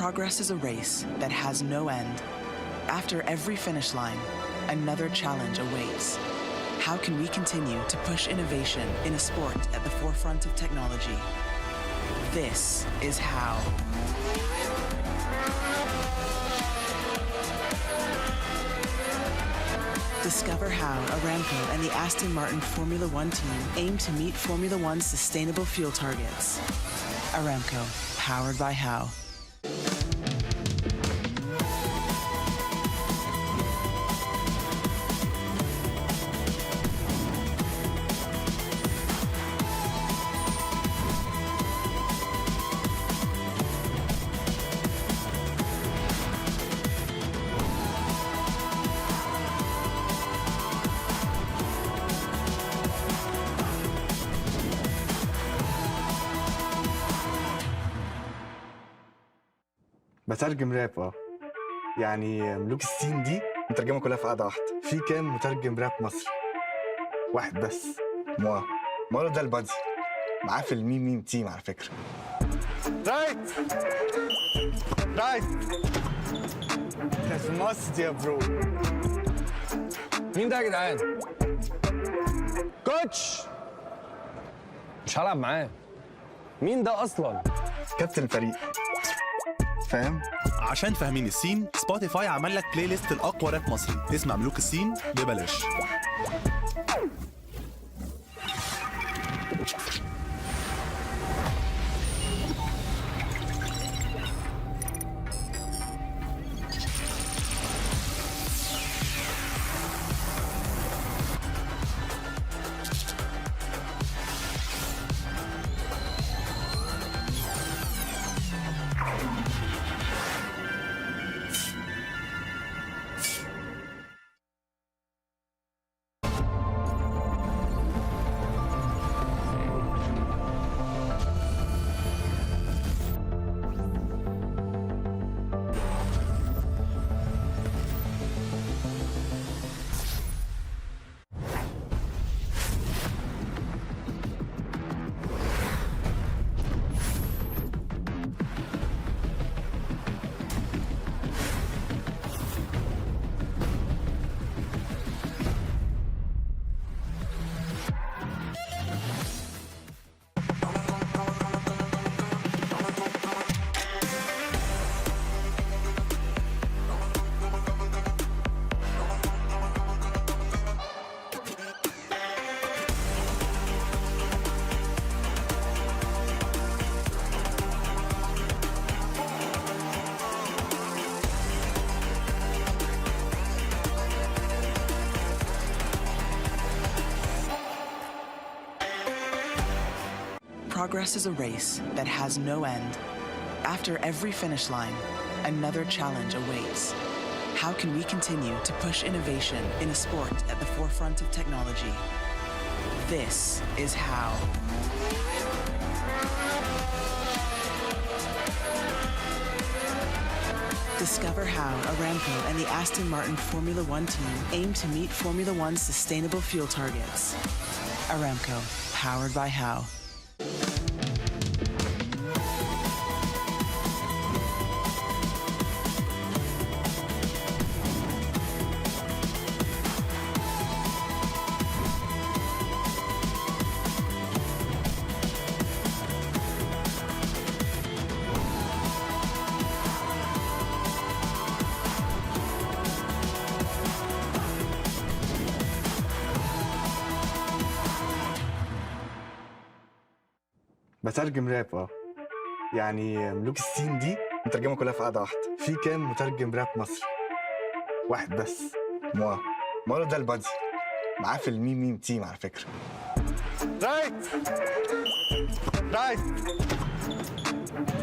Progress is a race that has no end. After every finish line, another challenge awaits. How can we continue to push innovation in a sport at the forefront of technology? This is how. Discover how Aramco and the Aston Martin Formula One team aim to meet Formula One's sustainable fuel targets. Aramco, powered by how. بترجم راب يعني ملوك الصين دي مترجمة كلها في قاعدة واحدة. في كام مترجم راب مصري؟ واحد بس، مارو ده البادي معاه في الميم تيم على فكرة. رايت كاس ماست يا برو. مين ده يا جدعان؟ كوتش مش هلعب معاه. مين ده اصلا؟ كابتن الفريق، فاهم؟ عشان فاهمين السين، سبوتيفاي عمل لك بلاي ليست الاقوى راب مصري اسمع ملوك السين ببلاش. Progress is a race that has no end. After every finish line, another challenge awaits. How can we continue to push innovation in a sport at the forefront of technology? This is how. Discover how Aramco and the Aston Martin Formula One team aim to meet Formula One's sustainable fuel targets. Aramco, powered by how. بترجم راب يعني ملوك الصين دي مترجمة كلها في قاعدة واحدة. في كام مترجم راب مصري؟ واحد بس، مارو ده البادي معاه في الميم تيم على فكرة. رايت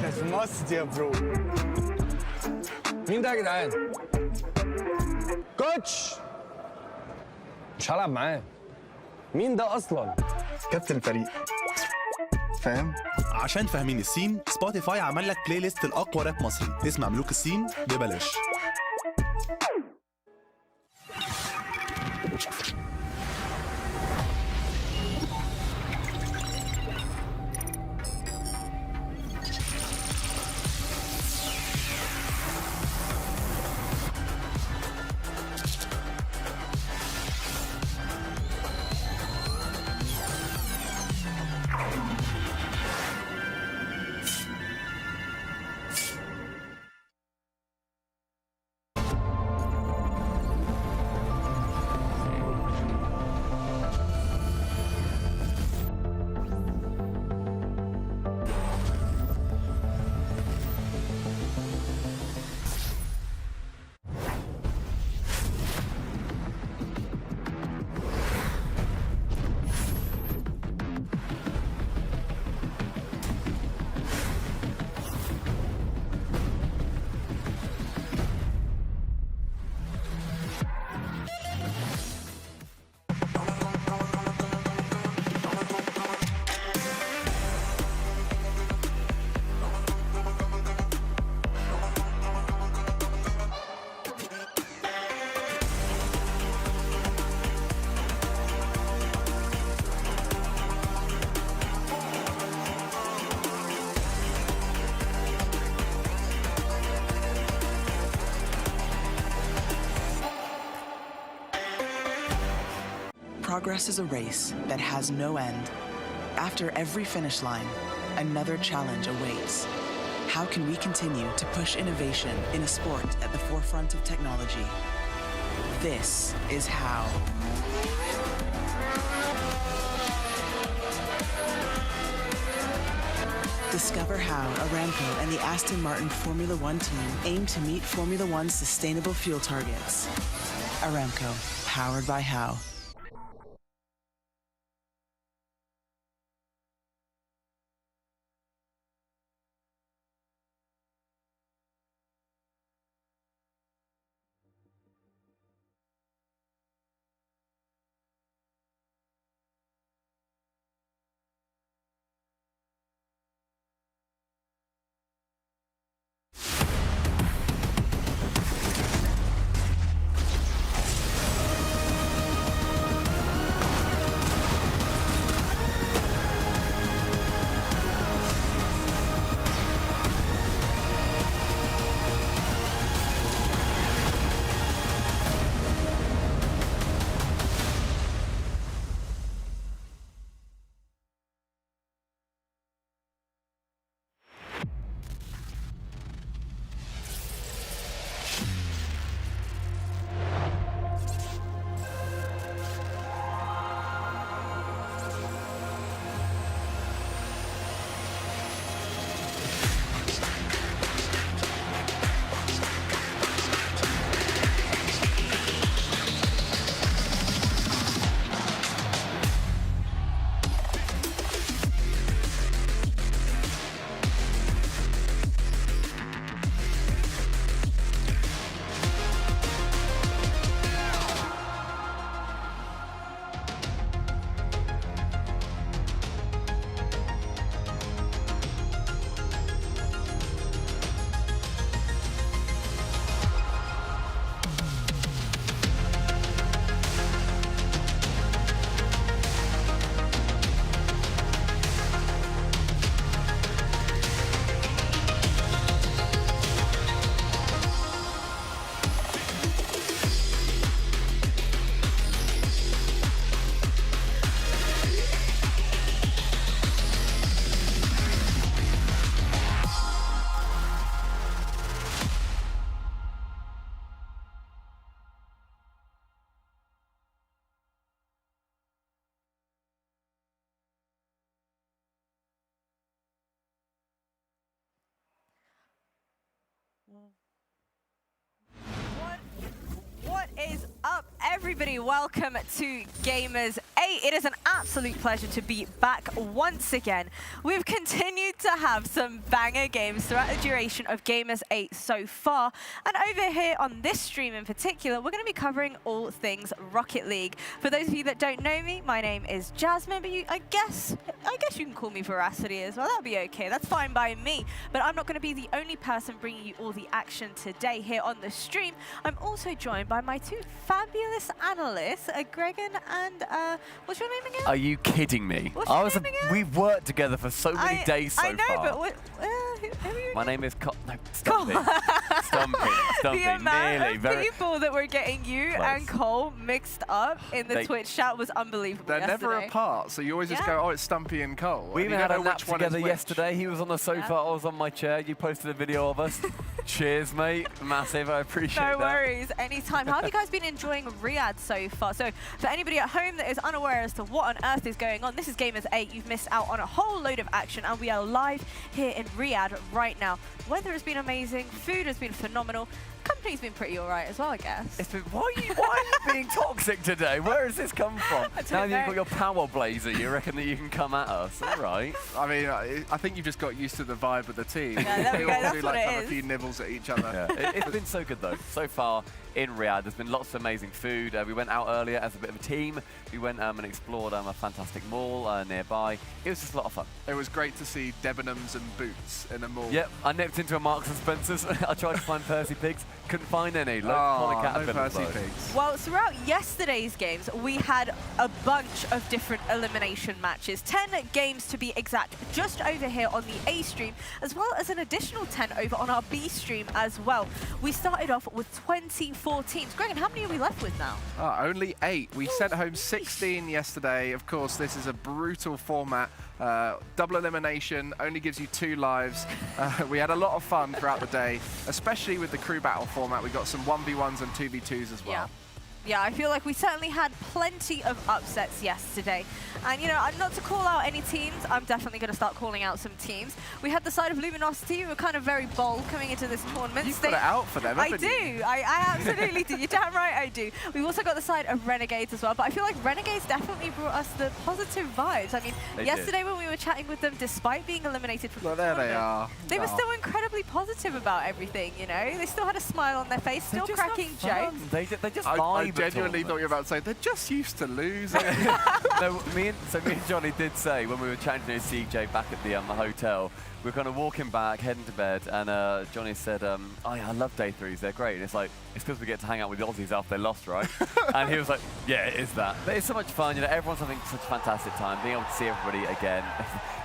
كاس ماست يا برو. مين ده يا جدعان؟ كوتش مش هلعب معاه. مين ده اصلا؟ كابتن الفريق، فاهم؟ عشان فاهمين السين، سبوتيفاي عمل لك بلاي ليست الاقوى راب مصري اسمع ملوك السين ببلاش. Progress is a race that has no end. After every finish line, another challenge awaits. How can we continue to push innovation in a sport at the forefront of technology? This is how. Discover how Aramco and the Aston Martin Formula One team aim to meet Formula One's sustainable fuel targets. Aramco, powered by how. What is up, everybody? Welcome to Gamers8. It is an absolute pleasure to be back once again. We've continued to have some banger games throughout the duration of Gamers8 so far. And over here on this stream in particular, we're going to be covering all things Rocket League. For those of you that don't know me, my name is Jasmine, but I guess you can call me Veracity as well. That'll be okay. That's fine by me. But I'm not going to be the only person bringing you all the action today here on the stream. I'm also joined by my two fabulous analysts, Gregan and what's your name again? Are you kidding me? What's your name again? We've worked together for so many days so far. I know, but what, who are you? My name is Stumpy. Stumpy, The amount nearly. of people that were getting you Close. and Cole mixed up in the Twitch chat was unbelievable. They're never yesterday. apart, so you always just go, oh, it's Stumpy and Cole. We and even you had don't a know nap which one is together which. yesterday. He was on the sofa, I was on my chair. You posted a video of us. Cheers, mate. Massive, I appreciate that. No worries, anytime. How have you guys been enjoying Riyadh so far? So for anybody at home that is unaware as to what on earth is going on, this is Gamers8. You've missed out on a whole load of action, and we are live here in Riyadh right now. Weather has been amazing, food has been phenomenal. Company's been pretty alright as well, I guess. It's been, why are you being toxic today? Where has this come from? Now know. you've got your power blazer, you reckon that you can come at us? All right. I mean, I think you've just got used to the vibe of the team. Yeah, there we We go, all that's do what like it to have a is. few nibbles at each other. Yeah. It's been so good though. So far in Riyadh, there's been lots of amazing food. We went out earlier as a bit of a team. We went and explored a fantastic mall nearby. It was just a lot of fun. It was great to see Debenhams and Boots in a mall. Yep, I nipped into a Marks and Spencer's. I tried to find Percy Pigs. Couldn't find any. Oh, Local no caterpillars, Percy though. pigs. Well, throughout yesterday's games, we had a bunch of different elimination matches. 10 games to be exact, just over here on the A stream, as well as an additional 10 over on our B stream as well. We started off with 24 teams. Greg, how many are we left with now? Only 8. We sent home 16 yesterday. Of course, this is a brutal format. Double elimination only gives you 2 lives. We had a lot of fun throughout the day, especially with the crew battle format. We got some 1v1s and 2v2s as well. Yeah, I feel like we certainly had plenty of upsets yesterday. And, you know, not to call out any teams, I'm definitely going to start calling out some teams. We had the side of Luminosity, who were kind of very bold coming into this tournament. You've got it out for them, haven't you? I absolutely do. You're damn right I do. We've also got the side of Renegades as well, but I feel like Renegades definitely brought us the positive vibes. I mean, yesterday when we were chatting with them, despite being eliminated from Well, the there tournament, they are. they were still incredibly positive about everything, you know? They still had a smile on their face, still cracking jokes. They just I vibe. genuinely thought you were about to say, they're just used to losing. No, me and Johnny did say when we were chatting to CJ back at the hotel, we were kind of walking back, heading to bed, and Johnny said, oh yeah, I love day 3s, they're great. And it's like, it's because we get to hang out with the Aussies after they lost, right? And he was like, yeah, it is that. But it's so much fun, you know, everyone's having such a fantastic time, being able to see everybody again.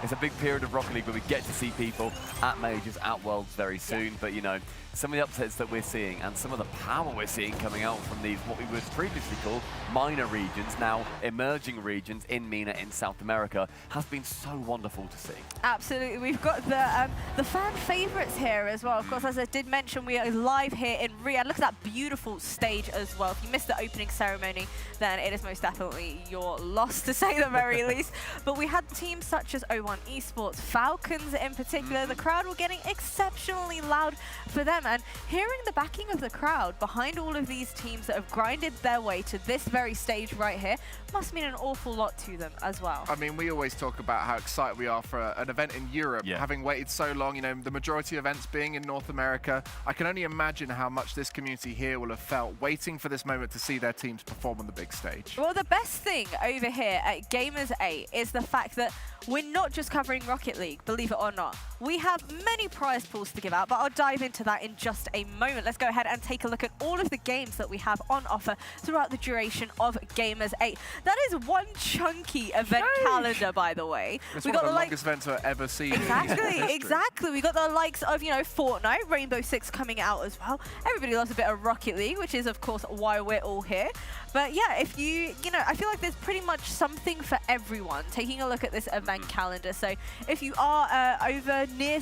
It's a big period of Rocket League where we get to see people at Majors, at Worlds very soon, but you know, some of the upsets that we're seeing and some of the power we're seeing coming out from these, what we would previously call minor regions, now emerging regions in MENA in South America, has been so wonderful to see. Absolutely. We've got the fan favourites here as well. Of course, as I did mention, we are live here in Riyadh. Look at that beautiful stage as well. If you missed the opening ceremony, then it is most definitely your loss, to say the very least. But we had teams such as O1 Esports, Falcons in particular. The crowd were getting exceptionally loud for them. And hearing the backing of the crowd behind all of these teams that have grinded their way to this very stage right here must mean an awful lot to them as well. I mean, we always talk about how excited we are for an event in Europe, having waited so long, you know, the majority of events being in North America. I can only imagine how much this community here will have felt waiting for this moment to see their teams perform on the big stage. Well, the best thing over here at Gamers8 is the fact that we're not just covering Rocket League, believe it or not. We have many prize pools to give out, but I'll dive into that in just a moment. Let's go ahead and take a look at all of the games that we have on offer throughout the duration of Gamers8. That is one chunky event calendar, by the way. It's one of the longest events I've ever seen. Exactly. We got the likes of, you know, Fortnite, Rainbow Six coming out as well. Everybody loves a bit of Rocket League, which is, of course, why we're all here. But yeah, if you know, I feel like there's pretty much something for everyone. Taking a look at this event calendar. So if you are over near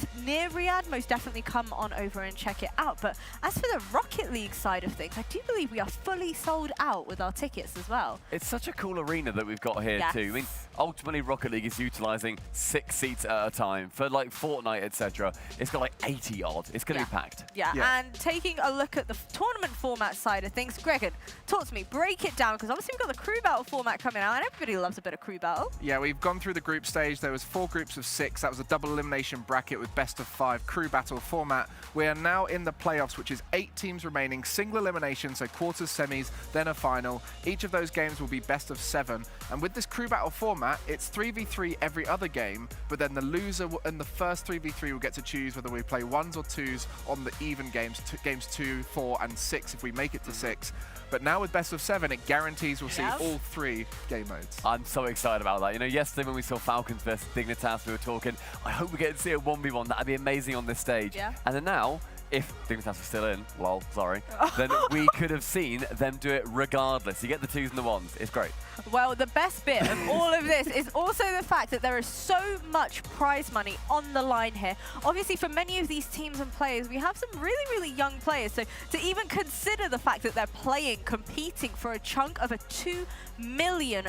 Riyadh, most definitely come on over and check it out. But as for the Rocket League side of things, I do believe we are fully sold out with our tickets as well. It's such a cool arena that we've got here too. I mean, ultimately Rocket League is utilizing 6 seats at a time. For like Fortnite, etc., it's got like 80 odd. It's going to be packed. Yeah, and taking a look at the tournament format side of things, Gregan, talk to me, break it down, because obviously we've got the crew battle format coming out, and everybody loves a bit of crew battle. Yeah, we've gone through the group stage. There was 4 groups of 6. That was a double elimination bracket with best of 5 crew battle format. We are now in the playoffs, which is 8 teams remaining, single elimination, so quarters, semis, then a final. Each of those games will be best of 7. And with this crew battle format, it's 3v3 every other game, but then the loser in the first 3v3 will get to choose whether we play 1s or 2s on the even games, games 2, 4, and 6 if we make it to 6. But now with best of 7, it guarantees we'll see all 3 game modes. I'm so excited about that. You know, yesterday when we saw Falcons versus Dignitas, we were talking, I hope we get to see a 1v1. That'd be amazing on this stage. Yeah. And then now, if Dignitas was still in, lol, sorry, then we could have seen them do it regardless. You get the 2s and the 1s. It's great. Well, the best bit of all of this is also the fact that there is so much prize money on the line here. Obviously, for many of these teams and players, we have some really, really young players. So to even consider the fact that they're playing, competing for a chunk of a $2 million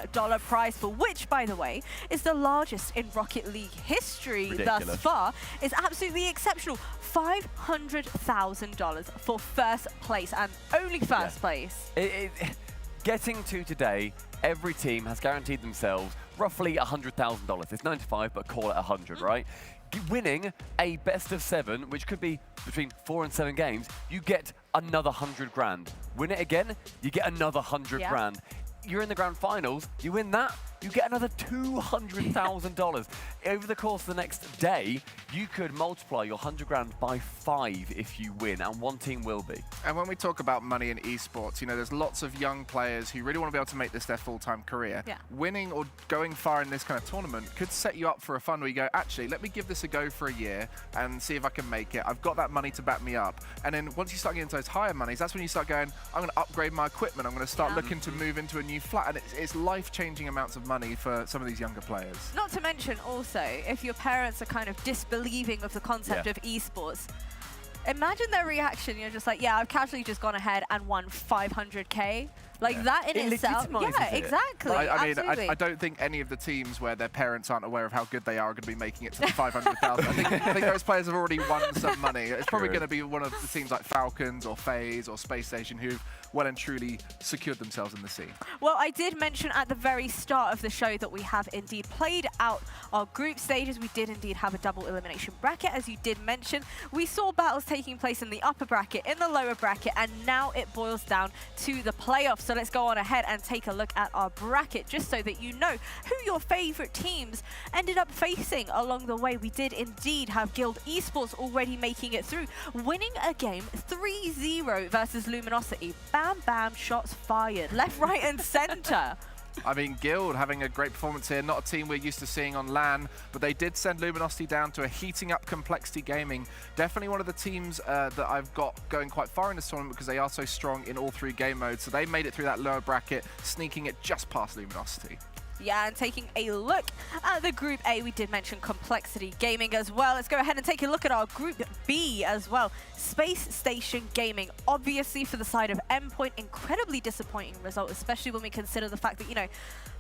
prize pool, which, by the way, is the largest in Rocket League history thus far, is absolutely exceptional. $500,000 for first place, and only first place. Getting to today, every team has guaranteed themselves roughly $100,000. It's 95, but call it 100, right? Winning a best of 7, which could be between 4 and 7 games, you get another 100 grand. Win it again, you get another 100 grand. You're in the grand finals, you win that, you get another $200,000. Over the course of the next day, you could multiply your 100 grand by 5 if you win, and one team will be. And when we talk about money in esports, you know, there's lots of young players who really want to be able to make this their full-time career. Yeah. Winning or going far in this kind of tournament could set you up for a fun where you go, actually, let me give this a go for a year and see if I can make it. I've got that money to back me up. And then once you start getting into those higher monies, that's when you start going, I'm going to upgrade my equipment. I'm going to start looking to move into a new flat. And it's life-changing amounts of money for some of these younger players. Not to mention also, if your parents are kind of disbelieving of the concept of esports, imagine their reaction. You're just like, yeah, I've casually just gone ahead and won 500K. Like that in itself. Yeah, exactly. I mean, I don't think any of the teams where their parents aren't aware of how good they are going to be making it to the 500,000. I think those players have already won some money. It's probably going to be one of the teams like Falcons or Faze or Space Station who've well and truly secured themselves in the scene. Well, I did mention at the very start of the show that we have indeed played out our group stages. We did indeed have a double elimination bracket, as you did mention. We saw battles taking place in the upper bracket, in the lower bracket, and now it boils down to the playoffs. So let's go on ahead and take a look at our bracket, just so that you know who your favorite teams ended up facing along the way. We did indeed have Guild Esports already making it through, winning a game 3-0 versus Luminosity. Bam, bam, shots fired, left, right, and center. I mean, Guild having a great performance here, not a team we're used to seeing on LAN, but they did send Luminosity down to a heating up Complexity Gaming. Definitely one of the teams that I've got going quite far in this tournament because they are so strong in all 3 game modes. So they made it through that lower bracket, sneaking it just past Luminosity. Yeah, and taking a look at the Group A, we did mention Complexity Gaming as well. Let's go ahead and take a look at our Group B as well. Space Station Gaming, obviously for the side of Endpoint, incredibly disappointing result, especially when we consider the fact that, you know,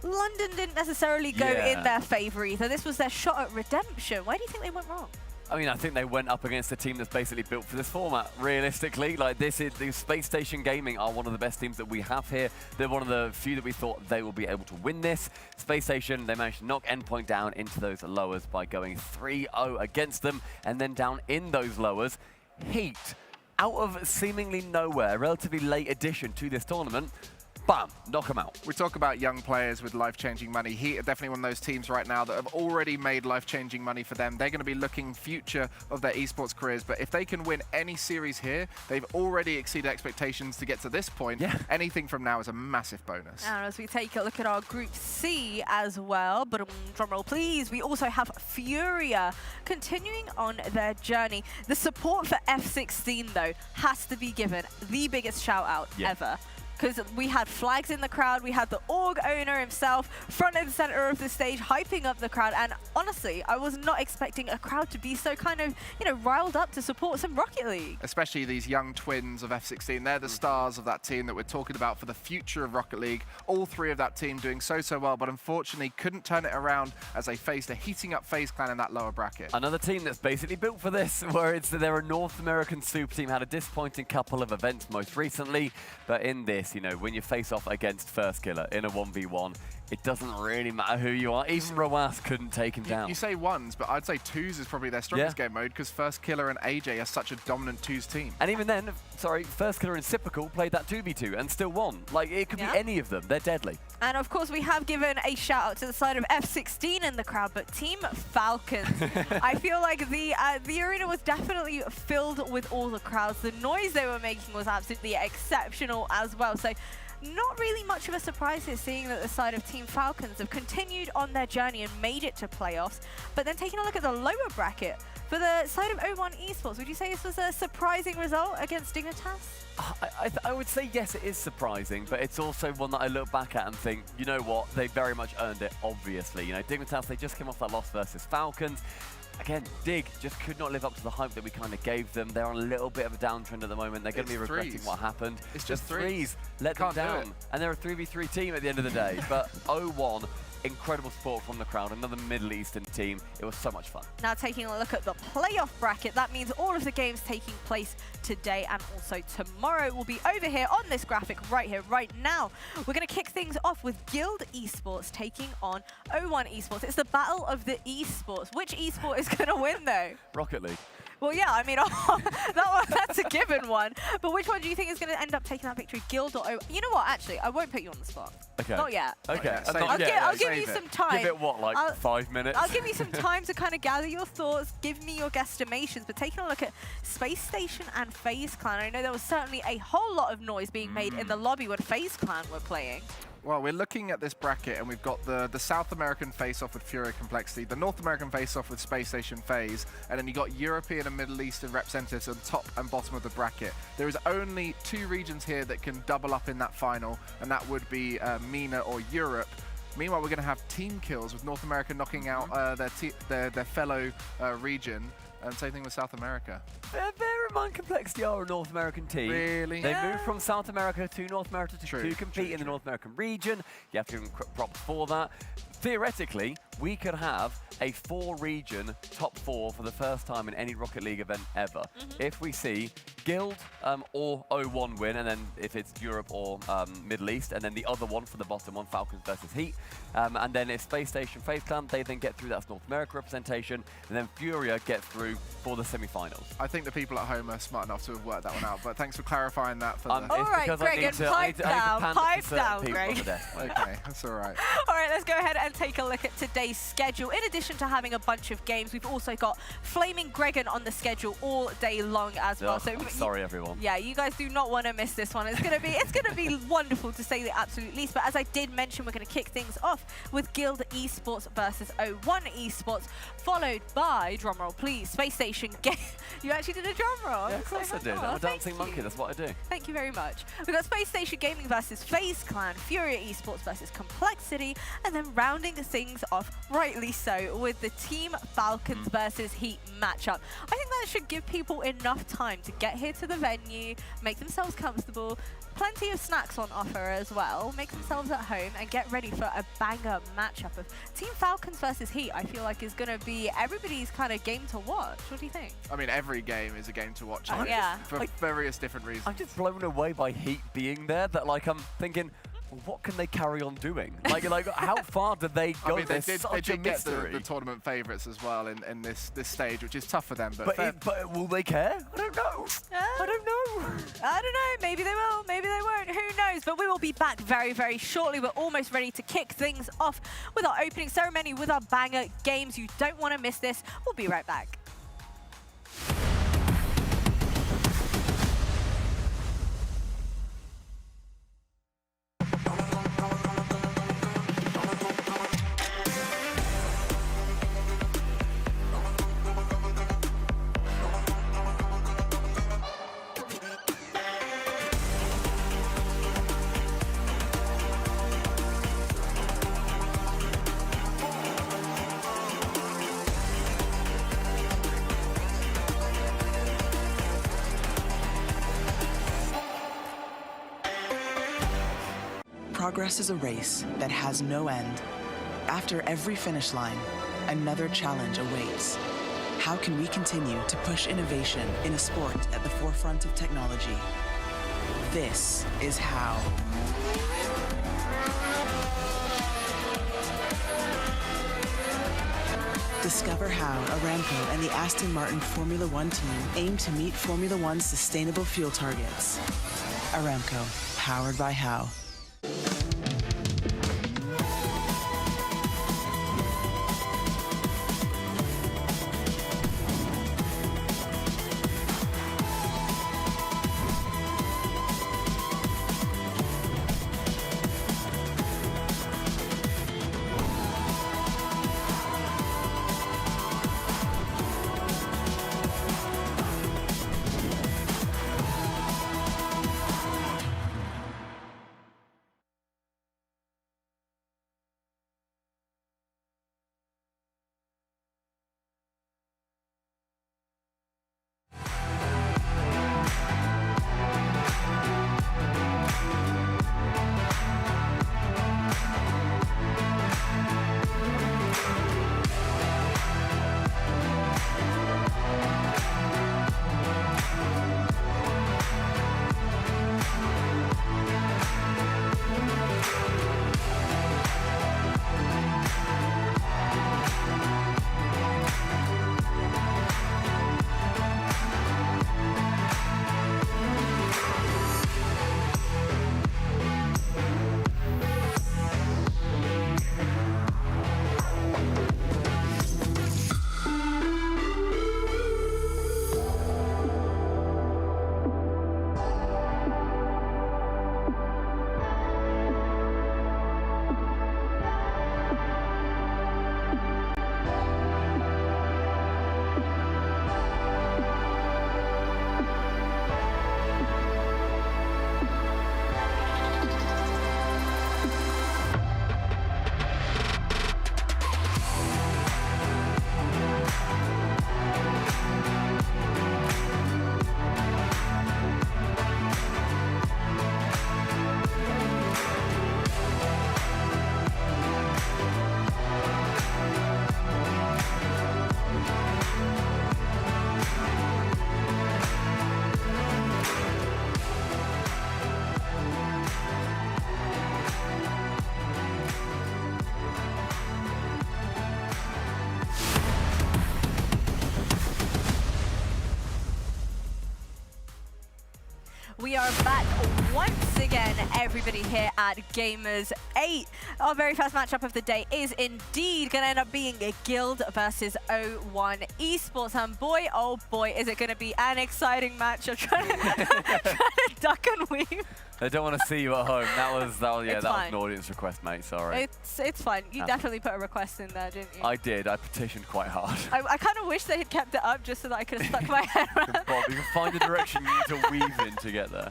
London didn't necessarily go in their favor either. This was their shot at redemption. Why do you think they went wrong? I mean, I think they went up against a team that's basically built for this format, realistically. Like, the Space Station Gaming are one of the best teams that we have here. They're one of the few that we thought they will be able to win this. Space Station, they managed to knock Endpoint down into those lowers by going 3-0 against them, and then down in those lowers, Heat, out of seemingly nowhere, relatively late addition to this tournament, bam, knock them out. We talk about young players with life-changing money. Heat are definitely one of those teams right now that have already made life-changing money for them. They're going to be looking future of their esports careers, but if they can win any series here, they've already exceeded expectations to get to this point. Yeah. Anything from now is a massive bonus. And as we take a look at our Group C as well, but drum roll please, we also have Furia continuing on their journey. The support for F16 though has to be given the biggest shout out ever. Because we had flags in the crowd, we had the org owner himself front and center of the stage hyping up the crowd, and honestly, I was not expecting a crowd to be so kind of, you know, riled up to support some Rocket League. Especially these young twins of F16, they're the stars of that team that we're talking about for the future of Rocket League. All 3 of that team doing so well, but unfortunately couldn't turn it around as they faced a heating up FaZe clan in that lower bracket. Another team that's basically built for this, where they're a North American super team, had a disappointing couple of events most recently, but in this, you know, when you face off against First Killer in a 1v1, it doesn't really matter who you are. Even Roas couldn't take him down. You say ones, but I'd say twos is probably their strongest game mode because First Killer and AJ are such a dominant twos team. And even then, sorry, First Killer and Cyprical played that 2v2 and still won. Like, it could be any of them. They're deadly. And of course, we have given a shout out to the side of F16 in the crowd, but Team Falcons. I feel like the arena was definitely filled with all the crowds. The noise they were making was absolutely exceptional as well. So not really much of a surprise here, seeing that the side of Team Falcons have continued on their journey and made it to playoffs. But then taking a look at the lower bracket, for the side of O1 Esports, would you say this was a surprising result against Dignitas? I would say yes, it is surprising, but it's also one that I look back at and think, you know what, they very much earned it, obviously. You know, Dignitas, they just came off that loss versus Falcons. Again, Dig just could not live up to the hype that we kind of gave them. They're on a little bit of a downtrend at the moment. They're going to be regretting what happened. It's just threes. Let them down. And they're a 3v3 team at the end of the day. But 0-1, incredible support from the crowd. Another Middle Eastern team. It was so much fun. Now taking a look at the playoff bracket, that means all of the games taking place today and also tomorrow will be over here on this graphic right here, right now. We're going to kick things off with Guild Esports taking on O1 Esports. It's the battle of the esports. Which esport is going to win though? Rocket League. Well, yeah, I mean, that's a given one. But which one do you think is going to end up taking that victory? Guild or O? You know what? Actually, I won't put you on the spot. Okay. Not yet. Okay. Save Not it. yet. I'll give Save you it. some time. Give it what, like 5 minutes? I'll give you some time to kind of gather your thoughts, give me your guesstimations, but taking a look at Space Station and Faze Clan, I know there was certainly a whole lot of noise being made in the lobby when Faze Clan were playing. Well, we're looking at this bracket, and we've got the South American face-off with Furia Complexity, the North American face-off with Space Station Faze, and then you got European and Middle Eastern representatives on top and bottom of the bracket. There is only 2 regions here that can double up in that final, and that would be MENA or Europe. Meanwhile, we're going to have team kills with North America knocking out their fellow region. And same thing with South America. Bear in mind, Complexity are a North American team. Really? They moved from South America to North America to True, compete in the North American region. You have to give them props for that. Theoretically, we could have a 4-region top 4 for the first time in any Rocket League event ever. If we see Guild or O1 win, and then if it's Europe or Middle East, and then the other one for the bottom one, Falcons versus Heat. And then if Space Station Faze Clan, they then get through, that's North America representation, and then Furia get through for the semi-finals. I think the people at home are smart enough to have worked that one out, but thanks for clarifying that for the... All right, Greg, and pipe down, Greg. Okay, that's all right. All right, let's go ahead and take a look at today's schedule. In addition to having a bunch of games, we've also got Flaming Gregan on the schedule all day long as well. So I'm sorry, everyone. Yeah, you guys do not want to miss this one. It's gonna be wonderful to say the absolute least. But as I did mention, we're gonna kick things off with Guild Esports versus O1 Esports, followed by, drumroll please, Space Station Game. You actually did a drum roll. Yeah, of course I did. I'm a dancing monkey. That's what I do. Thank you very much. We've got Space Station Gaming versus Faze Clan, Furia Esports versus Complexity, and then rounding things off, rightly so, with the Team Falcons versus Heat matchup. I think that should give people enough time to get here to the venue, make themselves comfortable, plenty of snacks on offer as well, make themselves at home and get ready for a banger matchup of Team Falcons versus Heat. I feel like is going to be everybody's kind of game to watch. What do you think? I mean, every game is a game to watch. Yeah. For various different reasons. I'm just blown away by Heat being there, that like I'm thinking, well, what can they carry on doing? Like how far did they go? I mean, they did a get mystery. the tournament favourites as well in this stage, which is tough for them. But will they care? I don't know. I don't know. I don't know. Maybe they will. Maybe they won't. Who knows? But we will be back very, very shortly. We're almost ready to kick things off with our opening ceremony with our banger games. You don't want to miss this. We'll be right back. Progress is a race that has no end. After every finish line, another challenge awaits. How can we continue to push innovation in a sport at the forefront of technology? This is how. Discover how Aramco and the Aston Martin Formula One team aim to meet Formula One's sustainable fuel targets. Aramco, powered by How. We are back once again, everybody, here at Gamers8. Our very first matchup of the day is indeed going to end up being a Guild versus O1 Esports. And boy, oh boy, is it going to be an exciting matchup. Trying to duck and weave. They don't want to see you at home. That was an audience request, mate. Sorry. It's fine. You definitely put a request in there, didn't you? I did. I petitioned quite hard. I kind of wish they had kept it up just so that I could have stuck my head around. Bob, you can find the direction you need to weave in to get there.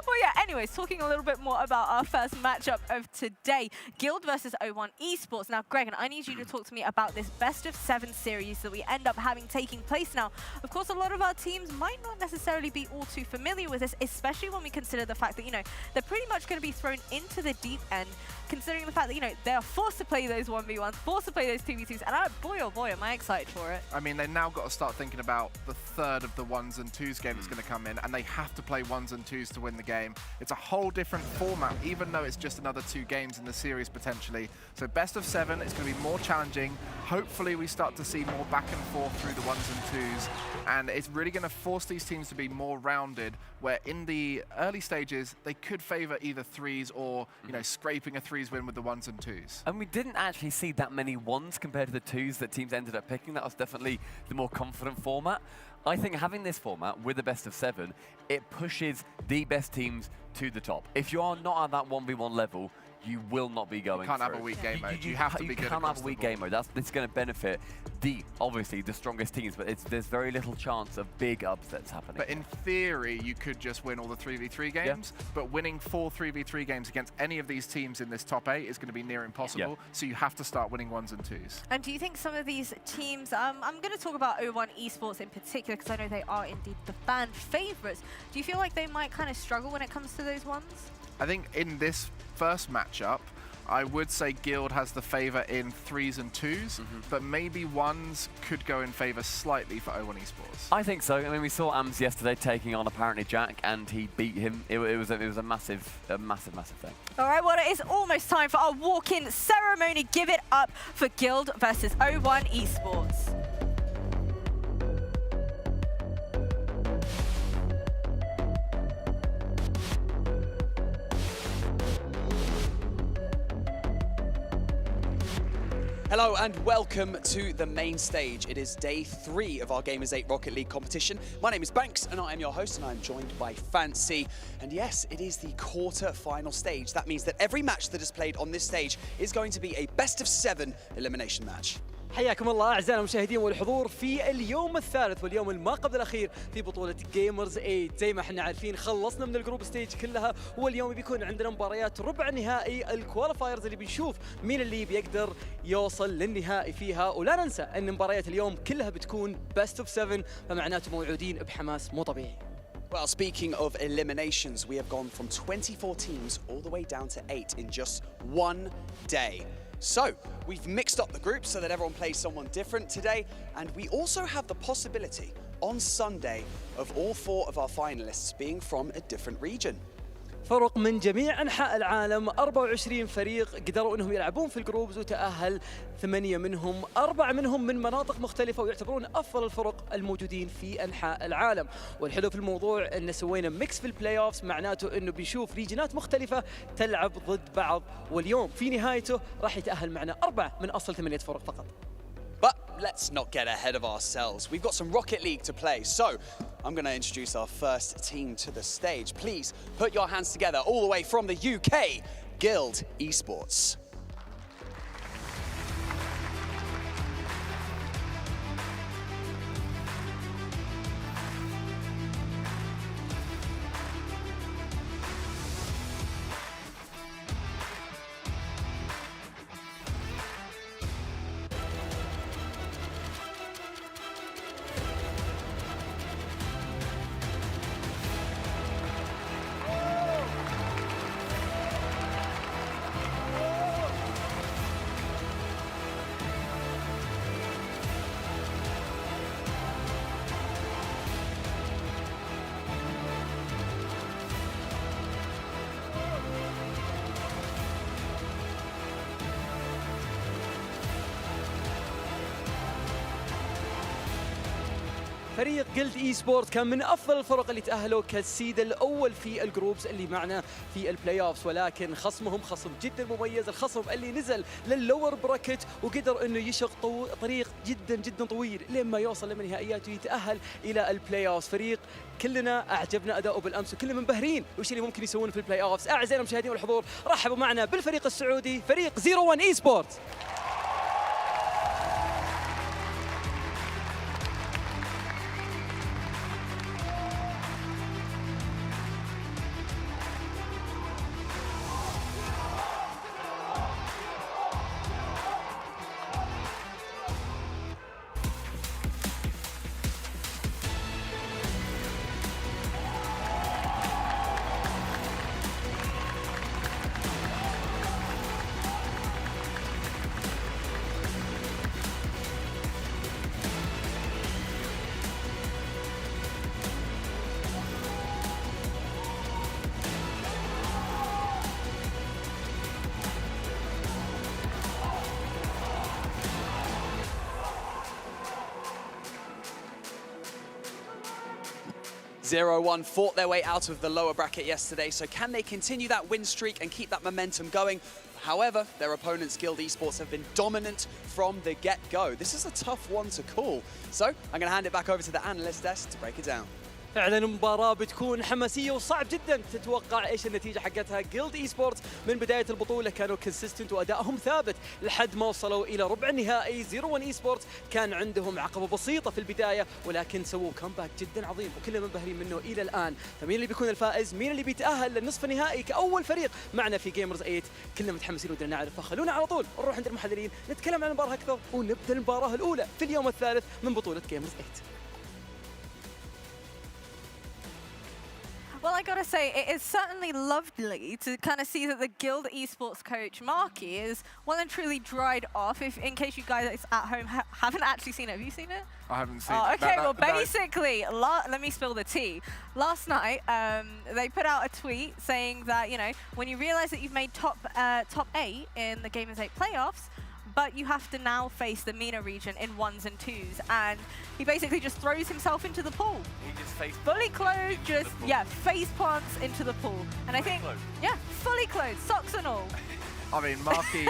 Well, yeah, anyways, talking a little bit more about our first matchup of today, Guild versus O1 Esports. Now, Greg, I need you to talk to me about this best-of-7 series that we end up having taking place now. Of course, a lot of our teams might not necessarily be all too familiar with this, especially when we consider the fact that, you know, they're pretty much going to be thrown into the deep end, considering the fact that, you know, they are forced to play those 1v1s, forced to play those 2v2s, and boy, oh boy, am I excited for it. I mean, they've now got to start thinking about the third of the 1s and 2s game that's going to come in, and they have to play 1s and 2s to win the game. It's a whole different format, even though it's just another 2 games in the series potentially. So best of 7, it's going to be more challenging. Hopefully we start to see more back and forth through the 1s and 2s, and it's really going to force these teams to be more rounded, where in the early stages they could favor either 3s or, you know, scraping a 3s win with the 1s and 2s. And we didn't actually see that many 1s compared to the 2s that teams ended up picking. That was definitely the more confident format. I think having this format with the best of 7, it pushes the best teams to the top. If you are not at that 1v1 level, you will not be going You can't through. have a weak game mode. You have to be good across the board. You can't have a weak game mode. That's going to benefit obviously the strongest teams, but there's very little chance of big upsets happening. But in theory, you could just win all the 3v3 games, but winning 4 3v3 games against any of these teams in this top 8 is going to be near impossible, so you have to start winning 1s and 2s. And do you think some of these teams, I'm going to talk about O1 Esports in particular, because I know they are indeed the fan favorites. Do you feel like they might kind of struggle when it comes to those ones? I think in this first matchup, I would say Guild has the favor in 3s and 2s, but maybe 1s could go in favor slightly for O1 Esports. I think so. I mean, we saw Ams yesterday taking on apparently Jack, and he beat him. It was a massive thing. All right, well, it is almost time for our walk-in ceremony. Give it up for Guild versus O1 Esports. Hello and welcome to the main stage. It is day 3 of our Gamers8 Rocket League competition. My name is Banks and I am your host, and I'm joined by Fancy. And yes, it is the quarter-final stage. That means that every match that is played on this stage is going to be a best-of-7 elimination match. حياكم الله اعزائنا المشاهدين والحضور في اليوم الثالث واليوم الما قبل الاخير في بطوله جيمرز 8. زي ما احنا عارفين خلصنا من الجروب ستيج كلها، واليوم بيكون عندنا مباريات ربع نهائي الكواليفايرز اللي بنشوف مين اللي بيقدر يوصل للنهائي فيها. ولا ننسى ان مباريات اليوم كلها بتكون بيست اوف 7، فمعناته موعودين بحماس مو طبيعي. Well, speaking of eliminations, we have gone from 24 teams all the way down to 8 in just one day. So, we've mixed up the groups so that everyone plays someone different today, and we also have the possibility on Sunday of all 4 of our finalists being from a different region. فرق من جميع أنحاء العالم، 24 فريق قدروا أنهم يلعبون في الجروبز وتأهل 8 منهم، 4 منهم من مناطق مختلفة ويعتبرون أفضل الفرق الموجودين في أنحاء العالم. والحلو في الموضوع أن سوينا ميكس في البلاي أوفس، معناته أنه بنشوف ريجنات مختلفة تلعب ضد بعض، واليوم في نهايته راح يتأهل معنا 4 من أصل 8 فرق فقط. But let's not get ahead of ourselves. We've got some Rocket League to play, so I'm going to introduce our first team to the stage. Please put your hands together all the way from the UK, Guild Esports. فريق جلد اي سبورت كان من افضل الفرق اللي تاهلوا كالسيد الاول في الجروبز اللي معنا في البلاي اوفز، ولكن خصمهم خصم جدا مميز، الخصم اللي نزل لللور براكت وقدر انه يشق طريق جدا جدا طويل لما يوصل للنهائيات ويتاهل الى البلاي اوفز. فريق كلنا اعجبنا اداؤه بالامس وكلنا منبهرين وش اللي ممكن يسوونه في البلاي اوفز. اعزائنا المشاهدين والحضور، رحبوا معنا بالفريق السعودي فريق 01 اي سبورت. Zero-1 fought their way out of the lower bracket yesterday, so can they continue that win streak and keep that momentum going? However, their opponents, Guild Esports, have been dominant from the get-go. This is a tough one to call, so I'm going to hand it back over to the analyst desk to break it down. فعلا المباراة بتكون حماسية وصعب جدا تتوقع ايش النتيجة حقتها. جيلد اي سبورتس من بداية البطولة كانوا كونسيستنت وادائهم ثابت لحد ما وصلوا الى ربع النهائي. 01 اي سبورتس كان عندهم عقبة بسيطة في البداية ولكن سووا كامباك جدا عظيم وكلنا منبهرين منه الى الان. فمين اللي بيكون الفائز؟ مين اللي بيتأهل للنصف النهائي كأول فريق معنا في جيمرز 8؟ كلنا متحمسين ودنا نعرف، فخلونا على طول نروح عند المحللين نتكلم عن المباراة اكثر ونبدأ المباراة الاولى في اليوم الثالث من بطولة جيمرز 8. Well, I gotta say, it is certainly lovely to kind of see that the Guild Esports coach, Marky, is well and truly dried off. If, in case you guys at home haven't actually seen it. Have you seen it? I haven't seen it. Okay, well, no. basically, let me spill the tea. Last night, they put out a tweet saying that, you know, when you realize that you've made top 8 in the Gamers8 playoffs, but you have to now face the MENA region in 1s and 2s, and he basically just throws himself into the pool. He just fully clothed, just face plants into the pool. And I think, yeah, fully clothed, socks and all. I mean, Marky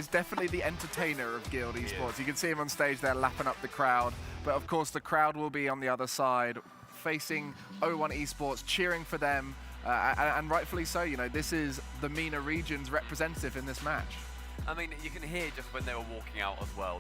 is definitely the entertainer of Guild Esports. You can see him on stage there lapping up the crowd, but of course the crowd will be on the other side, facing 01 Esports, cheering for them, and rightfully so. You know, this is the MENA region's representative in this match. I mean, you can hear just when they were walking out as well,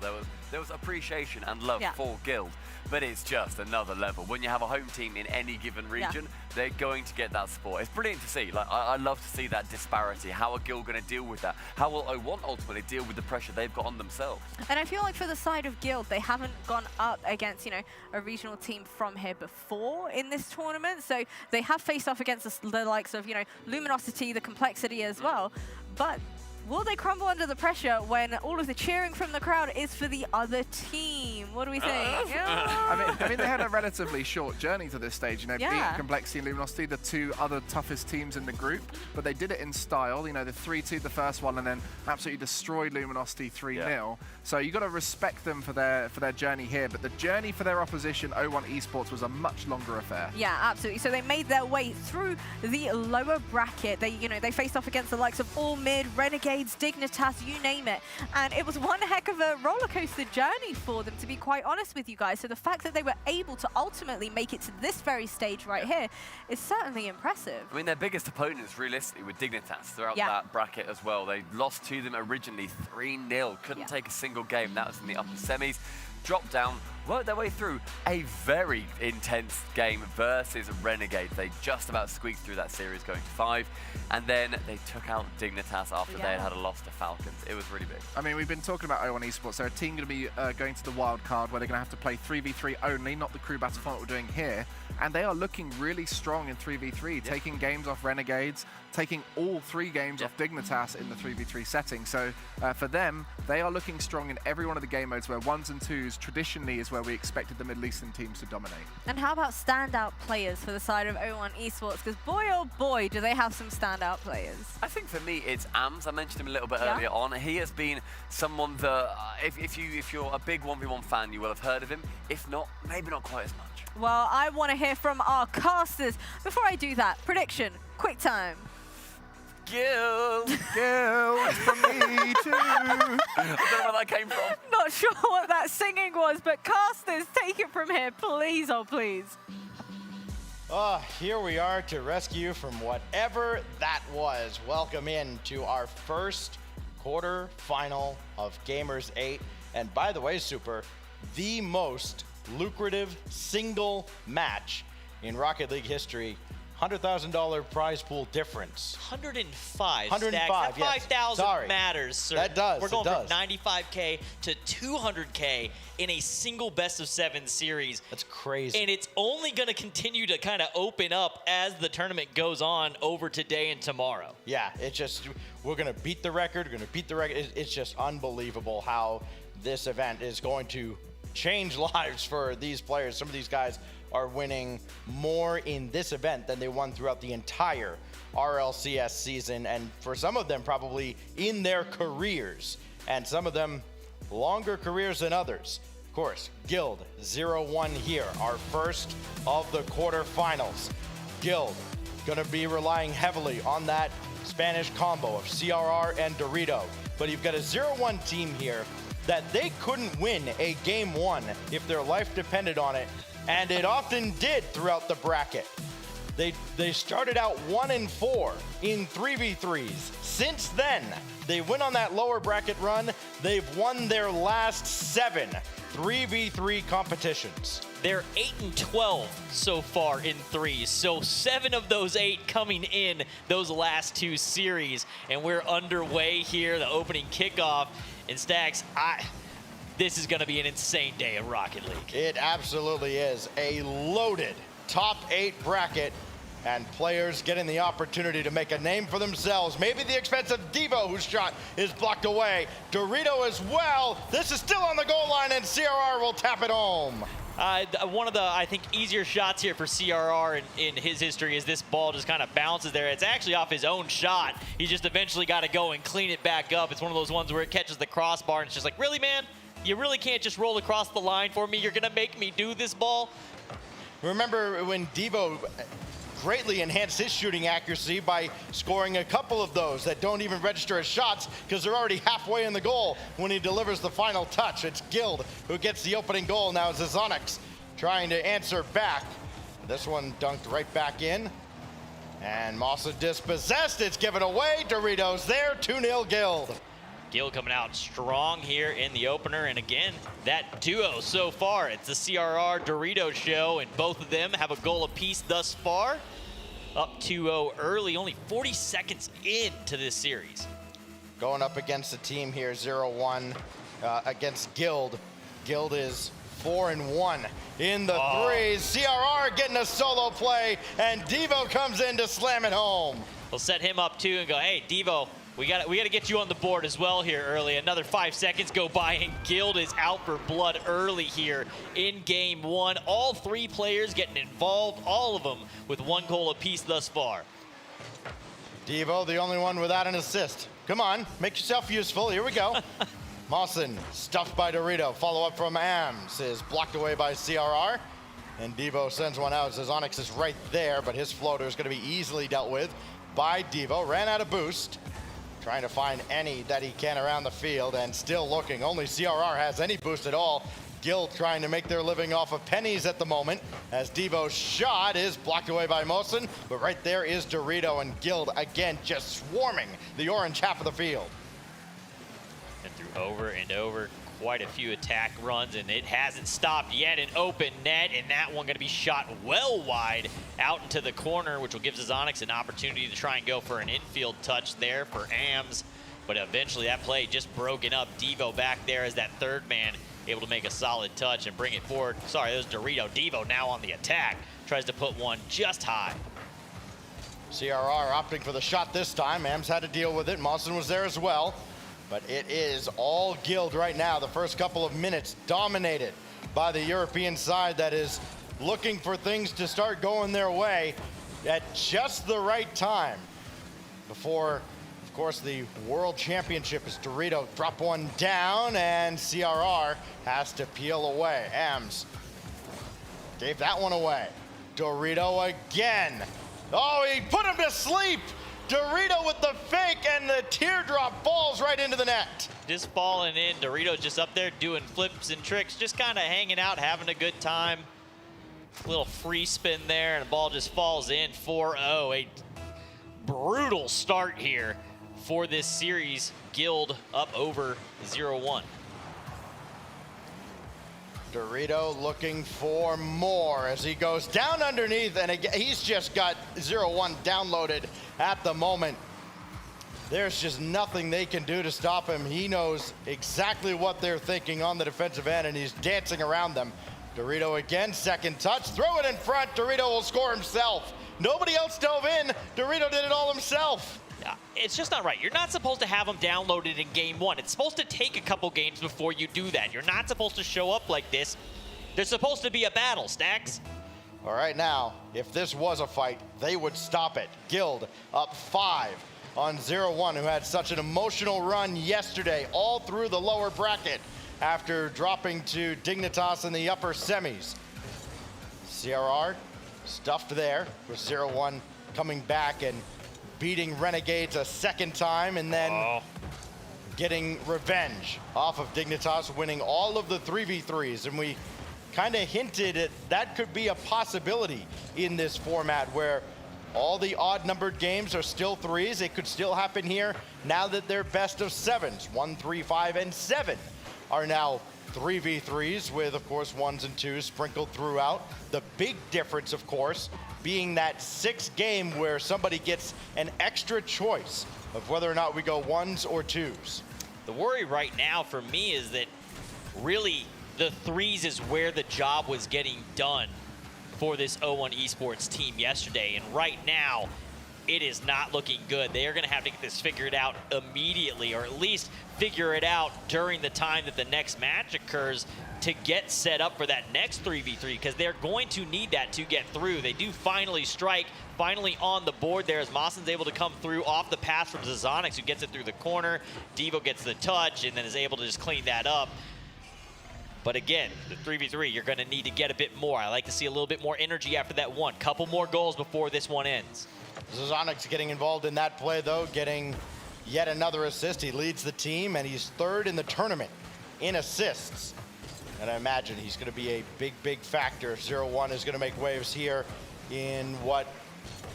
there was appreciation and love for Guild, but it's just another level. When you have a home team in any given region, they're going to get that support. It's brilliant to see. Like, I love to see that disparity. How are Guild going to deal with that? How will 01 ultimately deal with the pressure they've got on themselves? And I feel like for the side of Guild, they haven't gone up against, you know, a regional team from here before in this tournament. So they have faced off against the likes of, you know, Luminosity, the Complexity as well. But will they crumble under the pressure when all of the cheering from the crowd is for the other team? What do we think? I mean, they had a relatively short journey to this stage. You know, beating Complexity and Luminosity, the two other toughest teams in the group, but they did it in style. You know, the 3-2 the first one, and then absolutely destroyed Luminosity 3-0. So you got to respect them for their journey here. But the journey for their opposition, 01 Esports, was a much longer affair. Yeah, absolutely. So they made their way through the lower bracket. They faced off against the likes of All Mid, Renegades, Dignitas, you name it. And it was one heck of a roller coaster journey for them, to be quite honest with you guys. So the fact that they were able to ultimately make it to this very stage right here is certainly impressive. I mean, their biggest opponents, realistically, were Dignitas throughout that bracket as well. They lost to them originally 3-0. Couldn't take a single game. That was in the upper semis. Dropped down, worked their way through a very intense game versus Renegades. They just about squeaked through that series going to 5, and then they took out Dignitas after they had a loss to Falcons. It was really big. I mean, we've been talking about 01 Esports. They're a team going to be going to the wild card where they're going to have to play 3v3 only, not the crew battle format we're doing here. And they are looking really strong in 3v3, taking games off Renegades, taking all 3 games off Dignitas in the 3v3 setting. So for them, they are looking strong in every one of the game modes where 1s and 2s traditionally is where we expected the Middle Eastern teams to dominate. And how about standout players for the side of 01 Esports? Because boy, oh boy, do they have some standout players. I think for me, it's Ams. I mentioned him a little bit earlier on. He has been someone that, if you're a big 1v1 fan, you will have heard of him. If not, maybe not quite as much. Well, I want to hear from our casters. Before I do that, prediction, quick time. Gil. Gil, it's from me too. I don't know where that came from. Not sure what that singing was, but casters, take it from here, please, oh please. Here we are to rescue you from whatever that was. Welcome in to our first quarter-final of Gamers 8. And by the way, Super, the most lucrative single match in Rocket League history. $100,000 prize pool difference. 105. 105, yes. 5,000 matters, sir. That does. We're going from 95K to 200K in a single best-of-7 series. That's crazy. And it's only going to continue to kind of open up as the tournament goes on over today and tomorrow. Yeah, it's just, we're going to beat the record. We're going to beat the record. It's just unbelievable how this event is going to change lives for these players. Some of these guys are winning more in this event than they won throughout the entire RLCS season, and for some of them probably in their careers, and some of them longer careers than others. Of course, Guild 0-1 here, our first of the quarterfinals. Guild gonna be relying heavily on that Spanish combo of CRR and Dorito, but you've got a 0-1 team here that they couldn't win a game one if their life depended on it, and it often did throughout the bracket. They started out 1-4 in 3v3s. Since then, they went on that lower bracket run. They've won their last 7 3v3 competitions. They're 8-12 so far in threes, so 7 of those 8 coming in those last 2 series, and we're underway here, the opening kickoff. And Stacks, this is going to be an insane day of Rocket League. It absolutely is. A loaded top 8 bracket, and players getting the opportunity to make a name for themselves. Maybe the expense of Devo, whose shot is blocked away. Dorito as well. This is still on the goal line, and CRR will tap it home. One of the, I think, easier shots here for CRR in his history is this ball just kind of bounces there. It's actually off his own shot. He just eventually got to go and clean it back up. It's one of those ones where it catches the crossbar, and it's just like, really, man? You really can't just roll across the line for me? You're going to make me do this ball? Remember when Devo greatly enhanced his shooting accuracy by scoring a couple of those that don't even register as shots because they're already halfway in the goal when he delivers the final touch. It's Guild who gets the opening goal. Now it's Onyx trying to answer back. This one dunked right back in. And Mossa dispossessed. It's given away. Doritos there. 2-0 Guild. Guild coming out strong here in the opener, and again, that duo so far, it's the CRR Dorito show, and both of them have a goal apiece thus far. Up 2-0 early, only 40 seconds into this series. Going up against the team here, 0-1 against Guild. Guild is 4-1 in the threes. CRR getting a solo play, and Devo comes in to slam it home. We'll set him up too and go, hey, Devo, we got to get you on the board as well here early. Another 5 seconds go by, and Guild is out for blood early here in game 1. All 3 players getting involved, all of them with 1 goal apiece thus far. Devo, the only one without an assist. Come on, make yourself useful. Here we go. Mawson stuffed by Dorito. Follow up from Ams is blocked away by CRR. And Devo sends one out. Onyx is right there, but his floater is going to be easily dealt with by Devo. Ran out of boost. Trying to find any that he can around the field, and still looking. Only CRR has any boost at all. Guild trying to make their living off of pennies at the moment, as Devo's shot is blocked away by Mosin, but right there is Dorito, and Guild again just swarming the orange half of the field. And through over and over, quite a few attack runs, and it hasn't stopped yet. An open net, and that one going to be shot well wide out into the corner, which will give Onyx an opportunity to try and go for an infield touch there for Ams. But eventually that play just broken up. Devo back there as that 3rd man, able to make a solid touch and bring it forward. Sorry, that was Dorito. Devo now on the attack. Tries to put one just high. CRR opting for the shot this time. Ams had to deal with it. Mawson was there as well. But it is all Guild right now. The first couple of minutes dominated by the European side that is looking for things to start going their way at just the right time. Before, of course, the World Championship as Dorito drop one down, and CRR has to peel away. Ams Gave that one away. Dorito again. Oh, he put him to sleep. Dorito with the fake, and the teardrop falls right into the net. Just falling in. Dorito just up there doing flips and tricks, just kind of hanging out, having a good time. Little free spin there, and the ball just falls in. 4-0. A brutal start here for this series. Guild up over 0-1. Dorito looking for more as he goes down underneath, and again, he's just got 0-1 downloaded at the moment. There's just nothing they can do to stop him. He knows exactly what they're thinking on the defensive end, and he's dancing around them. Dorito again, second touch, throw it in front. Dorito will score himself. Nobody else dove in. Dorito did it all himself. It's just not right. You're not supposed to have them downloaded in game one. It's supposed to take a couple games before you do that. You're not supposed to show up like this. There's supposed to be a battle, Stacks. All right, now, if this was a fight, they would stop it. Guild up 5 on 0-1, who had such an emotional run yesterday all through the lower bracket after dropping to Dignitas in the upper semis. CRR stuffed there with 0-1 coming back and beating Renegades a second time, and then getting revenge off of Dignitas, winning all of the 3v3s. And we kind of hinted at that could be a possibility in this format where all the odd numbered games are still 3s. It could still happen here now that they're best of 7s. 1, 3, 5, and 7 are now 3v3s with, of course, 1s and 2s sprinkled throughout. The big difference, of course, being that 6th game where somebody gets an extra choice of whether or not we go 1s or 2s. The worry right now for me is that really the 3s is where the job was getting done for this 0-1 Esports team yesterday. And right now, it is not looking good. They are going to have to get this figured out immediately, or at least figure it out during the time that the next match occurs to get set up for that next 3v3, because they're going to need that to get through. They do finally strike, finally on the board there as Mawson's able to come through off the pass from Zazonix, who gets it through the corner. Devo gets the touch and then is able to just clean that up. But again, the 3v3, you're going to need to get a bit more. I like to see a little bit more energy after that one. Couple more goals before this one ends. Zazonix getting involved in that play, though, getting yet another assist. He leads the team, and he's 3rd in the tournament in assists. And I imagine he's going to be a big, big factor. 0-1 is going to make waves here in what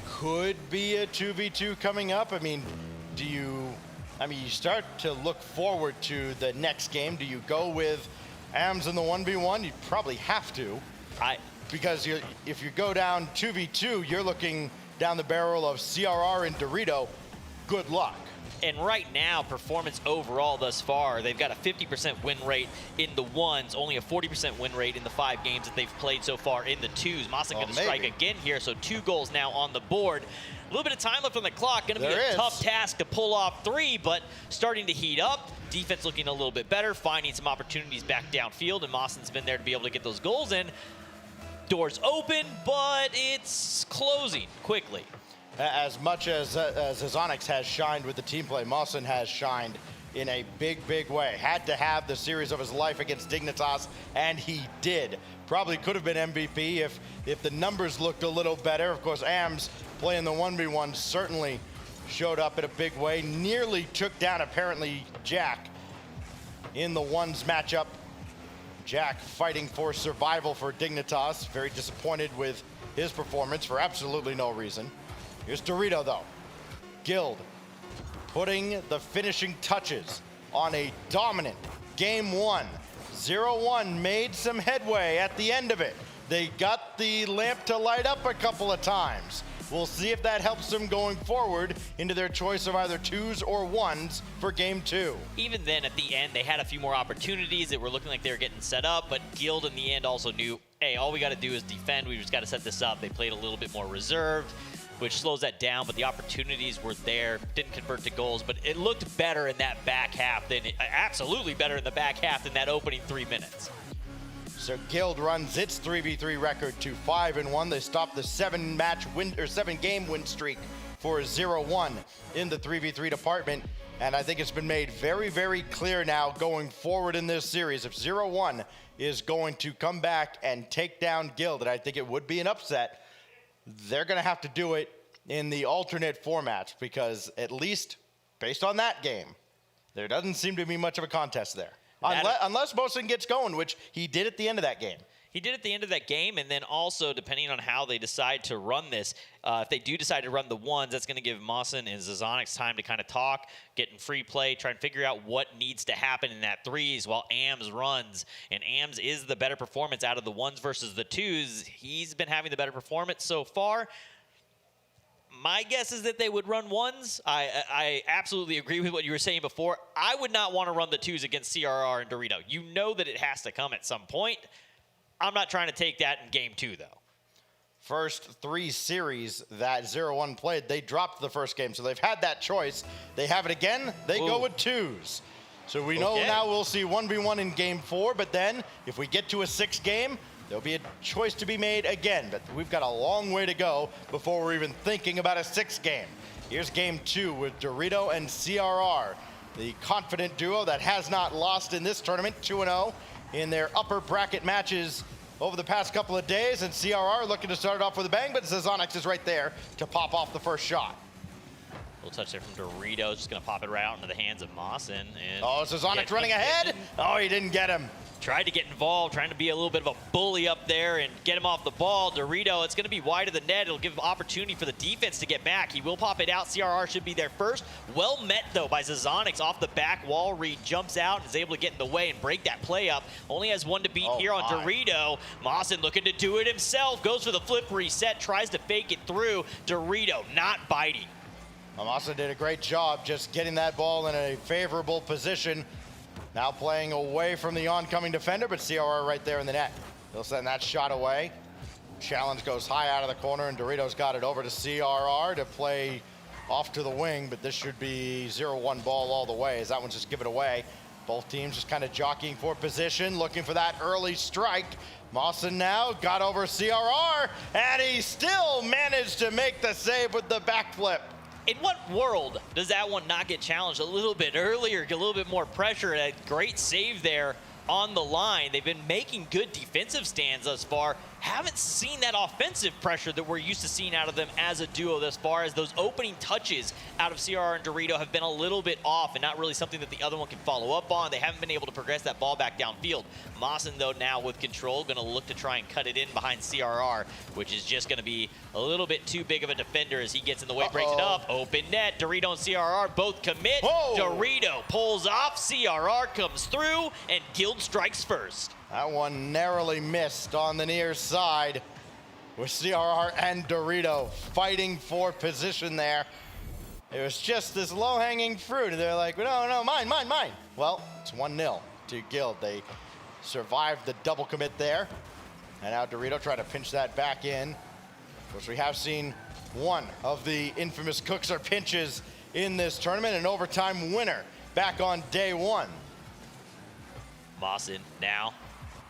could be a 2v2 coming up. I mean, you start to look forward to the next game. Do you go with AMS in the 1v1? You probably have to. Because if you go down 2v2, you're looking down the barrel of CRR and Dorito. Good luck. And right now, performance overall thus far, they've got a 50% win rate in the 1s, only a 40% win rate in the 5 games that they've played so far in the 2s. Mawson going to strike again here, so 2 goals now on the board. A little bit of time left on the clock. Going to be a tough task to pull off 3, but starting to heat up. Defense looking a little bit better, finding some opportunities back downfield, and Mawson's been there to be able to get those goals in. Doors open, but it's closing quickly. As much as Zazonix has shined with the team play, Mawson has shined in a big, big way. Had to have the series of his life against Dignitas, and he did. Probably could have been MVP if the numbers looked a little better. Of course, AMS playing the 1v1 certainly showed up in a big way. Nearly took down, apparently, Jack in the 1s matchup. Jack fighting for survival for Dignitas. Very disappointed with his performance for absolutely no reason. Here's Dorito, though. Guild putting the finishing touches on a dominant game 1. 0-1 made some headway at the end of it. They got the lamp to light up a couple of times. We'll see if that helps them going forward into their choice of either 2s or 1s for game 2. Even then, at the end, they had a few more opportunities that were looking like they were getting set up, but Guild in the end also knew, hey, all we got to do is defend. We just got to set this up. They played a little bit more reserved, which slows that down, but the opportunities were there. Didn't convert to goals, but it looked better in that back half absolutely better in the back half than that opening 3 minutes. So Guild runs its 3v3 record to 5-1. They stopped the 7-game win streak for 0-1 in the 3v3 department. And I think it's been made very, very clear now going forward in this series, if 0-1 is going to come back and take down Guild, and I think it would be an upset, they're going to have to do it in the alternate formats, because at least based on that game, there doesn't seem to be much of a contest there. Unless Mosin gets going, which he did at the end of that game. He did at the end of that game, and then also, depending on how they decide to run this, if they do decide to run the ones, that's going to give Mosin and Zazonix time to kind of talk, get in free play, try and figure out what needs to happen in that threes while AMS runs. And AMS is the better performance out of the ones versus the twos. He's been having the better performance so far. My guess is that they would run ones. I absolutely agree with what you were saying before. I would not want to run the twos against CRR and Dorito. You know that it has to come at some point. I'm not trying to take that in game 2, though. First 3 series that 0-1 played, they dropped the first game, so they've had that choice. They have it again, they go with twos. So we know now we'll see 1v1 in game 4, but then if we get to a 6th game, there'll be a choice to be made again. But we've got a long way to go before we're even thinking about a 6th game. Here's game 2 with Dorito and CRR, the confident duo that has not lost in this tournament, 2-0 in their upper bracket matches over the past couple of days, and CRR looking to start it off with a bang, but Zazonix is right there to pop off the first shot. Little touch there from Dorito, just gonna pop it right out into the hands of Mosin. And Zazonix running ahead. Oh, he didn't get him. Tried to get involved, trying to be a little bit of a bully up there and get him off the ball. Dorito, it's going to be wide of the net. It'll give opportunity for the defense to get back. He will pop it out. CRR should be there first. Well met, though, by Zazonix off the back wall. Reed jumps out and is able to get in the way and break that play up. Only has one to beat here on Dorito. Mosin looking to do it himself. Goes for the flip reset, tries to fake it through. Dorito not biting. Mosin did a great job just getting that ball in a favorable position. Now playing away from the oncoming defender, but CRR right there in the net. He'll send that shot away. Challenge goes high out of the corner, and Dorito's got it over to CRR to play off to the wing, but this should be 0-1 ball all the way, as that one's just given away. Both teams just kind of jockeying for position, looking for that early strike. Mosin now got over CRR, and he still managed to make the save with the backflip. In what world does that one not get challenged a little bit earlier, get a little bit more pressure? A great save there on the line. They've been making good defensive stands thus far. Haven't seen that offensive pressure that we're used to seeing out of them as a duo thus far, as those opening touches out of CRR and Dorito have been a little bit off and not really something that the other one can follow up on. They haven't been able to progress that ball back downfield. Mosin, though, now with control, going to look to try and cut it in behind CRR, which is just going to be a little bit too big of a defender as he gets in the way, breaks it up. Open net, Dorito and CRR both commit. Dorito pulls off, CRR comes through, and Guild strikes first. That one narrowly missed on the near side with CRR and Dorito fighting for position there. It was just this low-hanging fruit. They're like, no, mine. Well, it's 1-0 to Guild. They survived the double commit there. And now Dorito trying to pinch that back in, which we have seen one of the infamous cooks or pinches in this tournament, an overtime winner back on day 1. Mosin now.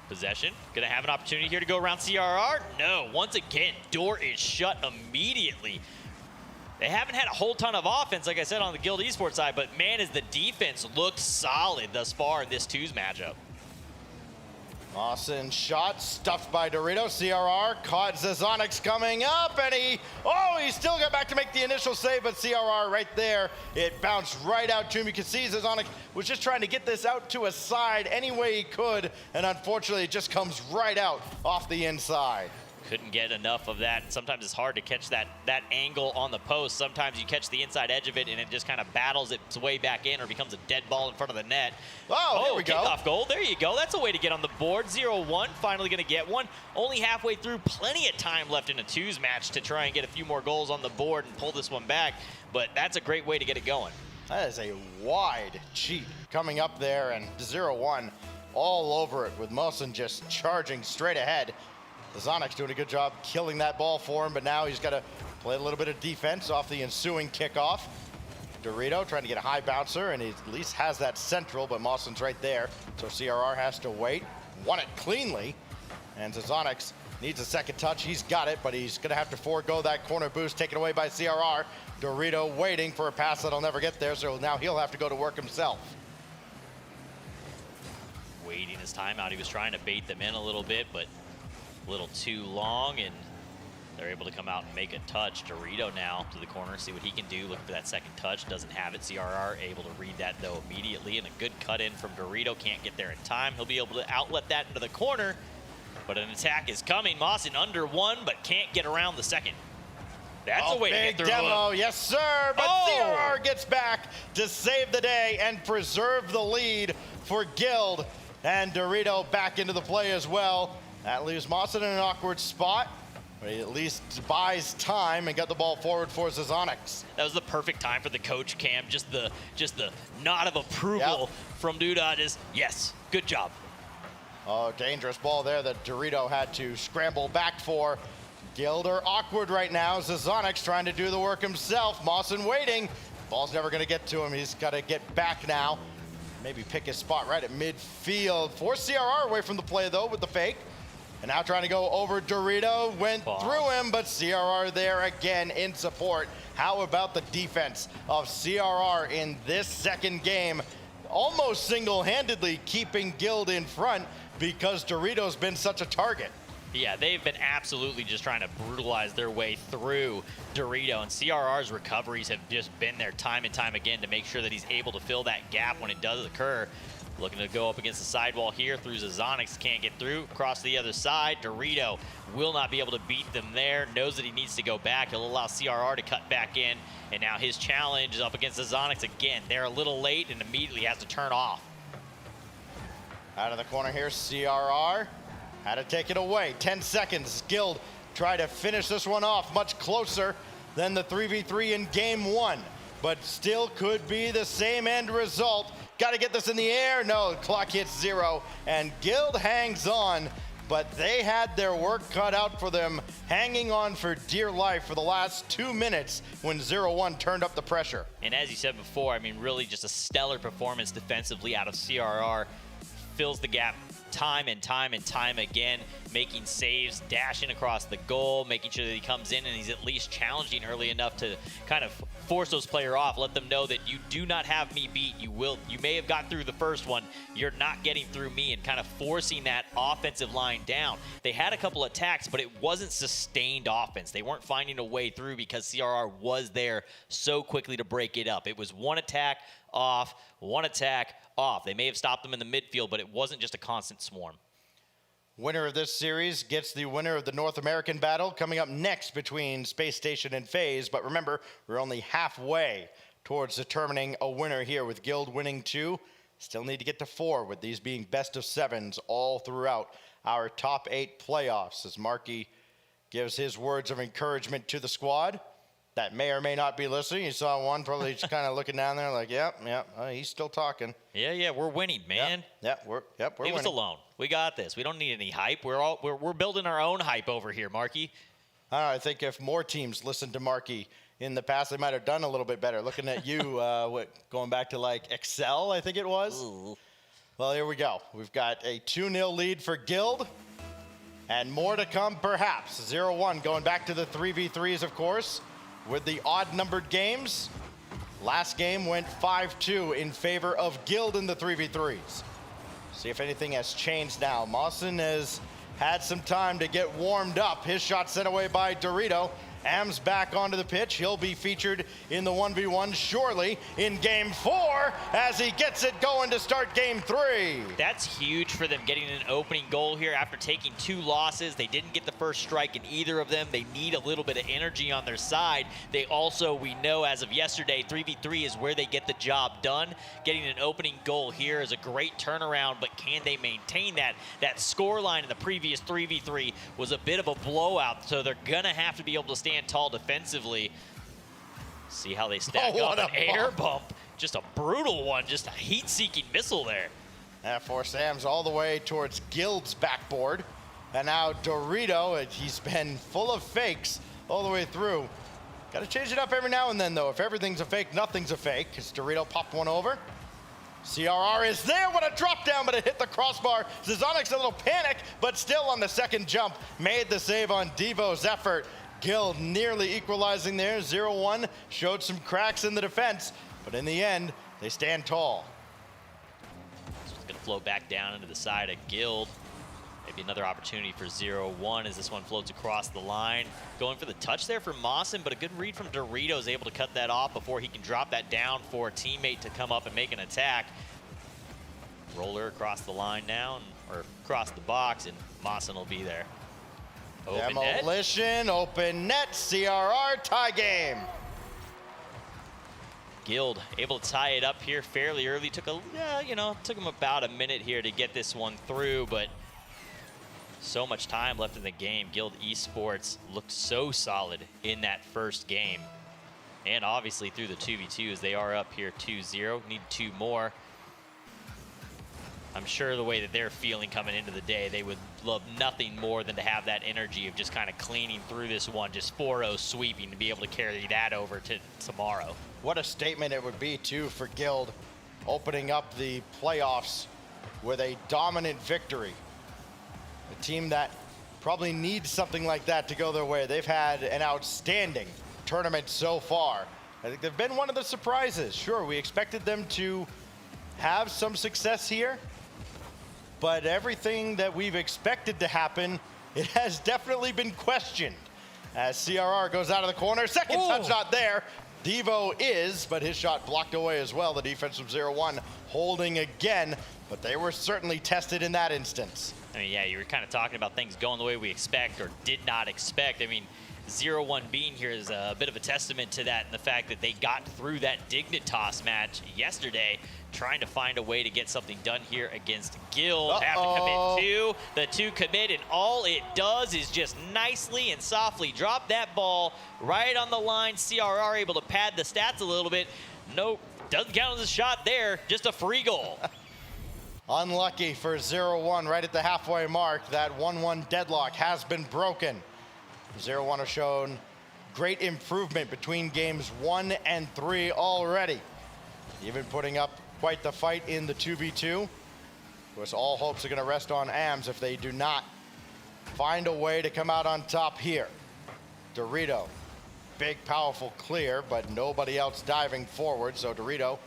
Possession, gonna have an opportunity here to go around CRR. No, once again, door is shut immediately. They haven't had a whole ton of offense, like I said, on the Guild Esports side, but man, as the defense looked solid thus far in this twos matchup. Mosin shot stuffed by Dorito. CRR caught Zazonix coming up, and he still got back to make the initial save, but CRR right there, it bounced right out to him. You can see Zazonix was just trying to get this out to a side any way he could, and unfortunately it just comes right out off the inside. Couldn't get enough of that. Sometimes it's hard to catch that angle on the post. Sometimes you catch the inside edge of it and it just kind of battles its way back in or becomes a dead ball in front of the net. Here we go. Kickoff goal. There you go. That's a way to get on the board. 0-1. Finally going to get one. Only halfway through. Plenty of time left in a twos match to try and get a few more goals on the board and pull this one back. But that's a great way to get it going. That is a wide cheat coming up there, and 0-1 all over it with Mosin just charging straight ahead. Zazonix doing a good job killing that ball for him, but now he's got to play a little bit of defense off the ensuing kickoff. Dorito trying to get a high bouncer, and he at least has that central, but Mosin's right there. So CRR has to wait. Won it cleanly, and Zazonix Needs a second touch. He's got it, but he's going to have to forego that corner boost taken away by CRR. Dorito waiting for a pass that'll never get there, so now he'll have to go to work himself. Waiting his time out. He was trying to bait them in a little bit, but a little too long, and they're able to come out and make a touch. Dorito now to the corner, see what he can do. Looking for that second touch, doesn't have it. CRR able to read that though immediately, and a good cut in from Dorito. Can't get there in time. He'll be able to outlet that into the corner, but an attack is coming. Mawson under one, but can't get around the second. That's a way to get big through. demo, yes sir, but CRR gets back to save the day and preserve the lead for Guild. And Dorito back into the play as well. That leaves Mawson in an awkward spot. But he at least buys time and got the ball forward for Zazonix. That was the perfect time for the coach, Cam. Just the nod of approval from Duda. Just, yes, good job. Oh, dangerous ball there that Dorito had to scramble back for. Guild are awkward right now. Zazonix trying to do the work himself. Mawson waiting. Ball's never going to get to him. He's got to get back now. Maybe pick his spot right at midfield. Force CRR away from the play, though, with the fake. And now trying to go over Dorito. Went through him, but CRR there again in support. How about the defense of CRR in this second game? Almost single-handedly keeping Guild in front because Dorito's been such a target. Yeah, they've been absolutely just trying to brutalize their way through Dorito, and CRR's recoveries have just been there time and time again to make sure that he's able to fill that gap when it does occur. Looking to go up against the sidewall here through Zazonix, can't get through. Across the other side, Dorito will not be able to beat them there. Knows that he needs to go back. He'll allow CRR to cut back in, and now his challenge is up against Zazonix again. They're a little late and immediately has to turn off. Out of the corner here, CRR had to take it away. 10 seconds. Guild try to finish this one off much closer than the 3v3 in game one, but still could be the same end result. Got to get this in the air. No, the clock hits 0, and Guild hangs on, but they had their work cut out for them, hanging on for dear life for the last 2 minutes when 0-1 turned up the pressure. And as you said before, I mean, really just a stellar performance defensively out of CRR. Fills the gap time and time and time again, making saves, dashing across the goal, making sure that he comes in and he's at least challenging early enough to kind of force those players off, let them know that you do not have me beat. You may have got through the first one, you're not getting through me, and kind of forcing that offensive line down. They had a couple attacks, but it wasn't sustained offense. They weren't finding a way through because CRR was there so quickly to break it up. It was one attack off, one attack off. They may have stopped them in the midfield, but it wasn't just a constant swarm. Winner of this series gets the winner of the North American battle coming up next between Space Station and Faze. But remember, we're only halfway towards determining a winner here with Guild winning 2. Still need to get to 4 with these being best of 7s all throughout our top 8 playoffs as Marky gives his words of encouragement to the squad that may or may not be listening. You saw one probably just kind of looking down there like, yep, he's still talking. Yeah, we're winning, man. We're Leave winning. us alone. We got this. We don't need any hype. We're building our own hype over here, Marky. I think if more teams listened to Marky in the past, they might have done a little bit better. Looking at you, going back to like Excel, I think it was. Ooh. Well, here we go. We've got a 2-0 lead for Guild, and more to come perhaps. 0-1 going back to the 3v3s, of course, with the odd-numbered games. Last game went 5-2 in favor of Guild in the 3v3s. See if anything has changed now. Mawson has had some time to get warmed up. His shot sent away by Dorito. Am's back onto the pitch. He'll be featured in the 1v1 shortly in game 4 as he gets it going to start game 3. That's huge for them, getting an opening goal here after taking 2 losses. They didn't get the first strike in either of them. They need a little bit of energy on their side. They also, we know as of yesterday, 3v3 is where they get the job done. Getting an opening goal here is a great turnaround, but can they maintain that? That score line in the previous 3v3 was a bit of a blowout, so they're gonna have to be able to stand tall defensively. See how they stack up. An air bump. Just a brutal one. Just a heat-seeking missile there. That forced Sam's all the way towards Guild's backboard. And now Dorito, he's been full of fakes all the way through. Got to change it up every now and then, though. If everything's a fake, nothing's a fake. Because Dorito popped one over. CRR is there. What a drop down, but it hit the crossbar. Zazonix a little panic, but still on the second jump, made the save on Devo's effort. Guild nearly equalizing there. 0-1 showed some cracks in the defense, but in the end, they stand tall. So it's gonna flow back down into the side of Guild. Maybe another opportunity for 0-1 as this one floats across the line. Going for the touch there for Mawson, but a good read from Dorito is able to cut that off before he can drop that down for a teammate to come up and make an attack. Roller across the line now, or across the box, and Mawson will be there. Open Demolition, net. open net, CRR, tie game. Guild able to tie it up here fairly early. Took took him about a minute here to get this one through, but so much time left in the game. Guild Esports looked so solid in that first game. And obviously through the 2v2s, they are up here 2-0. Need 2 more. I'm sure the way that they're feeling coming into the day, they would love nothing more than to have that energy of just kind of cleaning through this one, just 4-0 sweeping, to be able to carry that over to tomorrow. What a statement it would be, too, for Guild, opening up the playoffs with a dominant victory. A team that probably needs something like that to go their way. They've had an outstanding tournament so far. I think they've been one of the surprises. Sure, we expected them to have some success here, but everything that we've expected to happen, it has definitely been questioned. As CRR goes out of the corner, second touch not there. Devo is, but his shot blocked away as well. The defense from 0-1 holding again, but they were certainly tested in that instance. I mean, yeah, you were kind of talking about things going the way we expect or did not expect. I mean, 0-1 being here is a bit of a testament to that, and the fact that they got through that Dignitas match yesterday, trying to find a way to get something done here against Guild. Have to commit 2. The 2 commit, and all it does is just nicely and softly drop that ball right on the line. CRR able to pad the stats a little bit. Nope, doesn't count as a shot there, just a free goal. Unlucky for 0-1 right at the halfway mark. That 1-1 deadlock has been broken. 0-1 has shown great improvement between games 1 and 3 already. Even putting up quite the fight in the 2v2. Of course, all hopes are going to rest on AMS if they do not find a way to come out on top here. Dorito, big, powerful clear, but nobody else diving forward, so Dorito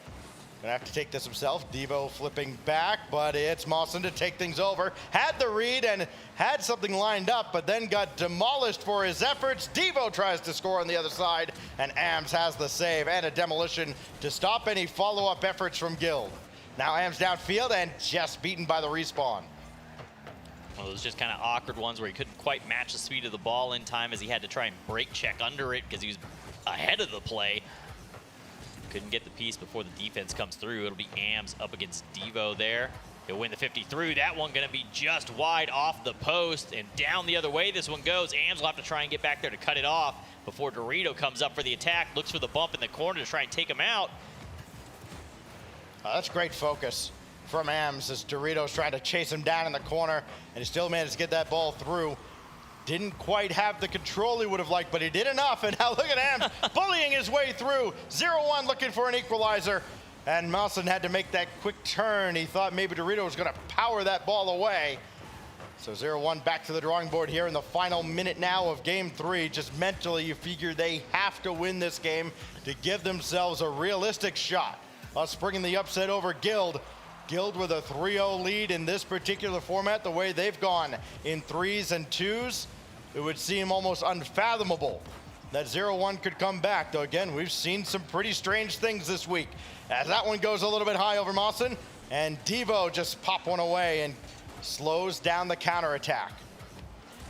gonna have to take this himself. Devo flipping back, but it's Mawson to take things over. Had the read and had something lined up, but then got demolished for his efforts. Devo tries to score on the other side, and AMS has the save and a demolition to stop any follow-up efforts from Guild. Now AMS downfield and just beaten by the respawn. One of those just kind of awkward ones where he couldn't quite match the speed of the ball in time, as he had to try and brake check under it because he was ahead of the play. Couldn't get the piece before the defense comes through. It'll be AMS up against Devo there. He'll win the 50 through. That one gonna be just wide off the post, and down the other way this one goes. AMS will have to try and get back there to cut it off before Dorito comes up for the attack. Looks for the bump in the corner to try and take him out. That's great focus from AMS as Dorito's trying to chase him down in the corner, and he still managed to get that ball through. Didn't quite have the control he would have liked, but he did enough, and now look at AMS bullying his way through. 0-1 looking for an equalizer, and Mawson had to make that quick turn. He thought maybe Dorito was gonna power that ball away. So 0-1 back to the drawing board here in the final minute now of game 3. Just mentally, you figure they have to win this game to give themselves a realistic shot of springing the upset over Guild. Guild with a 3-0 lead in this particular format, the way they've gone in 3s and 2s. It would seem almost unfathomable that 0-1 could come back. Though again, we've seen some pretty strange things this week. As that one goes a little bit high over Mawson, and Devo just pop one away and slows down the counterattack.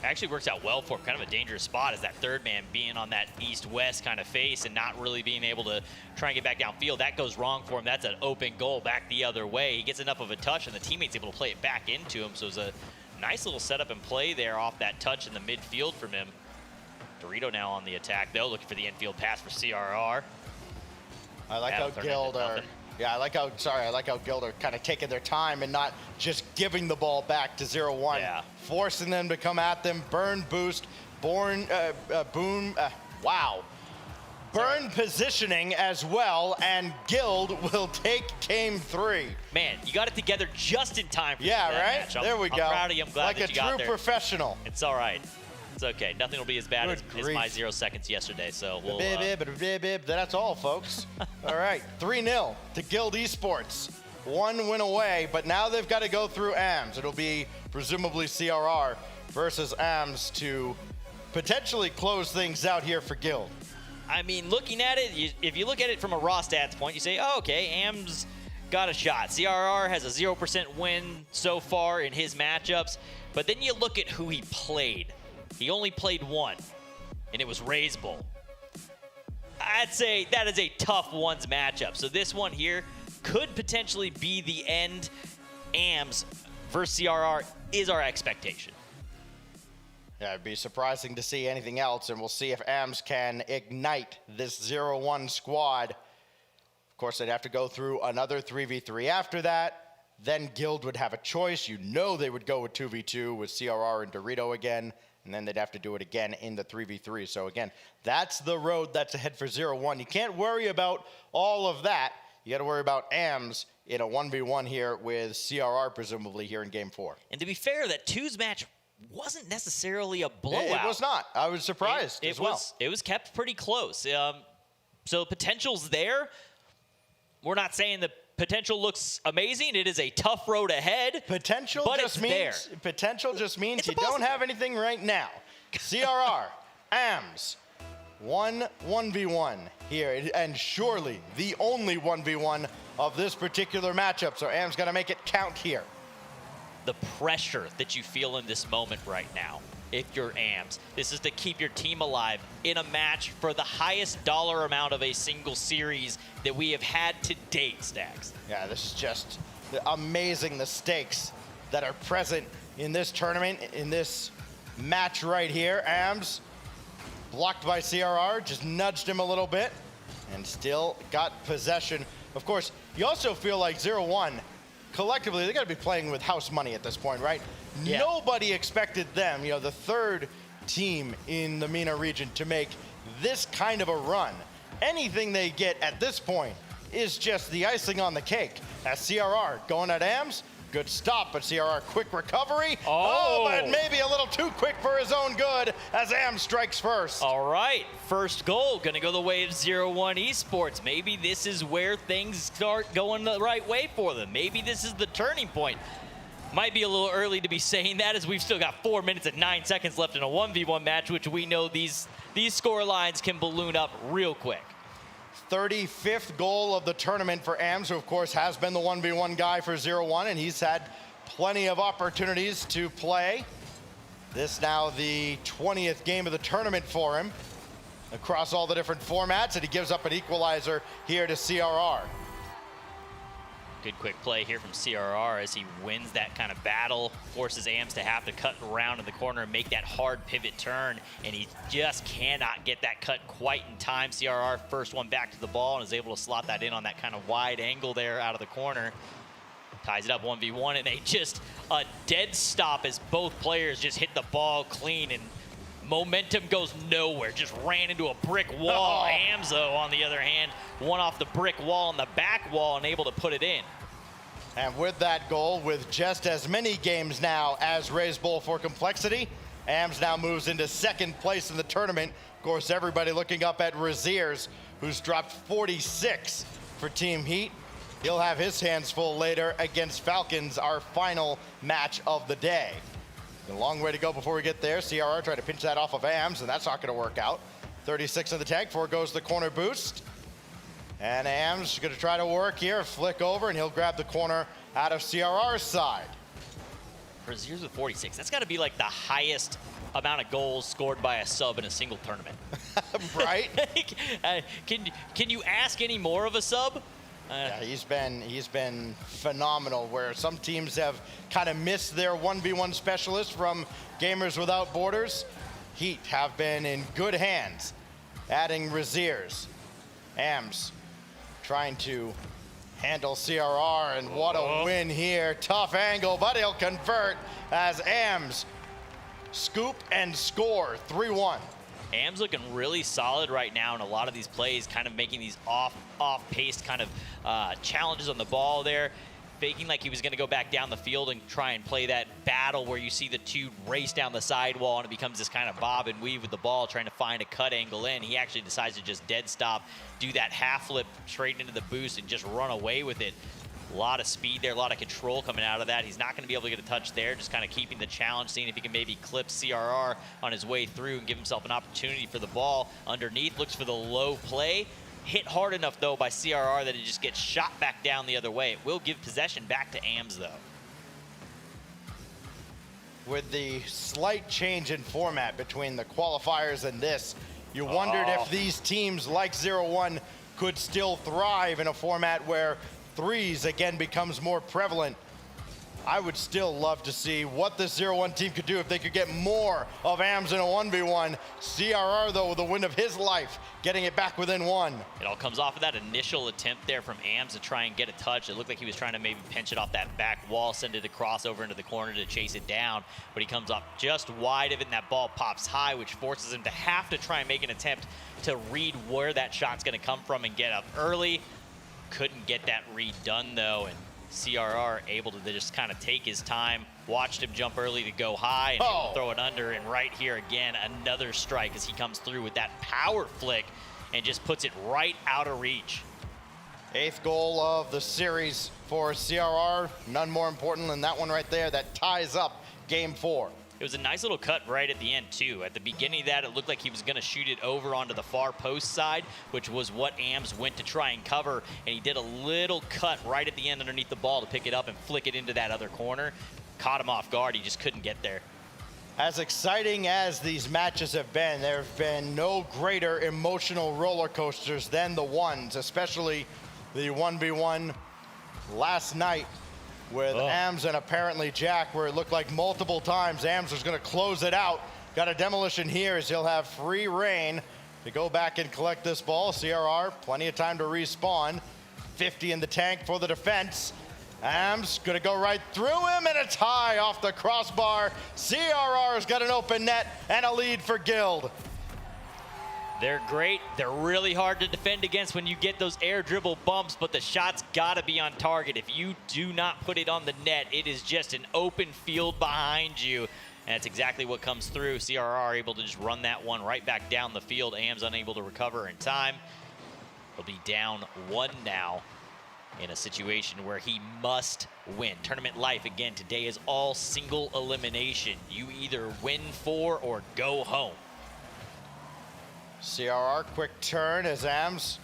Actually works out well for him. Kind of a dangerous spot as that third man being on that east-west kind of face and not really being able to try and get back downfield. That goes wrong for him. That's an open goal back the other way. He gets enough of a touch and the teammate's able to play it back into him. So it was a nice little setup and play there off that touch in the midfield from him. Dorito now on the attack, though, looking for the infield pass for CRR. I like how Guild are... Yeah, I like how Guild are kind of taking their time and not just giving the ball back to 0-1. Yeah. Forcing them to come at them, burn, boost, boom, wow. burn positioning as well, and Guild will take game 3. Man, you got it together just in time for Yeah, that right? match. There we go. I'm proud of you. I'm glad that you got there. Like a true professional. It's all right. It's okay. Nothing will be as bad as Good my 0 seconds yesterday. So we'll. That's all, folks. All right, 3-0 to Guild Esports. 1 win away, but now they've got to go through AMS. It'll be presumably CRR versus AMS to potentially close things out here for Guild. I mean, looking at it, if you look at it from a raw stats point, you say, oh, okay, AMS got a shot. CRR has a 0% win so far in his matchups, but then you look at who he played. He only played 1, and it was Raze Bull. I'd say that is a tough ones matchup. So this one here could potentially be the end. AMS versus CRR is our expectation. Yeah, it'd be surprising to see anything else, and we'll see if AMS can ignite this 0-1 squad. Of course, they'd have to go through another 3v3 after that. Then Guild would have a choice. You know they would go with 2v2 with CRR and Dorito again, and then they'd have to do it again in the 3v3. So again, that's the road that's ahead for 0-1. You can't worry about all of that. You got to worry about AMS in a 1v1 here with CRR presumably here in game 4. And to be fair, that 2's match wasn't necessarily a blowout. It was not. I was surprised as well. It was kept pretty close. So potential's there. We're not saying the potential looks amazing. It is a tough road ahead. Potential just means you don't have anything right now. CRR, AMS, 1v1 here, and surely the only 1v1 of this particular matchup. So AMS got to make it count here. The pressure that you feel in this moment right now, if you're AMS, this is to keep your team alive in a match for the highest dollar amount of a single series that we have had to date, Stacks. Yeah, this is just amazing, the stakes that are present in this tournament, in this match right here. AMS blocked by CRR, just nudged him a little bit, and still got possession. Of course, you also feel like 0-1, collectively, they got to be playing with house money at this point, right? Yeah. Nobody expected them, you know, the third team in the MENA region, to make this kind of a run. Anything they get at this point is just the icing on the cake. As CRR going at AMS, good stop, but CRR quick recovery. Oh, but maybe a little too quick for his own good as AMS strikes first. All right, first goal, gonna go the way of 0-1 Esports. Maybe this is where things start going the right way for them. Maybe this is the turning point. Might be a little early to be saying that, as we've still got 4 minutes and 9 seconds left in a 1v1 match, which we know these score lines can balloon up real quick. 35th goal of the tournament for AMS, who of course has been the 1v1 guy for 0-1, and he's had plenty of opportunities to play. This now the 20th game of the tournament for him across all the different formats, and he gives up an equalizer here to CRR. Good quick play here from CRR as he wins that kind of battle, forces AMS to have to cut around in the corner and make that hard pivot turn, and he just cannot get that cut quite in time. CRR first one back to the ball and is able to slot that in on that kind of wide angle there out of the corner. Ties it up 1v1, and a dead stop as both players just hit the ball clean, and momentum goes nowhere. Just ran into a brick wall. AMS, though, on the other hand, one off the brick wall and the back wall and able to put it in. And with that goal, with just as many games now as Raze Bull for Complexity, AMS now moves into second place in the tournament. Of course, everybody looking up at Raziers, who's dropped 46 for Team Heat. He'll have his hands full later against Falcons, our final match of the day. A long way to go before we get there. CRR tried to pinch that off of AMS, and that's not going to work out. 36 in the tank, goes the corner boost. And AMS going to try to work here, flick over, and he'll grab the corner out of CRR's side. Raziers with 46. That's got to be like the highest amount of goals scored by a sub in a single tournament. Right? Can you ask any more of a sub? Yeah, he's been phenomenal, where some teams have kind of missed their 1v1 specialist from Gamers Without Borders. Heat have been in good hands, adding Raziers. AMS trying to handle CRR, and what a win here. Tough angle, but he'll convert as AMS scoop and score 3-1. AM's looking really solid right now in a lot of these plays, kind of making these off-paced kind of challenges on the ball there, faking like he was going to go back down the field and try and play that battle where you see the two race down the sidewall and it becomes this kind of bob and weave with the ball, trying to find a cut angle in. He actually decides to just dead stop, do that half flip straight into the boost and just run away with it. A lot of speed there, a lot of control coming out of that. He's not going to be able to get a touch there, just kind of keeping the challenge, seeing if he can maybe clip CRR on his way through and give himself an opportunity for the ball underneath. Looks for the low play. Hit hard enough, though, by CRR that it just gets shot back down the other way. It will give possession back to AMS, though. With the slight change in format between the qualifiers and this, you wondered if these teams like 0-1 could still thrive in a format where threes again becomes more prevalent. I would still love to see what this 0-1 team could do if they could get more of AMS in a 1v1. CRR, though, with the win of his life, getting it back within one. It all comes off of that initial attempt there from AMS to try and get a touch. It looked like he was trying to maybe pinch it off that back wall, send it across over into the corner to chase it down, but he comes up just wide of it, and that ball pops high, which forces him to have to try and make an attempt to read where that shot's going to come from and get up early. Couldn't get that read done, though, and CRR able to just kind of take his time, watched him jump early to go high and able to throw it under, and right here again, another strike as he comes through with that power flick and just puts it right out of reach. 8th goal of the series for CRR. None more important than that one right there that ties up game 4. It was a nice little cut right at the end, too. At the beginning of that, it looked like he was going to shoot it over onto the far post side, which was what AMS went to try and cover, and he did a little cut right at the end underneath the ball to pick it up and flick it into that other corner. Caught him off guard. He just couldn't get there. As exciting as these matches have been, there have been no greater emotional roller coasters than the ones, especially the 1v1 last night with AMS and apparently Jack, where it looked like multiple times AMS was going to close it out. Got a demolition here as he'll have free reign to go back and collect this ball. CRR, plenty of time to respawn. 50 in the tank for the defense. AMS going to go right through him, and it's high off the crossbar. CRR's got an open net and a lead for Guild. They're great. They're really hard to defend against when you get those air dribble bumps, but the shot's got to be on target. If you do not put it on the net, it is just an open field behind you. And that's exactly what comes through. CRR able to just run that one right back down the field. AM's unable to recover in time. He'll be down 1 now in a situation where he must win. Tournament life, again, today is all single elimination. You either win 4 or go home. CRR, quick turn as AMS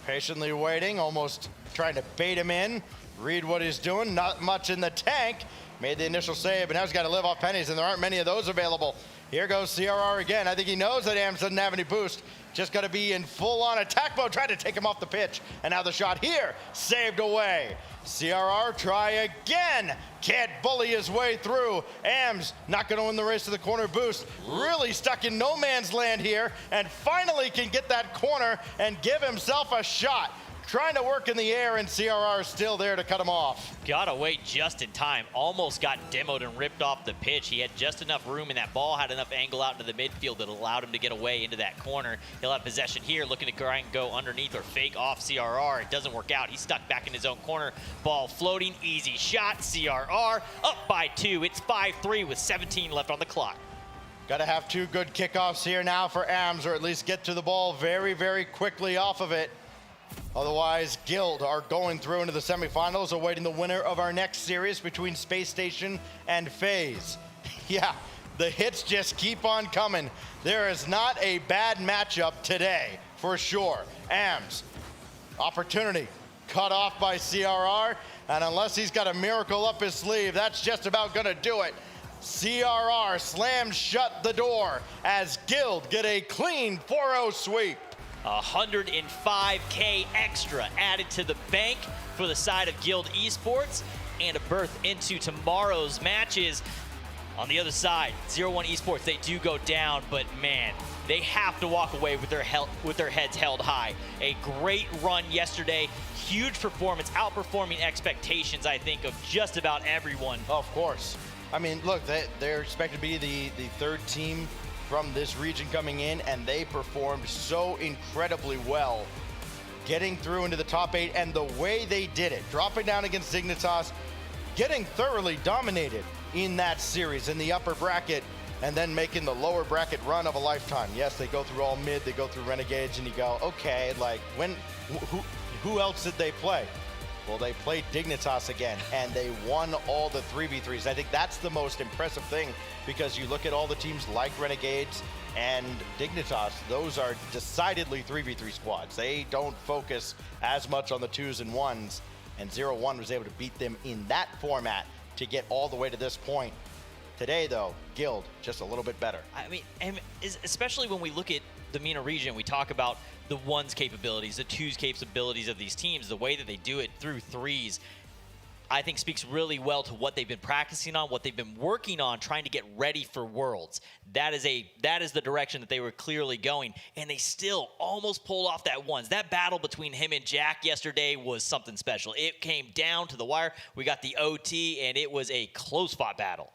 patiently waiting, almost trying to bait him in. Read what he's doing, not much in the tank. Made the initial save, but now he's got to live off pennies, and there aren't many of those available. Here goes CRR again. I think he knows that AMS doesn't have any boost. Just got to be in full-on attack mode, trying to take him off the pitch. And now the shot here, saved away. CRR try again. Can't bully his way through. AMS not going to win the race to the corner boost. Really stuck in no man's land here, and finally can get that corner and give himself a shot. Trying to work in the air, and CRR is still there to cut him off. Got away just in time. Almost got demoed and ripped off the pitch. He had just enough room, and that ball had enough angle out into the midfield that allowed him to get away into that corner. He'll have possession here, looking to try and go underneath or fake off CRR. It doesn't work out. He's stuck back in his own corner. Ball floating, easy shot. CRR up by 2. It's 5-3 with 17 left on the clock. Got to have 2 good kickoffs here now for AMS, or at least get to the ball very, very quickly off of it. Otherwise, Guild are going through into the semifinals, awaiting the winner of our next series between Space Station and Faze. Yeah, the hits just keep on coming. There is not a bad matchup today, for sure. AMS, opportunity, cut off by CRR, and unless he's got a miracle up his sleeve, that's just about gonna do it. CRR slams shut the door as Guild get a clean 4-0 sweep. 105K extra added to the bank for the side of Guild Esports, and a berth into tomorrow's matches. On the other side, 0-1 Esports, they do go down, but man, they have to walk away with their heads held high. A great run yesterday, huge performance, outperforming expectations, I think, of just about everyone. Of course. I mean, look, they're expected to be the 3rd team from this region coming in, and they performed so incredibly well, getting through into the top 8, and the way they did it, dropping down against Dignitas, getting thoroughly dominated in that series in the upper bracket, and then making the lower bracket run of a lifetime. Yes, they go through all mid, they go through Renegades, and you go, okay, like, who else did they play? Well, they played Dignitas again, and they won all the 3v3s. I think that's the most impressive thing, because you look at all the teams like Renegades and Dignitas, those are decidedly 3v3 squads. They don't focus as much on the 2s and 1s, and 0-1 was able to beat them in that format to get all the way to this point. Today, though, Guild just a little bit better. I mean, and especially when we look at the MENA region, we talk about the 1's capabilities, the 2's capabilities of these teams, the way that they do it through 3s, I think speaks really well to what they've been practicing on, what they've been working on, trying to get ready for Worlds. That is the direction that they were clearly going, and they still almost pulled off that 1s. That battle between him and Jack yesterday was something special. It came down to the wire. We got the OT, and it was a close-fought battle.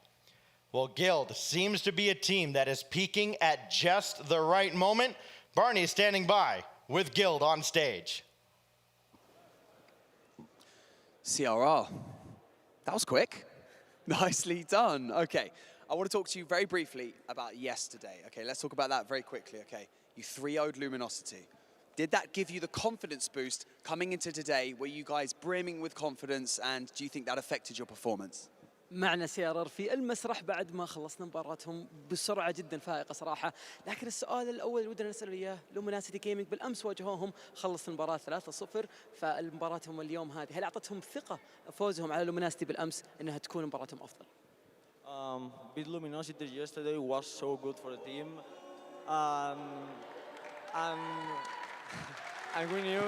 Well, Guild seems to be a team that is peaking at just the right moment. Barney is standing by with Guild on stage. CRR, that was quick. Nicely done. Okay, I want to talk to you very briefly about yesterday. Okay, let's talk about that very quickly, okay? You 3-0'd Luminosity. Did that give you the confidence boost coming into today? Were you guys brimming with confidence, and do you think that affected your performance? معنا CRR في المسرح بعد ما خلصنا مباراتهم بسرعة جدا فائقة صراحة، لكن السؤال الأول اللي ودنا نسأله إياه، لوميناسيتي جيمنج بالأمس واجهوهم، خلص المباراة 3-0، فمباراتهم اليوم هذه هل أعطتهم ثقة فوزهم على لوميناسيتي بالأمس أنها تكون مباراتهم أفضل؟ Beat Luminosity yesterday was so good for the team, and we knew.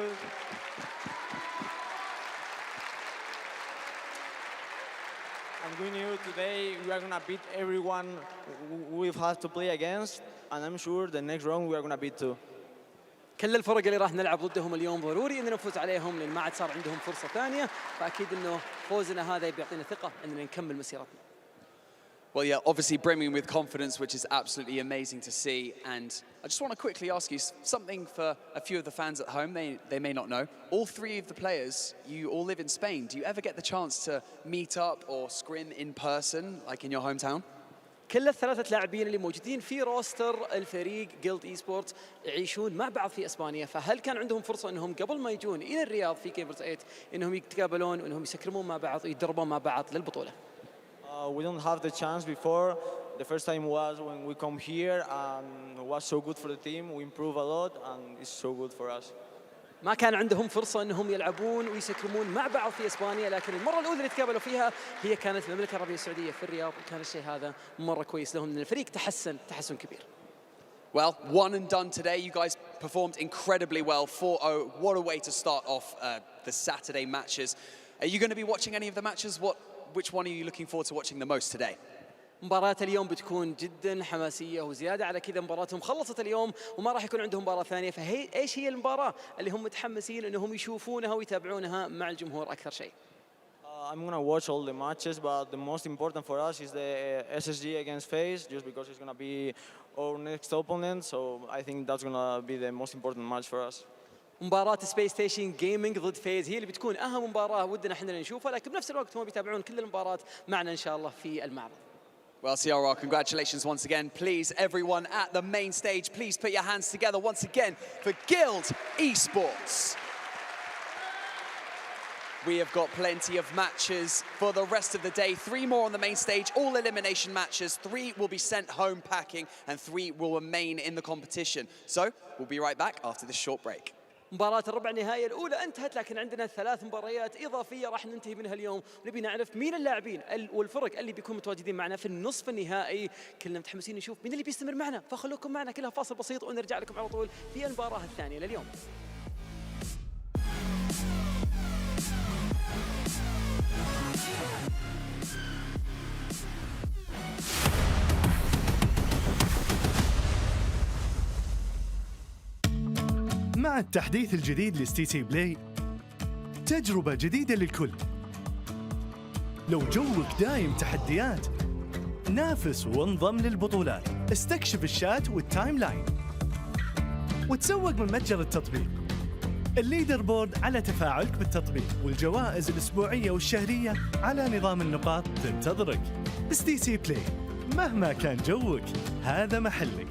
And we knew today we are going to beat everyone we've had to play against, and I'm sure the next round we are going to beat too. كل الفرق اللي راح نلعب ضدهم اليوم ضروري اننا نفوز عليهم، لان ما عاد صار عندهم فرصة ثانية، فأكيد انه فوزنا هذا بيعطينا ثقة اننا نكمل مسيرتنا. Well, yeah, obviously brimming with confidence, which is absolutely amazing to see. And I just want to quickly ask you something for a few of the fans at home, they may not know. All 3 of the players, you all live in Spain. Do you ever get the chance to meet up or scrim in person, like in your hometown? كل الثلاثة لاعبين اللي موجودين في روستر الفريق جيلد اي سبورتس يعيشون مع بعض في اسبانيا، فهل كان عندهم فرصة انهم قبل ما يجون الى الرياض في جيمرز 8 انهم يتقابلون وانهم يسكرمون مع بعض ويتدربون مع بعض للبطولة؟ We don't have the chance before. The first time was when we come here, and it was so good for the team. We improve a lot, and it's so good for us. ما كان عندهم فرصة انهم يلعبون ويسكرمون مع بعض في اسبانيا، لكن المرة الأولى اللي تقابلوا فيها هي كانت في المملكة العربية السعودية في الرياض، وكان الشيء هذا مرة كويس لهم، لأن الفريق تحسن كبير. Well, one and done today. You guys performed incredibly well. 4-0. What a way to start off the Saturday matches. Are you going to be watching any of the matches? Which one are you looking forward to watching the most today? مباراة اليوم بتكون جدا حماسية، وزيادة على كذا مباراتهم خلصت اليوم وما راح يكون عندهم مباراة ثانية، فهي ايش هي المباراة اللي هم متحمسين انهم يشوفونها ويتابعونها مع الجمهور أكثر شيء؟ I'm going to watch all the matches, but the most important for us is the SSG against Faze, just because it's going to be our next opponent, so I think that's going to be the most important match for us. مباراة سبيس ستيشن جيمنج ضد فيز هي اللي بتكون أهم مباراة ودنا احنا نشوفها، لكن بنفس الوقت هم بيتابعون كل المباراة معنا إن شاء الله في المعرض. Well, CRR, congratulations once again. Please, everyone at the main stage, please put your hands together once again for Guild Esports. We have got plenty of matches for the rest of the day. 3 more on the main stage, all elimination matches. 3 will be sent home packing, and 3 will remain in the competition. So, we'll be right back after this short break. مباراة الربع النهائي الأولى انتهت، لكن عندنا 3 مباريات إضافية راح ننتهي منها اليوم، ونبي نعرف مين اللاعبين والفرق اللي بيكونوا متواجدين معنا في النصف النهائي. كلنا متحمسين نشوف مين اللي بيستمر معنا، فخلوكم معنا، كلها فاصل بسيط ونرجع لكم على طول في المباراة الثانية لليوم. مع التحديث الجديد لستيتي بلاي، تجربة جديدة للكل. لو جوك دايم تحديات، نافس وانضم للبطولات. استكشف الشات والتايم لاين وتسوق من متجر التطبيق. الليدر بورد على تفاعلك بالتطبيق، والجوائز الأسبوعية والشهرية على نظام النقاط تنتظرك. STC بلاي، مهما كان جوك هذا محلك.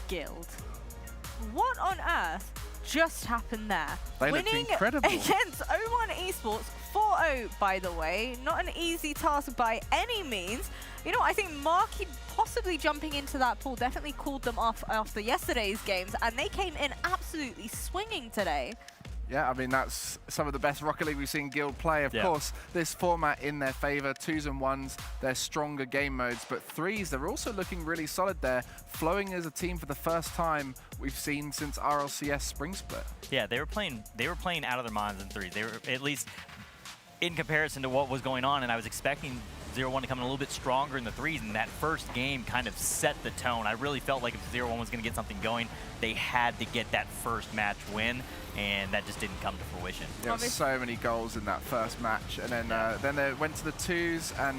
Guild. What on earth just happened there? They looked Winning incredible. against O1 Esports 4-0, by the way. Not an easy task by any means. You know, I think Marky possibly jumping into that pool definitely cooled them off after yesterday's games, and they came in absolutely swinging today. Yeah, I mean, that's some of the best Rocket League we've seen Guild play. Of course, this format in their favor, 2s and 1s, they're stronger game modes, but 3s, they're also looking really solid there, flowing as a team for the first time we've seen since RLCS Spring Split. Yeah, they were playing out of their minds in 3s. They were, at least in comparison to what was going on, and I was expecting 0-1 to come in a little bit stronger in the 3s, and that first game kind of set the tone. I really felt like if 0-1 was going to get something going, they had to get that first match win, and that just didn't come to fruition. There were so many goals in that first match, and then they went to the 2s, and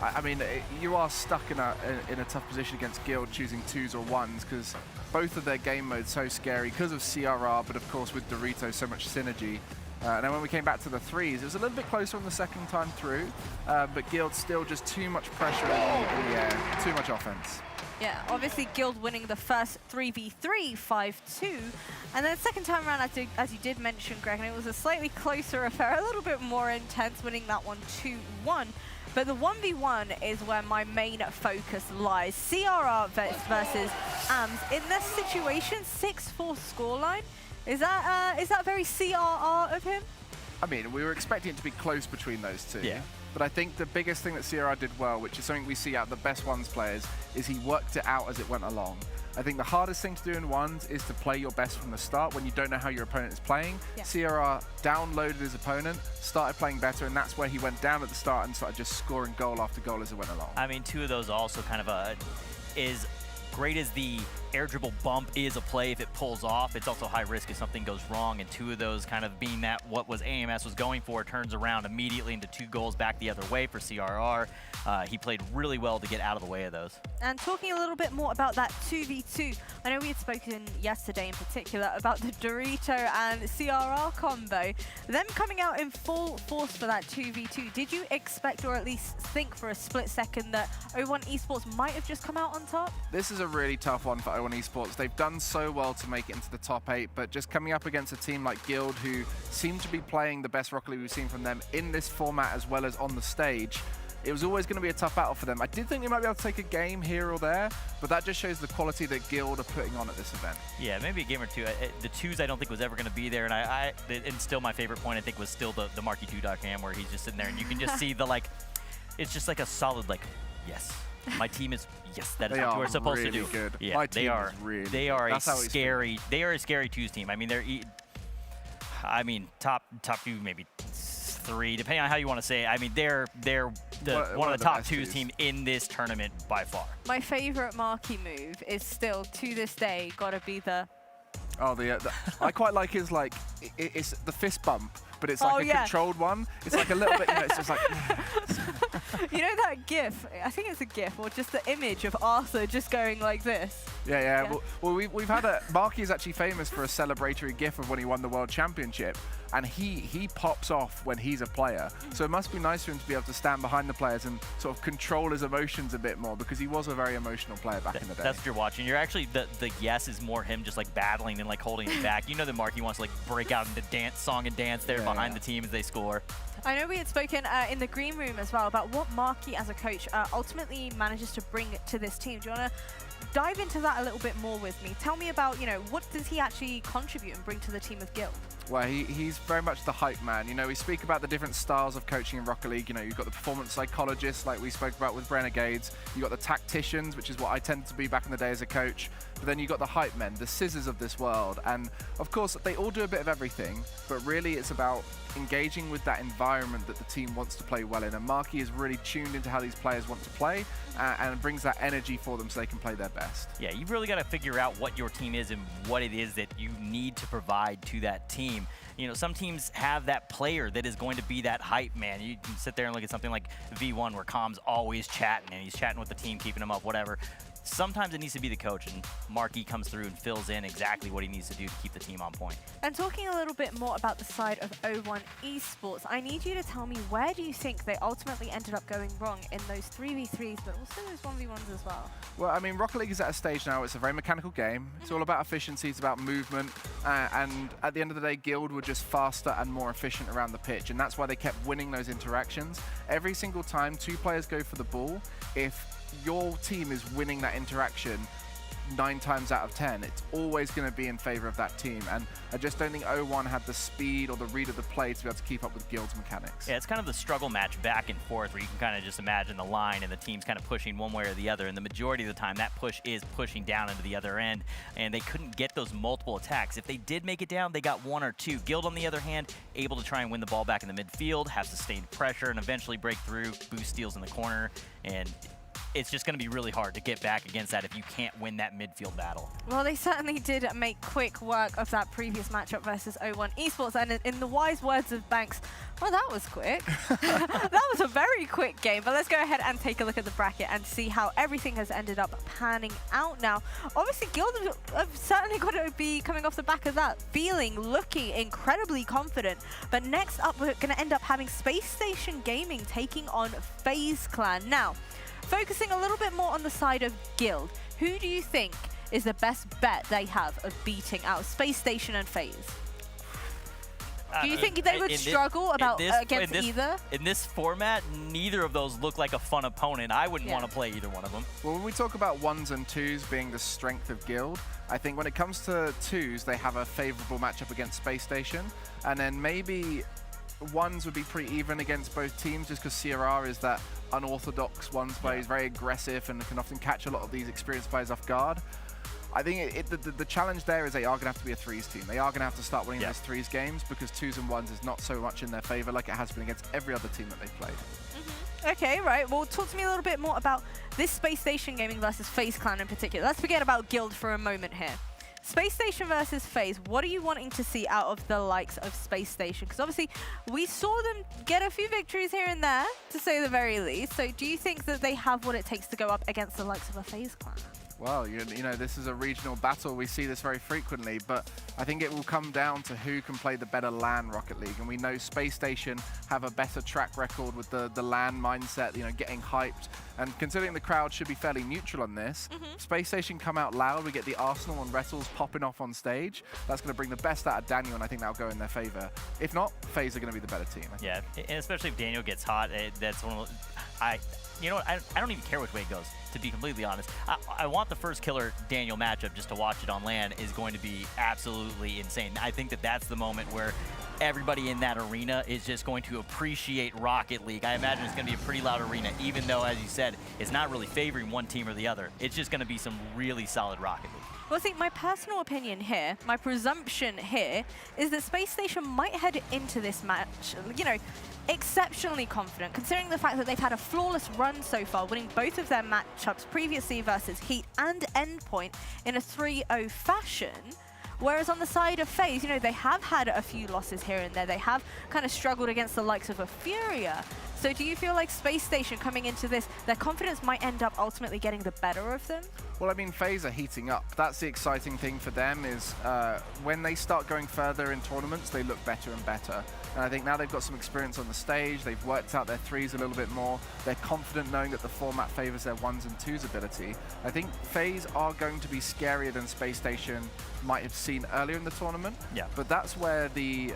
I mean, you are stuck in a tough position against Guild choosing 2s or 1s, because both of their game modes so scary because of CRR, but of course with Dorito so much synergy. And then when we came back to the 3s, it was a little bit closer on the second time through, but Guild still just too much pressure in the air, too much offense. Yeah, obviously Guild winning the first 3v3, 5-2. And then second time around, as you did mention, Greg, and it was a slightly closer affair, a little bit more intense, winning that one 2-1. But the 1v1 is where my main focus lies. CRR versus AMS. In this situation, 6-4 scoreline. Is that very CRR of him? I mean, we were expecting it to be close between those two. Yeah. But I think the biggest thing that CRR did well, which is something we see out of the best ones players, is he worked it out as it went along. I think the hardest thing to do in ones is to play your best from the start when you don't know how your opponent is playing. Yeah. CRR downloaded his opponent, started playing better, and that's where he went down at the start and started just scoring goal after goal as it went along. I mean, two of those also kind of is great as the air dribble bump is a play if it pulls off. It's also high risk if something goes wrong, and two of those kind of being that what was AMS was going for turns around immediately into 2 goals back the other way for CRR. He played really well to get out of the way of those. And talking a little bit more about that 2v2, I know we had spoken yesterday in particular about the Dorito and CRR combo. Them coming out in full force for that 2v2. Did you expect, or at least think for a split second, that O1 Esports might have just come out on top? This is a really tough one for O1 Esports. They've done so well to make it into the top 8, but just coming up against a team like Guild, who seem to be playing the best Rocket League we've seen from them in this format as well as on the stage, it was always going to be a tough battle for them. I did think they might be able to take a game here or there, but that just shows the quality that Guild are putting on at this event. Yeah, maybe a game or two. The 2s I don't think was ever going to be there, and still my favorite point I think was still the Marky 2.cam where he's just sitting there and you can just see the it's just like a solid yes. My team is that is what we're supposed really to do. Good. Yeah, My team they are. Is really they are good. a scary. They are a scary 2s team. I mean, top 2 maybe 3, depending on how you want to say it. I mean, they're one of the top 2s team in this tournament by far. My favorite Marky move is still to this day gotta be the. Oh, I quite like his it's the fist bump, but it's like a controlled one. It's like a little bit, it's just like. You know that GIF? I think it's a GIF, or just the image of Arthur just going like this. Yeah. Well, we've had Marky is actually famous for a celebratory GIF of when he won the World Championship, and he pops off when he's a player. So it must be nice for him to be able to stand behind the players and sort of control his emotions a bit more, because he was a very emotional player back in the day. That's what you're watching. You're actually the yes is more him just battling and holding it back. You know that Marky wants to break out into song and dance there behind the team as they score. I know we had spoken in the green room as well about what Marky as a coach ultimately manages to bring to this team. Do you want to dive into that a little bit more with me? Tell me about, what does he actually contribute and bring to the team of Guild? Well, he's very much the hype man. We speak about the different styles of coaching in Rocket League. You've got the performance psychologists, like we spoke about with Renegades. You've got the tacticians, which is what I tended to be back in the day as a coach. But then you've got the hype men, the scissors of this world. And of course, they all do a bit of everything, but really it's about engaging with that environment that the team wants to play well in. And Marky is really tuned into how these players want to play and brings that energy for them so they can play their best. Yeah, you've really got to figure out what your team is and what it is that you need to provide to that team. Some teams have that player that is going to be that hype man. You can sit there and look at something like V1 where Com's always chatting and he's chatting with the team, keeping them up, whatever. Sometimes it needs to be the coach, and Marky comes through and fills in exactly what he needs to do to keep the team on point. And talking a little bit more about the side of O1 Esports, I need you to tell me, where do you think they ultimately ended up going wrong in those 3v3s, but also those 1v1s as well? Well, I mean, Rocket League is at a stage now, it's a very mechanical game. It's all about efficiency, it's about movement, and at the end of the day, Guild were just faster and more efficient around the pitch, and that's why they kept winning those interactions. Every single time 2 players go for the ball, if your team is winning that interaction 9 times out of 10, it's always going to be in favor of that team. And I just don't think O1 had the speed or the read of the play to be able to keep up with Guild's mechanics. Yeah, it's kind of the struggle match back and forth where you can kind of just imagine the line and the team's kind of pushing one way or the other. And the majority of the time, that push is pushing down into the other end. And they couldn't get those multiple attacks. If they did make it down, they got 1 or 2. Guild, on the other hand, able to try and win the ball back in the midfield, have sustained pressure, and eventually break through, boost steals in the corner. And it's just going to be really hard to get back against that if you can't win that midfield battle. Well, they certainly did make quick work of that previous matchup versus O1 Esports, and in the wise words of Banks, well, that was quick. That was a very quick game, but let's go ahead and take a look at the bracket and see how everything has ended up panning out now. Obviously, Guild have certainly got to be coming off the back of that, looking incredibly confident, but next up, we're going to end up having Space Station Gaming taking on Faze Clan. Now, focusing a little bit more on the side of Guild, who do you think is the best bet they have of beating out Space Station and Faze? Do you think they would struggle against either? In this format, neither of those look like a fun opponent. I wouldn't want to play either one of them. Well, when we talk about 1s and 2s being the strength of Guild, I think when it comes to 2s, they have a favorable matchup against Space Station. And then maybe ones would be pretty even against both teams just because CRR is that unorthodox ones player. He's very aggressive and can often catch a lot of these experienced players off guard. I think the challenge there is they are going to have to be a threes team. They are going to have to start winning those threes games because twos and ones is not so much in their favor like it has been against every other team that they've played. Okay, right. Well, talk to me a little bit more about this Space Station Gaming versus Faze Clan in particular. Let's forget about Guild for a moment here. Space Station versus Faze, what are you wanting to see out of the likes of Space Station? Because obviously we saw them get a few victories here and there, to say the very least. So do you think that they have what it takes to go up against the likes of a Faze Clan? Well, you know, this is a regional battle. We see this very frequently, but I think it will come down to who can play the better LAN Rocket League. And we know Space Station have a better track record with the LAN mindset, you know, getting hyped. And considering the crowd should be fairly neutral on this, Space Station come out loud. We get the Arsenal and Rettles popping off on stage. That's going to bring the best out of Daniel, and I think that'll go in their favor. If not, FaZe are going to be the better team. Yeah, and especially if Daniel gets hot, that's one of those, you know what, I don't even care which way it goes, to be completely honest. I want the first killer Daniel matchup just to watch it on LAN is going to be absolutely insane. I think that that's the moment where everybody in that arena is just going to appreciate Rocket League. I imagine it's going to be a pretty loud arena, even though, as you said, it's not really favoring one team or the other. It's just going to be some really solid Rocket League. Well, see, my personal opinion here, my presumption here, is that Space Station might head into this match, you know, exceptionally confident, considering the fact that they've had a flawless run so far, winning both of their matchups previously versus Heat and Endpoint in a 3-0 fashion. Whereas on the side of FaZe, you know, they have had a few losses here and there. They have kind of struggled against the likes of a Furia. So do you feel like Space Station coming into this, their confidence might end up ultimately getting the better of them? Well, I mean, FaZe are heating up. That's the exciting thing for them is when they start going further in tournaments, they look better and better. And I think now they've got some experience on the stage. They've worked out their threes a little bit more. They're confident knowing that the format favors their ones and twos ability. I think FaZe are going to be scarier than Space Station might have seen earlier in the tournament. Yeah. But that's where the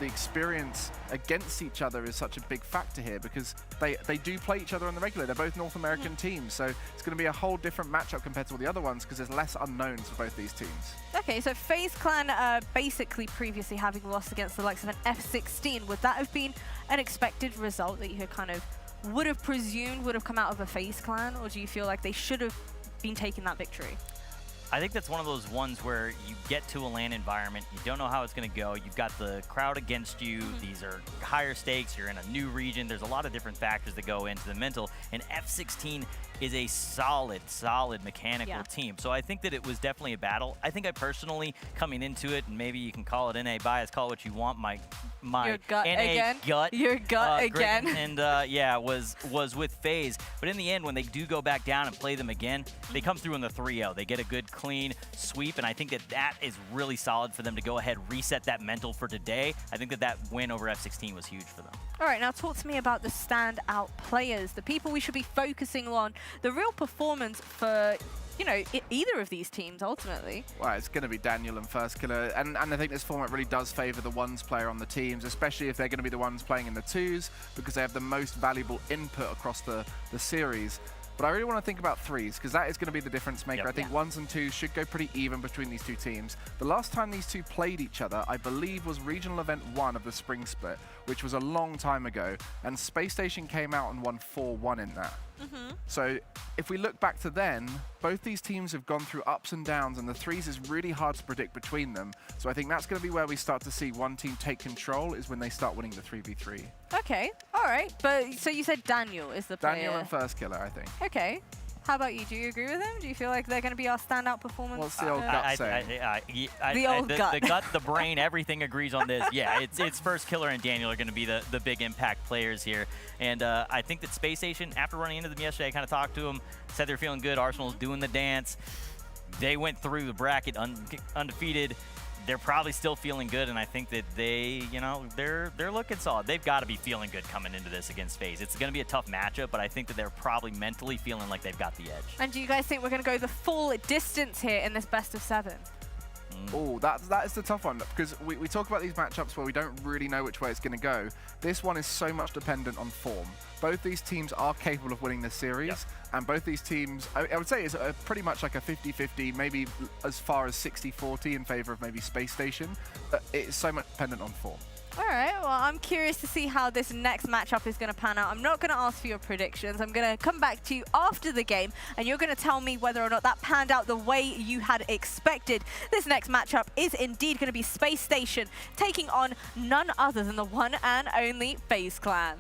experience against each other is such a big factor here because they do play each other on the regular. They're both North American teams, so it's going to be a whole different matchup compared to all the other ones because there's less unknowns for both these teams. Okay, so FaZe Clan basically previously having lost against the likes of an F16, would that have been an expected result that you had kind of would have presumed would have come out of a FaZe Clan, or do you feel like they should have been taking that victory? I think that's one of those ones where you get to a LAN environment, you don't know how it's going to go, you've got the crowd against you, these are higher stakes, you're in a new region, there's a lot of different factors that go into the mental, and F16 is a solid mechanical team. So I think that it was definitely a battle. I think I personally, coming into it, and maybe you can call it NA bias, call it what you want, my Your gut NA again. gut. Your gut again. And yeah, was with FaZe. But in the end, when they do go back down and play them again, they come through in the 3-0. They get a good, clean sweep, and I think that that is really solid for them to go ahead, reset that mental for today. I think that that win over F16 was huge for them. All right, now talk to me about the standout players, the people we should be focusing on, the real performance for, you know, either of these teams ultimately. Well, it's going to be Daniel and First Killer, and I think this format really does favor the ones player on the teams, especially if they're going to be the ones playing in the twos, because they have the most valuable input across the series. But I really want to think about threes, because that is going to be the difference maker. I think ones and twos should go pretty even between these two teams. The last time these two played each other, I believe, was Regional Event 1 of the Spring Split, which was a long time ago, and Space Station came out and won 4-1 in that. So if we look back to then, both these teams have gone through ups and downs, and the threes is really hard to predict between them. So I think that's going to be where we start to see one team take control, is when they start winning the 3v3. Okay, all right. But so you said Daniel is the player. Daniel and First Killer, I think. Okay. How about you? Do you agree with him? Do you feel like they're going to be our standout performance? What's the old gut saying? The old gut. The gut, the brain, everything agrees on this. Yeah, it's First Killer and Daniel are going to be the big impact players here. And I think that Space Station, after running into them yesterday, I kind of talked to them, said they're feeling good. Arsenal's doing the dance. They went through the bracket undefeated. They're probably still feeling good, and I think that they, you know, they're looking solid. They've got to be feeling good coming into this against FaZe. It's going to be a tough matchup, but I think that they're probably mentally feeling like they've got the edge. And do you guys think we're going to go the full distance here in this best of 7? Oh, that is the tough one, because we talk about these matchups where we don't really know which way it's going to go. This one is so much dependent on form. Both these teams are capable of winning this series, and both these teams, I would say, is pretty much like a 50-50, maybe as far as 60-40 in favor of maybe Space Station. It's so much dependent on form. All right, well, I'm curious to see how this next matchup is going to pan out. I'm not going to ask for your predictions. I'm going to come back to you after the game, and you're going to tell me whether or not that panned out the way you had expected. This next matchup is indeed going to be Space Station taking on none other than the one and only Faze Clan.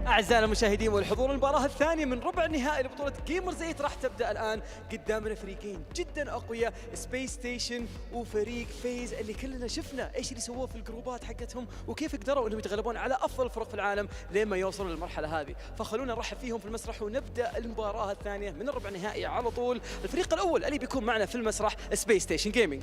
أعزائنا المشاهدين والحضور، المباراة الثانية من ربع النهائي لبطولة جيمرز 8 راح تبدأ الآن. قدامنا فريقين جدا أقوياء، سبيس ستيشن وفريق فيز، اللي كلنا شفنا ايش اللي سووه في الجروبات حقتهم وكيف قدروا انهم يتغلبون على افضل الفرق في العالم لين ما يوصلوا للمرحلة هذه. فخلونا نرحب فيهم في المسرح ونبدأ المباراة الثانية من الربع النهائي على طول. الفريق الأول اللي بيكون معنا في المسرح سبيس ستيشن جيمنج.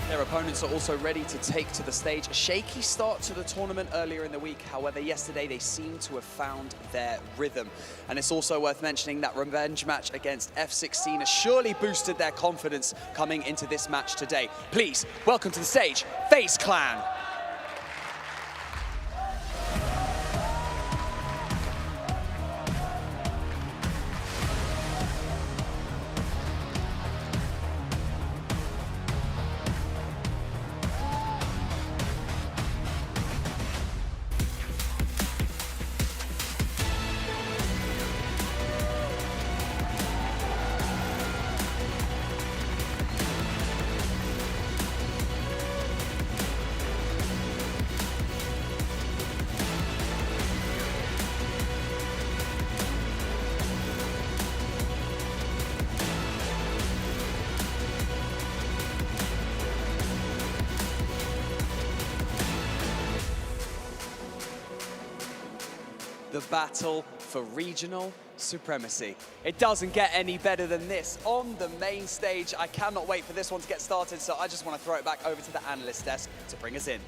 Their opponents are also ready to take to the stage. A shaky start to the tournament earlier in the week. However, yesterday they seem to have found their rhythm. And it's also worth mentioning that revenge match against F16 has surely boosted their confidence coming into this match today. Please, welcome to the stage, Faze Clan. The battle for regional supremacy. It doesn't get any better than this on the main stage. I cannot wait for this one to get started, so I just want to throw it back over to the analyst desk to bring us in.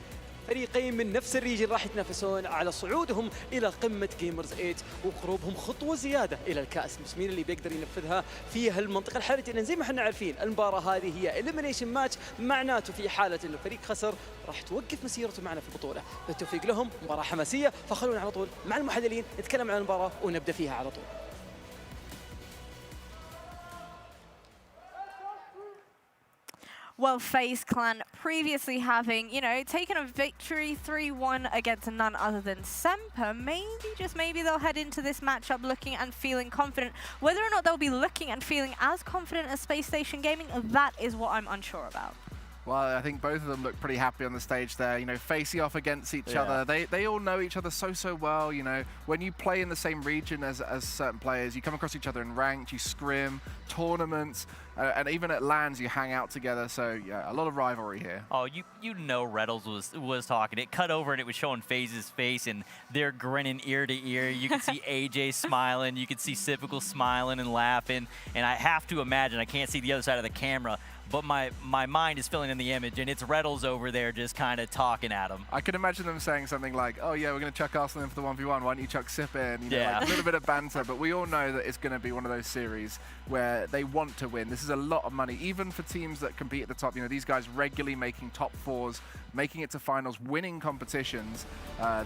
فريقين من نفس الريجن راح يتنافسون على صعودهم إلى قمة جيمرز 8 وقروبهم خطوة زيادة إلى الكأس. بس مين اللي بيقدر ينفذها في هالمنطقة الحالية؟ لأن زي ما احنا عارفين المباراة هذه هي إليمينيشن ماتش، معناته في حالة إنه فريق خسر راح توقف مسيرته معنا في البطولة. بالتوفيق لهم، مباراة حماسية، فخلونا على طول مع المحللين نتكلم عن المباراة ونبدأ فيها على طول. Well, Faze Clan previously having, you know, taken a victory 3-1 against none other than Semper. Maybe, just maybe they'll head into this matchup looking and feeling confident. Whether or not they'll be looking and feeling as confident as Space Station Gaming, that is what I'm unsure about. Well, I think both of them look pretty happy on the stage there, you know, facing off against each other. They all know each other so well, you know. When you play in the same region as certain players, you come across each other in ranked, you scrim, tournaments, and even at LANs you hang out together. So, yeah, a lot of rivalry here. Oh, you know Reddles was talking. It cut over and it was showing Faze's face, and they're grinning ear to ear. You can see AJ smiling. You can see Sipical smiling and laughing. And I have to imagine, I can't see the other side of the camera, but my mind is filling in the image, and it's Reddles over there just kind of talking at him. I can imagine them saying something like, oh yeah, we're going to chuck Arsenal in for the 1v1, why don't you chuck Sip in? You know, like a little bit of banter, but we all know that it's going to be one of those series where they want to win. This is a lot of money, even for teams that compete at the top. You know, these guys regularly making top fours, making it to finals, winning competitions.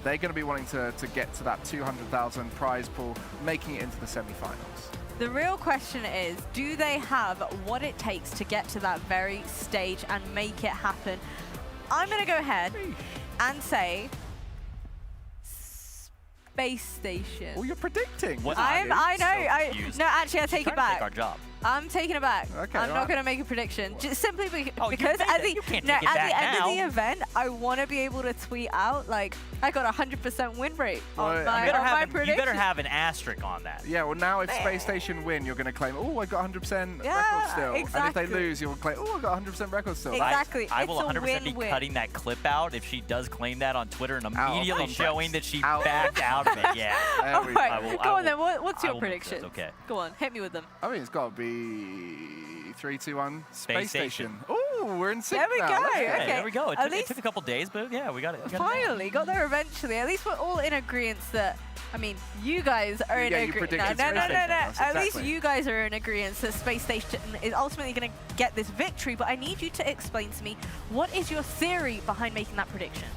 They're going to be wanting to get to that 200,000 prize pool, making it into the semi-finals. The real question is, do they have what it takes to get to that very stage and make it happen? I'm going to go ahead and say Space Station. Well, you're predicting. I know. No, actually, I take it back. Take our job. I'm taking it back. Okay, I'm not going to make a prediction. Just simply because at the end now. of the event, I want to be able to tweet out, like, I got a 100% win rate on my prediction. You better have an asterisk on that. Yeah, well, now if Space Station win, you're going to claim, oh, I got 100% record still. Exactly. And if they lose, you'll claim, oh, I got 100% record still. Exactly. I will 100% be cutting that clip out if she does claim that on Twitter and immediately showing that she backed out of it. Yeah. All right. Go on then. What's your prediction? Okay. Go on. Hit me with them. I mean, it's got to be 3, 2, 1. Space Station. Oh, we're in sync There we now. go. Okay. Okay. There we go. It took a couple days, but yeah, we got it. Finally, got there eventually. At least we're all in agreement that, I mean, you guys are in agreement. No. At least you guys are in agreement that Space Station is ultimately going to get this victory, but I need you to explain to me, what is your theory behind making that prediction?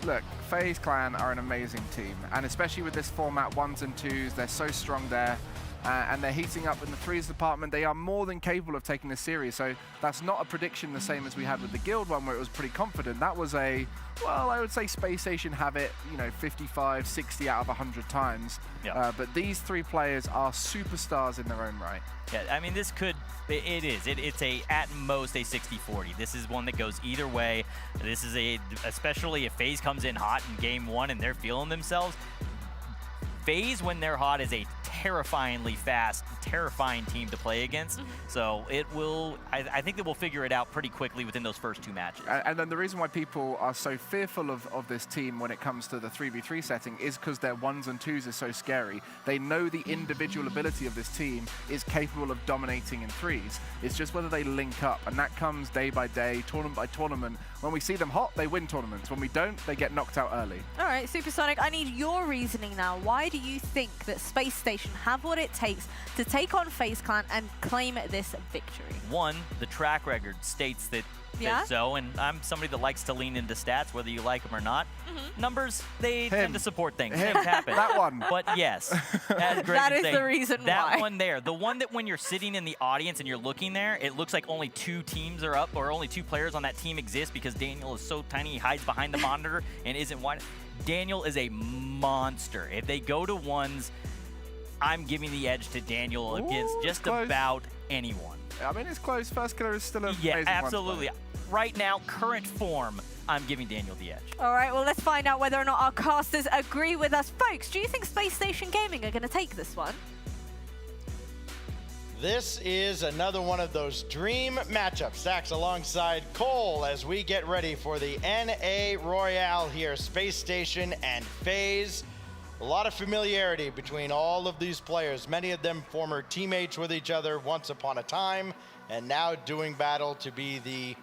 Look, FaZe Clan are an amazing team, and especially with this format, 1s and 2s, they're so strong there. And they're heating up in the 3s department. They are more than capable of taking this series. So that's not a prediction the same as we had with the Guild one, where it was pretty confident. That was a, well, I would say Space Station have it, 55, 60 out of 100 times. Yeah. But these 3 players are superstars in their own right. Yeah, I mean, this could, it's at most a 60-40. This is one that goes either way. This is especially if FaZe comes in hot in game 1 and they're feeling themselves. FaZe, when they're hot, is a terrifyingly fast, terrifying team to play against. So it will, I think that we'll figure it out pretty quickly within those first 2 matches. And then the reason why people are so fearful of this team when it comes to the 3v3 setting is because their 1s and 2s are so scary. They know the individual ability of this team is capable of dominating in 3s. It's just whether they link up, and that comes day by day, tournament by tournament. When we see them hot, they win tournaments. When we don't, they get knocked out early. All right, Supersonic, I need your reasoning now. Why do you think that Space Station have what it takes to take on FaZe Clan and claim this victory? One, the track record states that so, and I'm somebody that likes to lean into stats, whether you like them or not. Numbers, they tend to support things. Things happen. That one. But yes, as Greg that is saying, the reason why. That one there, the one that when you're sitting in the audience and you're looking there, it looks like only 2 teams are up, or only 2 players on that team exist because Daniel is so tiny, he hides behind the monitor and isn't wide. Daniel is a monster. If they go to 1s, I'm giving the edge to Daniel against just about anyone. I mean, it's close. First Killer is still a absolutely. Right now, current form, I'm giving Daniel the edge. All right, well, let's find out whether or not our casters agree with us. Folks, do you think Space Station Gaming are going to take this one? This is another one of those dream matchups. Stacks alongside Cole as we get ready for the NA Royale here. Space Station and FaZe. A lot of familiarity between all of these players. Many of them former teammates with each other once upon a time, and now doing battle to be the,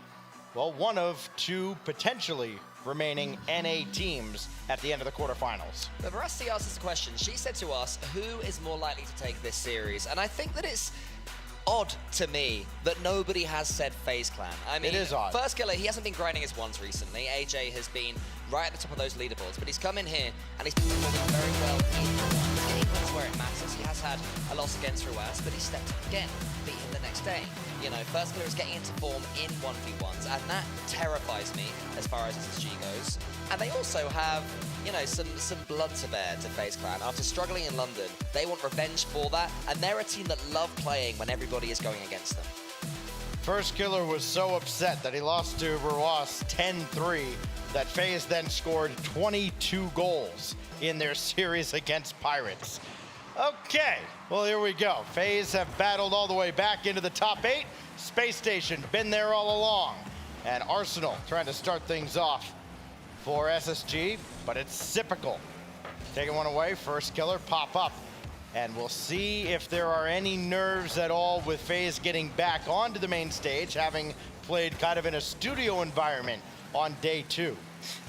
well, one of 2 potentially remaining NA teams at the end of the quarterfinals. But Veracity asked us a question. She said to us, who is more likely to take this series? And I think that it's odd to me that nobody has said FaZe Clan. I mean, it is odd. First Killer, he hasn't been grinding his 1s recently. AJ has been right at the top of those leaderboards, but he's come in here and he's been performing very well in the 1s. And he wins where it matters. He has had a loss against Riyadh, but he stepped up again, beat him the next day. First Killer is getting into form in 1v1s, and that terrifies me as far as SSG goes. And they also have, some blood to bear to FaZe Clan. After struggling in London, they want revenge for that, and they're a team that love playing when everybody is going against them. First Killer was so upset that he lost to Riyadh 10-3 that FaZe then scored 22 goals in their series against Pirates. Okay, well, here we go. FaZe have battled all the way back into the top 8. Space Station, been there all along. And Arsenal trying to start things off for SSG, but it's typical. Taking one away, First Killer, pop up. And we'll see if there are any nerves at all with FaZe getting back onto the main stage, having played kind of in a studio environment on day 2.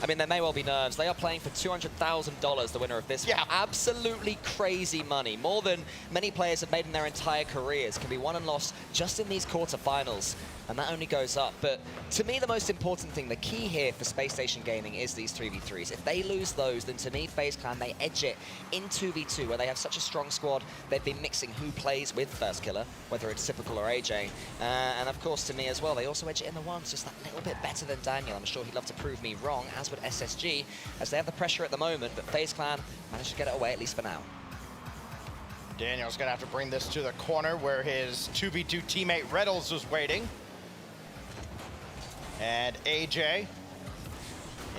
I mean, there may well be nerves. They are playing for $200,000, the winner of this one. Absolutely crazy money. More than many players have made in their entire careers. Can be won and lost just in these quarterfinals. And that only goes up. But to me, the most important thing, the key here for Space Station Gaming is these 3v3s. If they lose those, then to me, FaZe Clan, they edge it in 2v2, where they have such a strong squad. They've been mixing who plays with First Killer, whether it's Typical or AJ. And of course, to me as well, they also edge it in the 1s, just that little bit better than Daniel. I'm sure he'd love to prove me wrong, as would SSG, as they have the pressure at the moment. But FaZe Clan managed to get it away, at least for now. Daniel's gonna have to bring this to the corner where his 2v2 teammate Reynolds was waiting. And AJ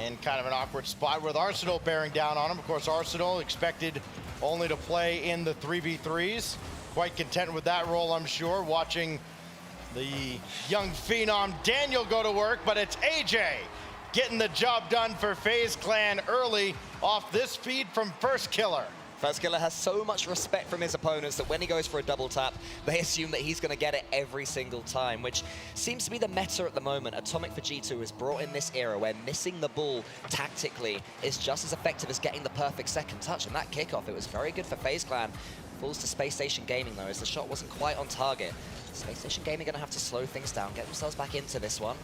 in kind of an awkward spot with Arsenal bearing down on him. Of course, Arsenal expected only to play in the 3v3s. Quite content with that role, I'm sure, watching the young phenom Daniel go to work, but it's AJ getting the job done for FaZe Clan early off this feed from First Killer. First Killer has so much respect from his opponents that when he goes for a double tap, they assume that he's going to get it every single time, which seems to be the meta at the moment. Atomic for G2 has brought in this era where missing the ball tactically is just as effective as getting the perfect second touch. And that kickoff, it was very good for FaZe Clan. Falls to Space Station Gaming, though, as the shot wasn't quite on target. Space Station Gaming going to have to slow things down, get themselves back into this one.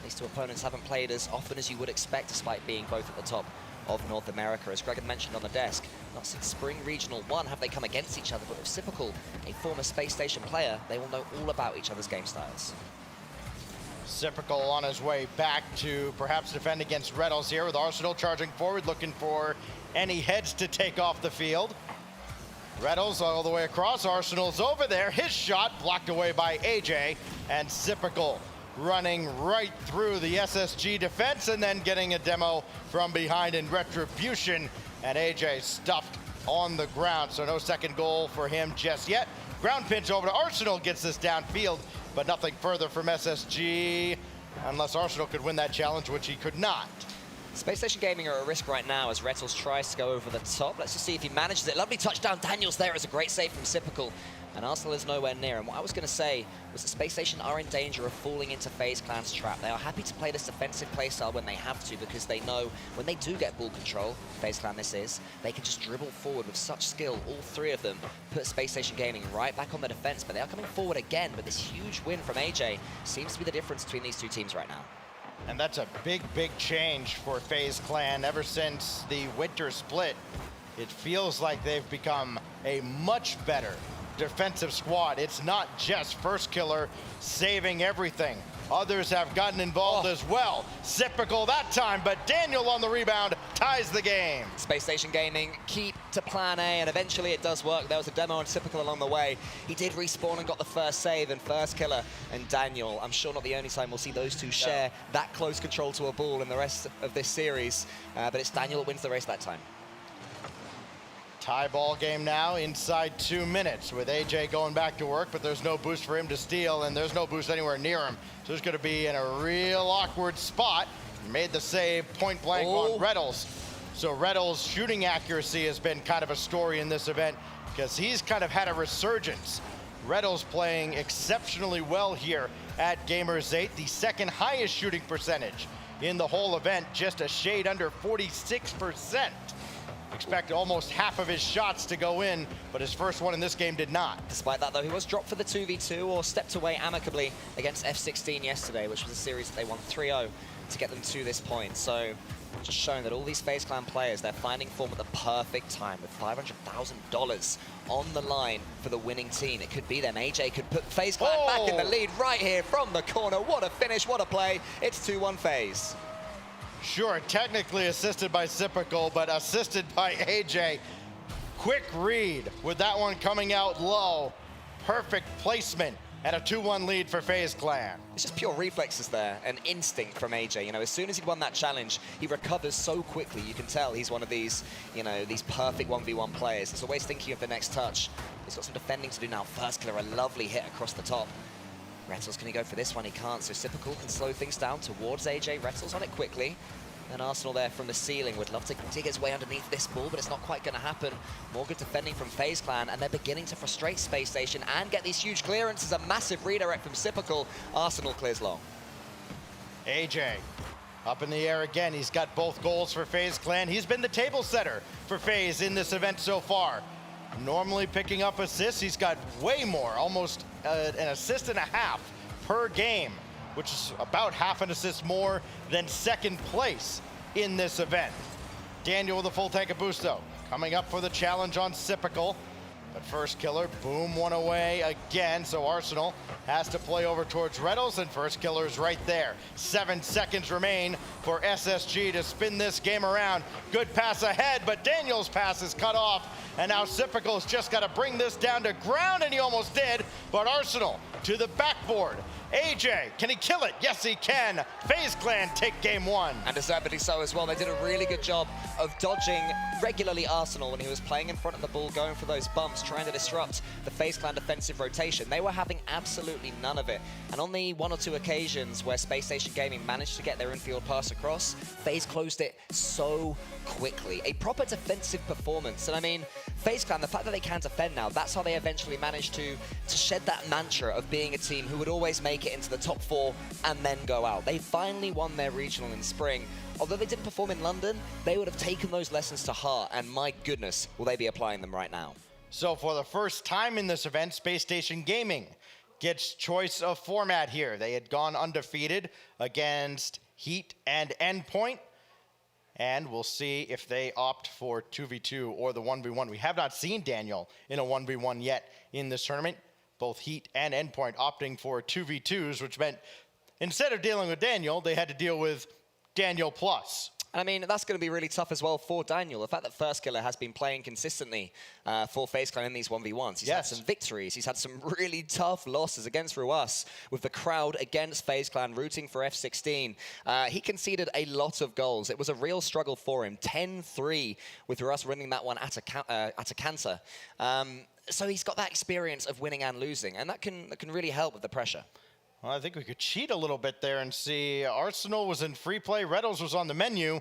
These two opponents haven't played as often as you would expect, despite being both at the top of North America. As Greg had mentioned on the desk, not since Spring Regional 1 have they come against each other, but with Sipical, a former Space Station player, they will know all about each other's game styles. Sipical on his way back to perhaps defend against Reynolds here, with Arsenal charging forward, looking for any heads to take off the field. Reynolds all the way across, Arsenal's over there, his shot blocked away by AJ, and Sipical running right through the SSG defense and then getting a demo from behind in retribution, and AJ stuffed on the ground, so no second goal for him just yet. Ground pinch over to Arsenal, gets this downfield, but nothing further from SSG, unless Arsenal could win that challenge, which he could not. Space Station Gaming are at risk right now as Rettles tries to go over the top. Let's just see if he manages it. Lovely touchdown. Daniels there is a great save from Sipical. And Arsenal is nowhere near. And what I was going to say was that Space Station are in danger of falling into FaZe Clan's trap. They are happy to play this defensive playstyle when they have to, because they know when they do get ball control, FaZe Clan this is, they can just dribble forward with such skill. All three of them put Space Station Gaming right back on the defense, but they are coming forward again. But this huge win from AJ seems to be the difference between these two teams right now. And that's a big, big change for FaZe Clan. Ever since the winter split, it feels like they've become a much better defensive squad. It's not just First Killer saving everything. Others have gotten involved as well. Sipical that time, but Daniel on the rebound ties the game. Space Station Gaming keep to plan A, and eventually it does work. There was a demo on Sipical along the way. He did respawn and got the first save, and First Killer and Daniel, I'm sure not the only time we'll see those two share that close control to a ball in the rest of this series, but it's Daniel that wins the race that time. Tie ball game now inside 2 minutes with AJ going back to work, but there's no boost for him to steal, and there's no boost anywhere near him. So he's going to be in a real awkward spot. Made the save point blank on Reynolds. So Reynolds' shooting accuracy has been kind of a story in this event because he's kind of had a resurgence. Reynolds playing exceptionally well here at Gamers8, the second highest shooting percentage in the whole event, just a shade under 46%. Expect almost half of his shots to go in, but his first one in this game did not. Despite that, though, he was dropped for the 2v2 or stepped away amicably against F16 yesterday, which was a series that they won 3-0 to get them to this point. So just showing that all these FaZe Clan players, they're finding form at the perfect time with $500,000 on the line for the winning team. It could be them. AJ could put FaZe Clan back in the lead right here from the corner. What a finish, what a play. It's 2-1 FaZe. Sure, technically assisted by Sipical, but assisted by AJ. Quick read with that one coming out low. Perfect placement and a 2-1 lead for FaZe Clan. It's just pure reflexes there, an instinct from AJ. You know, as soon as he'd won that challenge, he recovers so quickly. You can tell he's one of these, you know, these perfect 1v1 players. He's always thinking of the next touch. He's got some defending to do now. First Killer, a lovely hit across the top. Rettles, can he go for this one? He can't, so Sipical can slow things down towards AJ. Rettles on it quickly. And Arsenal there from the ceiling would love to dig his way underneath this ball, but it's not quite going to happen. More good defending from FaZe Clan, and they're beginning to frustrate Space Station and get these huge clearances. A massive redirect from Sipical. Arsenal clears long. AJ up in the air again. He's got both goals for FaZe Clan. He's been the table setter for FaZe in this event so far. Normally picking up assists, he's got way more, almost an assist and a half per game, which is about half an assist more than second place in this event. Daniel with a full tank of boost though, coming up for the challenge on Sipical. But first killer, boom, one away again. So Arsenal has to play over towards Reynolds, and first killer's right there. 7 seconds remain for SSG to spin this game around. Good pass ahead, but Daniel's pass is cut off. And now Sipical's just got to bring this down to ground, and he almost did. But Arsenal to the backboard. AJ, can he kill it? Yes, he can. FaZe Clan take game 1. And deservedly so as well. They did a really good job of dodging regularly Arsenal when he was playing in front of the ball, going for those bumps, trying to disrupt the FaZe Clan defensive rotation. They were having absolutely none of it. And on the 1 or 2 occasions where Space Station Gaming managed to get their infield pass across, FaZe closed it so quickly. A proper defensive performance. And I mean, FaZe Clan, the fact that they can defend now, that's how they eventually managed to shed that mantra of being a team who would always make it into the top 4 and then go out. They finally won their regional in spring. Although they didn't perform in London, they would have taken those lessons to heart, and my goodness, will they be applying them right now. So for the first time in this event, Space Station Gaming gets choice of format here. They had gone undefeated against Heat and Endpoint, and we'll see if they opt for 2v2 or the 1v1. We have not seen Daniel in a 1v1 yet in this tournament. Both Heat and Endpoint opting for 2v2s, which meant instead of dealing with Daniel, they had to deal with Daniel plus. And I mean, that's going to be really tough as well for Daniel. The fact that First Killer has been playing consistently for FaZe Clan in these 1v1s. He's had some victories. He's had some really tough losses against Ruas with the crowd against FaZe Clan rooting for F16. He conceded a lot of goals. It was a real struggle for him. 10-3 with Ruas winning that one at a canter. So he's got that experience of winning and losing, and that can really help with the pressure. Well, I think we could cheat a little bit there and see Arsenal was in free play. Reynolds was on the menu.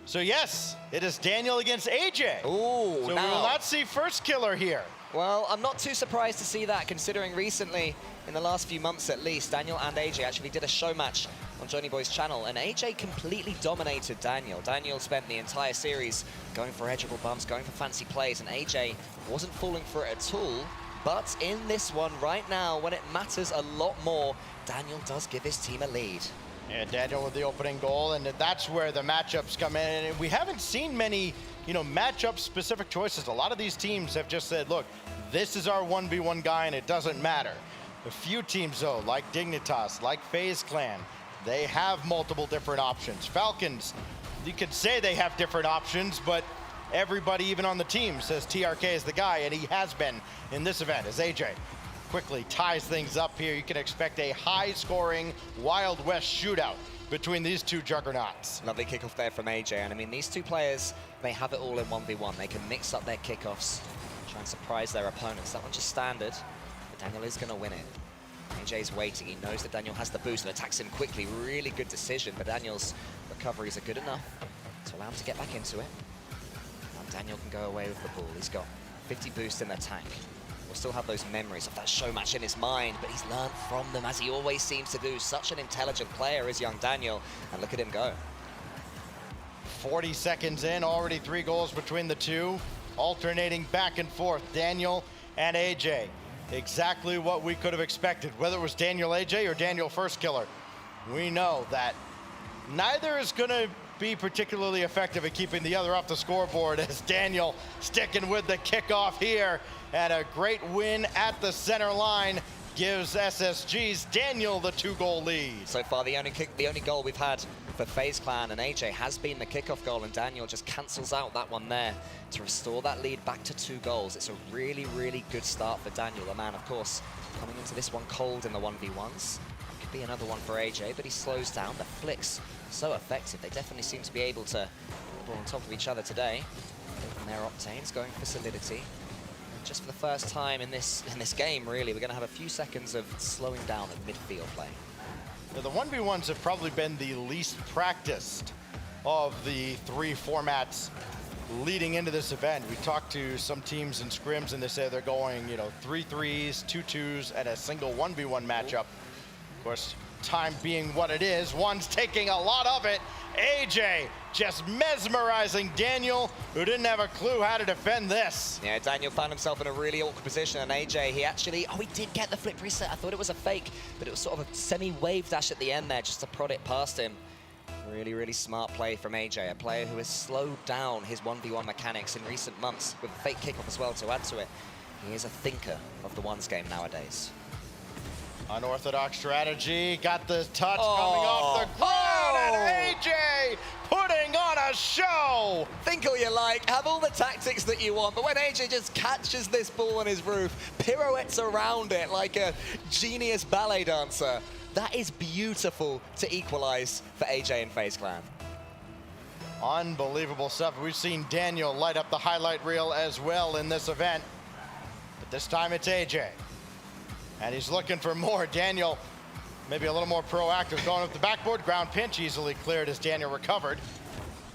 So yes, it is Daniel against AJ. Ooh, so we will not see first killer here. Well, I'm not too surprised to see that, considering recently, in the last few months at least, Daniel and AJ actually did a show match on Johnny Boy's channel, and AJ completely dominated Daniel. Daniel spent the entire series going for edgeable bumps, going for fancy plays, and AJ wasn't falling for it at all. But in this one right now, when it matters a lot more, Daniel does give his team a lead. Yeah, Daniel with the opening goal, and that's where the matchups come in. And we haven't seen many, matchup-specific choices. A lot of these teams have just said, look, this is our 1v1 guy, and it doesn't matter. A few teams, though, like Dignitas, like FaZe Clan, they have multiple different options. Falcons, you could say they have different options, but everybody, even on the team, says TRK is the guy, and he has been in this event as AJ quickly ties things up here. You can expect a high-scoring Wild West shootout between these two juggernauts. Lovely kickoff there from AJ, and I mean, these two players, they have it all in 1v1. They can mix up their kickoffs, try and surprise their opponents. That one's just standard, but Daniel is going to win it. AJ's waiting. He knows that Daniel has the boost and attacks him quickly. Really good decision, but Daniel's recoveries are good enough to allow him to get back into it. Daniel can go away with the ball. He's got 50 boost in the tank. We'll still have those memories of that show match in his mind, but he's learned from them, as he always seems to do. Such an intelligent player is young Daniel, and look at him go. 40 seconds in, already 3 goals between the two, alternating back and forth, Daniel and AJ. Exactly what we could have expected, whether it was Daniel AJ or Daniel first killer. We know that neither is going to be particularly effective at keeping the other off the scoreboard, as Daniel sticking with the kickoff here, and a great win at the center line gives SSG's Daniel the 2-goal lead. So far, the only goal we've had for FaZe Clan and AJ has been the kickoff goal, and Daniel just cancels out that one there to restore that lead back to 2 goals. It's a really, really good start for Daniel, the man, of course, coming into this one cold in the 1v1s. Could be another one for AJ, but he slows down. The flicks so effective. They definitely seem to be able to put on top of each other today. And their Octanes going for solidity. And just for the first time in this game, really, we're going to have a few seconds of slowing down at midfield play. Now, the 1v1s have probably been the least practiced of the 3 formats leading into this event. We talked to some teams in scrims, and they say they're going, 3 3s, 2 2s, and a single 1v1 matchup. Of course, time being what it is, one's taking a lot of it. AJ just mesmerizing Daniel, who didn't have a clue how to defend this. Yeah, Daniel found himself in a really awkward position, and AJ, he did get the flip reset. I thought it was a fake, but it was sort of a semi-wave dash at the end there just to prod it past him. Really, really smart play from AJ, a player who has slowed down his 1v1 mechanics in recent months with a fake kickoff as well to add to it. He is a thinker of the ones game nowadays. Unorthodox strategy, got the touch coming off the ground, and AJ putting on a show! Think all you like, have all the tactics that you want, but when AJ just catches this ball on his roof, pirouettes around it like a genius ballet dancer, that is beautiful to equalize for AJ and FaZe Clan. Unbelievable stuff. We've seen Daniel light up the highlight reel as well in this event, but this time it's AJ. And he's looking for more. Daniel, maybe a little more proactive, going up the backboard. Ground pinch easily cleared as Daniel recovered.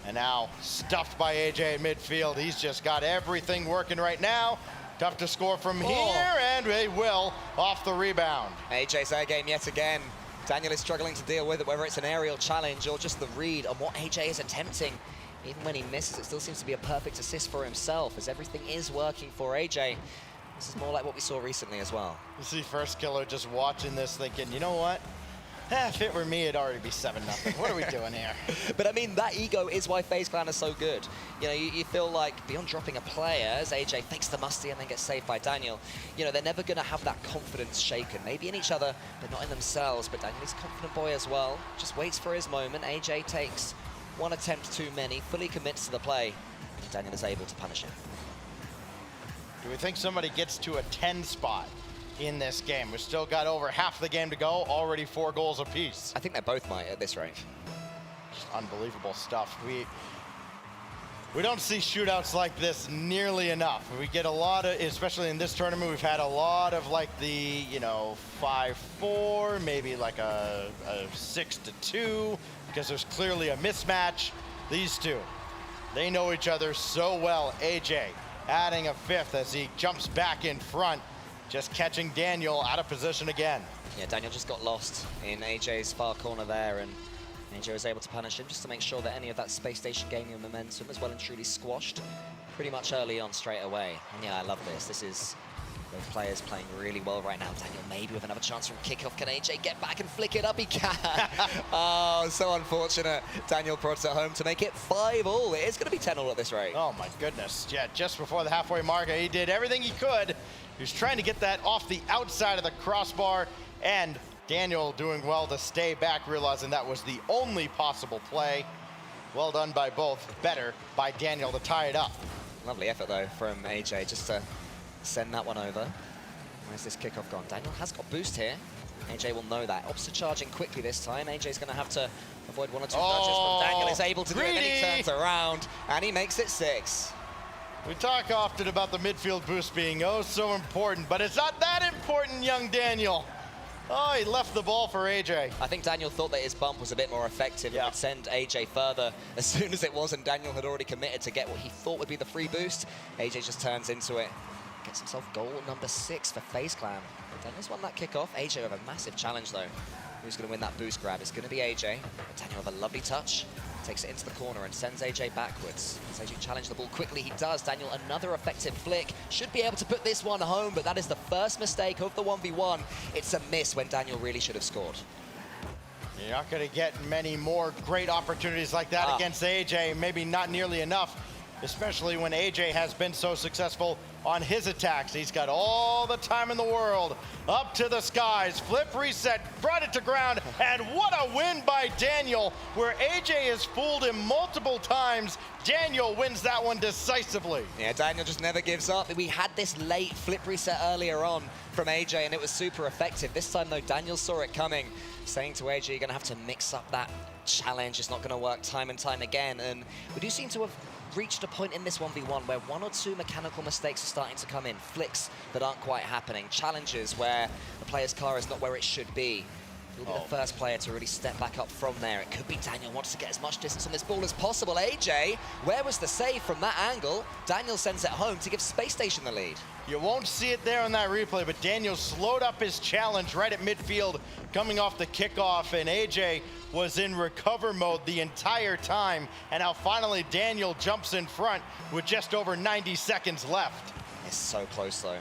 And now stuffed by AJ at midfield. He's just got everything working right now. Tough to score from here, and they will off the rebound. AJ's air game yet again. Daniel is struggling to deal with it, whether it's an aerial challenge or just the read on what AJ is attempting. Even when he misses, it still seems to be a perfect assist for himself, as everything is working for AJ. This is more like what we saw recently as well. You see First Killer just watching this thinking, you know what? If it were me, it'd already be 7-0. What are we doing here? But I mean, that ego is why FaZe Clan is so good. You know, you feel like beyond dropping a player, as AJ fakes the musty and then gets saved by Daniel, you know, they're never going to have that confidence shaken. Maybe in each other, but not in themselves. But Daniel is a confident boy as well. Just waits for his moment. AJ takes one attempt too many, fully commits to the play. And Daniel is able to punish him. Do we think somebody gets to a 10 spot in this game? We've still got over half the game to go, already 4 goals apiece. I think they both might at this rate. Just unbelievable stuff. We don't see shootouts like this nearly enough. We get a lot of, especially in this tournament, we've had a lot of like the, you know, 5-4, maybe like a 6-2, because there's clearly a mismatch. These two, they know each other so well. AJ adding a 5th as he jumps back in front, just catching Daniel out of position again. Yeah, Daniel just got lost in AJ's far corner there, and AJ was able to punish him just to make sure that any of that space station gaining momentum is well and truly squashed pretty much early on straight away. And yeah, I love this. This is both players playing really well right now. Daniel maybe with another chance from kickoff. Can AJ get back and flick it up? He can. Oh, so unfortunate. Daniel brought it home to make it 5-all. It is going to be 10-all at this rate. Oh my goodness. Yeah, just before the halfway mark, he did everything he could. He was trying to get that off the outside of the crossbar, and Daniel doing well to stay back, realizing that was the only possible play. Well done by both. Better by Daniel to tie it up. Lovely effort though from AJ just to send that one over. Where's this kickoff gone? Daniel has got boost here. AJ will know that. Opposite charging quickly this time. AJ's going to have to avoid 1 or 2 nudges, but Daniel is able to do it, and then he turns around, and he makes it 6. We talk often about the midfield boost being oh so important, but it's not that important, young Daniel. Oh, he left the ball for AJ. I think Daniel thought that his bump was a bit more effective and would send AJ further as soon as it was, and Daniel had already committed to get what he thought would be the free boost. AJ just turns into it. Gets himself goal number 6 for FaZe Clan. Daniel's won that kickoff. AJ with a massive challenge though. Who's going to win that boost grab? It's going to be AJ. Daniel with a lovely touch. Takes it into the corner and sends AJ backwards. As AJ challenge the ball quickly, he does. Daniel, another effective flick. Should be able to put this one home, but that is the first mistake of the 1v1. It's a miss when Daniel really should have scored. You're not going to get many more great opportunities like that against AJ. Maybe not nearly enough, especially when AJ has been so successful on his attacks. He's got all the time in the world. Up to the skies, flip reset, brought it to ground, and what a win by Daniel, where AJ has fooled him multiple times. Daniel wins that one decisively. Yeah, Daniel just never gives up. We had this late flip reset earlier on from AJ, and it was super effective. This time, though, Daniel saw it coming, saying to AJ, you're going to have to mix up that challenge. It's not going to work time and time again. And we do seem to have reached a point in this 1v1 where 1 or 2 mechanical mistakes are starting to come in. Flicks that aren't quite happening. Challenges where the player's car is not where it should be. He'll be the first player to really step back up from there. It could be Daniel wants to get as much distance on this ball as possible. AJ, where was the save from that angle? Daniel sends it home to give Space Station the lead. You won't see it there on that replay, but Daniel slowed up his challenge right at midfield coming off the kickoff, and AJ was in recover mode the entire time, and now finally Daniel jumps in front with just over 90 seconds left. It's so close though.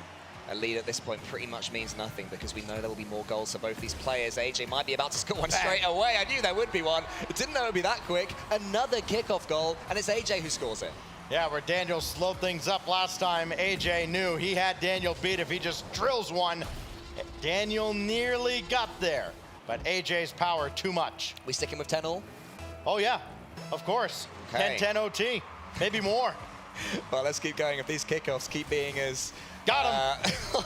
A lead at this point pretty much means nothing because we know there will be more goals for both these players. AJ might be about to score one straight away. I knew there would be one. I didn't know it would be that quick. Another kickoff goal, and it's AJ who scores it. Yeah, where Daniel slowed things up last time. AJ knew he had Daniel beat if he just drills one. Daniel nearly got there, but AJ's power too much. We sticking with 10-all? Oh yeah, of course. Okay. 10-10 OT, maybe more. Well, let's keep going. If these kickoffs keep being as... Got him!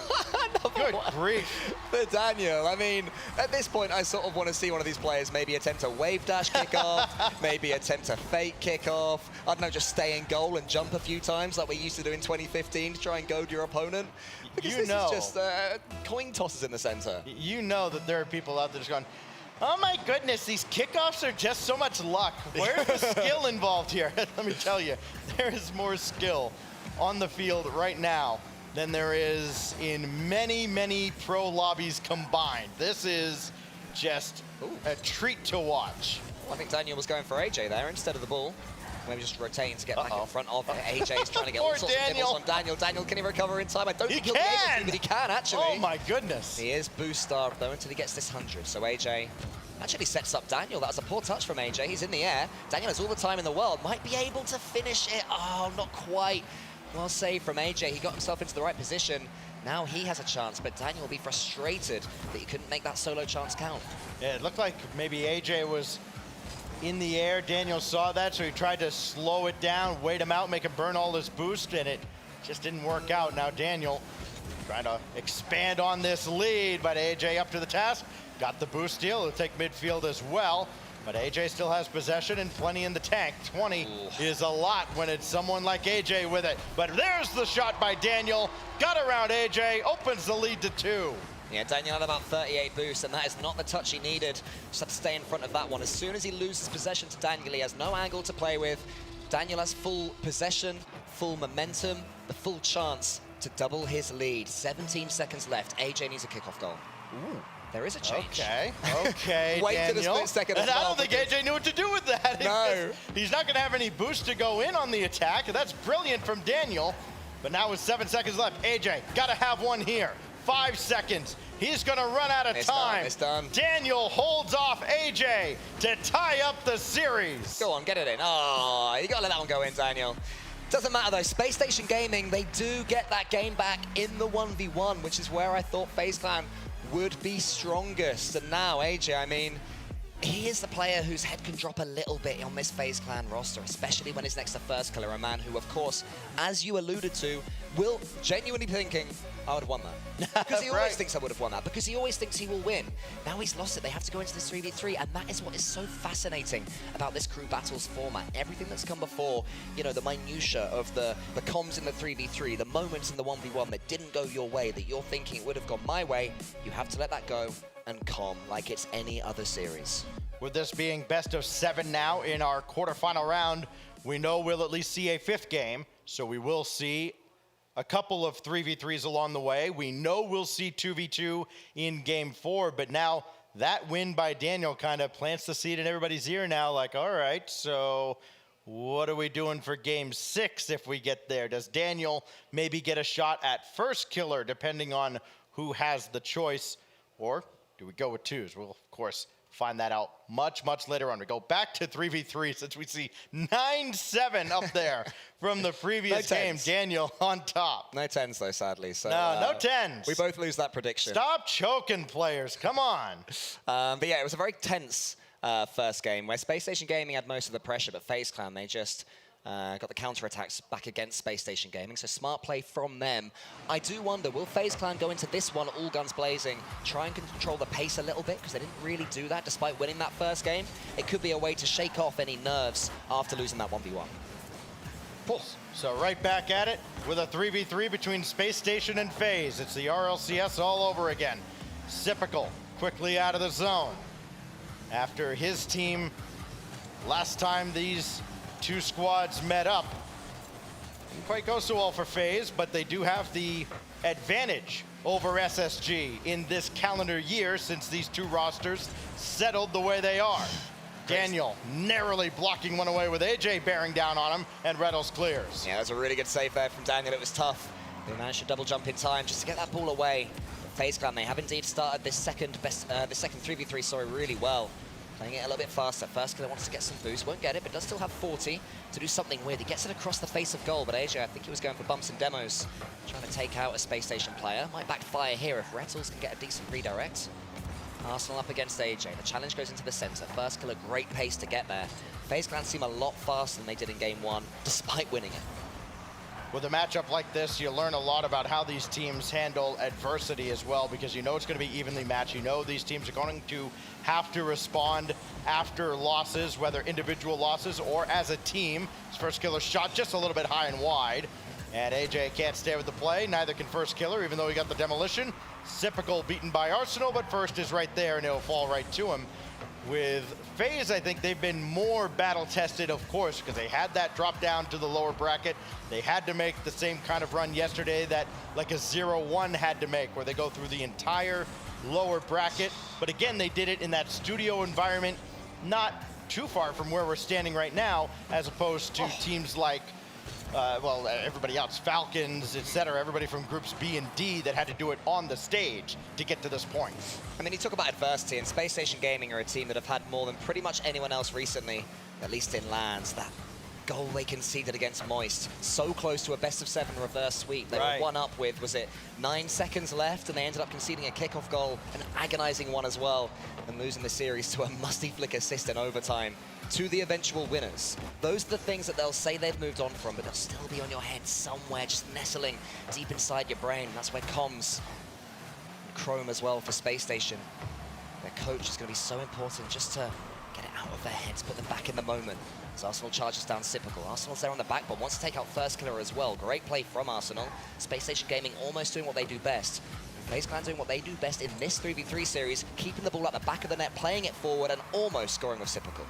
Good grief. For Daniel, I mean, at this point, I sort of want to see one of these players maybe attempt a wave dash kickoff, maybe attempt a fake kickoff. I don't know, just stay in goal and jump a few times like we used to do in 2015 to try and goad your opponent. Because this is just coin tosses in the center. You know that there are people out there just going, oh my goodness, these kickoffs are just so much luck. Where's the skill involved here? Let me tell you, there is more skill on the field right now than there is in many, many pro lobbies combined. This is just a treat to watch. Well, I think Daniel was going for AJ there instead of the ball. Maybe just rotating to get back in front of AJ. Is trying to get all sorts of nibbles on Daniel. Daniel, can he recover in time? I don't think he'll be able to, but he can actually. Oh my goodness. He is boost starved though until he gets this 100. So AJ actually sets up Daniel. That was a poor touch from AJ. He's in the air. Daniel has all the time in the world. Might be able to finish it. Oh, not quite. Well saved from AJ. He got himself into the right position. Now he has a chance, but Daniel will be frustrated that he couldn't make that solo chance count. Yeah, it looked like maybe AJ was in the air. Daniel saw that, so he tried to slow it down, wait him out, make him burn all his boost, and it just didn't work out. Now Daniel trying to expand on this lead, but AJ up to the task. Got the boost steal. He'll take midfield as well. But AJ still has possession and plenty in the tank. 20 is a lot when it's someone like AJ with it. But there's the shot by Daniel. Got around AJ, opens the lead to 2. Yeah, Daniel had about 38 boosts, and that is not the touch he needed. Just had to stay in front of that one. As soon as he loses possession to Daniel, he has no angle to play with. Daniel has full possession, full momentum, the full chance to double his lead. 17 seconds left. AJ needs a kickoff goal. Ooh. There is a change. Okay, Wait Daniel. to the split second as I well, don't think AJ knew what to do with that. No. He's not going to have any boost to go in on the attack. That's brilliant from Daniel. But now with 7 seconds left, AJ got to have one here. 5 seconds. He's going to run out of time. It's done. Daniel holds off AJ to tie up the series. Go on, get it in. Oh, you got to let that one go in, Daniel. Doesn't matter though, Space Station Gaming, they do get that game back in the 1v1, which is where I thought FaZe Clan would be strongest. And now AJ, I mean, he is the player whose head can drop a little bit on this FaZe Clan roster, especially when he's next to First Killer, a man who, of course, as you alluded to, will genuinely be thinking, I would have won that. Because he always thinks I would have won that, because he always thinks he will win. Now he's lost it, they have to go into this 3v3, and that is what is so fascinating about this crew battles format. Everything that's come before, you know, the minutiae of the comms in the 3v3, the moments in the 1v1 that didn't go your way, that you're thinking it would have gone my way, you have to let that go and calm like it's any other series. With this being best of 7 now in our quarterfinal round, we know we'll at least see a 5th game, so we will see a couple of 3v3s along the way. We know we'll see 2v2 in game 4, but now that win by Daniel kind of plants the seed in everybody's ear now, like, all right, so what are we doing for game 6 if we get there? Does Daniel maybe get a shot at First Killer, depending on who has the choice, or do we go with 2s? We'll, of course, find that out much later on. We go back to 3v3 since we see 9-7 up there from the previous game. Daniel on top. No 10s though, sadly. So, no 10s. We both lose that prediction. Stop choking, players. Come on. But yeah, it was a very tense first game where Space Station Gaming had most of the pressure, but FaZe Clan, they just got the counterattacks back against Space Station Gaming, so smart play from them. I do wonder, will FaZe Clan go into this one all guns blazing, try and control the pace a little bit, because they didn't really do that despite winning that first game? It could be a way to shake off any nerves after losing that 1v1. So right back at it with a 3v3 between Space Station and FaZe. It's the RLCS all over again. Sypical quickly out of the zone. After his team, last time these 2 squads met up, didn't quite go so well for FaZe, but they do have the advantage over SSG in this calendar year since these 2 rosters settled the way they are. Daniel narrowly blocking one away with AJ bearing down on him, and Reynolds clears. Yeah, that was a really good save there from Daniel. It was tough. He managed to double jump in time just to get that ball away. FaZe Clan, they have indeed started this second 3v3, really well. Playing it a little bit faster. First killer wants to get some boost. Won't get it, but does still have 40 to do something weird. He gets it across the face of goal, but AJ, I think he was going for bumps and demos. Trying to take out a Space Station player. Might backfire here if Rettles can get a decent redirect. Arsenal up against AJ. The challenge goes into the center. First killer, great pace to get there. FaZe Clan seem a lot faster than they did in game 1, despite winning it. With a matchup like this, you learn a lot about how these teams handle adversity as well, because you know it's going to be evenly matched. You know these teams are going to have to respond after losses, whether individual losses or as a team. His first killer shot just a little bit high and wide, and AJ can't stay with the play. Neither can first killer, even though he got the demolition. Sypical beaten by Arsenal, but first is right there, and it'll fall right to him. With FaZe, I think they've been more battle-tested, of course, because they had that drop down to the lower bracket. They had to make the same kind of run yesterday that like a 0-1 had to make, where they go through the entire lower bracket. But again, they did it in that studio environment, not too far from where we're standing right now, as opposed to teams like everybody else, Falcons, etc., everybody from groups B and D that had to do it on the stage to get to this point. I mean, you talk about adversity, and Space Station Gaming are a team that have had more than pretty much anyone else recently, at least in LANs. That goal they conceded against Moist, so close to a best-of-7 reverse sweep. They were one up with, was it 9 seconds left, and they ended up conceding a kickoff goal, an agonizing one as well, and losing the series to a musty flick assist in overtime to the eventual winners. Those are the things that they'll say they've moved on from, but they'll still be on your head somewhere, just nestling deep inside your brain. That's where comms, Chrome as well for Space Station. Their coach is going to be so important just to get it out of their heads, put them back in the moment. As Arsenal charges down Sypical. Arsenal's there on the back, but wants to take out first killer as well. Great play from Arsenal. Space Station Gaming almost doing what they do best. FaZe Clan doing what they do best in this 3v3 series, keeping the ball at the back of the net, playing it forward, and almost scoring with Sypical.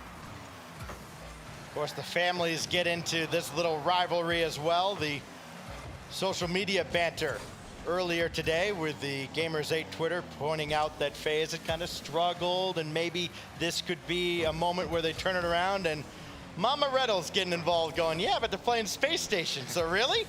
Of course, the families get into this little rivalry as well. The social media banter earlier today with the Gamers8 Twitter pointing out that FaZe had kind of struggled, and maybe this could be a moment where they turn it around, and Mama Rettles getting involved going, yeah, but they're playing Space Station, so really?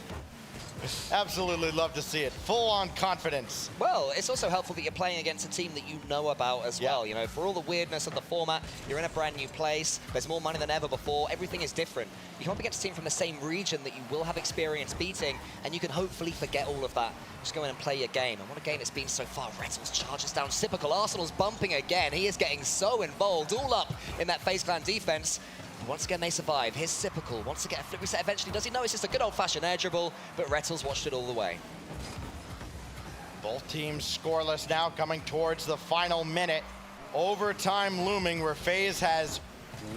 Absolutely love to see it. Full-on confidence. Well, it's also helpful that you're playing against a team that you know about as well. You know, for all the weirdness of the format, you're in a brand new place. There's more money than ever before. Everything is different. You come up against a team from the same region that you will have experience beating, and you can hopefully forget all of that. Just go in and play your game. And what a game it's been so far. Rettles charges down Sypical. Arsenal's bumping again. He is getting so involved, all up in that FaZe Clan defense. Once again, they survive. Here's Sypical. Wants to get a flip reset eventually. Does he? No, it's just a good old-fashioned air dribble, but Rettles watched it all the way. Both teams scoreless now, coming towards the final minute. Overtime looming, where FaZe has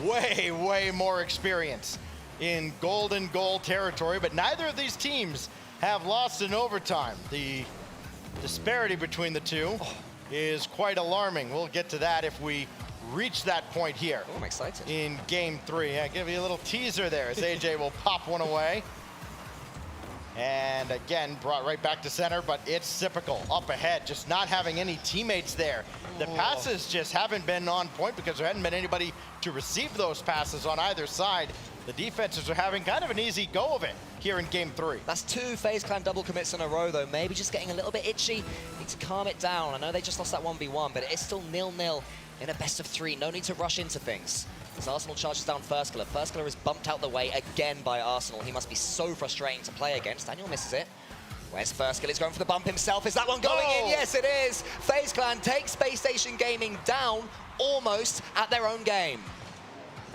way, way more experience in golden goal territory, but neither of these teams have lost in overtime. The disparity between the two is quite alarming. We'll get to that if we reach that point here. Oh, I'm excited. In game 3. I give you a little teaser there as AJ will pop one away. And again, brought right back to center, but it's Sypical up ahead, just not having any teammates there. The passes just haven't been on point because there hadn't been anybody to receive those passes on either side. The defenses are having kind of an easy go of it here in game 3. That's 2 FaZe Clan double commits in a row, though. Maybe just getting a little bit itchy. Need to calm it down. I know they just lost that 1v1, but it's still 0-0 in a best-of-3. No need to rush into things. As Arsenal charges down first killer. First killer is bumped out the way again by Arsenal. He must be so frustrating to play against. Daniel misses it. Where's first killer? He's going for the bump himself. Is that one going in? Yes, it is. FaZe Clan takes Space Station Gaming down almost at their own game.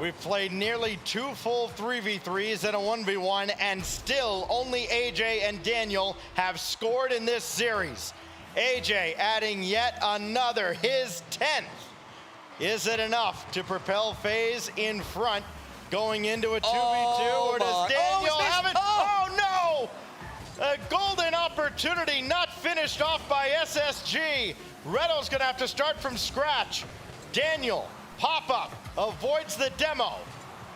We've played nearly 2 full 3v3s and a 1v1, and still only AJ and Daniel have scored in this series. AJ adding yet another, his 10th. Is it enough to propel FaZe in front going into a 2v2, or does Daniel have it? Oh no! A golden opportunity not finished off by SSG. Rettle's gonna have to start from scratch. Daniel, pop up, avoids the demo.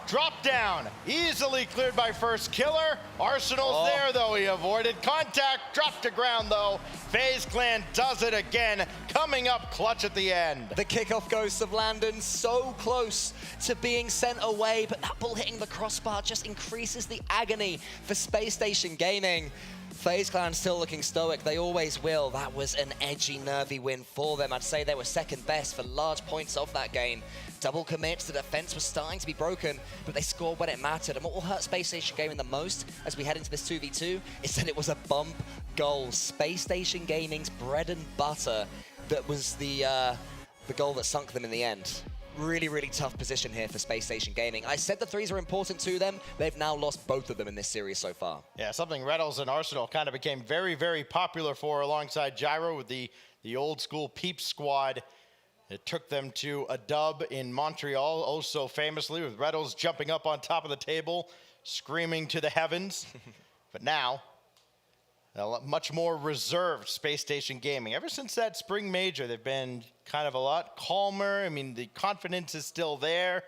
Drop down, easily cleared by first killer. Arsenal's there though, he avoided contact, dropped to ground though. FaZe Clan does it again, coming up clutch at the end. The kickoff goes of Landon, so close to being sent away, but that ball hitting the crossbar just increases the agony for Space Station Gaming. FaZe Clan still looking stoic. They always will. That was an edgy, nervy win for them. I'd say they were second best for large points of that game. Double commits, the defense was starting to be broken, but they scored when it mattered. And what will hurt Space Station Gaming the most as we head into this 2v2 is that it was a bump goal. Space Station Gaming's bread and butter that was the goal that sunk them in the end. Really, really tough position here for Space Station Gaming. I said the threes are important to them. They've now lost both of them in this series so far. Yeah, something Reynolds and Arsenal kind of became very, very popular for alongside Gyro with the old school Peep squad. It took them to a dub in Montreal, oh so famously, with Reynolds jumping up on top of the table, screaming to the heavens. But now, a much more reserved Space Station Gaming. Ever since that spring major, they've been kind of a lot calmer. I mean, the confidence is still there,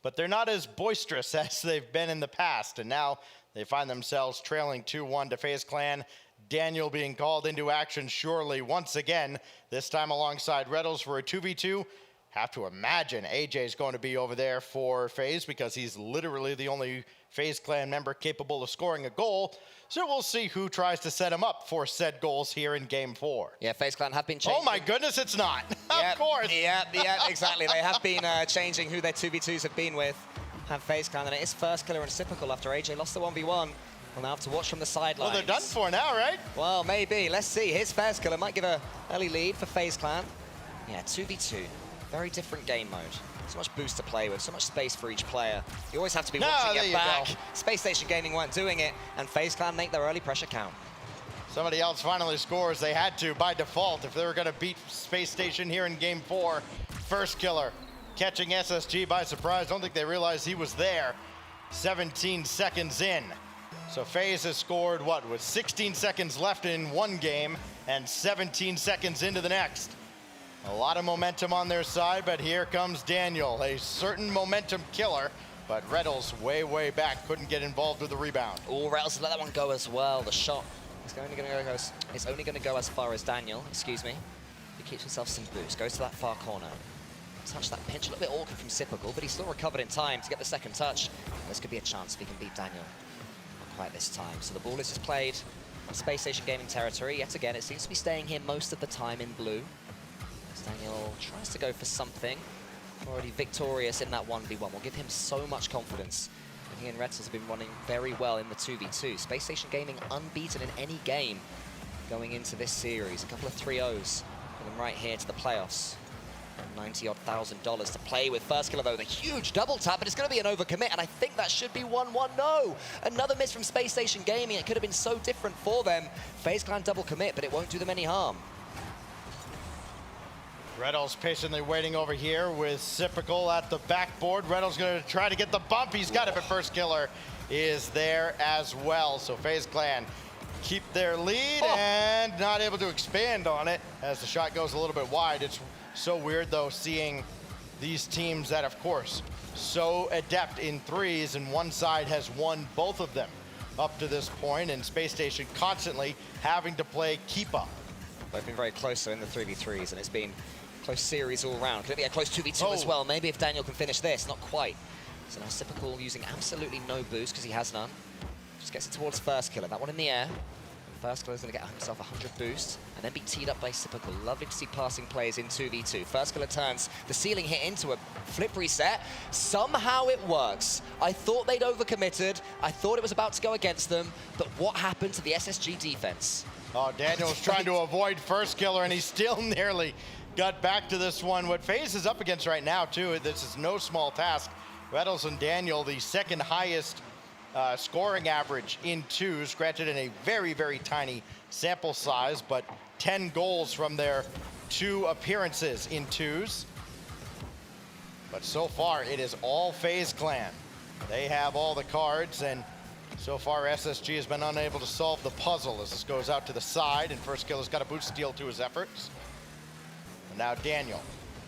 but they're not as boisterous as they've been in the past. And now they find themselves trailing 2-1 to FaZe Clan. Daniel being called into action surely once again, this time alongside Reynolds for a 2v2. Have to imagine AJ is going to be over there for FaZe because he's literally the only FaZe Clan member capable of scoring a goal. So we'll see who tries to set him up for said goals here in Game 4. Yeah, FaZe Clan have been changing. Oh my goodness, it's not. Of course. Yeah, exactly. They have been changing who their 2v2s have been with. Have FaZe Clan, and it is first killer and Typical after AJ lost the 1v1. We'll now have to watch from the sidelines. Well, they're done for now, right? Well, maybe. Let's see. Here's first killer. Might give a early lead for FaZe Clan. Yeah, 2v2. Very different game mode. So much boost to play with, so much space for each player. You always have to be watching your back. Space Station Gaming weren't doing it, and FaZe Clan make their early pressure count. Somebody else finally scores. They had to by default if they were going to beat Space Station here in Game 4. First killer catching SSG by surprise. Don't think they realized he was there. 17 seconds in. So FaZe has scored, what, with 16 seconds left in one game and 17 seconds into the next. A lot of momentum on their side, but here comes Daniel, a certain momentum killer, but Reynolds way, way back, couldn't get involved with the rebound. Oh, Reynolds let that one go as well. The shot is only going to go as far as Daniel, excuse me. He keeps himself some boost, goes to that far corner. Touch that pinch, a little bit awkward from Typical, but he still recovered in time to get the second touch. This could be a chance if he can beat Daniel. Not quite this time. So the ball is just played on Space Station Gaming territory. Yet again, it seems to be staying here most of the time in blue. Daniel tries to go for something. Already victorious in that 1v1. Will give him so much confidence. And he and Retzels have been running very well in the 2v2. Space Station Gaming unbeaten in any game going into this series. A couple of 3-0s for them right here to the playoffs. $90,000 to play with. First killer though, the huge double tap, but it's going to be an overcommit, and I think that should be 1-1. No! Another miss from Space Station Gaming. It could have been so different for them. FaZe Clan double commit, but it won't do them any harm. Reynolds patiently waiting over here with Typical at the backboard. Reynolds going to try to get the bump. He's got it, but first killer is there as well. So FaZe Clan keep their lead and not able to expand on it as the shot goes a little bit wide. It's so weird, though, seeing these teams that, of course, so adept in threes, and one side has won both of them up to this point, and Space Station constantly having to play keep up. They've been very close in the 3v3s, and it's been close series all round. Could it be a close 2v2 as well? Maybe if Daniel can finish this, not quite. So now Typical using absolutely no boost because he has none. Just gets it towards first killer. That one in the air. First killer is going to get himself 100 boost and then be teed up by Typical. Lovely to see passing plays in 2v2. First killer turns the ceiling hit into a flip reset. Somehow it works. I thought they'd overcommitted. I thought it was about to go against them. But what happened to the SSG defense? Oh, Daniel's trying to avoid first killer, and he still nearly got back to this one. What FaZe is up against right now, too, this is no small task. Reynolds and Daniel, the second highest scoring average in twos, granted in a very, very tiny sample size, but 10 goals from their 2 appearances in twos. But so far, it is all FaZe Clan. They have all the cards, and so far SSG has been unable to solve the puzzle as this goes out to the side, and first killer's got a boot steal to his efforts. And now Daniel,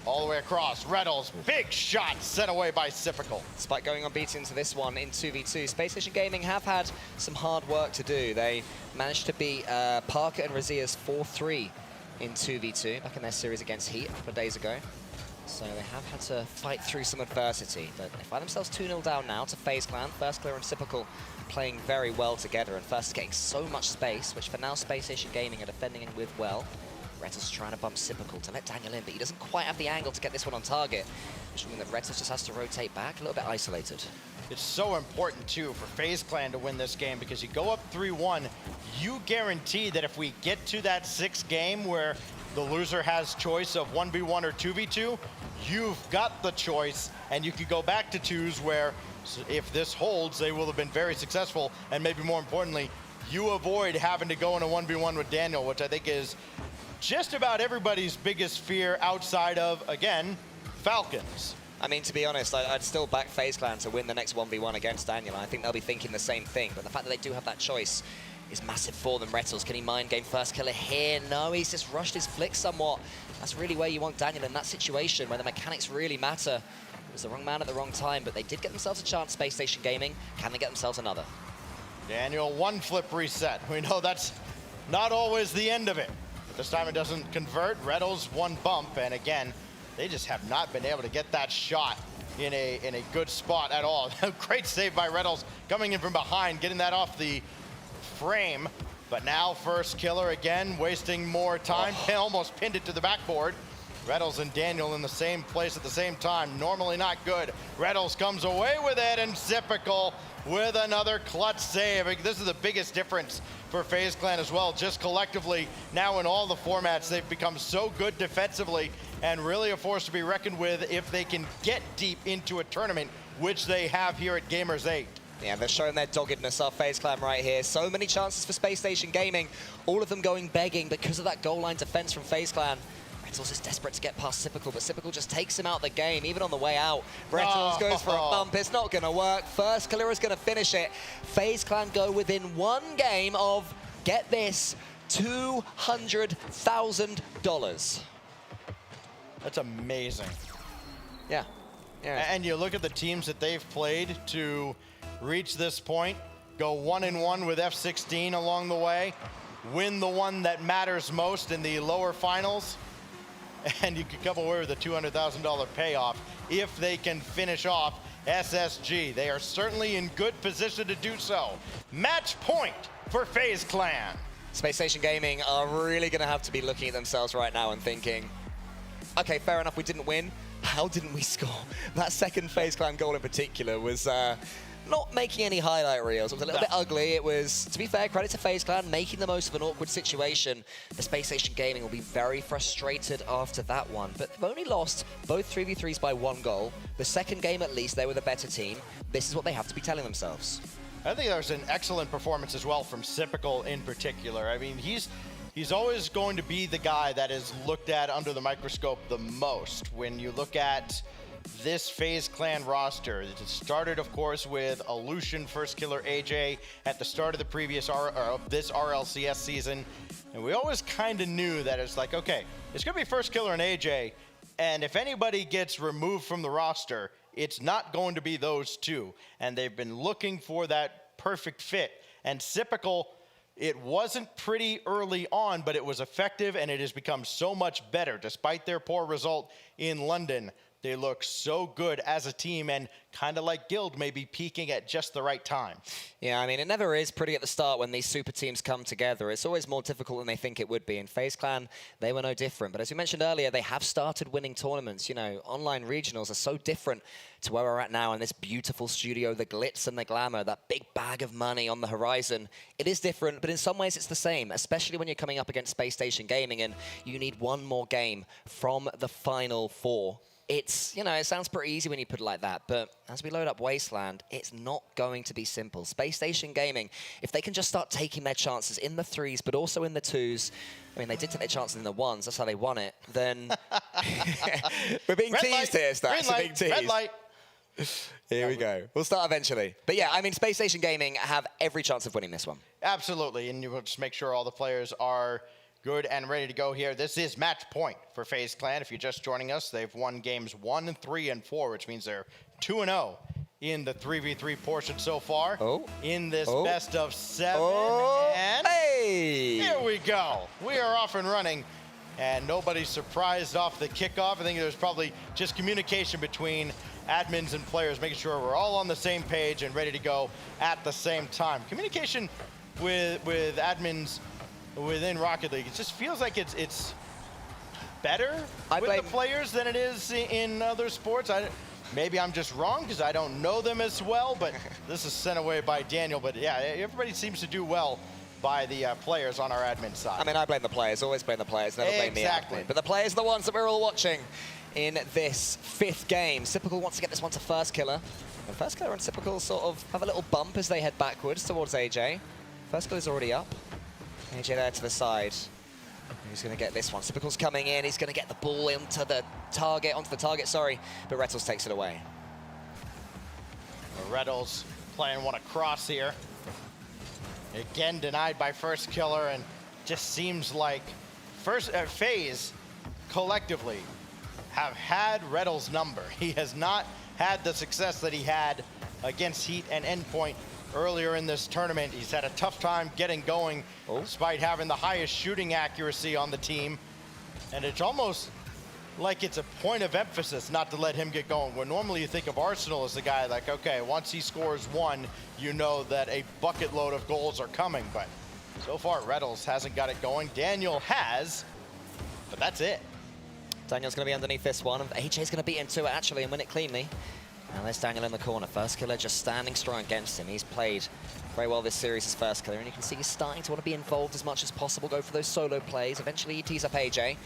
all the way across. Reynolds, big shot set away by Typical. Despite going unbeaten to this one in 2v2, Space Station Gaming have had some hard work to do. They managed to beat Parker and Razia's 4-3 in 2v2 back in their series against Heat a couple of days ago. So they have had to fight through some adversity, but they find themselves 2-0 down now to FaZe Clan. First Clear and Typical playing very well together, and First is getting so much space, which for now Space Station Gaming are defending with well. Rettles trying to bump Typical to let Daniel in, but he doesn't quite have the angle to get this one on target, which means that Rettles just has to rotate back, a little bit isolated. It's so important, too, for FaZe Clan to win this game, because you go up 3-1, you guarantee that if we get to that 6th game where the loser has choice of 1v1 or 2v2, you've got the choice, and you can go back to 2s where if this holds, they will have been very successful, and maybe more importantly, you avoid having to go in a 1v1 with Daniel, which I think is just about everybody's biggest fear outside of, again, Falcons. I mean, to be honest, I'd still back FaZe Clan to win the next 1v1 against Daniel, and I think they'll be thinking the same thing, but the fact that they do have that choice is massive for them. Rettles, can he mind game first killer here? No, he's just rushed his flick somewhat. That's really where you want Daniel in that situation, where the mechanics really matter. It was the wrong man at the wrong time, but they did get themselves a chance, Space Station Gaming. Can they get themselves another? Daniel, 1 flip reset. We know that's not always the end of it. But this time it doesn't convert. Rettles, 1 bump, and again, they just have not been able to get that shot in a good spot at all. Great save by Rettles, coming in from behind, getting that off the frame. But now first killer again, wasting more time. Almost pinned it to the backboard. Rettles and Daniel in the same place at the same time. Normally not good. Rettles comes away with it, and Typical with another clutch save. This is the biggest difference for FaZe Clan as well. Just collectively, now in all the formats, they've become so good defensively and really a force to be reckoned with if they can get deep into a tournament, which they have here at Gamers8. Yeah, they're showing their doggedness, our FaZe Clan right here. So many chances for Space Station Gaming, all of them going begging because of that goal line defense from FaZe Clan. Rettles is desperate to get past Typical, but Typical just takes him out the game, even on the way out. Rettles goes for a bump, it's not gonna work. First killer is gonna finish it. FaZe Clan go within 1 game of, get this, $200,000. That's amazing. Yeah. And you look at the teams that they've played to reach this point, go 1-1 with F16 along the way, win the one that matters most in the lower finals, and you could come away with a $200,000 payoff if they can finish off SSG. They are certainly in good position to do so. Match point for FaZe Clan. Space Station Gaming are really going to have to be looking at themselves right now and thinking, okay, fair enough, we didn't win. How didn't we score? That second FaZe Clan goal in particular was not making any highlight reels. It was a little bit ugly. It was, to be fair, credit to FaZe Clan, making the most of an awkward situation. The Space Station Gaming will be very frustrated after that one, but they've only lost both 3v3s by 1 goal. The second game, at least, they were the better team. This is what they have to be telling themselves. I think that was an excellent performance as well from Typical in particular. I mean, he's always going to be the guy that is looked at under the microscope the most. When you look at this FaZe Clan roster, it started, of course, with Illusion, First Killer, AJ at the start of the previous this RLCS season, and we always kind of knew that it's like, okay, it's going to be First Killer and AJ, and if anybody gets removed from the roster, it's not going to be those two, and they've been looking for that perfect fit. And Typical, it wasn't pretty early on, but it was effective, and it has become so much better. Despite their poor result in London, they look so good as a team, and kind of like Guild, maybe peaking at just the right time. Yeah, I mean, it never is pretty at the start when these super teams come together. It's always more difficult than they think it would be. In FaZe Clan, they were no different. But as we mentioned earlier, they have started winning tournaments. You know, online regionals are so different to where we're at now in this beautiful studio, the glitz and the glamour, that big bag of money on the horizon. It is different, but in some ways it's the same, especially when you're coming up against Space Station Gaming and you need 1 more game from the Final 4. It's, you know, it sounds pretty easy when you put it like that, but as we load up Wasteland, it's not going to be simple. Space Station Gaming, if they can just start taking their chances in the 3s, but also in the 2s, I mean, they did take their chances in the 1s, that's how they won it, then we're being teased here, Stacks. We're being teased. Red light. Here we go. We'll start eventually. But yeah, I mean, Space Station Gaming have every chance of winning this one. Absolutely, and you will just make sure all the players are good and ready to go here. This is match point for FaZe Clan. If you're just joining us, they've won games 1, 3, and 4, which means they're 2-0 in the 3v3 portion so far. In this best of 7. And hey! Here we go. We are off and running. and nobody's surprised off the kickoff. I think there's probably just communication between admins and players, making sure we're all on the same page and ready to go at the same time. Communication with admins within Rocket League, it just feels like it's better with the players than it is in other sports. Maybe I'm just wrong because I don't know them as well, but this is sent away by Daniel. But yeah, everybody seems to do well by the players on our admin side. I mean, I blame the players, always blame the players, never blame the admin. But the players are the ones that we're all watching in this 5th game. Typical wants to get this one to First Killer. And First Killer and Typical sort of have a little bump as they head backwards towards AJ. First Killer's already up. AJ there to the side. He's going to get this one. Typical's coming in. He's going to get the ball onto the target, but Rettles takes it away. Rettles playing one across here. Again, denied by First Killer, and just seems like Faze collectively have had Rettles' number. He has not had the success that he had against Heat and Endpoint earlier in this tournament. He's had a tough time getting going despite having the highest shooting accuracy on the team. And it's almost like it's a point of emphasis not to let him get going. Where normally you think of Arsenal as the guy like, okay, once he scores one, you know that a bucket load of goals are coming. But so far, Rettles hasn't got it going. Daniel has, but that's it. Daniel's going to be underneath this one. AJ's going to beat into it, actually, and win it cleanly. Now there's Daniel in the corner. First Killer just standing strong against him. He's played very well this series as First Killer, and you can see he's starting to want to be involved as much as possible, go for those solo plays. Eventually he tees up AJ.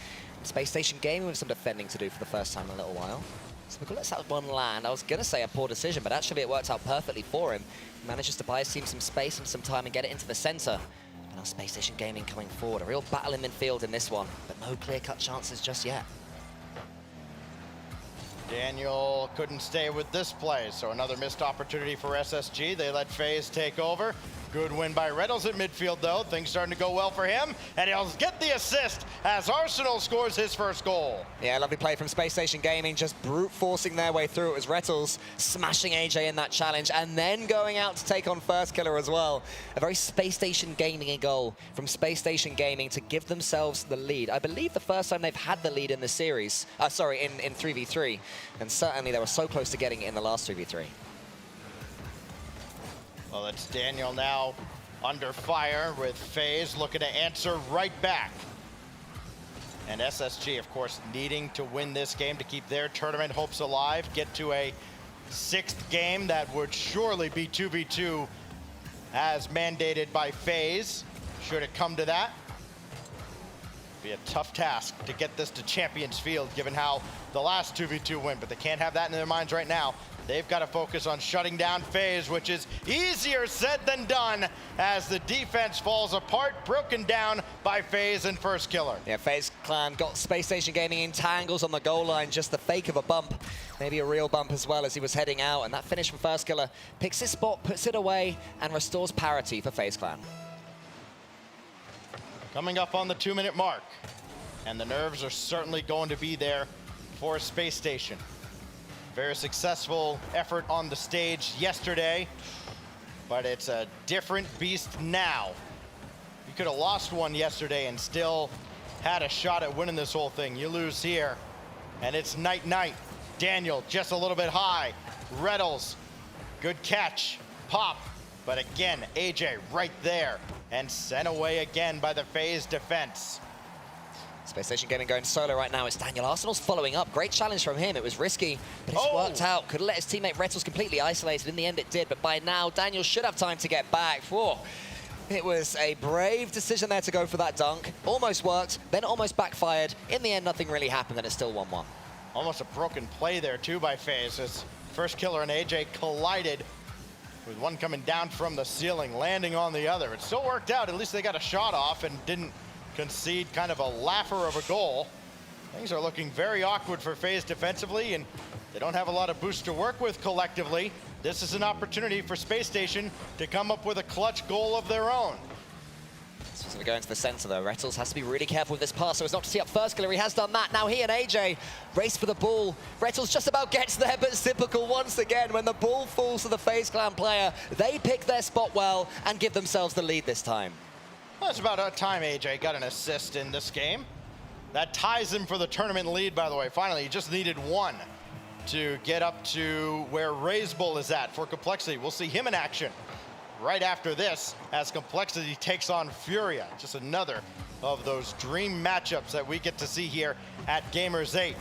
Space Station Gaming with some defending to do for the first time in a little while. So we've got that one land. I was going to say a poor decision, but actually it worked out perfectly for him. He manages to buy his team some space and some time and get it into the center. And now Space Station Gaming coming forward. A real battle in midfield in this one, but no clear-cut chances just yet. Daniel couldn't stay with this play, so another missed opportunity for SSG. They let Faze take over. Good win by Rettles at midfield, though. Things starting to go well for him, and he'll get the assist as Arsenal scores his first goal. Yeah, lovely play from Space Station Gaming, just brute forcing their way through. It was Rettles smashing AJ in that challenge, and then going out to take on First Killer as well. A very Space Station Gaming goal from Space Station Gaming to give themselves the lead. I believe the first time they've had the lead in the series, in 3v3, and certainly they were so close to getting it in the last 3v3. Well, it's Daniel now under fire with Faze looking to answer right back. And SSG, of course, needing to win this game to keep their tournament hopes alive, get to a 6th game that would surely be 2v2 as mandated by Faze, should it come to that. Be a tough task to get this to Champions Field given how the last 2v2 win, but they can't have that in their minds right now. They've got to focus on shutting down Faze, which is easier said than done as the defense falls apart, broken down by Faze and First Killer. Yeah, Faze clan got Space Station Gaming in tangles on the goal line, just the fake of a bump, maybe a real bump as well as he was heading out, and that finish from First Killer picks his spot, puts it away, and restores parity for Faze clan. Coming up on the 2-minute mark, and the nerves are certainly going to be there for Space Station. Very successful effort on the stage yesterday, but it's a different beast now. You could have lost one yesterday and still had a shot at winning this whole thing. You lose here, and it's night-night. Daniel just a little bit high. Rettles, good catch, pop, but again, AJ right there, and sent away again by the Faze defense. Space Station Gaming going solo right now. It's Daniel. Arsenal's following up. Great challenge from him. It was risky, but it's worked out. Could have let his teammate Rettles completely isolated. In the end, it did, but by now, Daniel should have time to get back. Whoa. It was a brave decision there to go for that dunk. Almost worked, then almost backfired. In the end, nothing really happened, and it's still 1-1. Almost a broken play there, too, by Faze, as First Killer and AJ collided, with one coming down from the ceiling, landing on the other. It still worked out. At least they got a shot off and didn't concede kind of a laugher of a goal. Things are looking very awkward for Faze defensively, and they don't have a lot of boost to work with collectively. This is an opportunity for Space Station to come up with a clutch goal of their own. This is going to go into the center, though. Rettles has to be really careful with this pass so as not to see up First Killer. He has done that. Now he and AJ race for the ball. Rettles just about gets there, but it's typical once again. When the ball falls to the Faze clan player, they pick their spot well and give themselves the lead this time. Well, it's about time AJ got an assist in this game. That ties him for the tournament lead, by the way. Finally, he just needed one to get up to where Razebull is at for Complexity. We'll see him in action right after this as Complexity takes on Furia. Just another of those dream matchups that we get to see here at Gamers8.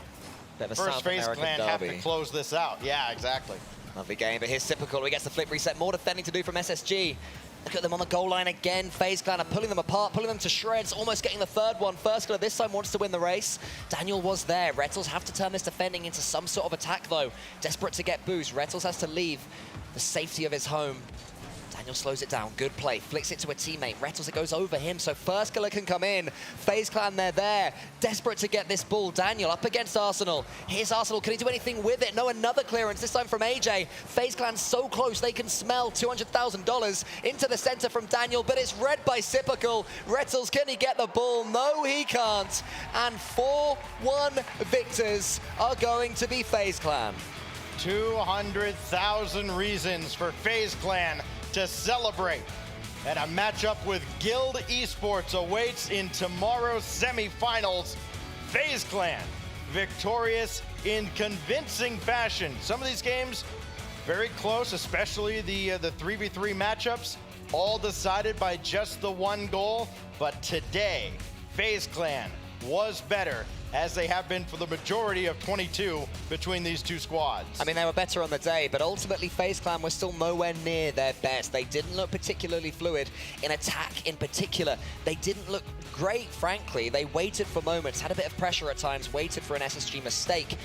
First Faze Clan have to close this out. Yeah, exactly. Lovely game, but here's Typical. He gets the flip reset. More defending to do from SSG. Look at them on the goal line again. Faze Clan are pulling them apart, pulling them to shreds, almost getting the third one. First Killer this time wants to win the race. Daniel was there. Rettles have to turn this defending into some sort of attack, though. Desperate to get boost. Rettles has to leave the safety of his home. Daniel slows it down. Good play. Flicks it to a teammate. Rettles, it goes over him, so First Killer can come in. Faze Clan, they're there. Desperate to get this ball. Daniel up against Arsenal. Here's Arsenal. Can he do anything with it? No, another clearance, this time from AJ. Faze Clan so close, they can smell $200,000 into the center from Daniel, but it's read by Typical. Rettles, can he get the ball? No, he can't. And 4-1 victors are going to be Faze Clan. 200,000 reasons for Faze Clan to celebrate. And a matchup with Guild Esports awaits in tomorrow's semifinals. Faze Clan victorious in convincing fashion. Some of these games very close, especially the 3v3 matchups, all decided by just the one goal. But today, Faze Clan was better, as they have been for the majority of 22 between these two squads. I mean, they were better on the day, but ultimately Faze Clan was still nowhere near their best. They didn't look particularly fluid in attack in particular. They didn't look great, frankly. They waited for moments, had a bit of pressure at times, waited for an SSG mistake.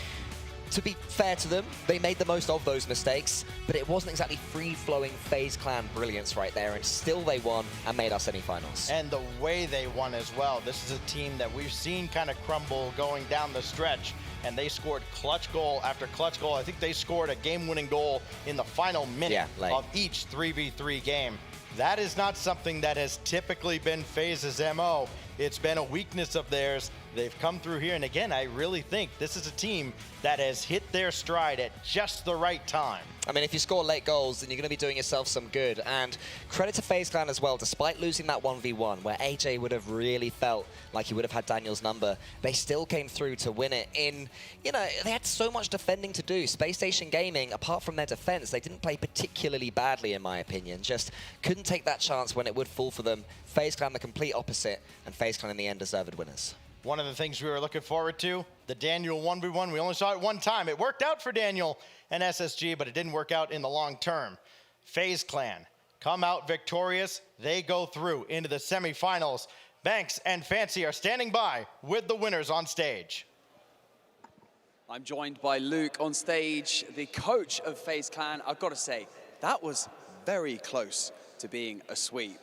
To be fair to them, they made the most of those mistakes, but it wasn't exactly free-flowing Faze Clan brilliance right there, and still they won and made our semifinals. And the way they won as well. This is a team that we've seen kind of crumble going down the stretch, and they scored clutch goal after clutch goal. I think they scored a game-winning goal in the final minute of each 3v3 game. That is not something that has typically been Faze's MO. It's been a weakness of theirs. They've come through here, and again, I really think this is a team that has hit their stride at just the right time. I mean, if you score late goals, then you're going to be doing yourself some good. And credit to Faze Clan as well, despite losing that 1v1, where AJ would have really felt like he would have had Daniel's number, they still came through to win it in, you know, they had so much defending to do. Space Station Gaming, apart from their defense, they didn't play particularly badly, in my opinion. Just couldn't take that chance when it would fall for them. Faze Clan the complete opposite, and Faze Clan in the end deserved winners. One of the things we were looking forward to, the Daniel 1v1, we only saw it one time. It worked out for Daniel and SSG, but it didn't work out in the long term. Faze Clan come out victorious. They go through into the semifinals. Banks and Fancy are standing by with the winners on stage. I'm joined by Luke on stage, the coach of Faze Clan. I've got to say, that was very close to being a sweep.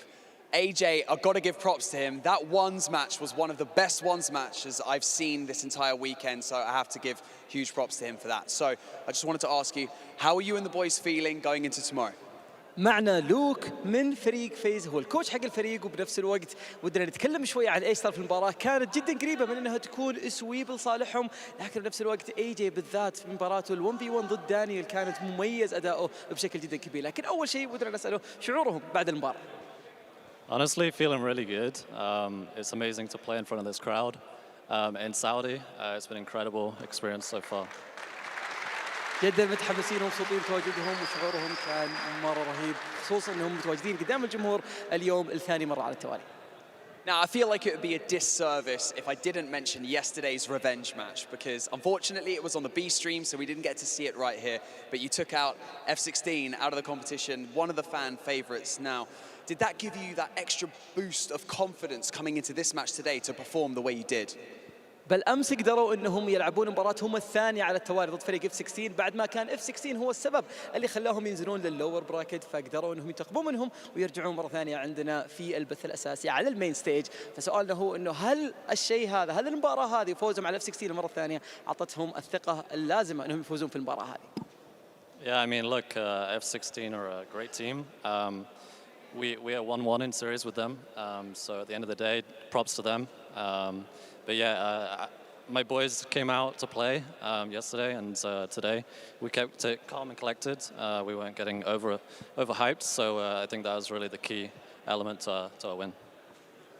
AJ, I've got to give props to him. That ones match was one of the best ones matches I've seen this entire weekend, so I have to give huge props to him for that. So I just wanted to ask you, how are you and the boys feeling going into tomorrow? معنا لوك من فريق فيز، هو الكوتش حق الفريق، وبنفس الوقت ودنا نتكلم شوي عن ايش صار في المباراه. كانت جدا قريبه من انها تكون سويب لصالحهم، لكن بنفس الوقت اي جي بالذات في مباراته ال1v1 ضد دانيال كانت مميز اداؤه بشكل جدا كبير. لكن اول شيء ودنا نساله شعورهم بعد المباراه. Honestly, feeling really good. It's amazing to play in front of this crowd in Saudi. It's been an incredible experience so far. جدا متحمسين ومبسوطين بتواجدهم، وشعورهم كان مرة رهيب، خصوصا انهم متواجدين قدام الجمهور اليوم الثاني مرة على التوالي. Now, I feel like it would be a disservice if I didn't mention yesterday's revenge match, because unfortunately it was on the B stream, so we didn't get to see it right here. But you took out F16 out of the competition, one of the fan favorites. Now, did that give you that extra boost of confidence coming into this match today to perform the way you did? بالامس قدروا انهم يلعبون مباراتهم الثانيه على التوالي ضد فريق F16 بعد ما كان F16 هو السبب اللي خلاهم ينزلون لللور براكت، فقدروا انهم ينتقمون منهم ويرجعون مره ثانيه عندنا في البث الاساسي على المين ستيج. فسؤالنا هو انه هل الشيء هذا، هل المباراه هذه فوزهم على F16 المره الثانيه اعطتهم الثقه اللازمه انهم يفوزون في المباراه هذه؟ Yeah, I mean, look, F16 are a great team. We are 1-1 in series with them, so at the end of the day, props to them. But yeah, my boys came out to play yesterday and today. We kept it calm and collected. We weren't getting overhyped, so I think that was really the key element to our win.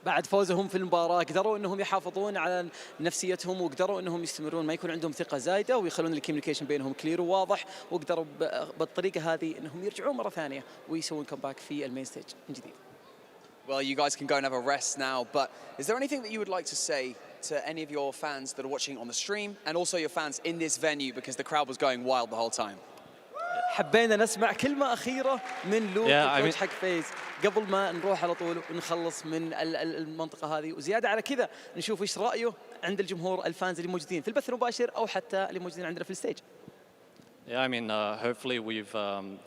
بعد فوزهم في المباراة قدروا انهم يحافظون على نفسيتهم وقدروا انهم يستمرون ما يكون عندهم ثقة زايدة ويخلون الكوميونيكيشن بينهم كلير وواضح وقدروا بالطريقة هذه انهم يرجعون مرة ثانية ويسوون كومباك في المين ستيج من جديد. Well, you guys can go and have a rest now, but is there anything that you would like to say to any of your fans that are watching on the stream and also your fans in this venue because the crowd was going wild the whole time? حبينا نسمع كلمة أخيرة من لوك الكوتش حق فيز قبل ما نروح على طول ونخلص من المنطقة هذه، وزيادة على كذا نشوف إيش رأيه عند الجمهور الفانز اللي موجودين في البث المباشر أو حتى اللي موجودين عندنا في الستيج. Yeah, I mean, hopefully we've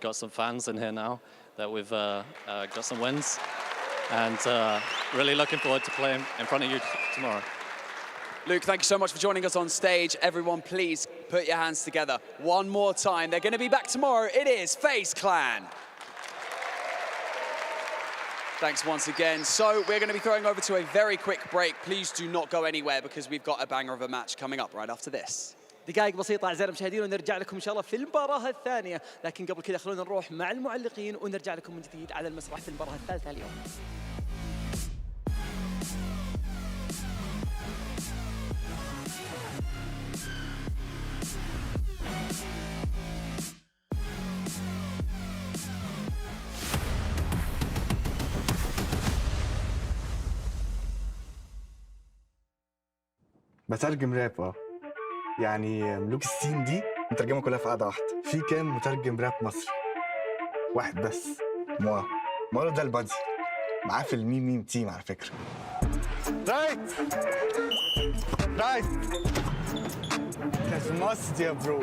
got some fans in here now that we've got some wins, and really looking forward to playing in front of you tomorrow. Luke, thank you so much for joining us on stage. Everyone, please put your hands together one more time. They're going to be back tomorrow. It is Faze Clan. Thanks once again. So we're going to be throwing over to a very quick break. Please do not go anywhere because we've got a banger of a match coming up right after this. دقائق بسيطة أعزائي المشاهدين ونرجع لكم إن شاء الله في المباراة الثانية، لكن قبل كذا خلونا نروح مع المعلقين ونرجع لكم من جديد على المسرح في المباراة الثالثة اليوم. بترجم راب يعني ملوك السين دي مترجمة كلها في قاعدة واحدة. في كام مترجم راب مصري؟ واحد بس، مارو ده البادي، معاه في الميم تيم على فكرة. رايت كانت ماست يا برو.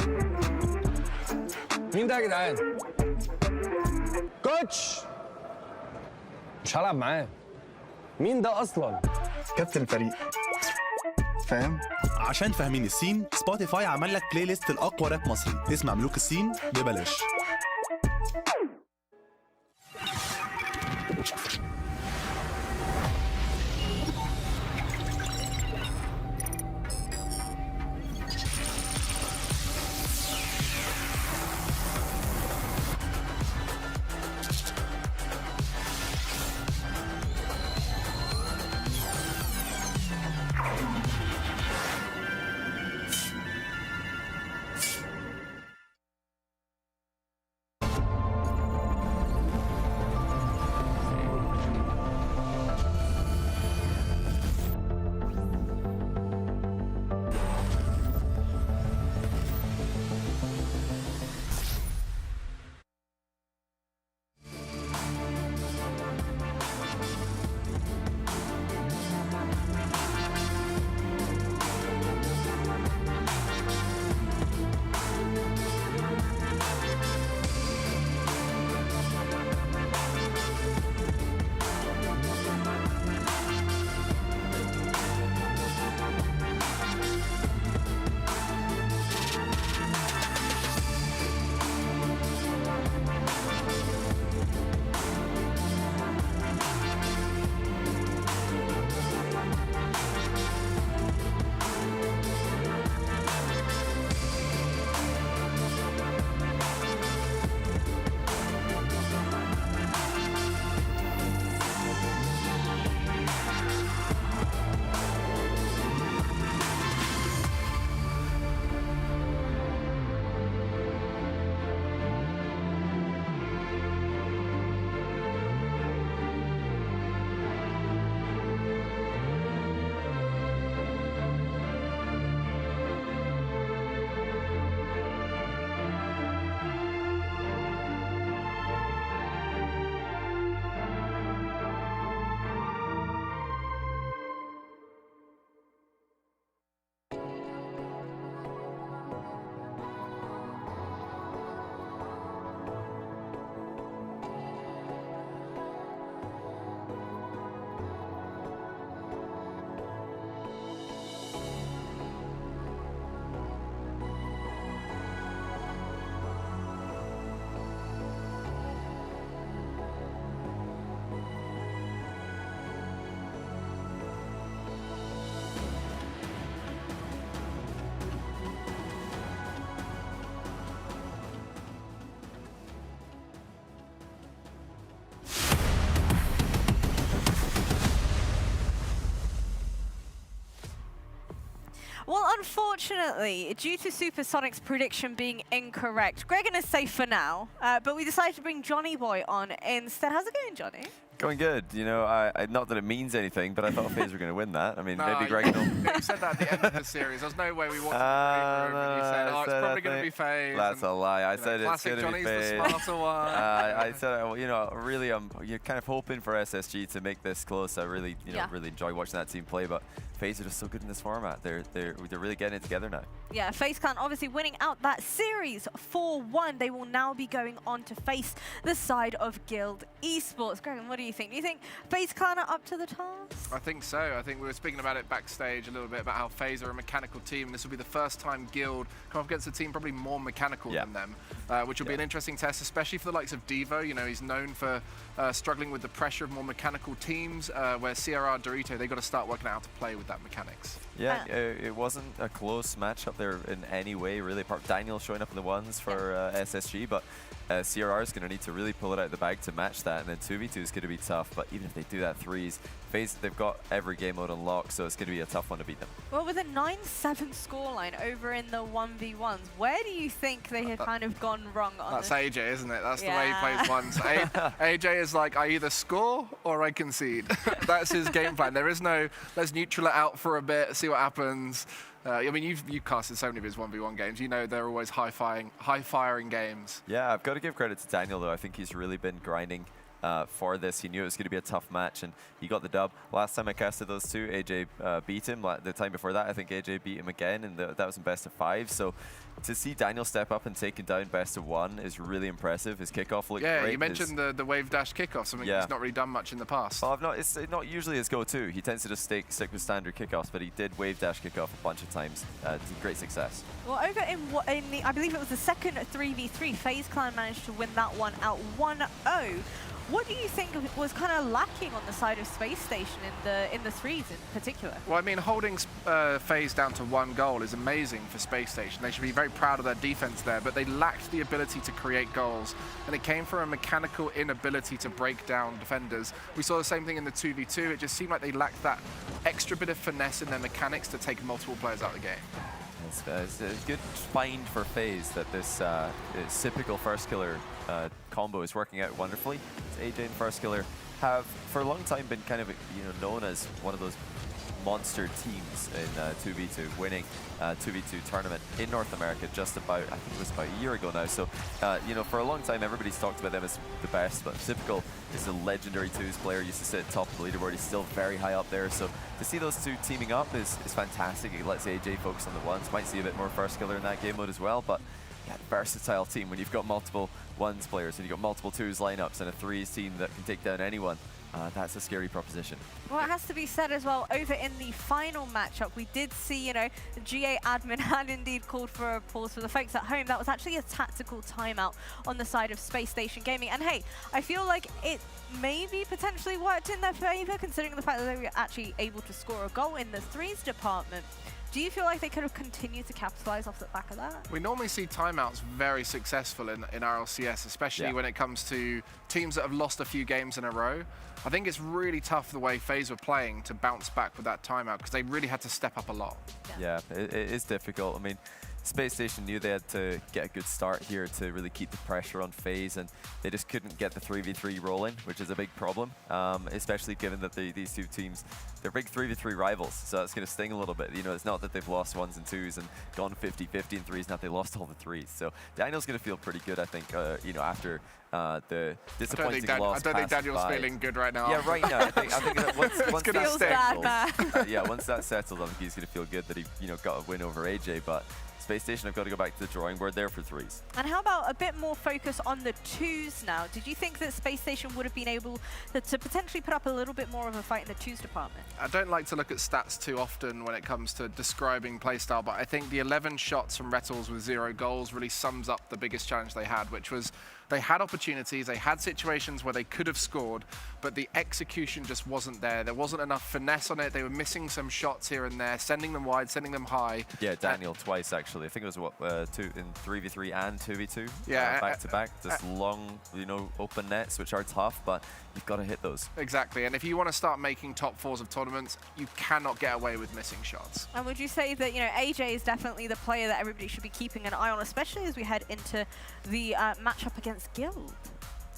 مين ده يا جدعان؟ كوتش مش هلعب معاه. مين ده اصلا؟ كابتن الفريق، فاهم؟ عشان فاهمين السين، سبوتيفاي عمل لك بلاي ليست الاقوى راب مصري اسمع ملوك السين ببلاش. unfortunately, due to Supersonic's prediction being incorrect, Gregan is safe for now, but we decided to bring Johnny Boy on instead. How's it going, Johnny? Going good. You know, I not that it means anything, but I thought Faze were going to win that. I mean, No, maybe Greg will. You said that at the end of the series. There's no way we walked in the break room and you said, oh, it's probably going to be Faze. That's a lie. I said it's classic going to be Johnny's Faze. the smarter one. I said, you know, really, you're kind of hoping for SSG to make this close. I really, really enjoy watching that team play, but Faze are just so good in this format. They're really getting it together now. Yeah, FaZe Clan obviously winning out that series 4-1. They will now be going on to face the side of Guild Esports. Gregan, what do you think? Do you think FaZe Clan are up to the task? I think so. I think we were speaking about it backstage a little bit about how FaZe are a mechanical team. This will be the first time Guild come up against a team probably more mechanical than them, which will be an interesting test, especially for the likes of Devo. You know, he's known for struggling with the pressure of more mechanical teams, where CRR, Dorito, they got to start working out how to play with that mechanics. Yeah, it wasn't a close matchup there in any way, really, apart from Daniel showing up in the ones for SSG, but CRR is going to need to really pull it out of the bag to match that, and then 2v2 is going to be tough, but even if they do that threes, FaZe, they've got every game mode unlocked, so it's going to be a tough one to beat them. Well, with a 9-7 scoreline over in the 1v1s, where do you think they have kind of gone wrong on That's this? AJ, isn't it? That's the way he plays ones. AJ is like, I either score or I concede. That's his game plan. There is no, let's neutral it out for a bit, see what happens. I mean, you've casted so many of his 1v1 games. You know they're always high-firing games. Yeah, I've got to give credit to Daniel, though. I think he's really been grinding for this. He knew it was going to be a tough match, and he got the dub. Last time I casted those two, AJ beat him. The time before that, I think AJ beat him again, and that was in best of 5. So to see Daniel step up and take him down best of 1 is really impressive. His kickoff looked great. Yeah, you mentioned the wave dash kickoff, something he's not really done much in the past. Well, it's not usually his go-to. He tends to just stick with standard kickoffs, but he did wave dash kickoff a bunch of times to great success. Well, over in the, I believe it was the second 3v3, FaZe Clan managed to win that one out 1-0. What do you think was kind of lacking on the side of Space Station in the threes in particular? Well, I mean, holding FaZe down to 1 goal is amazing for Space Station. They should be very proud of their defense there, but they lacked the ability to create goals, and it came from a mechanical inability to break down defenders. We saw the same thing in the 2v2. It just seemed like they lacked that extra bit of finesse in their mechanics to take multiple players out of the game. It's a good find for FaZe that this typical first killer combo is working out wonderfully. AJ and first killer have for a long time been kind of known as one of those monster teams in 2v2, winning 2v2 tournament in North America just about, I think it was about a year ago now. So, for a long time, everybody's talked about them as the best, but Typical is a legendary twos player, used to sit top of the leaderboard. He's still very high up there. So to see those two teaming up is fantastic. It lets AJ focus on the ones. Might see a bit more first killer in that game mode as well, but yeah, versatile team when you've got multiple ones players and you've got multiple twos lineups and a threes team that can take down anyone. That's a scary proposition. Well, it has to be said as well, over in the final matchup, we did see, the GA admin had indeed called for a pause for the folks at home. That was actually a tactical timeout on the side of Space Station Gaming. And hey, I feel like it maybe potentially worked in their favor, considering the fact that they were actually able to score a goal in the threes department. Do you feel like they could have continued to capitalize off the back of that? We normally see timeouts very successful in RLCS, especially when it comes to teams that have lost a few games in a row. I think it's really tough the way FaZe were playing to bounce back with that timeout because they really had to step up a lot. Yeah, it is difficult. I mean, Space Station knew they had to get a good start here to really keep the pressure on FaZe, and they just couldn't get the 3v3 rolling, which is a big problem, especially given that these two teams, they're big 3v3 rivals, so that's going to sting a little bit. It's not that they've lost ones and twos and gone 50-50 in threes, not they lost all the threes. So Daniel's going to feel pretty good, I think, after the disappointing loss. I don't think Daniel's feeling good right now. Yeah, right now. I think that once that settles, once that settles, I think he's going to feel good that he got a win over AJ, but Space Station have got to go back to the drawing board there for threes. And how about a bit more focus on the twos now? Did you think that Space Station would have been able to potentially put up a little bit more of a fight in the twos department? I don't like to look at stats too often when it comes to describing playstyle, but I think the 11 shots from Retals with 0 goals really sums up the biggest challenge they had, which was They had opportunities, they had situations where they could have scored, but the execution just wasn't there. There wasn't enough finesse on it. They were missing some shots here and there, sending them wide, sending them high. Yeah, Daniel twice actually. I think it was what two in 3v3 and 2v2. Yeah, back to back. Just long, open nets, which are tough, but you've got to hit those. Exactly, and if you want to start making top fours of tournaments, you cannot get away with missing shots. And would you say that, AJ is definitely the player that everybody should be keeping an eye on, especially as we head into the matchup against Guild?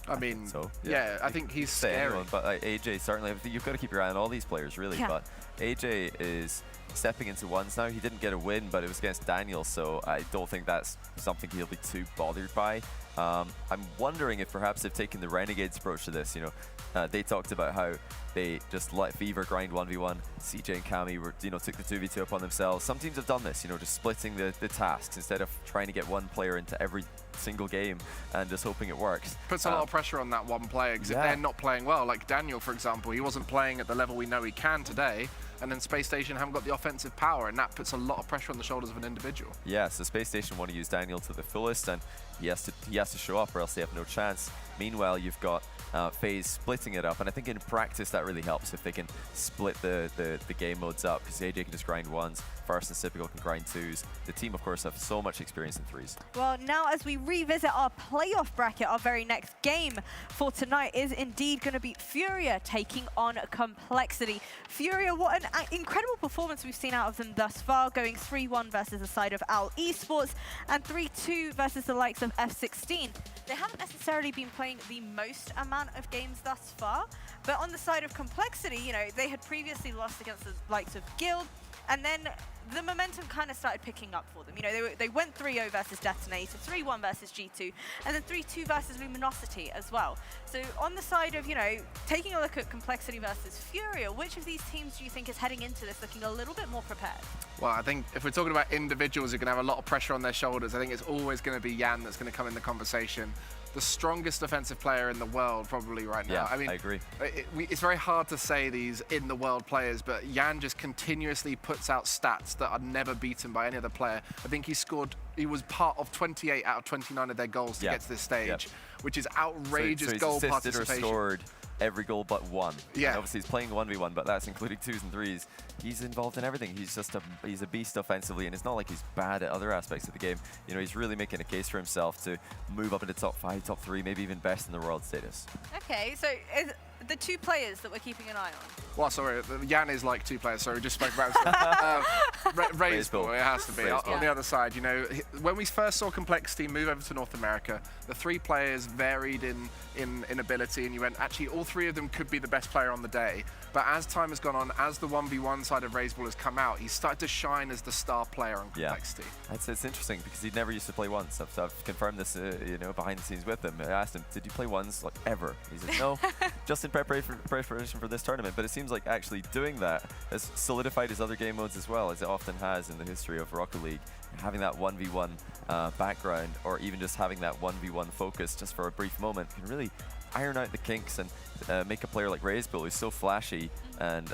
I mean, so yeah, I think he's scary. Anyone, but AJ certainly, you've got to keep your eye on all these players, really. Yeah. But AJ is stepping into ones now. He didn't get a win, but it was against Daniel, so I don't think that's something he'll be too bothered by. I'm wondering if perhaps they've taken the Renegades approach to this. They talked about how they just let Fever grind 1v1. CJ and Cammy were, took the 2v2 upon themselves. Some teams have done this, just splitting the tasks instead of trying to get one player into every single game and just hoping it works. Puts a lot of pressure on that one player, because if they're not playing well, like Daniel, for example, he wasn't playing at the level we know he can today, and then Space Station haven't got the offensive power, and that puts a lot of pressure on the shoulders of an individual. Yeah, so Space Station want to use Daniel to the fullest, and he has to show up or else they have no chance. Meanwhile, you've got Faze splitting it up, and I think in practice that really helps if they can split the game modes up, because AJ can just grind ones, First and Typical can grind twos. The team, of course, have so much experience in threes. Well, now as we revisit our playoff bracket, our very next game for tonight is indeed going to be Furia taking on Complexity. Furia, what an incredible performance we've seen out of them thus far, going 3-1 versus the side of Al Esports and 3-2 versus the likes of F16. They haven't necessarily been playing the most amount of games thus far, but on the side of Complexity, they had previously lost against the likes of Guild, and then the momentum kind of started picking up for them. They went 3-0 versus Detonator, 3-1 versus G2, and then 3-2 versus Luminosity as well. So on the side of, taking a look at Complexity versus Furia, which of these teams do you think is heading into this looking a little bit more prepared? Well, I think if we're talking about individuals who are going to have a lot of pressure on their shoulders, I think it's always going to be Yan that's going to come in the conversation. The strongest offensive player in the world probably right now. Yeah, I mean, I agree. It's very hard to say these in the world players, but Yan just continuously puts out stats that are never beaten by any other player. I think he was part of 28 out of 29 of their goals to get to this stage, which is outrageous so goal he's assisted participation. or scored every goal but one. Yeah. And obviously he's playing 1v1, but that's including 2s and 3s. He's involved in everything. He's just he's a beast offensively, and it's not like he's bad at other aspects of the game. He's really making a case for himself to move up into top 5, top 3, maybe even best in the world status. Okay, so is the two players that we're keeping an eye on? Well, sorry, Yan is like two players, sorry, we just spoke about Razebull, it has to be. On the other side, when we first saw Complexity move over to North America, the three players varied in ability, and you went, actually, all three of them could be the best player on the day. But as time has gone on, as the 1v1 side of Razebull has come out, he's started to shine as the star player on Complexity. It's interesting because he never used to play ones. I've confirmed this, behind the scenes with him. I asked him, did you play ones, like, ever? He said, no, just in preparation for this tournament. But it seems like actually doing that has solidified his other game modes as well, as it often has in the history of Rocket League. Having that 1v1 background, or even just having that 1v1 focus just for a brief moment, can really iron out the kinks and make a player like Razebull, who's so flashy and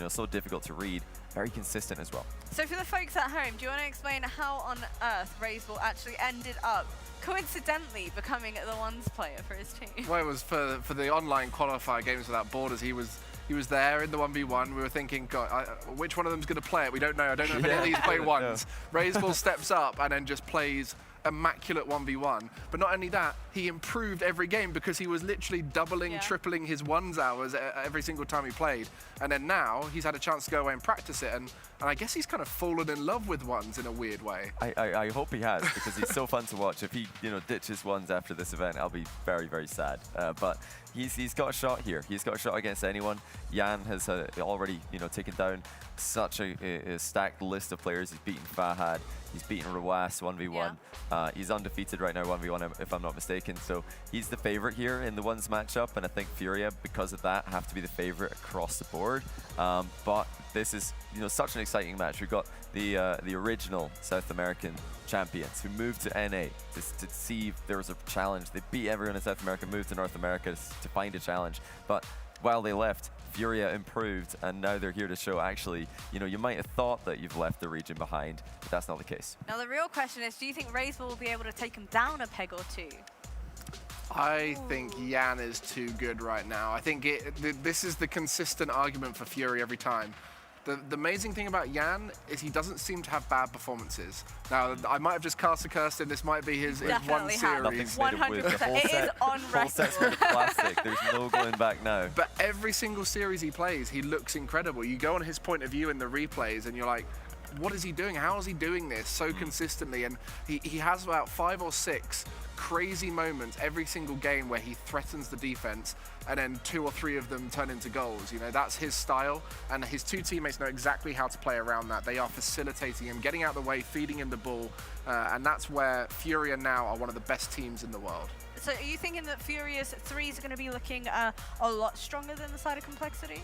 so difficult to read, very consistent as well. So for the folks at home, do you want to explain how on earth Razebull actually ended up coincidentally becoming the ones player for his team? Well, it was for the online qualifier Games Without Borders. He was there in the 1v1. We were thinking, God, which one of them is going to play it? We don't know. I don't know if any of these play ones. Razebull steps up and then just plays immaculate 1v1. But not only that, he improved every game because he was literally doubling, tripling his ones hours every single time he played. And then now he's had a chance to go away and practice it. And I guess he's kind of fallen in love with ones in a weird way. I hope he has, because he's so fun to watch. If he ditches ones after this event, I'll be very, very sad. But he's got a shot here. He's got a shot against anyone. Yan has already taken down such a stacked list of players. He's beaten Fahad. He's beaten Rawas 1v1. He's undefeated right now 1v1 if I'm not mistaken. So he's the favorite here in the ones matchup, and I think Furia, because of that, have to be the favorite across the board. But this is such an exciting match. We've got the original South American champions who moved to NA to see if there was a challenge. They beat everyone in South America, moved to North America to find a challenge. But while they left, Furia improved, and now they're here to show, actually, you might have thought that you've left the region behind, but that's not the case. Now the real question is, do you think Razebull will be able to take him down a peg or two? I think Yan is too good right now. I think this is the consistent argument for Fury every time. The amazing thing about Yan is he doesn't seem to have bad performances. Now, I might have just cast a curse in. This might be his one series. 100%. It is on record. Plastic. There's no going back now. But every single series he plays, he looks incredible. You go on his point of view in the replays, and you're like, what is he doing? How is he doing this so consistently? And he has about 5 or 6 crazy moments every single game where he threatens the defense, and then 2 or 3 of them turn into goals. You know, that's his style, and his 2 teammates know exactly how to play around that. They are facilitating him, getting out of the way, feeding him the ball, and that's where Furia now are one of the best teams in the world. So are you thinking that Furia's 3s are going to be looking a lot stronger than the side of Complexity?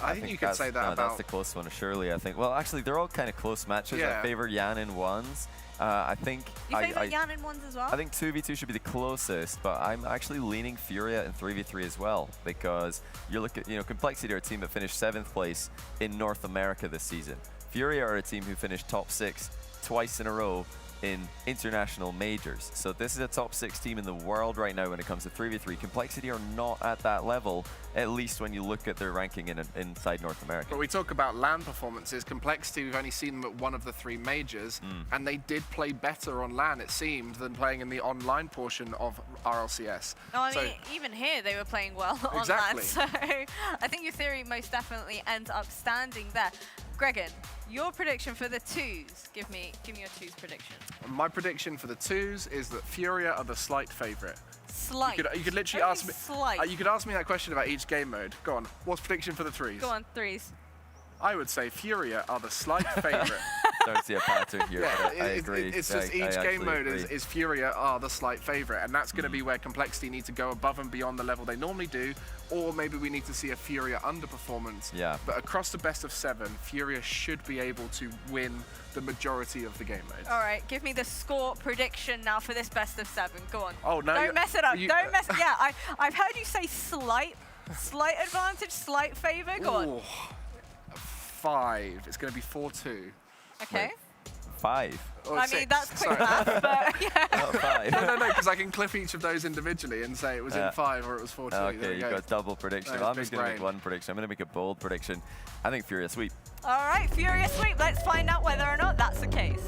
I think you could say that about... That's the close one, surely, I think. Well, actually, they're all kind of close matches. Yeah. I favor Yan in 1s. I think... You favor Yan in 1s as well? I think 2v2 should be the closest, but I'm actually leaning Furia in 3v3 as well, because you look at, Complexity are a team that finished 7th place in North America this season. Furia are a team who finished top 6 twice in a row in international majors. So this is a top 6 team in the world right now when it comes to 3v3. Complexity are not at that level, at least when you look at their ranking inside North America. But we talk about LAN performances. Complexity, we've only seen them at one of the 3 majors, and they did play better on LAN, it seemed, than playing in the online portion of RLCS. No, I mean, even here they were playing well on LAN, so I think your theory most definitely ends up standing there. Gregan, your prediction for the 2s. Give me your 2s prediction. My prediction for the 2s is that Furia are the slight favourite. Slight. You could literally ask me. Slight. You could ask me that question about each game mode. Go on. What's prediction for the 3s? Go on, 3s. I would say Furia are the slight favourite. Don't see a pattern here. Yeah, I agree. It's just each game mode is Furia are the slight favourite, and that's going to be where Complexity need to go above and beyond the level they normally do, or maybe we need to see a Furia underperformance. Yeah. But across the best of 7, Furia should be able to win the majority of the game modes. All right, give me the score prediction now for this best of 7. Go on. Oh no! Don't mess it up. Don't mess. Yeah, I've heard you say slight advantage, slight favour. Go on. 5. It's going to be 4-2. Okay. Wait, 5. Or I 6. mean, that's quick math, but yeah. Not 5. No, because I can clip each of those individually and say it was in 5 or it was 4-2. Okay, you got double prediction. I'm just going to make one prediction. I'm going to make a bold prediction. I think Furia sweep. All right, Furia sweep. Let's find out whether or not that's the case.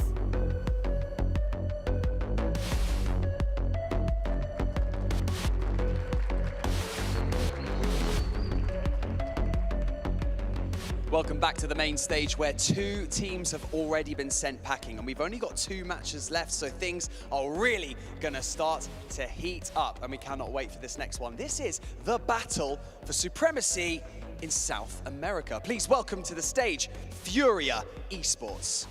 Welcome back to the main stage where 2 teams have already been sent packing, and we've only got 2 matches left, so things are really gonna start to heat up, and we cannot wait for this next one. This is the battle for supremacy in South America. Please welcome to the stage, Furia Esports.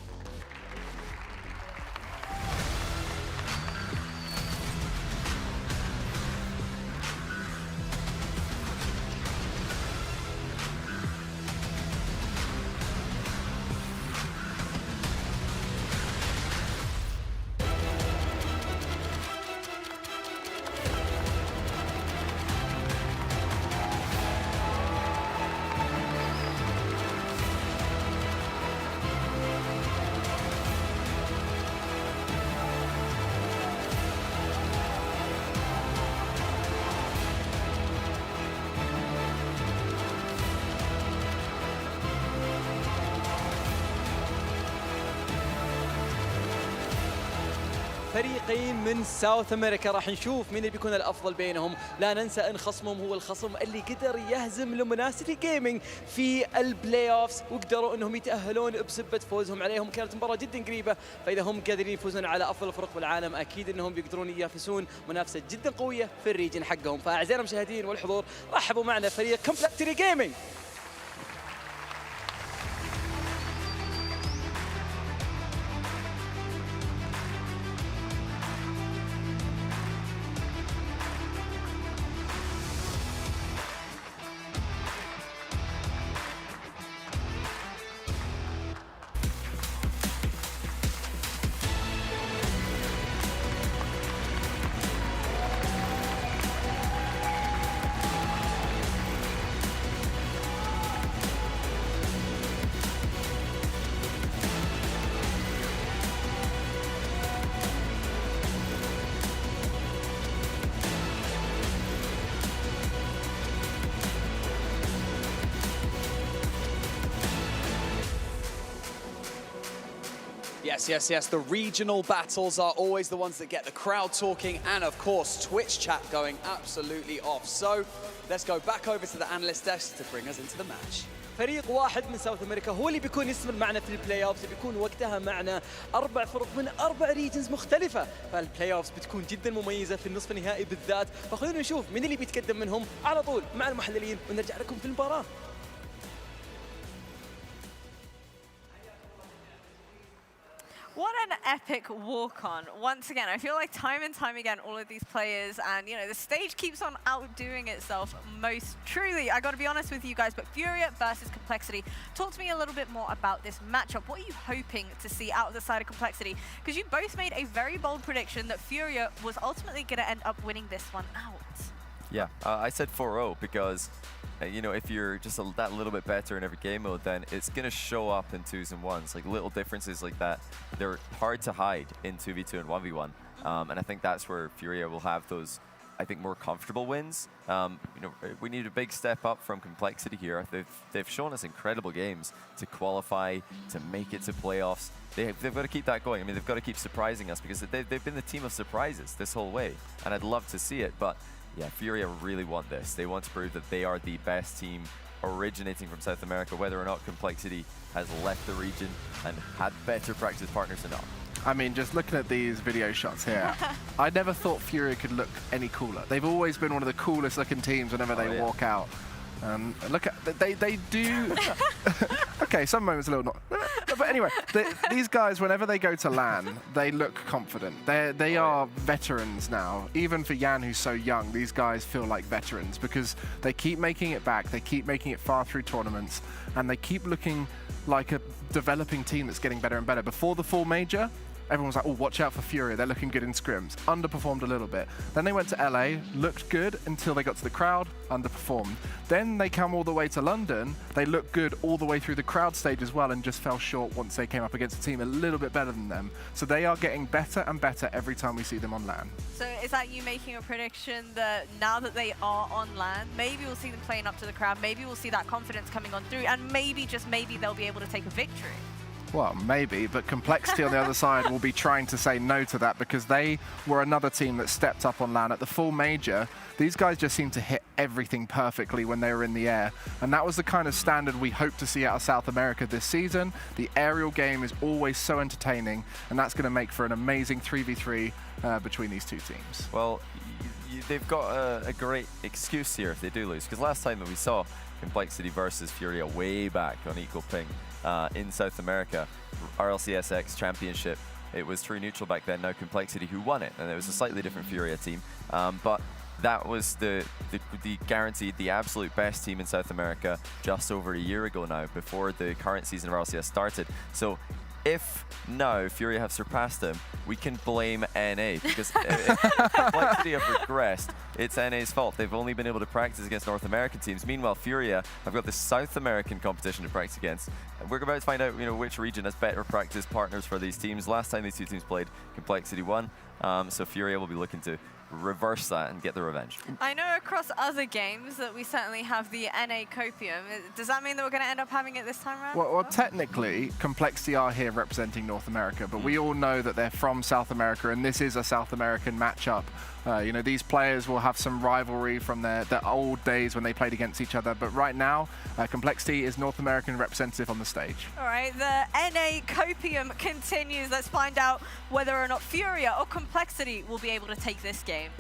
فريقين من ساوث امريكا راح نشوف مين اللي بيكون الافضل بينهم. لا ننسى ان خصمهم هو الخصم اللي قدر يهزم لوميناسيتي جيمنج في البلاي اوفز، وقدروا انهم يتاهلون بسبه فوزهم عليهم. كانت مباراه جدا قريبه، فاذا هم قادرين يفوزون على افضل الفرق بالعالم اكيد انهم بيقدرون ينافسون منافسه جدا قويه في الريجن حقهم. فاعزائنا المشاهدين والحضور، رحبوا معنا فريق كومبلكسيتي جيمنج. Yes, yes, yes. The regional battles are always the ones that get the crowd talking, and of course, Twitch chat going absolutely off. So let's go back over to the analyst desk to bring us into the match. فريق واحد من ساوث امريكا هو اللي بيكون يستمر معنا في البلاي اوفز، بيكون وقتها معنا 4 فرق من 4 ريجنز مختلفة، فالبلاي اوفز بتكون جدا مميزة في النصف النهائي بالذات، فخلونا نشوف مين اللي بيتقدم منهم على طول مع المحللين ونرجع لكم في المباراة. What an epic walk-on. Once again, I feel like time and time again, all of these players and, you know, the stage keeps on outdoing itself most truly. I got to be honest with you guys, but Furia versus Complexity. Talk to me a little bit more about this matchup. What are you hoping to see out of the side of Complexity? Because you both made a very bold prediction that Furia was ultimately going to end up winning this one out. Yeah, I said 4-0 because you know, if you're just that little bit better in every game mode, then it's going to show up in 2s and 1s. Like little differences like that, they're hard to hide in 2v2 and 1v1. And I think that's where Furia will have those, I think, more comfortable wins. You know, we need a big step up from Complexity here. They've shown us incredible games to qualify, to make it to playoffs. They've got to keep that going. I mean, they've got to keep surprising us because they've been the team of surprises this whole way. And I'd love to see it, but yeah, Furia really want this. They want to prove that they are the best team originating from South America, whether or not Complexity has left the region and had better practice partners or not. I mean, just looking at these video shots here, I never thought Furia could look any cooler. They've always been one of the coolest looking teams whenever they walk out. Look at, they do, okay, some moments a little not, but anyway, these guys, whenever they go to LAN, they look confident. They are veterans now. Even for Jan, who's so young, these guys feel like veterans because they keep making it back, they keep making it far through tournaments, and they keep looking like a developing team that's getting better and better. Before the full major, everyone was like, oh, watch out for Furia, they're looking good in scrims. Underperformed a little bit. Then they went to LA, looked good until they got to the crowd, underperformed. Then they come all the way to London, they looked good all the way through the crowd stage as well and just fell short once they came up against a team a little bit better than them. So they are getting better and better every time we see them on LAN. So is that you making a prediction that now that they are on LAN, maybe we'll see them playing up to the crowd, maybe we'll see that confidence coming on through, and maybe, just maybe, they'll be able to take a victory? Well, maybe, but Complexity on the other side will be trying to say no to that because they were another team that stepped up on LAN at the full major. These guys just seemed to hit everything perfectly when they were in the air, and that was the kind of standard we hope to see out of South America this season. The aerial game is always so entertaining, and that's going to make for an amazing 3v3 between these two teams. Well, they've got a great excuse here if they do lose, because last time that we saw Complexity versus Furia way back on Equal Ping, in South America, RLCSX Championship. It was True Neutral back then, now Complexity who won it, and it was a slightly different Furia team. But that was the guaranteed, the absolute best team in South America just over a year ago now, before the current season of RLCS started. So if now Furia have surpassed them, we can blame NA, because if Complexity have regressed, it's NA's fault. They've only been able to practice against North American teams. Meanwhile, Furia have got the South American competition to practice against. And we're about to find out, you know, which region has better practice partners for these teams. Last time these two teams played, Complexity won. So Furia will be looking to reverse that and get the revenge. I know across other games that we certainly have the NA Copium. Does that mean that we're going to end up having it this time around? Well, technically, Complexity are here representing North America, but we all know that they're from South America, and this is a South American matchup. You know, these players will have some rivalry from their old days when they played against each other, but right now, Complexity is North American representative on the stage. All right, the NA Copium continues. Let's find out whether or not Furia or Complexity will be able to take this game.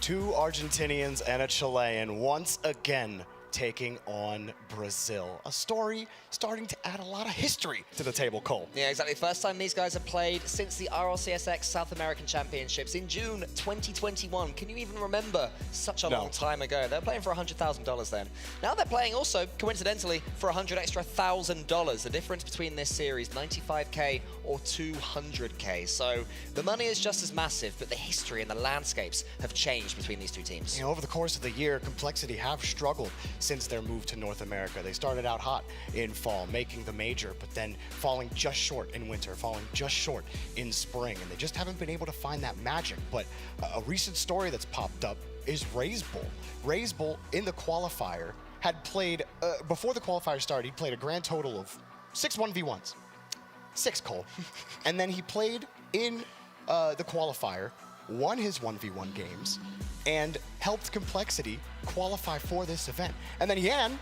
2 Argentinians and a Chilean once again taking on Brazil. A story starting to add a lot of history to the table, Cole. Yeah, exactly. First time these guys have played since the RLCSX South American Championships in June 2021. Can you even remember such a long time ago? They were playing for $100,000 then. Now they're playing also, coincidentally, for $100,000 extra. The difference between this series, 95K or 200K. So the money is just as massive, but the history and the landscapes have changed between these two teams. You know, over the course of the year, Complexity have struggled since their move to North America. They started out hot in fall, making the major, but then falling just short in winter, falling just short in spring, and they just haven't been able to find that magic. But a recent story that's popped up is Raze Bull. Raze Bull in the qualifier had played, before the qualifier started, he played a grand total of 6 1v1s. 6, Cole. And then he played in the qualifier, won his 1v1 games, and helped Complexity qualify for this event. And then Yan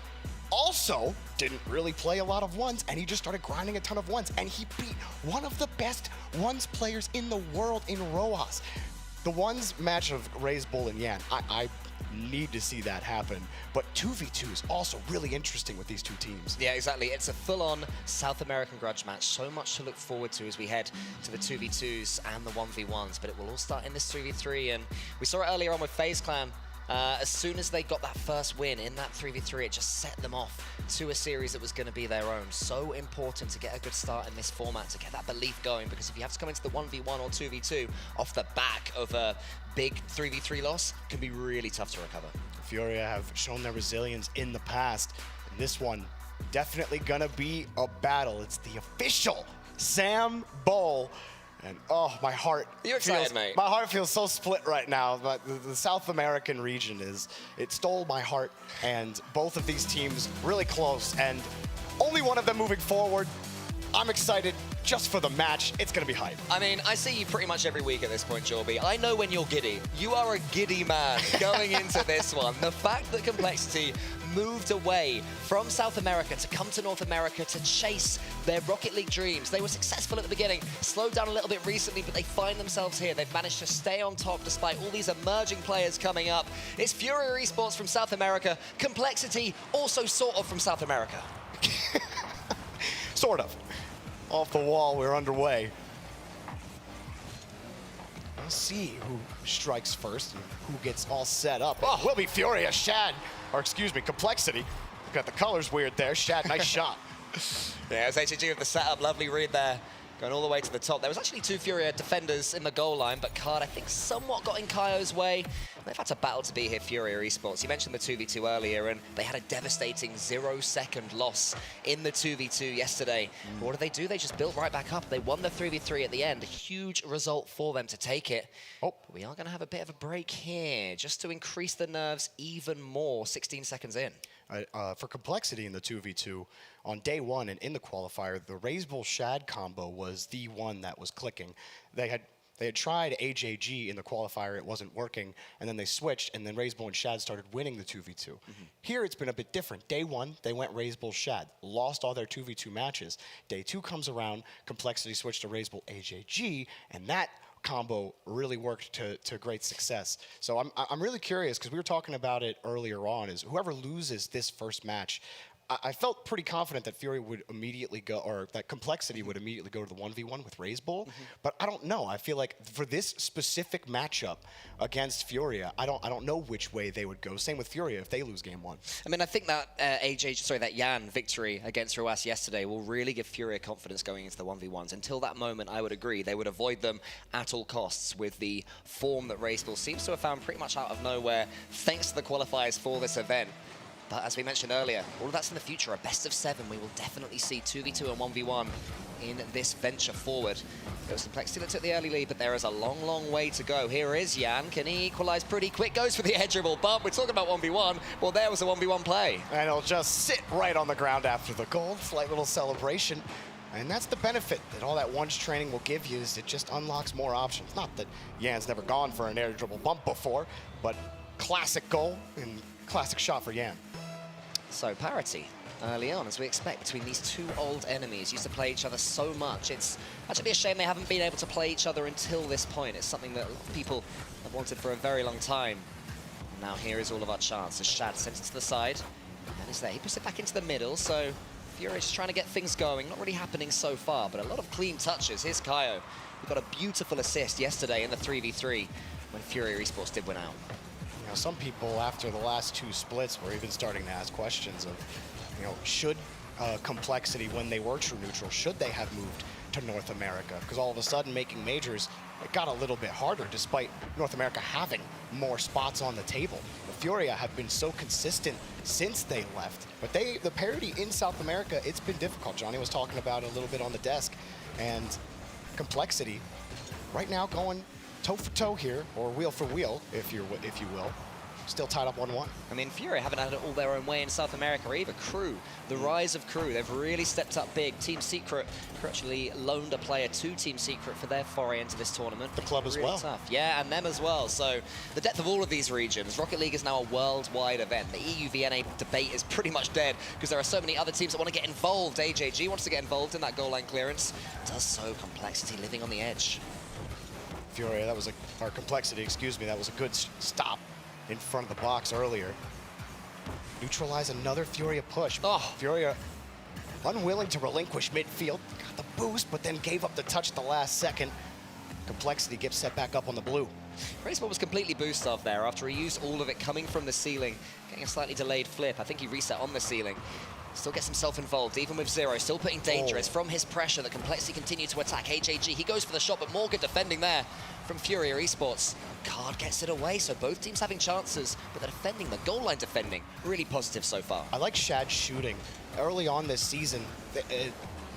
also didn't really play a lot of ones, and he just started grinding a ton of ones, and he beat one of the best ones players in the world in Rojas. The ones match of Raze Bull and Yan, I need to see that happen. But 2v2 is also really interesting with these two teams. Yeah, exactly. It's a full-on South American grudge match. So much to look forward to as we head to the 2v2s and the 1v1s. But it will all start in this 3v3. And we saw it earlier on with Faze Clan. As soon as they got that first win in that 3v3, it just set them off to a series that was going to be their own. So important to get a good start in this format, to get that belief going, because if you have to come into the 1v1 or 2v2 off the back of a big 3v3 loss, it can be really tough to recover. Furia have shown their resilience in the past, and this one definitely gonna be a battle. It's the official Sam Bowl. And oh, my heart. You're excited, mate. My heart feels so split right now. But the South American region it stole my heart. And both of these teams really close. And only one of them moving forward. I'm excited just for the match. It's going to be hype. I mean, I see you pretty much every week at this point, Jorby. I know when you're giddy. You are a giddy man going into this one. The fact that Complexity moved away from South America to come to North America to chase their Rocket League dreams. They were successful at the beginning, slowed down a little bit recently, but they find themselves here. They've managed to stay on top despite all these emerging players coming up. It's Furia Esports from South America. Complexity also sort of from South America. Sort of. Off the wall, we're underway. Let's see who strikes first and who gets all set up. Oh, will be Furia, Shad, or excuse me, Complexity. Got the colors weird there. Shad, nice shot. Yeah, it's HG with the setup. Lovely read there. Going all the way to the top. There was actually 2 Furia defenders in the goal line, but Card, I think, somewhat got in Kaio's way. They've had to battle to be here, Furia Esports. You mentioned the 2v2 earlier, and they had a devastating 0-second loss in the 2v2 yesterday. But what did they do? They just built right back up. They won the 3v3 at the end. A huge result for them to take it. Oh, but we are going to have a bit of a break here, just to increase the nerves even more, 16 seconds in. For Complexity in the 2v2, on day one and in the qualifier, the Raze Bull Shad combo was the one that was clicking. They had tried AJG in the qualifier, it wasn't working, and then they switched, and then Raze Bull and Shad started winning the 2v2. Here it's been a bit different. Day one, they went Raze Bull Shad, lost all their 2v2 matches. Day two comes around, Complexity switched to Raze Bull AJG, and that combo really worked to great success. So I'm really curious, because we were talking about it earlier on, is whoever loses this first match, I felt pretty confident that Fury would immediately go, or that Complexity would immediately go to the 1v1 with Raze Bull, but I don't know. I feel like for this specific matchup against Furia, I don't know which way they would go. Same with Furia if they lose game one. I mean, I think that that Yan victory against Ruas yesterday will really give Furia confidence going into the 1v1s. Until that moment, I would agree, they would avoid them at all costs with the form that Raze Bull seems to have found pretty much out of nowhere, thanks to the qualifiers for this event. But as we mentioned earlier, all of that's in the future. A best of 7, we will definitely see 2v2 and 1v1 in this venture forward. It was Complexity that took the early lead, but there is a long, long way to go. Here is Yan. Can he equalize pretty quick? Goes for the edgeable bump. We're talking about 1v1. Well, there was a 1v1 play. And he'll just sit right on the ground after the goal. Slight little celebration. And that's the benefit that all that ones training will give you, is it just unlocks more options. Not that Yan's never gone for an air dribble bump before, but classic goal and classic shot for Yan. So parity early on, as we expect, between these two old enemies. Used to play each other so much. It's actually a shame they haven't been able to play each other until this point. It's something that a lot of people have wanted for a very long time. And now here is all of our chance. As Shad sends it to the side, and is there. He puts it back into the middle, so Furia just trying to get things going. Not really happening so far, but a lot of clean touches. Here's Kaio, who got a beautiful assist yesterday in the 3v3 when Furia Esports did win out. You know, some people after the last 2 splits were even starting to ask questions of, you know, should Complexity, when they were true neutral, should they have moved to North America? Because all of a sudden making majors, it got a little bit harder despite North America having more spots on the table. The Furia have been so consistent since they left, but the parity in South America, it's been difficult. Johnny was talking about it a little bit on the desk, and Complexity right now going toe for toe here, or wheel for wheel, if you will. still tied up 1-1. I mean, Furia haven't had it all their own way in South America either. Crew, the rise of Crew, they've really stepped up big. Team Secret actually loaned a player to Team Secret for their foray into this tournament. The club as well. Tough. Yeah, and them as well. So the depth of all of these regions. Rocket League is now a worldwide event. The EU-VNA debate is pretty much dead because there are so many other teams that want to get involved. AJG wants to get involved in that goal line clearance. Does so. Complexity living on the edge. Furia, that was or Complexity, excuse me, that was a good stop in front of the box earlier. Neutralize another Furia push. Oh, Furia unwilling to relinquish midfield. Got the boost, but then gave up the touch at the last second. Complexity gets set back up on the blue. Raceball was completely boost off there after he used all of it coming from the ceiling, getting a slightly delayed flip. I think he reset on the ceiling. Still gets himself involved, even with Zero, still putting danger. It's from his pressure that Complexity continued to attack AJG. He goes for the shot, but more good defending there from Furia Esports. Card gets it away, so both teams having chances, but the defending, the goal line defending, really positive so far. I like Shad's shooting. Early on this season,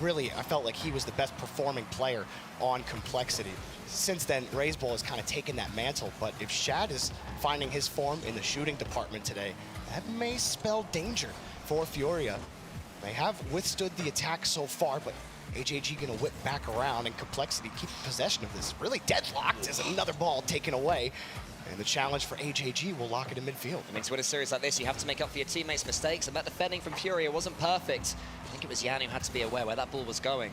really, I felt like he was the best performing player on Complexity. Since then, Raceball has kind of taken that mantle, but if Shad is finding his form in the shooting department today, that may spell danger for Furia. They have withstood the attack so far, but AJG gonna whip back around and Complexity keep possession of this. Really deadlocked as another ball taken away. And the challenge for AJG will lock it in midfield. I mean, to win a series like this, you have to make up for your teammates' mistakes, and that defending from Furia wasn't perfect. I think it was Jan who had to be aware where that ball was going.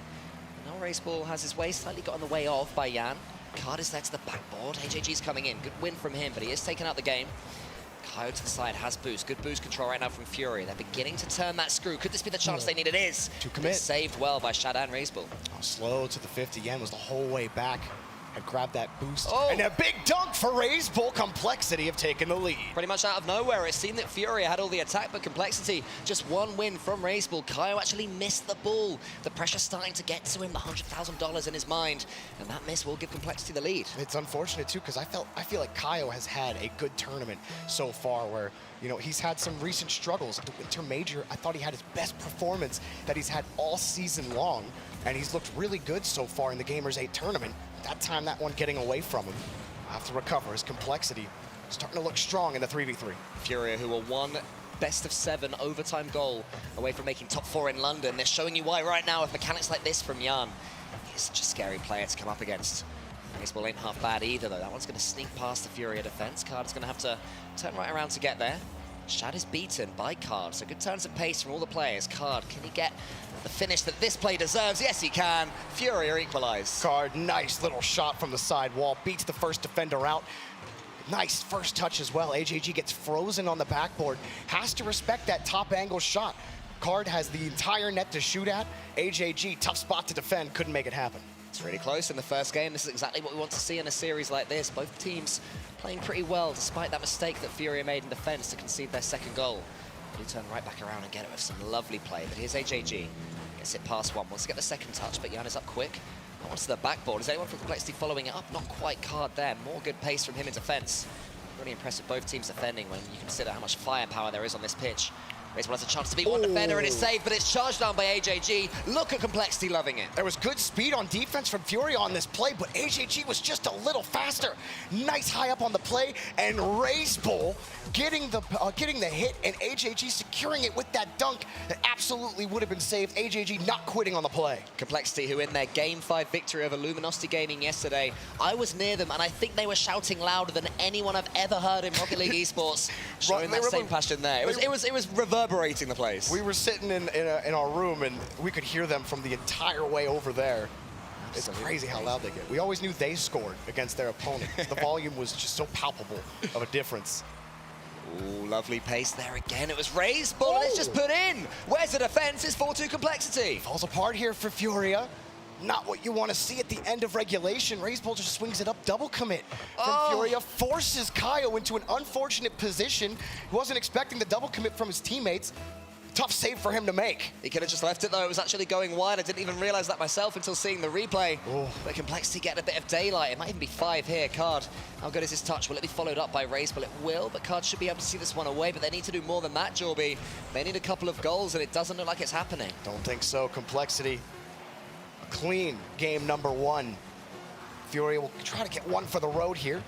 Now Raceball has his way slightly got in the way of by Jan. Card is there to the backboard. AJG's coming in. Good win from him, but he is taking out the game. Kyo to the side has boost. Good boost control right now from Furia. They're beginning to turn that screw. Could this be the chance they need? It is. To commit. It's saved well by Shad and Raceball. Oh, slow to the 50. Yen was the whole way back. Had grabbed that boost. And a big dunk for Raceball. Complexity have taken the lead. Pretty much out of nowhere. It seemed that Furia had all the attack, but Complexity, just one win from Raceball. Kyo actually missed the ball. The pressure starting to get to him, the $100,000 in his mind. And that miss will give Complexity the lead. It's unfortunate too, because I feel like Kyo has had a good tournament so far where, you know, he's had some recent struggles. At the Winter Major, I thought he had his best performance that he's had all season long. And he's looked really good so far in the Gamers8 tournament. That time, that one getting away from him. Have to recover his Complexity. Starting to look strong in the 3v3. Furia, who are one best-of-7 overtime goal away from making top 4 in London. They're showing you why right now with mechanics like this from Jan. He's such a scary player to come up against. Raceball ain't half bad either, though. That one's going to sneak past the Furia defense. Card is going to have to turn right around to get there. Shad is beaten by Card, so good turns of pace from all the players. Card, can he get the finish that this play deserves? Yes, he can. Furia equalize. Card, nice little shot from the side wall. Beats the first defender out. Nice first touch as well. AJG gets frozen on the backboard. Has to respect that top angle shot. Card has the entire net to shoot at. AJG, tough spot to defend, couldn't make it happen. It's really close in the first game. This is exactly what we want to see in a series like this. Both teams playing pretty well, despite that mistake that Furia made in defense to concede their second goal. He'll turn right back around and get it with some lovely play. But here's AJG. Gets it past one. Wants to get the second touch, but Jan is up quick. That one's to the backboard. Is anyone from Complexity following it up? Not quite. Card there. More good pace from him in defense. Really impressive both teams defending when you consider how much firepower there is on this pitch. Raceball has a chance to beat one defender and it's saved, but it's charged down by AJG. Look at Complexity loving it. There was good speed on defense from Furia on this play, but AJG was just a little faster. Nice high up on the play, and Raceball getting the hit, and AJG securing it with that dunk that absolutely would have been saved. AJG not quitting on the play. Complexity, who in their Game 5 victory over Luminosity Gaming yesterday, I was near them, and I think they were shouting louder than anyone I've ever heard in Rocket League Esports, showing that same passion there. It was reverberating the place. We were sitting in our room, and we could hear them from the entire way over there. It's crazy how loud they get. We always knew they scored against their opponent. The volume was just so palpable of a difference. Ooh, lovely pace there again. It was Raceball, and it's just put in. Where's the defense? It's 4-2 Complexity. Falls apart here for Furia. Not what you want to see at the end of regulation. Raceball just swings it up, double commit from Furia. Forces Kyo into an unfortunate position. He wasn't expecting the double commit from his teammates. Tough save for him to make. He could have just left it, though. It was actually going wide. I didn't even realize that myself until seeing the replay. But Complexity getting a bit of daylight. It might even be 5 here. Card, how good is his touch? Will it be followed up by Raceball? It will, but Card should be able to see this one away. But they need to do more than that, Jorby. They need a couple of goals, and it doesn't look like it's happening. Don't think so. Complexity. A clean game number 1. Furia will try to get one for the road here.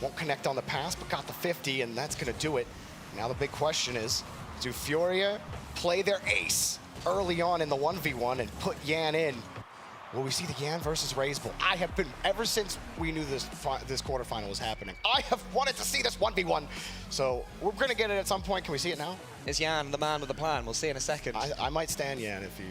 Won't connect on the pass, but got the 50, and that's going to do it. Now the big question is, do Furia play their ace early on in the 1v1 and put Yan in? Will we see the Yan versus Razebull? I have been, ever since we knew this quarterfinal was happening, I have wanted to see this 1v1. So we're going to get it at some point. Can we see it now? Is Yan the man with the plan? We'll see in a second. I might stand Yan if you...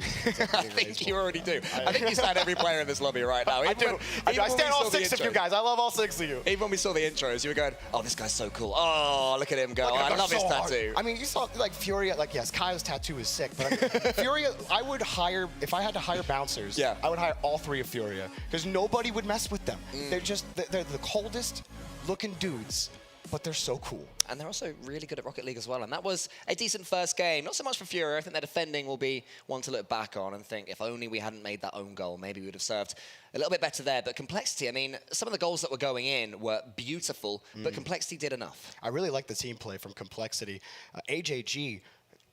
I think you already do. I think you stand every player in this lobby right now. I do. I stand all 6 of you guys. I love all 6 of you. Even when we saw the intros, you were going, oh, this guy's so cool. Oh, look at him go. I love his tattoo. I mean, you saw, like, Furia, like, yes, Kyle's tattoo is sick, but Furia, I would hire, if I had to hire bouncers, yeah, I would hire all 3 of Furia, because nobody would mess with them. They're just, they're the coldest looking dudes, but they're so cool. And they're also really good at Rocket League as well. And that was a decent first game. Not so much for Furia. I think their defending will be one to look back on and think, if only we hadn't made that own goal, maybe we would have served a little bit better there. But Complexity, I mean, some of the goals that were going in were beautiful, but Complexity did enough. I really like the team play from Complexity. AJG,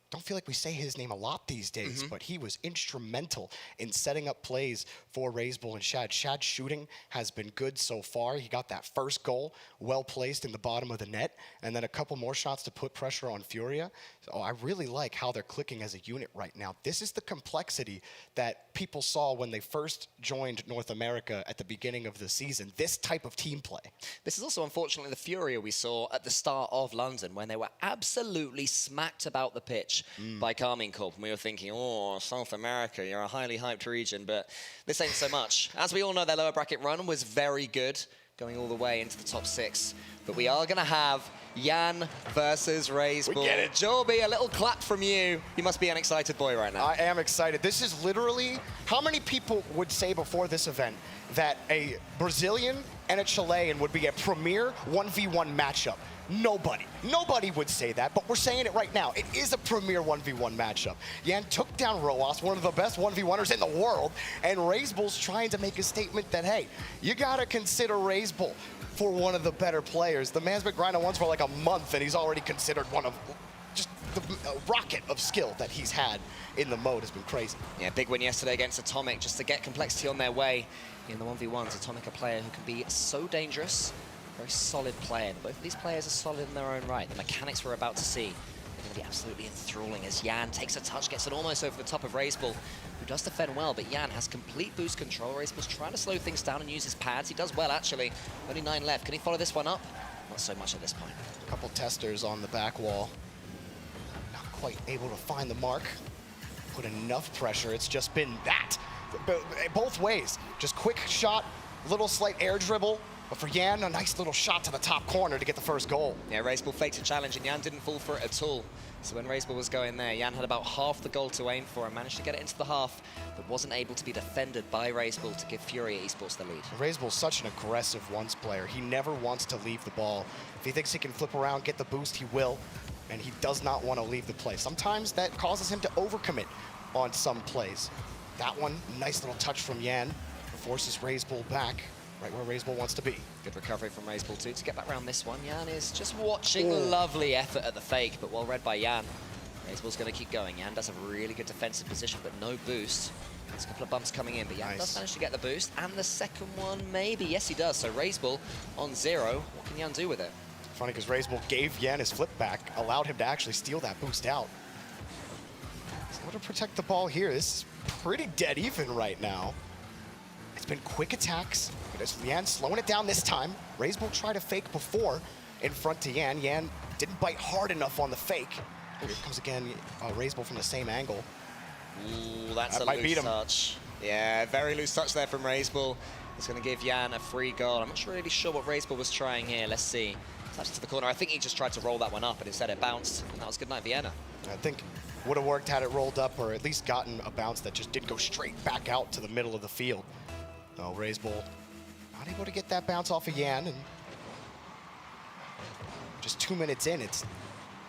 don't feel like we say his name a lot these days, but he was instrumental in setting up plays for Razebull and Shad. Shad's shooting has been good so far. He got that first goal well placed in the bottom of the net, and then a couple more shots to put pressure on Furia. So I really like how they're clicking as a unit right now. This is the Complexity that people saw when they first joined North America at the beginning of the season. This type of team play. This is also, unfortunately, the Furia we saw at the start of London when they were absolutely smacked about the pitch by Carmine Corp. And we were thinking, oh, South America, you're a highly hyped region, but this ain't so much. As we all know, their lower bracket run was very good, going all the way into the top 6. But we are going to have Yan versus Razebull. We get it. Jorby, a little clap from you. You must be an excited boy right now. I am excited. This is literally, how many people would say before this event that a Brazilian and a Chilean would be a premier 1v1 matchup? Nobody. Nobody would say that, but we're saying it right now. It is a premier 1v1 matchup. Yan took down Roas, one of the best 1v1ers in the world, and Razebull's trying to make a statement that, hey, you gotta consider Razebull for one of the better players. The man's been grinding once for like a month, and he's already considered one of just the rocket of skill that he's had in the mode has been crazy. Yeah, big win yesterday against Atomic just to get Complexity on their way in the 1v1s. Atomic, a player who can be so dangerous. Very solid player. Both of these players are solid in their own right. The mechanics we're about to see are going to be absolutely enthralling as Yan takes a touch, gets it almost over the top of Razebull, who does defend well, but Yan has complete boost control. Razebull's trying to slow things down and use his pads. He does well, actually. Only 9 left. Can he follow this one up? Not so much at this point. A couple testers on the back wall. Not quite able to find the mark. Put enough pressure. It's just been that. Both ways. Just quick shot, little slight air dribble. But for Yan, a nice little shot to the top corner to get the first goal. Yeah, Razebull faked a challenge and Yan didn't fall for it at all. So when Razebull was going there, Yan had about half the goal to aim for and managed to get it into the half, but wasn't able to be defended by Razebull to give Furia Esports the lead. Razebull's such an aggressive once player. He never wants to leave the ball. If he thinks he can flip around, get the boost, he will. And he does not want to leave the play. Sometimes that causes him to overcommit on some plays. That one, nice little touch from Yan, forces Razebull back. Right where Razebull wants to be. Good recovery from Razebull too to get back around this one. Yan is just watching. Lovely effort at the fake, but well read by Yan. Razebull's going to keep going. Yan does have a really good defensive position, but no boost. There's a couple of bumps coming in, but Yan does manage to get the boost. And the second one, maybe. Yes, he does. So Razebull on 0. What can Yan do with it? Funny, because Razebull gave Yan his flip back, allowed him to actually steal that boost out. He's got to protect the ball here. This is pretty dead even right now. It's been quick attacks. Yan slowing it down this time. Razebull tried to fake before in front to Yan. Yan didn't bite hard enough on the fake. Here comes again Razebull from the same angle. Ooh, that's a loose touch. Yeah, very loose touch there from Razebull. It's going to give Yan a free goal. I'm not really sure what Razebull was trying here. Let's see. Touch to the corner. I think he just tried to roll that one up, and instead it bounced. And that was good night, Vienna. I think would have worked had it rolled up, or at least gotten a bounce that just didn't go straight back out to the middle of the field. No, Razebull not able to get that bounce off of Yan, and just 2 minutes in, it's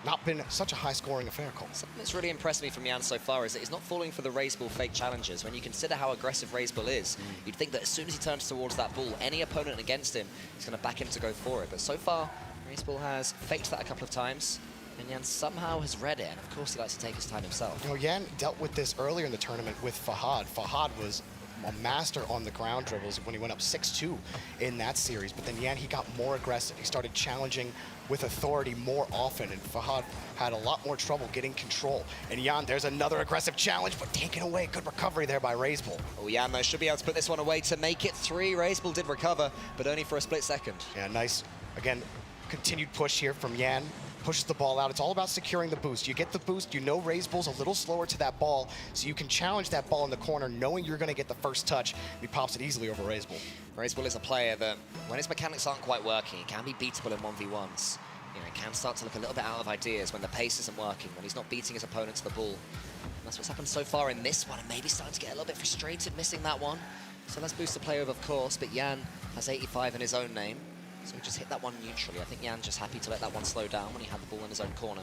not been such a high-scoring affair, Cole. Something that's really impressed me from Yan so far is that he's not falling for the Razebull fake challenges. When you consider how aggressive Razebull is, you'd think that as soon as he turns towards that ball, any opponent against him is going to back him to go for it. But so far, Razebull has faked that a couple of times, and Yan somehow has read it, and of course he likes to take his time himself. You know, Yan dealt with this earlier in the tournament with Fahad. Fahad was a master on the ground dribbles when he went up 6-2 in that series. But then Yan, he got more aggressive. He started challenging with authority more often, and Fahad had a lot more trouble getting control. And Yan, there's another aggressive challenge, but taken away. Good recovery there by Razebull. Oh, Yan, though, should be able to put this one away to make it 3. Razebull did recover, but only for a split second. Yeah, nice, again, continued push here from Yan. Pushes the ball out. It's all about securing the boost. You get the boost, you know Razebull's a little slower to that ball, so you can challenge that ball in the corner knowing you're going to get the first touch. He pops it easily over Razebull. Razebull is a player that, when his mechanics aren't quite working, he can be beatable in 1v1s. You know, he can start to look a little bit out of ideas when the pace isn't working, when he's not beating his opponent to the ball. And that's what's happened so far in this one, and maybe starting to get a little bit frustrated missing that one. So let's boost the play over, of course, but Yan has 85 in his own name. So he just hit that one neutrally. I think Yan's just happy to let that one slow down when he had the ball in his own corner.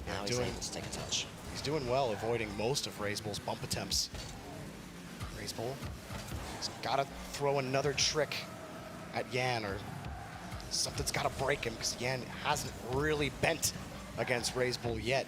Now he's able to take a touch. He's doing well, avoiding most of Razebull's bump attempts. Razebull has got to throw another trick at Yan, or something's got to break him, because Yan hasn't really bent against Razebull yet.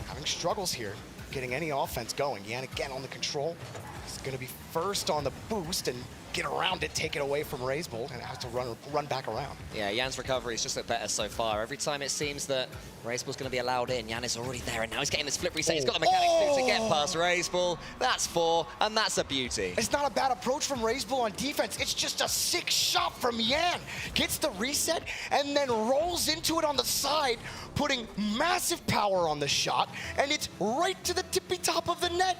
Having struggles here, getting any offense going. Yan again on the control. He's going to be first on the boost and get around it, take it away from Razebull, and has to run back around. Yeah, Yan's recovery has just looked better so far. Every time it seems that Razebull's going to be allowed in, Yan is already there, and now he's getting this flip reset. He's got the mechanics to get past Razebull. That's 4, and that's a beauty. It's not a bad approach from Razebull on defense. It's just a sick shot from Yan. Gets the reset, and then rolls into it on the side, putting massive power on the shot, and it's right to the tippy top of the net.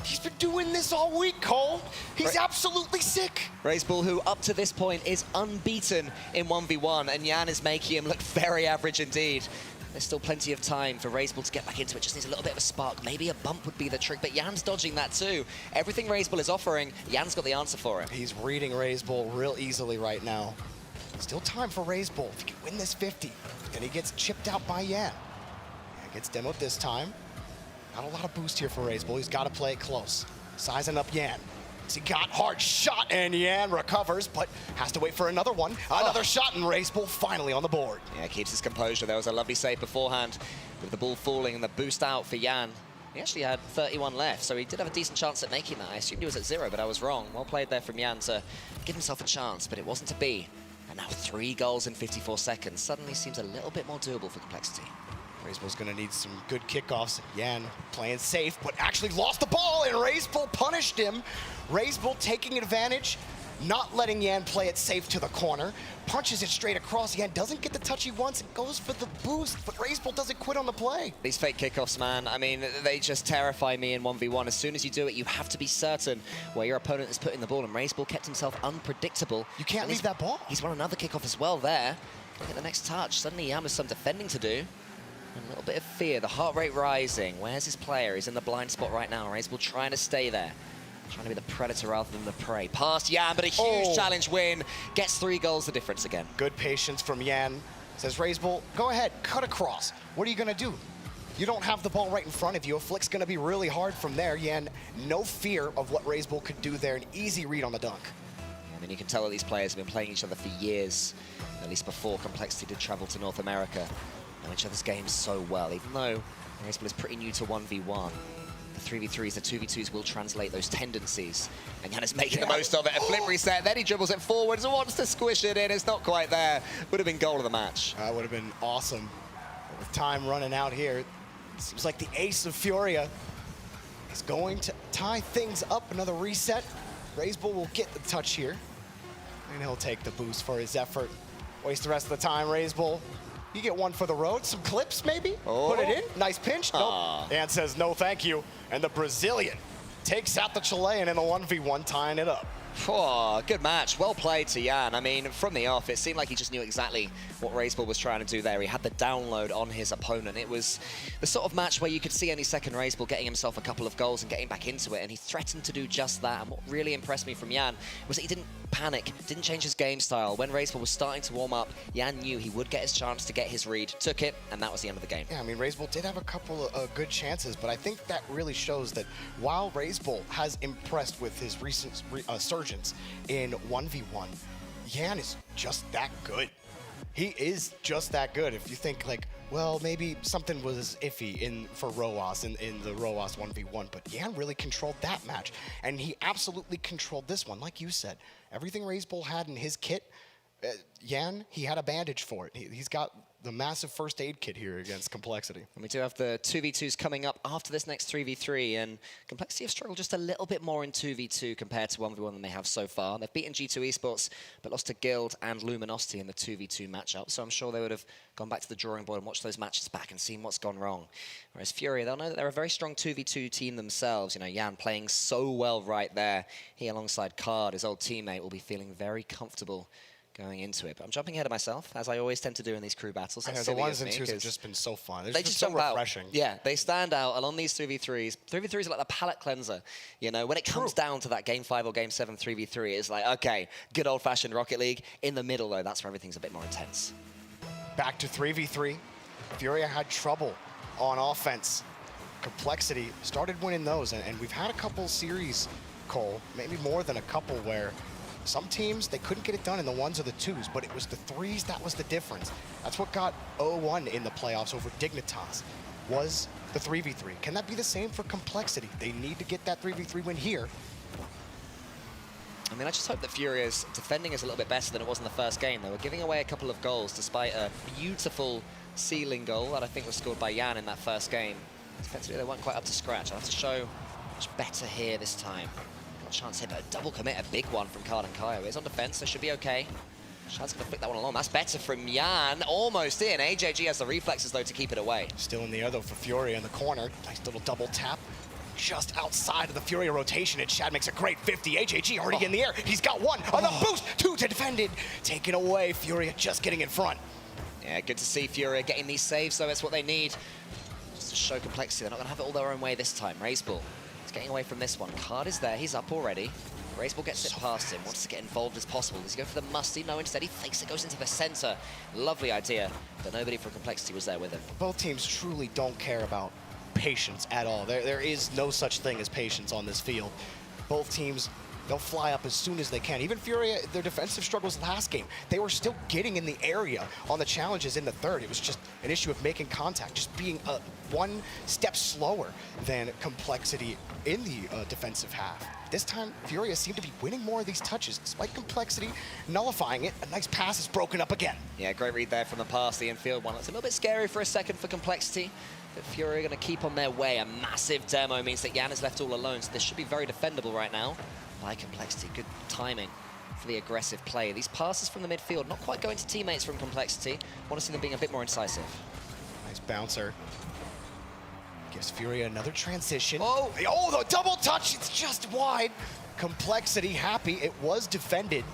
He's been doing this all week, Cole. He's absolutely sick. Razebull, who up to this point is unbeaten in 1v1, and Yan is making him look very average indeed. There's still plenty of time for Razebull to get back into it. Just needs a little bit of a spark. Maybe a bump would be the trick, but Yan's dodging that too. Everything Razebull is offering, Yan's got the answer for him. He's reading Razebull real easily right now. Still time for Razebull. If he can win this 50, then he gets chipped out by Yan. Yan gets demoed this time. Not a lot of boost here for Razebull. He's got to play it close. Sizing up Yan. He got hard shot, and Yan recovers, but has to wait for another one. Another shot, and Razebull finally on the board. Yeah, keeps his composure. There was a lovely save beforehand with the ball falling and the boost out for Yan. He actually had 31 left, so he did have a decent chance at making that. I assumed he was at 0, but I was wrong. Well played there from Yan to give himself a chance, but it wasn't to be. And now 3 goals in 54 seconds. Suddenly seems a little bit more doable for Complexity. Razebull's going to need some good kickoffs. Yan playing safe, but actually lost the ball, and Razebull punished him. Razebull taking advantage, not letting Yan play it safe to the corner. Punches it straight across. Yan doesn't get the touch he wants and goes for the boost, but Razebull doesn't quit on the play. These fake kickoffs, man, I mean, they just terrify me in 1v1. As soon as you do it, you have to be certain where your opponent is putting the ball, and Razebull kept himself unpredictable. You can't leave that ball. He's won another kickoff as well there. Look at the next touch. Suddenly Yan has some defending to do. A little bit of fear, the heart rate rising. Where's his player? He's in the blind spot right now. Razebull trying to stay there. Trying to be the predator rather than the prey. Past Yan, but a huge challenge win. Gets 3 goals, the difference again. Good patience from Yan. Says Razebull, go ahead, cut across. What are you going to do? You don't have the ball right in front of you. A flick's going to be really hard from there. Yan, no fear of what Razebull could do there. An easy read on the dunk. I mean, you can tell that these players have been playing each other for years, at least before Complexity did travel to North America. Know each other's games so well, even though Razebull is pretty new to 1v1. The 3v3s, the 2v2s will translate those tendencies. And Yan is making the most of it. A flip reset, then he dribbles it forwards and wants to squish it in. It's not quite there. Would have been goal of the match. That would have been awesome. But with time running out here, it seems like the ace of Furia is going to tie things up. Another reset. Razebull will get the touch here. And he'll take the boost for his effort. Waste the rest of the time, Razebull. You get one for the road, some clips maybe, put it in, nice pinch, nope. And says no thank you, and the Brazilian takes out the Chilean in the 1v1, tying it up. Oh, good match. Well played to Yan. I mean, from the off, it seemed like he just knew exactly what Razebull was trying to do there. He had the download on his opponent. It was the sort of match where you could see any second Razebull getting himself a couple of goals and getting back into it, and he threatened to do just that. And what really impressed me from Yan was that he didn't panic, didn't change his game style. When Razebull was starting to warm up, Yan knew he would get his chance to get his read, took it, and that was the end of the game. Yeah, I mean, Razebull did have a couple of good chances, but I think that really shows that while Razebull has impressed with his recent surgence in 1v1, Yan is just that good. He is just that good. If you think, like, well, maybe something was iffy for Roas in the Roas 1v1, but Yan really controlled that match, and he absolutely controlled this one. Like you said, everything RazeBull had in his kit, Yan, he had a bandage for it. He's got the massive first aid kit here against Complexity. And we do have the 2v2s coming up after this next 3v3, and Complexity have struggled just a little bit more in 2v2 compared to 1v1 than they have so far. They've beaten G2 Esports, but lost to Guild and Luminosity in the 2v2 matchup, so I'm sure they would have gone back to the drawing board and watched those matches back and seen what's gone wrong. Whereas Furia, they'll know that they're a very strong 2v2 team themselves. You know, Yan playing so well right there. He alongside Card, his old teammate, will be feeling very comfortable going into it. But I'm jumping ahead of myself, as I always tend to do in these crew battles. I know, the 1s and 2s have just been so fun. They're They just just so jump refreshing. out. Yeah, they stand out. And on these 3v3s, 3v3s are like the palate cleanser. You know, when it comes down to that Game 5 or Game 7 3v3, it's like, okay, good old-fashioned Rocket League. In the middle, though, that's where everything's a bit more intense. Back to 3v3. Furia had trouble on offense. Complexity started winning those, and we've had a couple series, Cole, maybe more than a couple, where some teams, they couldn't get it done in the 1s or the 2s, but it was the 3s that was the difference. That's what got 0-1 in the playoffs over Dignitas, was the 3v3. Can that be the same for Complexity? They need to get that 3v3 win here. I mean, I just hope that Furia's defending is a little bit better than it was in the first game. They were giving away a couple of goals, despite a beautiful ceiling goal that I think was scored by Yan in that first game. Defensively, they weren't quite up to scratch. I'll have to show much better here this time. Got a chance here, but a double commit, a big one from Card and Kaio. It's on defense, so should be okay. Shad's gonna flick that one along. That's better from Yan. Almost in. AJG has the reflexes, though, to keep it away. Still in the air, though, for Furia in the corner. Nice little double tap. Just outside of the Furia rotation, and Shad makes a great 50. AJG already in the air. He's got one on the boost. 2 to defend it. Taken away. Furia just getting in front. Yeah, good to see Furia getting these saves, though. It's what they need. Just to show Complexity. They're not going to have it all their own way this time. RazeBull is getting away from this one. Card is there. He's up already. RazeBull gets it past him. Wants to get involved as possible. Does he go for the musty? No, instead he fakes it, goes into the center. Lovely idea, but nobody from Complexity was there with him. Both teams truly don't care about patience at all. There is no such thing as patience on this field. Both teams, they'll fly up as soon as they can. Even Furia, their defensive struggles last game, they were still getting in the area on the challenges in the third. It was just an issue of making contact, just being one step slower than Complexity in the defensive half. This time, Furia seemed to be winning more of these touches, despite Complexity nullifying it. A nice pass is broken up again. Yeah, great read there from the pass, the infield one. It's a little bit scary for a second for Complexity, but Furia are going to keep on their way. A massive demo means that Yan is left all alone, so this should be very defendable right now by Complexity. Good timing for the aggressive play. These passes from the midfield, not quite going to teammates from Complexity. Want to see them being a bit more incisive. Nice bouncer. Gives Furia another transition. Oh, the double touch, it's just wide. Complexity happy, it was defended.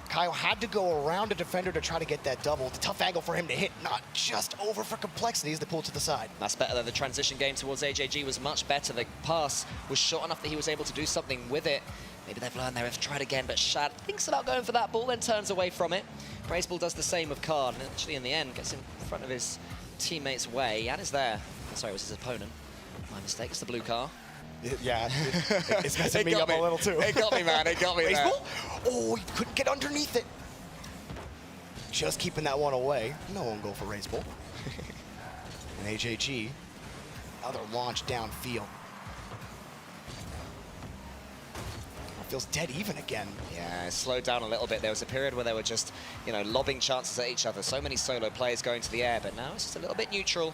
Kaio had to go around a defender to try to get that double. The tough angle for him to hit, not just over for Complexity as they pull to the side. That's better than the transition game towards AJG was much better. The pass was short enough that he was able to do something with it. Maybe they've learned there, have tried again, but Shad thinks about going for that ball, then turns away from it. RazeBull does the same with Card, and actually in the end gets in front of his teammate's way. Yan is there. Sorry, it was his opponent. My mistake, it's the blue car. Yeah, it's messing me up a little too. It got me, man, it got me there. Oh, he couldn't get underneath it. Just keeping that one away. No one go for RazeBull. And AJG, another launch downfield. Feels dead even again. Yeah, it slowed down a little bit. There was a period where they were just, you know, lobbing chances at each other. So many solo players going to the air, but now it's just a little bit neutral.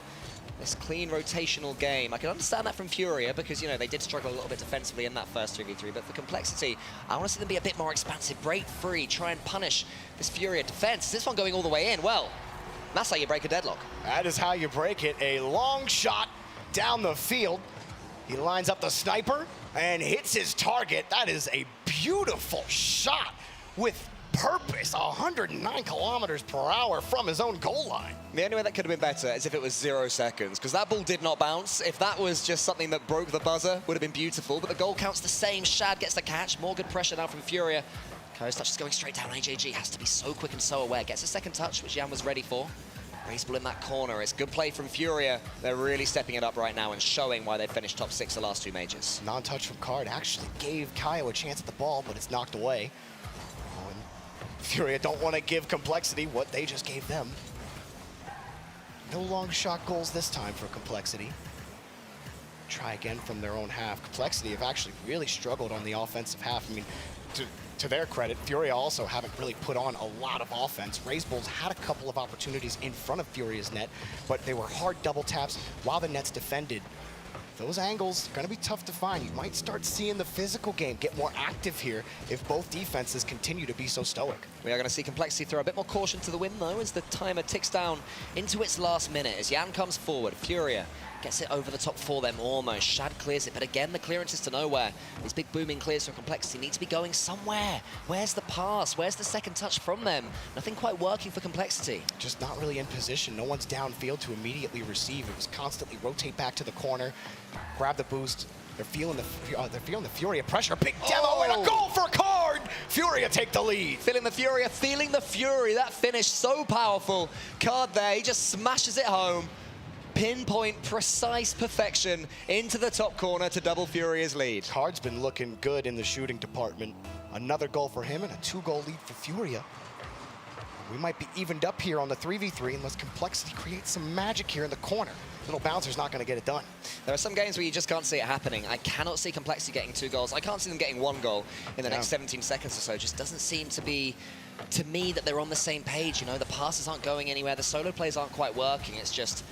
This clean rotational game. I can understand that from Furia because, you know, they did struggle a little bit defensively in that first 3v3, but for Complexity, I want to see them be a bit more expansive, break free, try and punish this Furia defense. Is this one going all the way in? Well, that's how you break a deadlock. That is how you break it. A long shot down the field. He lines up the sniper and hits his target. That is a beautiful shot with purpose, 109 kilometers per hour from his own goal line. The only way that could have been better is if it was 0 seconds, because that ball did not bounce. If that was just something that broke the buzzer, would have been beautiful, but the goal counts the same. Shad gets the catch, more good pressure now from Furia. Kaio's touch is going straight down. AJG has to be so quick and so aware. Gets a second touch, which Yan was ready for. RazeBull in that corner. It's good play from Furia. They're really stepping it up right now and showing why they finished top 6 the last 2 majors. Non-touch from Card actually gave Kaio a chance at the ball, but it's knocked away. Furia don't want to give Complexity what they just gave them. No long shot goals this time for Complexity. Try again from their own half. Complexity have actually really struggled on the offensive half. I mean, to their credit, Furia also haven't really put on a lot of offense. Raisebulls had a couple of opportunities in front of Furia's net, but they were hard double taps while the net's defended. Those angles are going to be tough to find. You might start seeing the physical game get more active here if both defenses continue to be so stoic. We are going to see Complexity throw a bit more caution to the wind, though, as the timer ticks down into its last minute. As Jan comes forward, Furia gets it over the top for them almost. Shad clears it, but again, the clearance is to nowhere. These big booming clears from Complexity need to be going somewhere. Where's the pass? Where's the second touch from them? Nothing quite working for Complexity. Just not really in position. No one's downfield to immediately receive. It was constantly rotate back to the corner, grab the boost. They're feeling the Furia pressure. Big demo and a goal for Card! Furia take the lead. Feeling the Furia, feeling the Fury. That finish so powerful. Card there, he just smashes it home. Pinpoint, precise perfection into the top corner to double Furia's lead. Card's been looking good in the shooting department. Another goal for him and a 2-goal lead for Furia. We might be evened up here on the 3v3 unless Complexity creates some magic here in the corner. Little bouncer's not going to get it done. There are some games where you just can't see it happening. I cannot see Complexity getting 2 goals. I can't see them getting 1 goal in the next 17 seconds or so. It just doesn't seem to be, to me, that they're on the same page. You know, the passes aren't going anywhere. The solo plays aren't quite working. It's just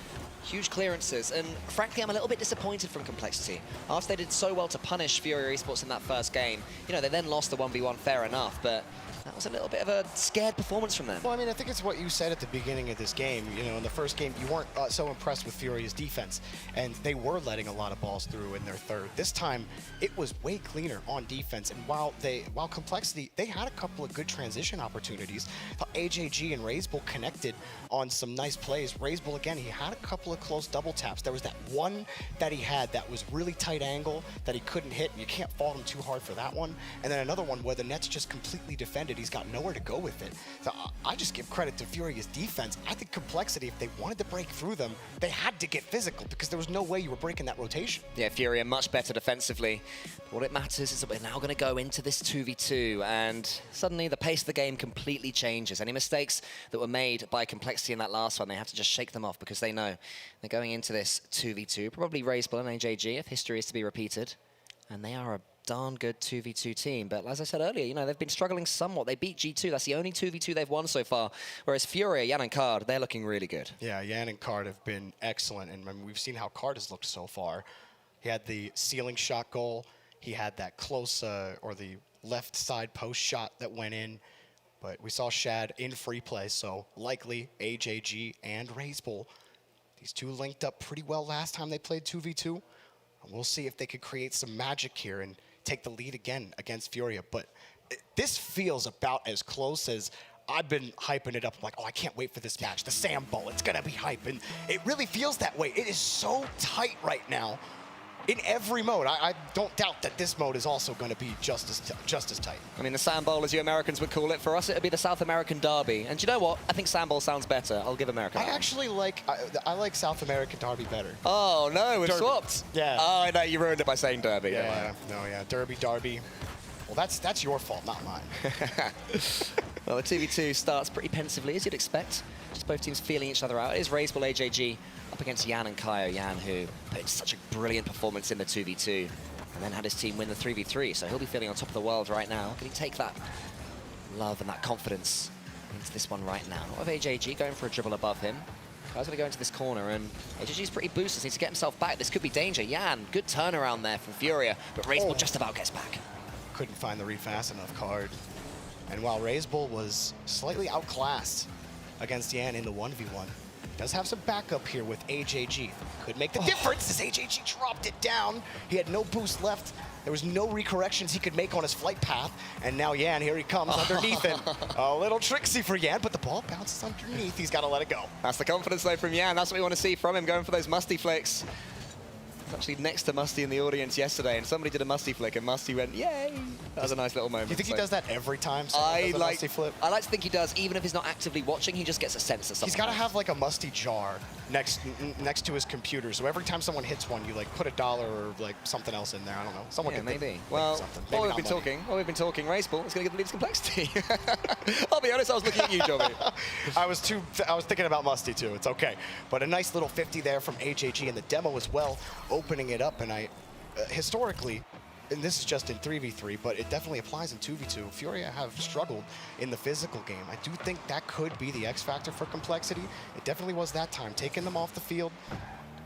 huge clearances, and frankly, I'm a little bit disappointed from Complexity. After they did so well to punish Furia Esports in that first game, you know, they then lost the 1v1, fair enough, but that was a little bit of a scared performance from them. Well, I mean, I think it's what you said at the beginning of this game. You know, in the first game, you weren't so impressed with Furia's defense, and they were letting a lot of balls through in their third. This time, it was way cleaner on defense, and while Complexity, they had a couple of good transition opportunities. AJG and Razebull connected on some nice plays. Razebull, again, he had a couple of close double taps. There was that one that he had that was really tight angle that he couldn't hit, and you can't fault him too hard for that one. And then another one where the net's just completely defended. He's got nowhere to go with it. So I just give credit to Furia's defense. I think Complexity, if they wanted to break through them, they had to get physical because there was no way you were breaking that rotation. Yeah, Furia much better defensively. But what it matters is that we're now going to go into this 2v2, and suddenly the pace of the game completely changes. Any mistakes that were made by Complexity in that last one, they have to just shake them off because they know they're going into this 2v2. Probably Razebull and AJG if history is to be repeated. And they are a darn good 2v2 team. But as I said earlier, you know, they've been struggling somewhat. They beat G2. That's the only 2v2 they've won so far. Whereas Furia, Jan and Card, they're looking really good. Yeah, Jan and Card have been excellent. And I mean, we've seen how Card has looked so far. He had the ceiling shot goal. He had that close, or the left side post shot that went in. But we saw Shad in free play, so likely AJG and Razebull. These two linked up pretty well last time they played 2v2. And we'll see if they could create some magic here and take the lead again against Furia. But this feels about as close as I've been hyping it up. I'm like, oh, I can't wait for this match. The Sam Bowl, it's going to be hype. And it really feels that way. It is so tight right now in every mode. I don't doubt that this mode is also going to be just as tight. I mean, the Sam Bowl, as you Americans would call it, for us, it would be the South American Derby. And do you know what? I think Sam Bowl sounds better. I'll give America that. I actually like, I like South American Derby better. Oh, no, we've swapped. Yeah. Oh, I know, you ruined it by saying Derby. Yeah, Derby. Well, that's your fault, not mine. Well, the 2v2 starts pretty pensively, as you'd expect. Just both teams feeling each other out. It is Razebull AJG up against Jan and Kaio. Jan, who put in such a brilliant performance in the 2v2 and then had his team win the 3v3, so he'll be feeling on top of the world right now. Can he take that love and that confidence into this one right now? Not of AJG going for a dribble above him. Kaio's going to go into this corner, and AJG's pretty boosted, needs to get himself back. This could be danger. Jan, good turnaround there from Furia, but Razebull just about gets back. Couldn't find the read fast enough, Card. And while Razebull was slightly outclassed against Jan in the 1v1, does have some backup here with AJG. Could make the difference as AJG dropped it down. He had no boost left. There was no recorrections he could make on his flight path. And now Jan, here he comes underneath him. A little tricksy for Jan, but the ball bounces underneath. He's got to let it go. That's the confidence, though, from Jan. That's what we want to see from him, going for those musty flicks. actually next to Musty in the audience yesterday, and somebody did a Musty flick, and Musty went, yay! That was a nice little moment. Do you think he does that every time? I like to think he does, even if he's not actively watching, he just gets a sense of something. He's got to have like a Musty jar next to his computer, so every time someone hits one, you like put $1 or like something else in there. I don't know. Someone can maybe. Think well, something. While we've been talking, Raceball is going to give the lead to Complexity. I'll be honest, I was looking at you, Joby. I was thinking about Musty too. It's okay, but a nice little 50 there from HAG in the demo as well, opening it up. And historically, and this is just in 3v3, but it definitely applies in 2v2. Furia have struggled in the physical game. I do think that could be the X factor for Complexity. It definitely was that time, taking them off the field.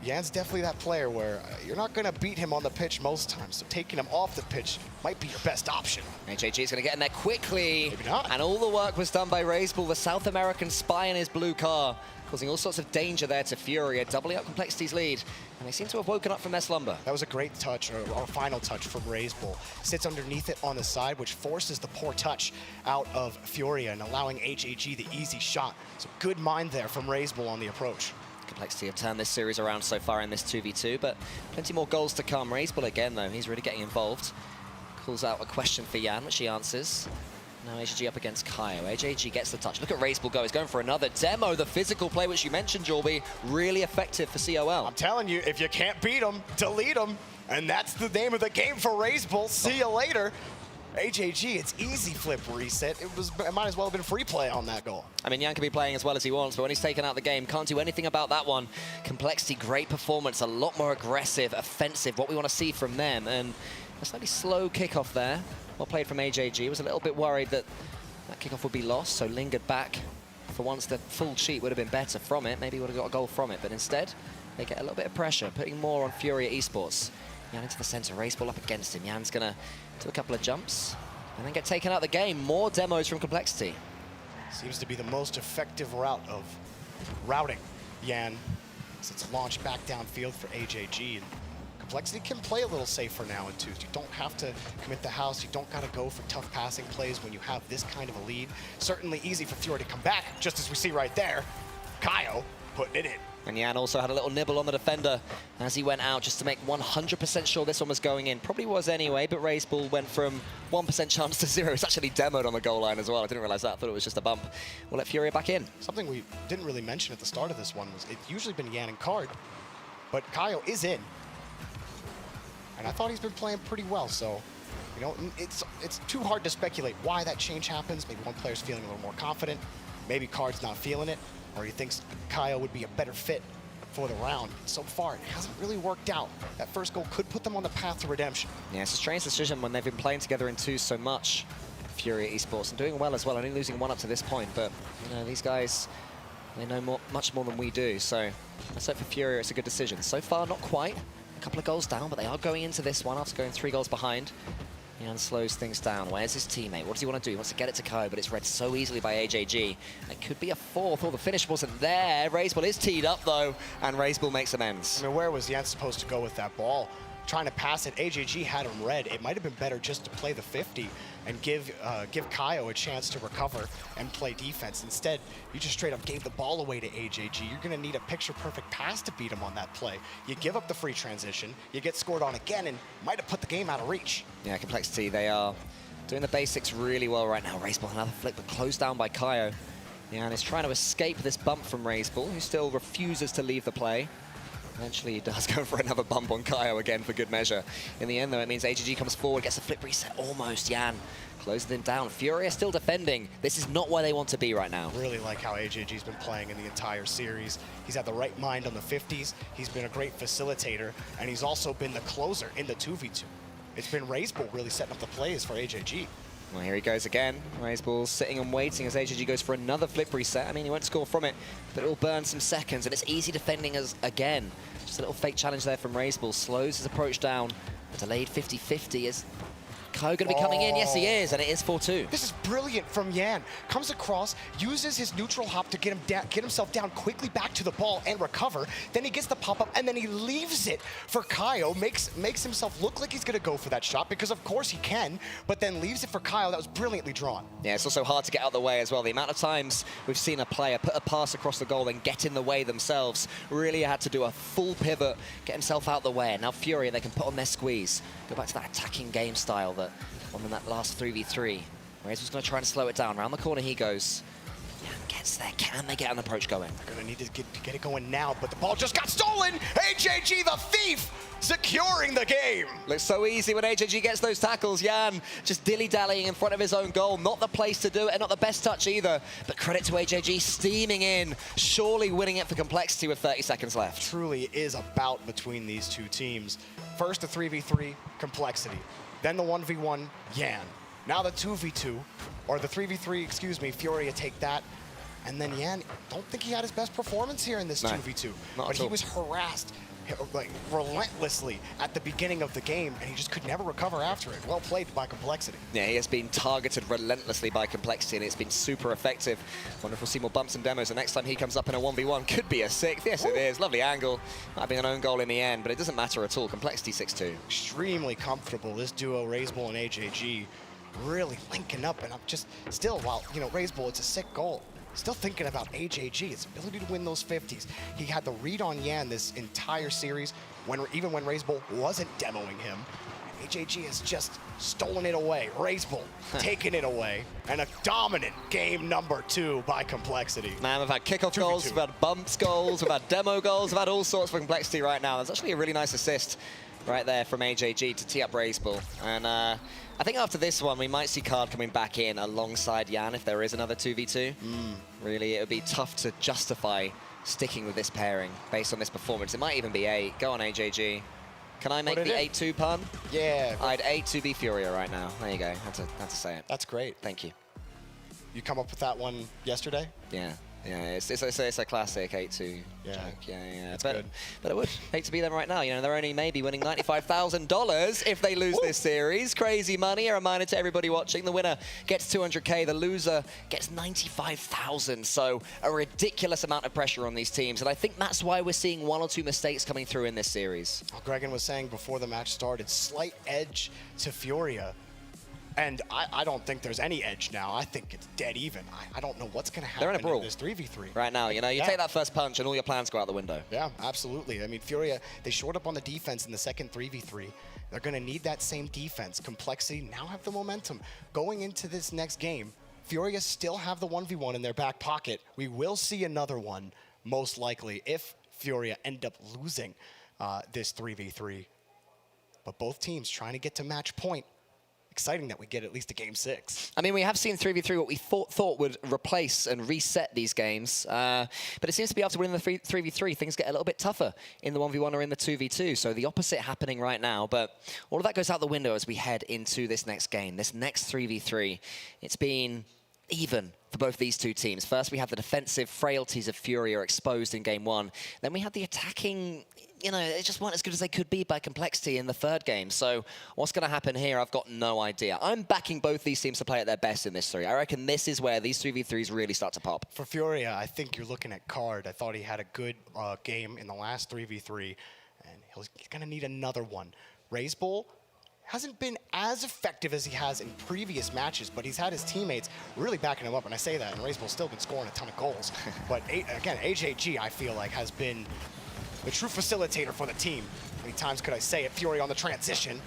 Yan's definitely that player where you're not going to beat him on the pitch most times, so taking him off the pitch might be your best option. HAG is going to get in there quickly. Maybe not. And all the work was done by Raceball, the South American spy in his blue car, causing all sorts of danger there to Furia, doubling up Complexity's lead. And they seem to have woken up from their slumber. That was a great touch, or final touch from Raceball. Sits underneath it on the side, which forces the poor touch out of Furia and allowing HAG the easy shot. So good mind there from Raceball on the approach. Complexity have turned this series around so far in this 2v2, but plenty more goals to come. Raceball again, though, he's really getting involved. Calls out a question for Yan, which he answers. Now HAG up against Kaio. HAG gets the touch. Look at Raceball go. He's going for another demo. The physical play, which you mentioned, Jorby, really effective for COL. I'm telling you, if you can't beat him, delete him. And that's the name of the game for Raceball. See you later. HAG, it's easy flip reset. It might as well have been free play on that goal. I mean, Yan can be playing as well as he wants, but when he's taken out the game, can't do anything about that one. Complexity, great performance, a lot more aggressive, offensive, what we want to see from them. And a slightly slow kickoff there. Well played from HAG. Was a little bit worried that that kickoff would be lost, so lingered back. For once, the full cheat would have been better from it. Maybe would have got a goal from it, but instead, they get a little bit of pressure, putting more on Furia Esports. Yan into the center, Raceball up against him. Yan's gonna do a couple of jumps and then get taken out the game. More demos from Complexity. Seems to be the most effective route of routing Yan. So it's launched back downfield for HAG. And Complexity can play a little safer now in twos. You don't have to commit the house. You don't got to go for tough passing plays when you have this kind of a lead. Certainly easy for Furia to come back, just as we see right there. Kaio putting it in. And Yan also had a little nibble on the defender as he went out, just to make 100% sure this one was going in. Probably was anyway, but Raceball went from 1% chance to 0. It's actually demoed on the goal line as well. I didn't realize that. I thought it was just a bump. We'll let Furia back in. Something we didn't really mention at the start of this one was it's usually been Yan and Card, but Kaio is in. And I thought he's been playing pretty well, so, you know, it's too hard to speculate why that change happens. Maybe one player's feeling a little more confident. Maybe Card's not feeling it, or he thinks Kaio would be a better fit for the round. So far, it hasn't really worked out. That first goal could put them on the path to redemption. Yeah, it's a strange decision when they've been playing together in twos so much. Furia Esports, and doing well as well, only losing one up to this point, but, you know, these guys, they know much more than we do, so let's hope for Furia it's a good decision. So far, not quite. A couple of goals down, but they are going into this one after going 3 goals behind. Yan slows things down. Where's his teammate? What does he want to do? He wants to get it to Kaio, but it's read so easily by HAG. It could be a fourth. Oh, the finish wasn't there. Raceball is teed up, though, and Raceball makes amends. I mean, where was Yan supposed to go with that ball? Trying to pass it, HAG had him read. It might have been better just to play the 50 and give Kaio a chance to recover and play defense. Instead, you just straight up gave the ball away to HAG. You're gonna need a picture-perfect pass to beat him on that play. You give up the free transition, you get scored on again, and might have put the game out of reach. Yeah, Complexity, they are doing the basics really well right now. Raceball, another flick, but closed down by Kaio. Yeah, and is trying to escape this bump from Raceball, who still refuses to leave the play. Eventually he does go for another bump on Kaio again for good measure. In the end, though, it means HAG comes forward, gets a flip reset almost. Yan closes him down. Furia still defending. This is not where they want to be right now. Really like how HAG's been playing in the entire series. He's had the right mind on the 50s. He's been a great facilitator, and he's also been the closer in the 2v2. It's been Raceball really setting up the plays for HAG. Well, here he goes again. Raceball's sitting and waiting as HAG goes for another flip reset. I mean, he won't score from it, but it'll burn some seconds, and it's easy defending us again. Just a little fake challenge there from Raceball. Slows his approach down. A delayed 50-50 as Kai going to be coming in? Yes, he is, and it is 4-2. This is brilliant from Yan. Comes across, uses his neutral hop to get himself down quickly back to the ball and recover. Then he gets the pop-up, and then he leaves it for Kaio. Makes himself look like he's going to go for that shot, because of course he can, but then leaves it for Kaio. That was brilliantly drawn. Yeah, it's also hard to get out of the way as well. The amount of times we've seen a player put a pass across the goal and get in the way themselves. Really had to do a full pivot, get himself out of the way. And now Furia, they can put on their squeeze. Go back to that attacking game style that won them that last 3v3. Reyes was going to try and slow it down. Around the corner he goes. Yeah, gets there. Can they get an approach going? They're going to need to get it going now, but the ball just got stolen! AJG, the thief, securing the game! Looks so easy when AJG gets those tackles. Yan just dilly-dallying in front of his own goal. Not the place to do it, and not the best touch either. But credit to AJG steaming in, surely winning it for Complexity with 30 seconds left. Truly is a bout between these two teams. First the 3v3, Complexity. Then the 1v1, Yan. Now the 2v2, or the 3v3, excuse me, Furia take that. And then Yan, don't think he had his best performance here in this 2v2. But he was harassed like relentlessly at the beginning of the game, and he just could never recover after it. Well played by Complexity. Yeah, he has been targeted relentlessly by Complexity, and it's been super effective. Wonder if we'll see more bumps and demos. The next time he comes up in a 1v1, could be a 6th. Yes, it is. Lovely angle. Might be an own goal in the end, but it doesn't matter at all. Complexity 6-2. Extremely comfortable. This duo, Razebull and AJG, really linking up, and I'm just still, while, you know, Razebull, it's a sick goal. Still thinking about AJG, his ability to win those 50s. He had the read on Yan this entire series, even when Razebull wasn't demoing him. AJG has just stolen it away. Razebull taking it away. And a dominant game number 2 by Complexity. Man, we've had kickoff goals, we've had bumps goals, we've had demo goals, we've had all sorts for Complexity right now. There's actually a really nice assist right there from AJG to tee up Razebull. And I think after this one, we might see Card coming back in alongside Yan if there is another 2v2. Really, it would be tough to justify sticking with this pairing based on this performance. It might even be 8. Go on, AJG. Can I make the 8-2 pun? Yeah. I'd 8-2 be Furia right now. There you go. Had to say it. That's great. Thank you. You come up with that one yesterday? Yeah. Yeah, it's a classic 8-2 joke. Yeah. That's but, good. But I would hate to be them right now. You know, they're only maybe winning $95,000 if they lose this series. Crazy money. A reminder to everybody watching: the winner gets 200K, the loser gets 95,000. So a ridiculous amount of pressure on these teams, and I think that's why we're seeing 1 or 2 mistakes coming through in this series. Gregan was saying before the match started, slight edge to Furia. And I don't think there's any edge now. I think it's dead even. I don't know what's going to happen They're in a brawl. this 3v3. Right now, you know, you take that first punch and all your plans go out the window. Yeah, absolutely. I mean, Furia, they shored up on the defense in the second 3v3. They're going to need that same defense. Complexity now have the momentum. Going into this next game, Furia still have the 1v1 in their back pocket. We will see another one, most likely, if Furia end up losing this 3v3. But both teams trying to get to match point. Exciting that we get at least a game 6. I mean, we have seen 3v3 what we thought would replace and reset these games, but it seems to be after winning the 3v3, things get a little bit tougher in the 1v1 or in the 2v2, so the opposite happening right now, but all of that goes out the window as we head into this next game, this next 3v3. It's been even for both these two teams. First, we had the defensive frailties of Furia exposed in game 1, then we had the attacking, you know, they just weren't as good as they could be by Complexity in the third game. So what's going to happen here, I've got no idea. I'm backing both these teams to play at their best in this 3. I reckon this is where these 3v3s really start to pop. For Furia, I think you're looking at Card. I thought he had a good game in the last 3v3, and he's going to need another one. Razebull hasn't been as effective as he has in previous matches, but he's had his teammates really backing him up, and I say that, and Razebull's still been scoring a ton of goals. But again, AJG, I feel like, has been the true facilitator for the team. How many times could I say it? Fury on the transition.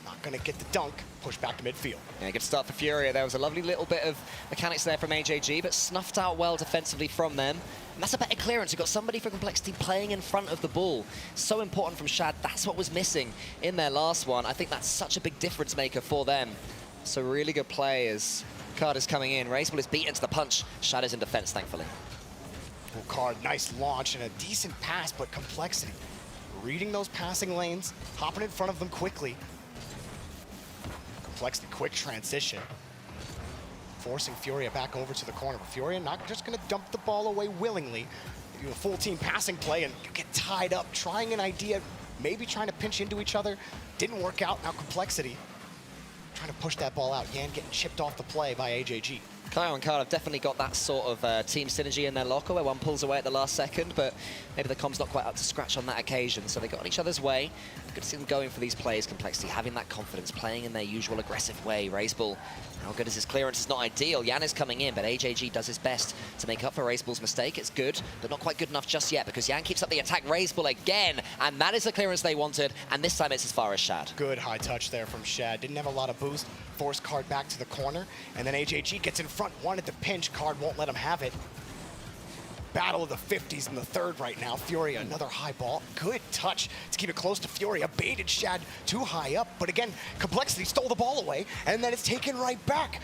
Not going to get the dunk. Push back to midfield. Yeah, good start for Furia. There was a lovely little bit of mechanics there from AJG, but snuffed out well defensively from them. And that's a better clearance. You've got somebody for Complexity playing in front of the ball. So important from Shad. That's what was missing in their last one. I think that's such a big difference maker for them. So really good play as Card is coming in. Razebull is beaten to the punch. Shad is in defense, thankfully. Well, Card, nice launch and a decent pass, but Complexity reading those passing lanes, hopping in front of them quickly. Complexity, quick transition, forcing Furia back over to the corner. But Furia not just going to dump the ball away willingly. You do a full team passing play and you get tied up, trying an idea, maybe trying to pinch into each other. Didn't work out. Now Complexity trying to push that ball out. Yan getting chipped off the play by AJG. Kyle and Carl have definitely got that sort of team synergy in their locker where one pulls away at the last second, but maybe the com's not quite up to scratch on that occasion. So they got on each other's way. Good to see them going for these plays, Complexity, having that confidence, playing in their usual aggressive way. Raceball, how good is his clearance? It's not ideal. Yan is coming in, but AJG does his best to make up for Raceball's mistake. It's good, but not quite good enough just yet because Yan keeps up the attack. Raceball again, and that is the clearance they wanted, and this time it's as far as Shad. Good high touch there from Shad. Didn't have a lot of boost. Forced Card back to the corner, and then AJG gets in front, wanted to pinch. Card won't let him have it. Battle of the 50s in the third right now. Furia, another high ball. Good touch to keep it close to Furia. Baited Shad too high up, but again, Complexity stole the ball away, and then it's taken right back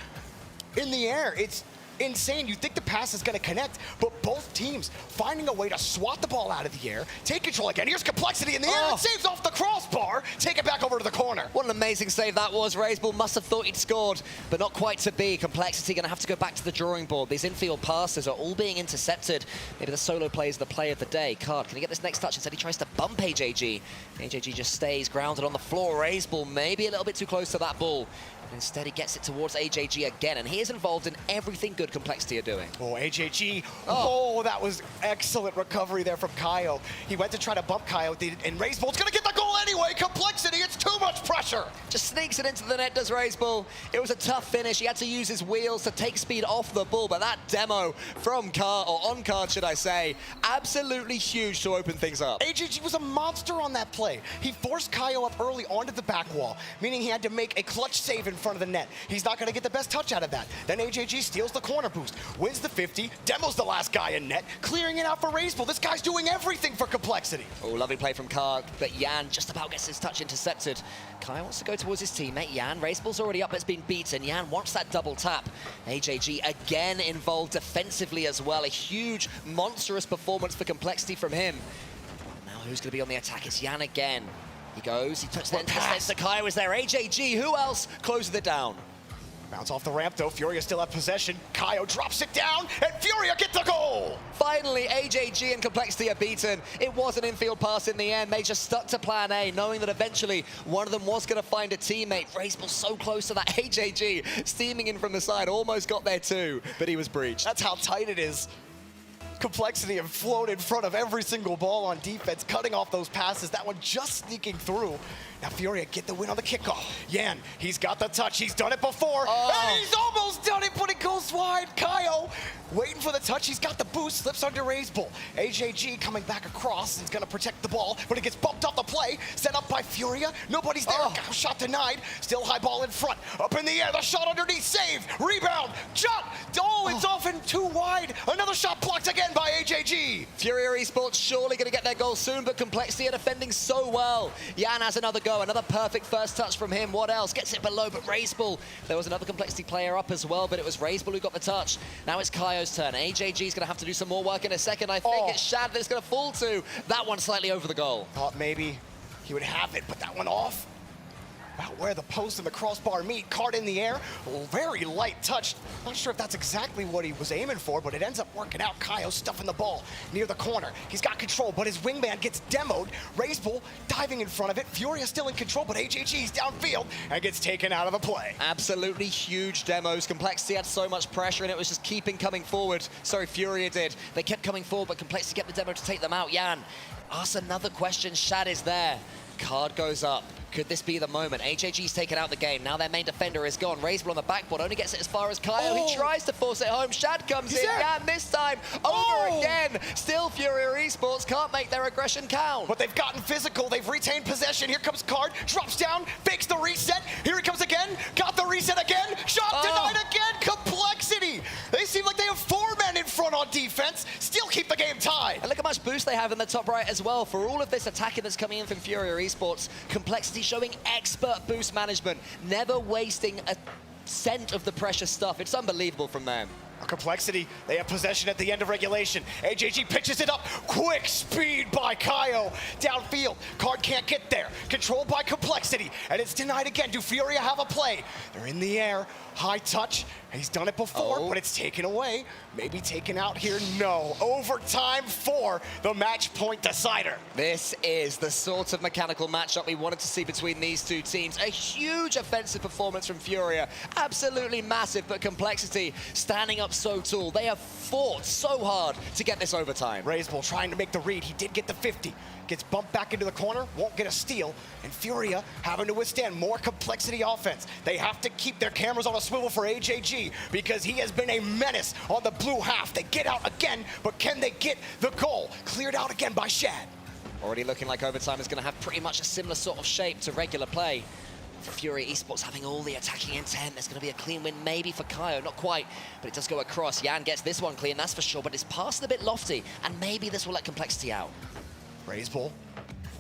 in the air. It's insane. You think the pass is going to connect, but both teams finding a way to swat the ball out of the air, take control again. Here's Complexity in the air. It saves off the crossbar. Take it back over to the corner. What an amazing save that was. Raceball must have thought he'd scored, but not quite to be. Complexity going to have to go back to the drawing board. These infield passes are all being intercepted. Maybe the solo play is the play of the day. Card, can he get this next touch? Instead, he tries to bump AJG. AJG just stays grounded on the floor. Raceball maybe a little bit too close to that ball. Instead, he gets it towards AJG again, and he is involved in everything good Complexity are doing. Oh, AJG. Oh, that was excellent recovery there from Kaio. He went to try to bump Kaio, and Raceball's going to get the goal anyway. Complexity, it's too much pressure. Just sneaks it into the net, does Raceball. It was a tough finish. He had to use his wheels to take speed off the ball, but that demo from Card, or on Card, should I say, absolutely huge to open things up. AJG was a monster on that play. He forced Kaio up early onto the back wall, meaning he had to make a clutch save in front of the net. He's not going to get the best touch out of that. Then AJG steals the corner boost, wins the 50, demos the last guy in net, clearing it out for Raceball. This guy's doing everything for Complexity. Oh, lovely play from Card, but Yan just about gets his touch intercepted. Kai wants to go towards his teammate, Yan. Raceball's already up, it's been beaten. Yan wants that double tap. AJG again involved defensively as well. A huge, monstrous performance for Complexity from him. Now who's going to be on the attack? It's Yan again. He goes, he touches the intercepts. Kai was there. AJG, who else closes it down? Bounce off the ramp though, Furia still have possession. Kaio drops it down, and Furia get the goal! Finally, AJG and Complexity are beaten. It was an infield pass in the end. They just stuck to plan A, knowing that eventually one of them was going to find a teammate. Raceball so close to that. AJG steaming in from the side, almost got there too, but he was breached. That's how tight it is. Complexity have flown in front of every single ball on defense, cutting off those passes. That one just sneaking through. Now Furia get the win on the kickoff. Yan, he's got the touch. He's done it before. And he's almost done it, but it goes wide. Kaio waiting for the touch. He's got the boost, slips under Raceball. AJG coming back across. He's going to protect the ball, but it gets bumped off the play. Set up by Furia. Nobody's there. Shot denied. Still high ball in front. Up in the air. The shot underneath. Save. Rebound. Shot. Oh, it's off and too wide. Another shot blocked again by AJG. Furia Esports surely going to get their goal soon, but Complexity are defending so well. Yan has another go. Another perfect first touch from him. What else? Gets it below, but Raceball. There was another Complexity player up as well, but it was Raceball who got the touch. Now it's Kaio's turn. AJG's going to have to do some more work in a second. I think it's Shad that's going to fall to. That one slightly over the goal. Thought maybe he would have it, but that one off. About where the post and the crossbar meet. Card in the air. Very light touch. Not sure if that's exactly what he was aiming for, but it ends up working out. Kaio stuffing the ball near the corner. He's got control, but his wingman gets demoed. Raceball diving in front of it. Furia still in control, but AJG's downfield and gets taken out of the play. Absolutely huge demos. Complexity had so much pressure, and it was just keeping coming forward. Sorry, Furia did. They kept coming forward, but Complexity kept the demo to take them out. Yan asks another question. Shad is there. Card goes up. Could this be the moment? AJG's taken out the game. Now their main defender is gone. Raceball on the backboard only gets it as far as Kaio. He tries to force it home. Shad comes in. Yeah, this time over again. Still Furia Esports can't make their aggression count. But they've gotten physical. They've retained possession. Here comes Card. Drops down. Fakes the reset. Here he comes again. Got the reset again. Shot denied again. Complexity. They seem like they have 4 men in front on defense. Still keep the game tied. And look how much boost they have in the top right as well. For all of this attacking that's coming in from Furia Esports, Complexity showing expert boost management, never wasting a cent of the precious stuff. It's unbelievable from them. Complexity, they have possession at the end of regulation. AJG pitches it up. Quick speed by Kaio. Downfield. Card can't get there. Controlled by Complexity. And it's denied again. Do Furia have a play? They're in the air. high touch. He's done it before, but it's taken away. Maybe taken out here, no. Overtime for the match point decider. This is the sort of mechanical matchup we wanted to see between these two teams. A huge offensive performance from Furia, absolutely massive, but Complexity standing up so tall. They have fought so hard to get this overtime. Raiseball trying to make the read. He did get the 50. Gets bumped back into the corner, won't get a steal, and Furia having to withstand more Complexity offense. They have to keep their cameras on a swivel for AJG because he has been a menace on the blue half. They get out again, but can they get the goal? Cleared out again by Shad. Already looking like overtime is going to have pretty much a similar sort of shape to regular play. Furia Esports having all the attacking intent. There's going to be a clean win maybe for Kaio, not quite, but it does go across. Yan gets this one clean, that's for sure, but his pass is a bit lofty, and maybe this will let Complexity out. Raiseball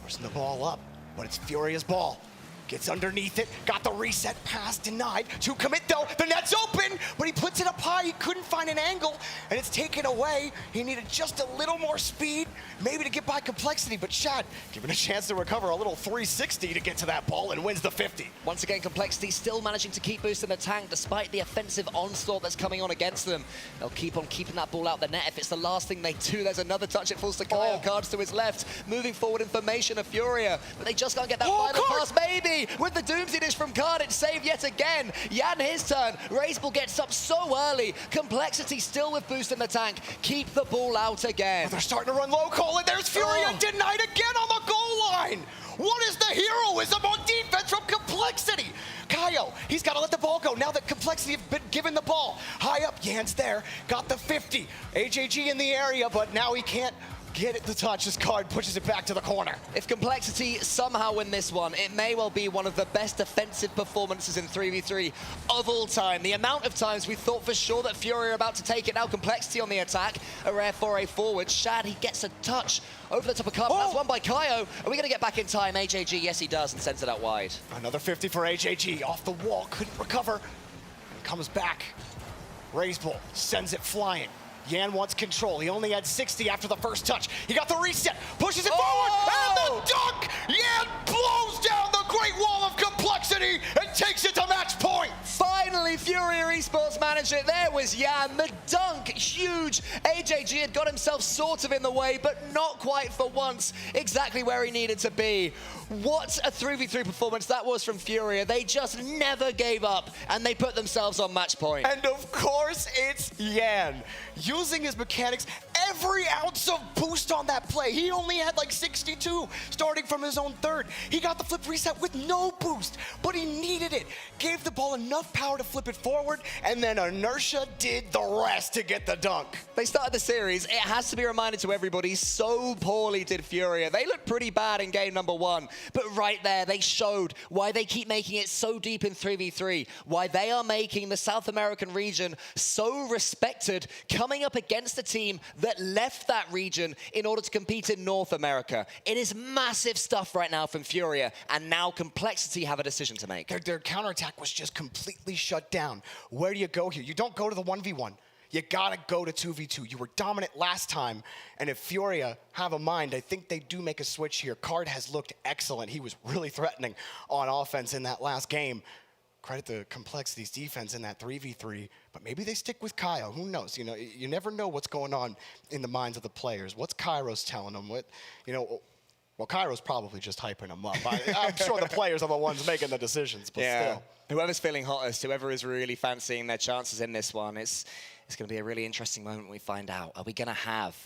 forcing the ball up, but it's Furia's ball. Gets underneath it, got the reset pass denied. To commit though, the net's open, but he puts it up high. He couldn't find an angle, and it's taken away. He needed just a little more speed, maybe to get by Complexity, but Shad given a chance to recover a little 360 to get to that ball and wins the 50. Once again, Complexity still managing to keep boosting the tank despite the offensive onslaught that's coming on against them. They'll keep on keeping that ball out the net. If it's the last thing they do, there's another touch. It falls to Kaio. Cards to his left. Moving forward in formation of Furia, but they just can't get that final pass. Maybe with the Doomsday dish from Card, it's saved yet again. Yan his turn. Raiseball gets up so early. Complexity still with boost in the tank. Keep the ball out again. Oh, they're starting to run low, Cole, and there's Furia denied again on the goal line. What is the heroism on defense from Complexity? Kaio, he's got to let the ball go now that Complexity have been given the ball. High up, Yan's there, got the 50. AJG in the area, but now he can't get it to touch. His Card pushes it back to the corner. If Complexity somehow win this one, it may well be one of the best defensive performances in 3v3 of all time. The amount of times we thought for sure that Fury are about to take it. Now Complexity on the attack, a rare foray forward. Shad, he gets a touch over the top of Cup. That's one by Kaio. Are we going to get back in time? AJG, yes he does, and sends it out wide. Another 50 for AJG. Off the wall, couldn't recover. And comes back. Raiseball sends it flying. Yan wants control. He only had 60 after the first touch. He got the reset, pushes it forward, and the dunk! Yan blows down the Great Wall of Complexity and takes it to match point! Finally, Furia Esports managed it. There was Yan. The dunk, huge. AJG had got himself sort of in the way, but not quite for once. Exactly where he needed to be. What a 3v3 performance that was from Furia. They just never gave up, and they put themselves on match point. And of course, it's Yan. Using his mechanics, every ounce of boost on that play. He only had like 62, starting from his own third. He got the flip reset with no boost, but he needed it. Gave the ball enough power to flip it forward, and then inertia did the rest to get the dunk. They started the series. It has to be reminded to everybody, so poorly did Furia. They looked pretty bad in game number 1, but right there, they showed why they keep making it so deep in 3v3, why they are making the South American region so respected, coming up against a team that left that region in order to compete in North America. It is massive stuff right now from Furia, and now Complexity have a decision to make. Their counterattack was just completely shut down. Where do you go here? You don't go to the 1v1. You gotta go to 2v2. You were dominant last time, and if Furia have a mind, I think they do make a switch here. Card has looked excellent. He was really threatening on offense in that last game. Credit to Complexity's defense in that 3v3, but maybe they stick with Kaio. Who knows? You know, you never know what's going on in the minds of the players. What's Kairos telling them? What, you know, well, Kairos probably just hyping them up. I'm sure the players are the ones making the decisions, but still. Whoever's feeling hottest, whoever is really fancying their chances in this one, it's going to be a really interesting moment when we find out. Are we going to have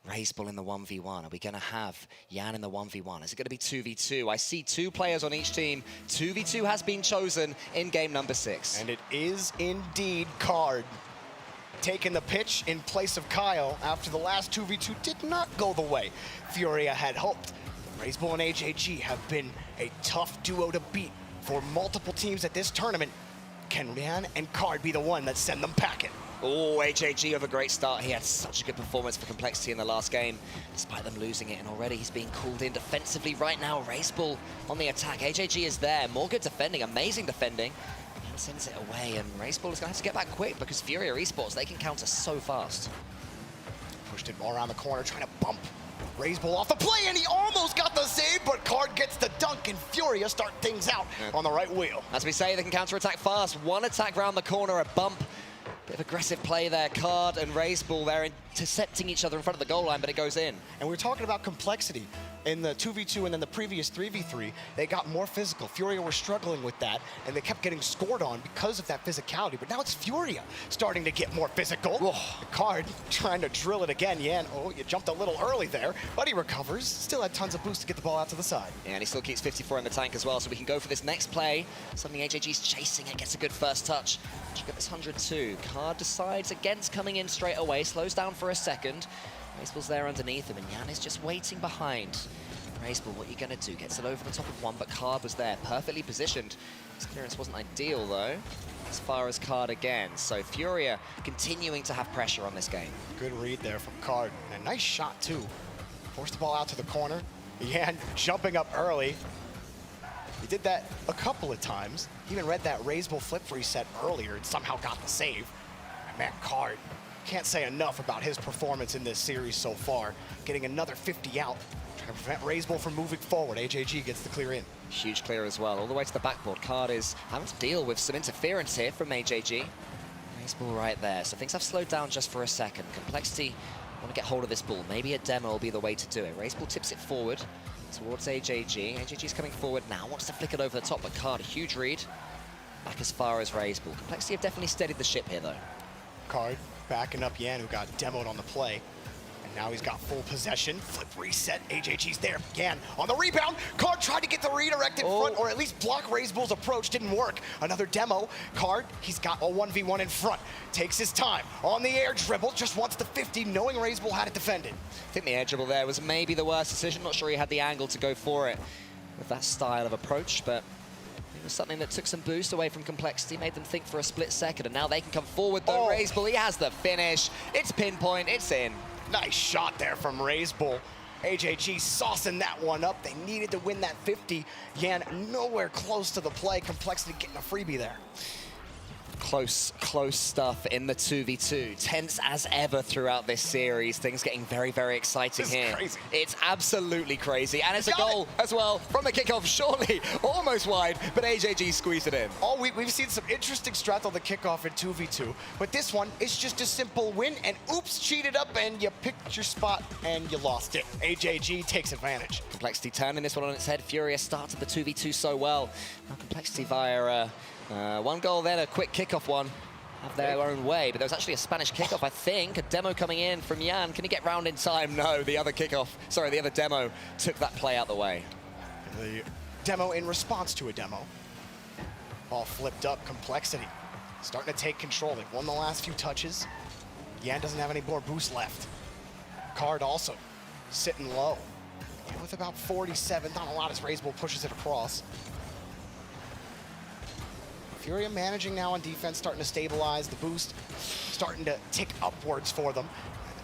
Raiseball in the 1v1? Are we going to have Yan in the 1v1? Is it going to be 2v2? I see 2 players on each team. 2v2 has been chosen in game number 6. And it is indeed Card taking the pitch in place of Kaio after the last 2v2 did not go the way Furia had hoped. Raiseball and AJG have been a tough duo to beat for multiple teams at this tournament. Can Yan and Card be the one that send them packing? Oh, AJG have a great start. He had such a good performance for Complexity in the last game, despite them losing it, and already he's being called in defensively right now. Raiseball on the attack. AJG is there. More good defending, amazing defending. And sends it away, and Raiseball is going to have to get back quick because Furia Esports, they can counter so fast. Pushed it all around the corner, trying to bump Raiseball off the play, and he almost got the save, but Card gets the dunk, and Furia Furia start things out on the right wheel. As we say, they can counter-attack fast. One attack round the corner, a bump. Bit of aggressive play there. Card and Raceball, they're intercepting each other in front of the goal line, but it goes in. And we were talking about complexity. In the 2v2 and then the previous 3v3, they got more physical. Furia were struggling with that, and they kept getting scored on because of that physicality. But now it's Furia starting to get more physical. Card trying to drill it again. Yan, oh, you jumped a little early there, but he recovers. Still had tons of boost to get the ball out to the side. Yeah, and he still keeps 54 in the tank as well, so we can go for this next play. Suddenly AJG's chasing it, gets a good first touch. Should get this 102. Card decides against coming in straight away, slows down for a second. Raceball's there underneath him, and Yan is just waiting behind. Raceball, what are you going to do? Gets it over the top of one, but Card was there, perfectly positioned. His clearance wasn't ideal, though, as far as Card again. So Furia continuing to have pressure on this game. Good read there from Card, and a nice shot, too. Forced the ball out to the corner. Yan jumping up early. He did that a couple of times. He even read that Raceball flip reset earlier and somehow got the save. And man, Card, can't say enough about his performance in this series so far. Getting another 50 out, trying to prevent Raceball from moving forward. AJG gets the clear in. Huge clear as well, all the way to the backboard. Card is having to deal with some interference here from AJG. Raceball right there, so things have slowed down just for a second. Complexity want to get hold of this ball. Maybe a demo will be the way to do it. Raceball tips it forward towards AJG. AJG's coming forward now, wants to flick it over the top, but Card, a huge read. Back as far as Raceball. Complexity have definitely steadied the ship here, though. Card backing up Yan, who got demoed on the play. And now he's got full possession. Flip reset. AJG's there. Yan on the rebound. Card tried to get the redirect in front, or at least block Raceball's approach. Didn't work. Another demo. Card, he's got a 1v1 in front. Takes his time. On the air dribble. Just wants the 50, knowing Raceball had it defended. I think the air dribble there was maybe the worst decision. Not sure he had the angle to go for it with that style of approach, but it was something that took some boost away from Complexity, made them think for a split second, and now they can come forward though. Raceball, he has the finish. It's pinpoint, it's in. Nice shot there from Raceball. AJG saucing that one up. They needed to win that 50. Yan nowhere close to the play. Complexity getting a freebie there. Close stuff in the 2v2. Tense as ever throughout this series. Things getting very, very exciting here. This is crazy. It's absolutely crazy. And it's a goal as well from the kickoff, surely. Almost wide, but AJG squeezed it in. Oh, we've seen some interesting strats on the kickoff in 2v2, but this one is just a simple win, and oops, cheated up, and you picked your spot, and you lost it. AJG takes advantage. Complexity turning this one on its head. Furia started the 2v2 so well. Now Complexity via one goal, then a quick kickoff one. Have their own way, but there was actually a Spanish kickoff, I think. A demo coming in from Yan. Can he get round in time? No, the other demo took that play out the way. The demo in response to a demo. Ball flipped up, Complexity starting to take control. They've won the last few touches. Yan doesn't have any more boost left. Card also sitting low. With about 47, not a lot as Raceball pushes it across. Furia managing now on defense, starting to stabilize. The boost starting to tick upwards for them.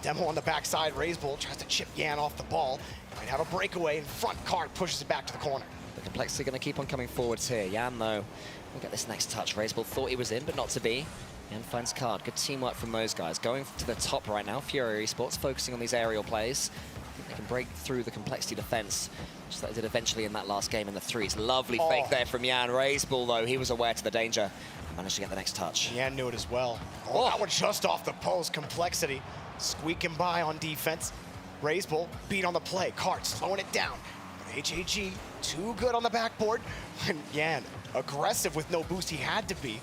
Demo on the backside, Raceball tries to chip Yan off the ball. Might have a breakaway in front. Card pushes it back to the corner. The Complexity going to keep on coming forwards here. Yan, though, will get this next touch. Raceball thought he was in, but not to be. Yan finds Card. Good teamwork from those guys. Going to the top right now. Furia Esports focusing on these aerial plays. I think they can break through the Complexity defense, just like they did eventually in that last game in the threes. Lovely fake there from Yan. Raceball, though, he was aware to the danger. Managed to get the next touch. Yan knew it as well. Oh, that one just off the post. Complexity squeaking by on defense. Raceball beat on the play. Card slowing it down. But HAG too good on the backboard. And Yan aggressive with no boost. He had to be.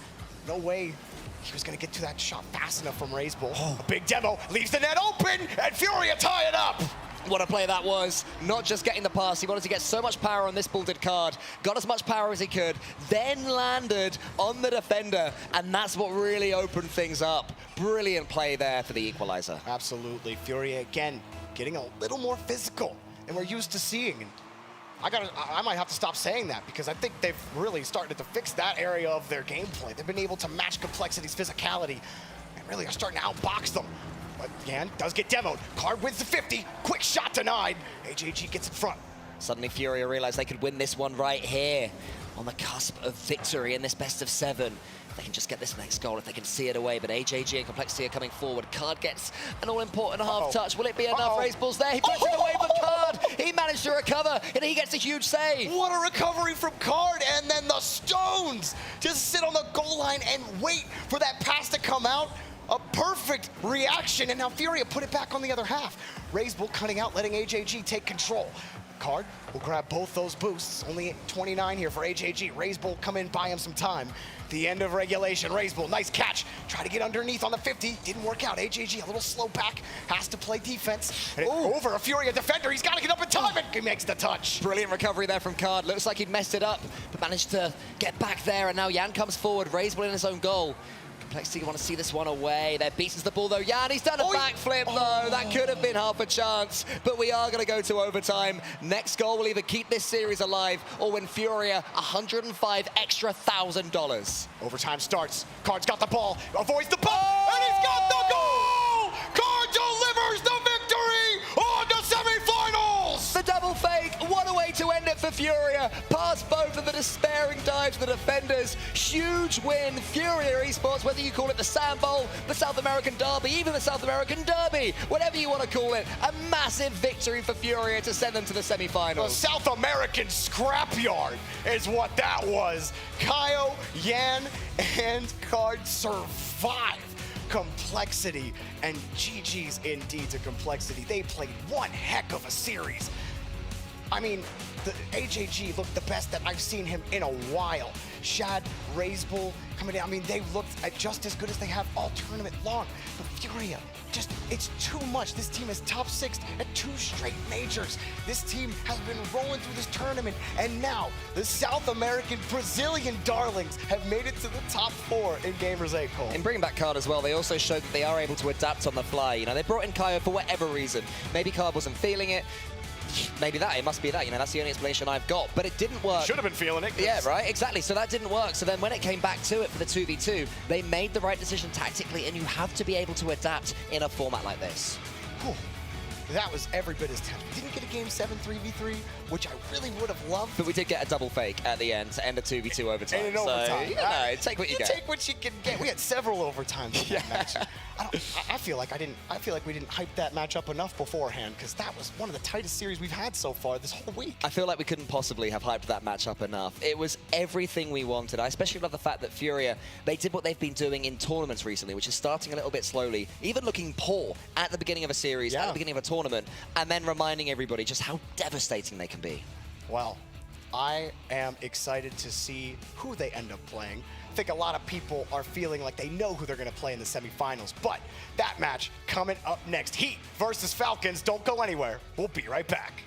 No way he was going to get to that shot fast enough from Raceball. A big demo leaves the net open, and Furia tie it up. What a play that was. Not just getting the pass, he wanted to get so much power on this bulleted Card, got as much power as he could, then landed on the defender, and that's what really opened things up. Brilliant play there for the equalizer. Absolutely. Furia, again, getting a little more physical than we're used to seeing. And I might have to stop saying that, because I think they've really started to fix that area of their gameplay. They've been able to match Complexity's physicality and really are starting to outbox them. But Yan does get demoed. Card wins the 50. Quick shot denied. HAG gets in front. Suddenly Furia realized they could win this one right here on the cusp of victory in this best of 7. If they can just get this next goal, if they can see it away, but AJG and Complexity are coming forward. Card gets an all-important half touch. Will it be enough? Raceball's there. He puts it away, but Card Card. He managed to recover, and he gets a huge save. What a recovery from Card, and then the Stones just sit on the goal line and wait for that pass to come out. A perfect reaction, and now Furia put it back on the other half. Razebull cutting out, letting HAG take control. Card will grab both those boosts. Only 29 here for HAG. Razebull come in, buy him some time. The end of regulation. Razebull, nice catch. Try to get underneath on the 50. Didn't work out. HAG a little slow back. Has to play defense. And over a Furia defender. He's got to get up in time, and he makes the touch. Brilliant recovery there from Card. Looks like he'd messed it up, but managed to get back there. And now Yan comes forward. Razebull in his own goal. Complexity want to see this one away. There beats the ball though. Yan, he's done a backflip though. That could have been half a chance, but we are going to go to overtime. Next goal will either keep this series alive or win Furia $105 extra $1,000. Overtime starts. Card's got the ball, avoids the ball, and he's got the goal! Card delivers the victory on the semifinals! The double fake, what a way to end it for Furia. Past both of the despairing dives of the defenders. Huge win, Furia Esports, whether you call it the Sand Bowl, the South American Derby, even the South American Derby, whatever you want to call it, a massive victory for Furia to send them to the semi-finals. The South American scrapyard is what that was. Kaio, Yan, and Card survive Complexity, and GG's indeed to Complexity. They played one heck of a series. I mean, the HAG looked the best that I've seen him in a while. Shad, Razebull coming in. I mean, they looked just as good as they have all tournament long. But Furia, just, it's too much. This team is top 6 at 2 straight majors. This team has been rolling through this tournament, and now the South American Brazilian darlings have made it to the top 4 in Gamers8, Cole. In bringing back Card as well, they also showed that they are able to adapt on the fly. You know, they brought in Kaio for whatever reason. Maybe Card wasn't feeling it. Maybe that, it must be that, you know, that's the only explanation I've got. But it didn't work. Should have been feeling it. Yeah, right, exactly. So that didn't work. So then when it came back to it for the 2v2, they made the right decision tactically, and you have to be able to adapt in a format like this. Whew. That was every bit as tense. We didn't get a game 7 3v3, which I really would have loved. But we did get a double fake at the end to end a 2v2 overtime. And in overtime. So, you know, take what you get. Take what you can get. We had several overtimes in that match. I feel like we didn't hype that match up enough beforehand, because that was one of the tightest series we've had so far this whole week. I feel like we couldn't possibly have hyped that match up enough. It was everything we wanted. I especially love the fact that Furia, they did what they've been doing in tournaments recently, which is starting a little bit slowly, even looking poor at the beginning of a series, at the beginning of a tournament, and then reminding everybody just how devastating they can be. Well, I am excited to see who they end up playing. I think a lot of people are feeling like they know who they're going to play in the semifinals, but that match coming up next. Heat versus Falcons. Don't go anywhere. We'll be right back.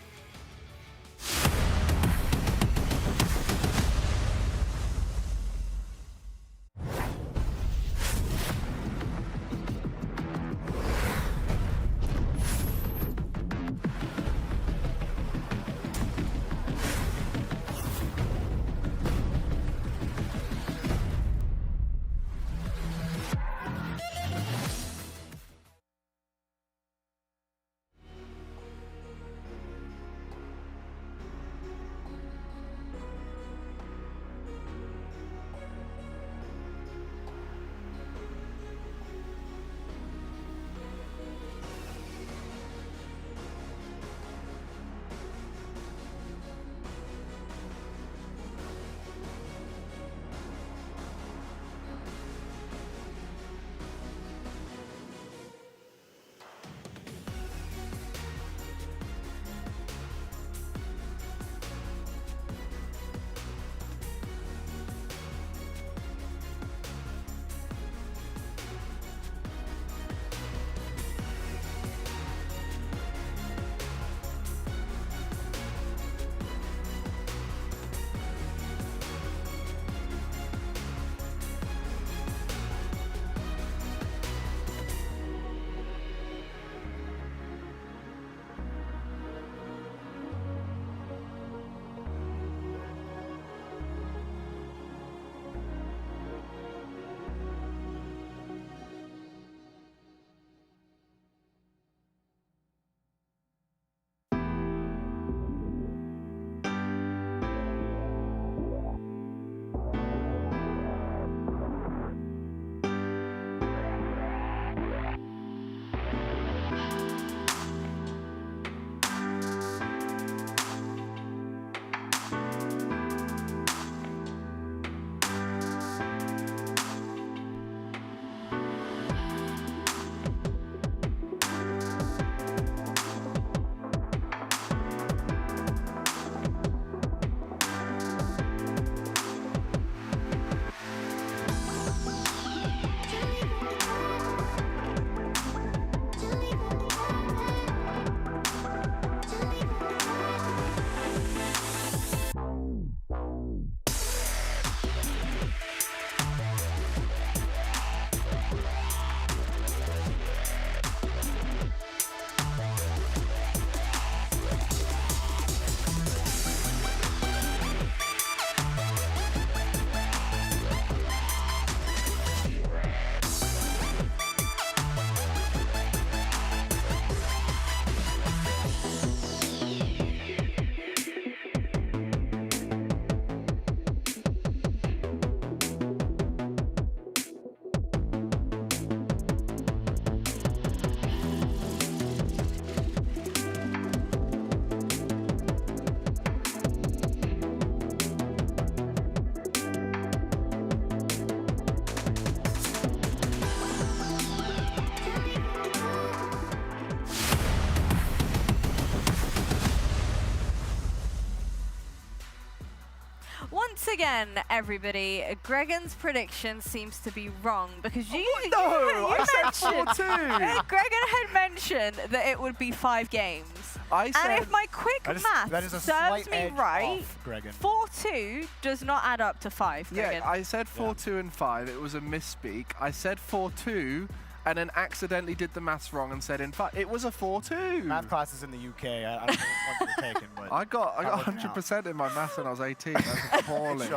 Once again, everybody, Gregan's prediction seems to be wrong because you I said mentioned 4-2. Gregan had mentioned that it would be 5 games. I said, and if my quick that math is a serves slight me edge right, off, Gregan. 4-2 does not add up to 5, Gregan. Yeah, I said 4-2 and 5. It was a misspeak. I said 4-2 and then accidentally did the maths wrong and said in 5. It was a 4-2. Math classes in the UK, I don't know which one you're taking, but I got 100% in my maths when I was 18. That's appalling.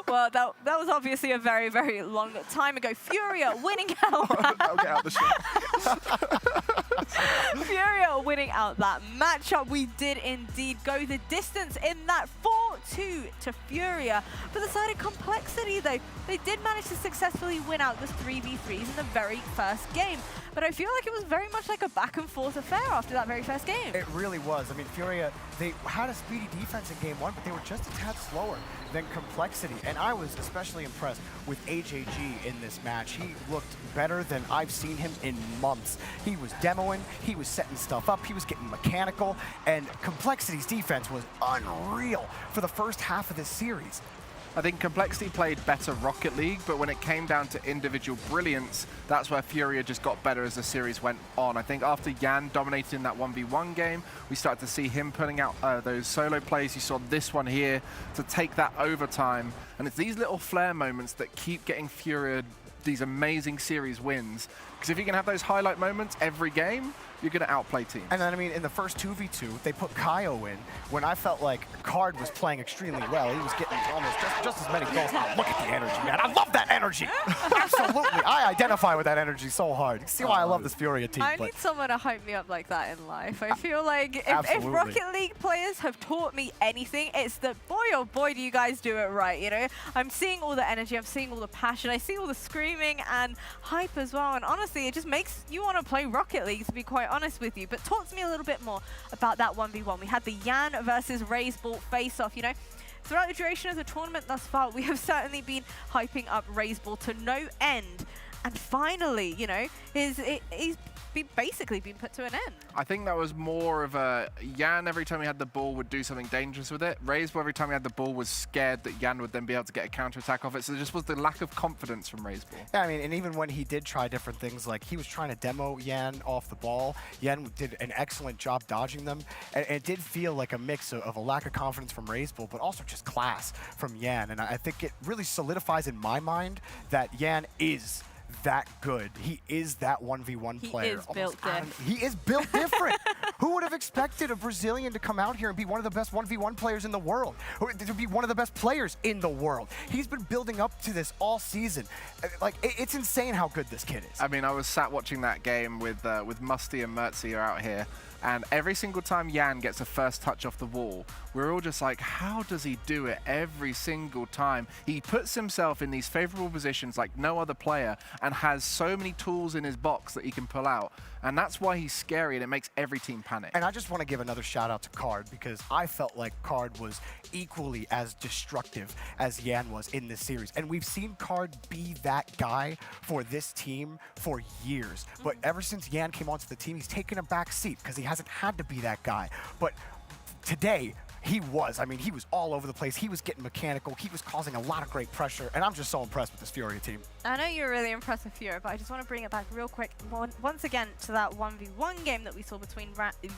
Well, that was obviously a very, very long time ago. Furia winning out. I'll get out the Furia winning out that matchup. We did indeed go the distance in that 4-2 to Furia. For the side of Complexity, though, they did manage to successfully win out the 3v3s in the very first game. But I feel like it was very much like a back-and-forth affair after that very first game. It really was. I mean, Furia, they had a speedy defense in game 1, but they were just a tad slower than Complexity. And I was especially impressed with HAG in this match. He looked better than I've seen him in months. He was demoing, he was setting stuff up, he was getting mechanical, and Complexity's defense was unreal for the first half of this series. I think Complexity played better Rocket League, but when it came down to individual brilliance, that's where Furia just got better as the series went on. I think after Yan dominated in that 1v1 game, we started to see him putting out those solo plays. You saw this one here to take that overtime. And it's these little flare moments that keep getting Furia these amazing series wins. Because if you can have those highlight moments every game, you're going to outplay teams. And then, I mean, in the first 2v2, they put Kaio in when I felt like Card was playing extremely well. He was getting almost just as many goals. Look at the energy, man. I love that energy. Absolutely. I identify with that energy so hard. You see why I love this Furia team. I need someone to hype me up like that in life. I feel like if Rocket League players have taught me anything, it's that boy, oh boy, do you guys do it right, you know? I'm seeing all the energy, I'm seeing all the passion, I see all the screaming and hype as well. And honestly, it just makes you want to play Rocket League, to be quite honest with you. But talk to me a little bit more about that 1v1. We had the Yan versus Raiseball face-off, you know? Throughout the duration of the tournament thus far, we have certainly been hyping up Raiseball to no end. And finally, you know, he's basically been put to an end. I think that was more of a Yan every time he had the ball would do something dangerous with it. Raiseball every time he had the ball was scared that Yan would then be able to get a counter-attack off it. So there just was the lack of confidence from Raiseball. Yeah, I mean, and even when he did try different things, like he was trying to demo Yan off the ball, Yan did an excellent job dodging them. And it did feel like a mix of a lack of confidence from Raiseball, but also just class from Yan. And I think it really solidifies in my mind that Yan is that good. He is that 1v1 player. He is built different. He is built different. Who would have expected a Brazilian to come out here and be one of the best 1v1 players in the world? Or to be one of the best players in the world? He's been building up to this all season. Like, it's insane how good this kid is. I mean, I was sat watching that game with Musty and Mertzy are out here, and every single time Yan gets a first touch off the wall, we're all just like, how does he do it every single time? He puts himself in these favorable positions like no other player and has so many tools in his box that he can pull out. And that's why he's scary, and it makes every team panic. And I just want to give another shout out to Card, because I felt like Card was equally as destructive as Yan was in this series. And we've seen Card be that guy for this team for years. But ever since Yan came onto the team, he's taken a back seat because he hasn't had to be that guy. But today, he was. I mean, he was all over the place. He was getting mechanical. He was causing a lot of great pressure. And I'm just so impressed with this Furia team. I know you're really impressed with Furia, but I just want to bring it back real quick once again to that 1v1 game that we saw between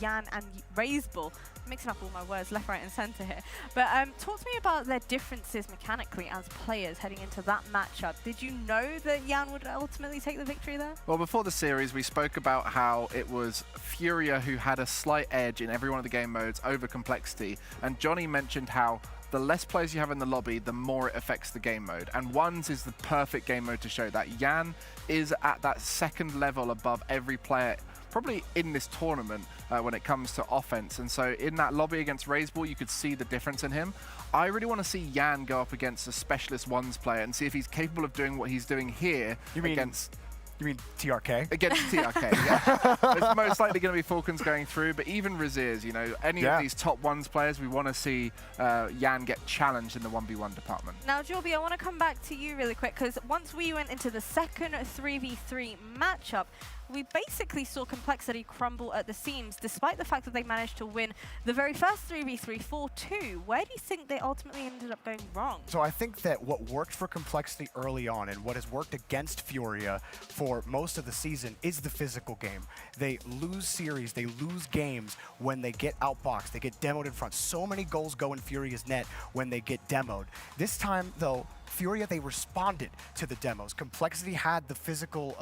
Yan and Raiseball. I'm mixing up all my words left, right, and center here. But talk to me about their differences mechanically as players heading into that matchup. Did you know that Yan would ultimately take the victory there? Well, before the series, we spoke about how it was Furia who had a slight edge in every one of the game modes over Complexity. And Johnny mentioned how the less players you have in the lobby, the more it affects the game mode. And ones is the perfect game mode to show that. Yan is at that second level above every player, probably in this tournament when it comes to offense. And so in that lobby against Raiseball, you could see the difference in him. I really want to see Yan go up against a specialist ones player and see if he's capable of doing what he's doing here against... You mean TRK? Against TRK, yeah. It's most likely going to be Falcons going through, but even Raziers, you know, any of these top ones players, we want to see Yan get challenged in the 1v1 department. Now, Jorby, I want to come back to you really quick, because once we went into the second 3v3 matchup, we basically saw Complexity crumble at the seams, despite the fact that they managed to win the very first 3v3 4-2. Where do you think they ultimately ended up going wrong? So I think that what worked for Complexity early on and what has worked against Furia for most of the season is the physical game. They lose series, they lose games when they get outboxed, they get demoed in front. So many goals go in Furia's net when they get demoed. This time, though, Furia, they responded to the demos. Complexity had the physical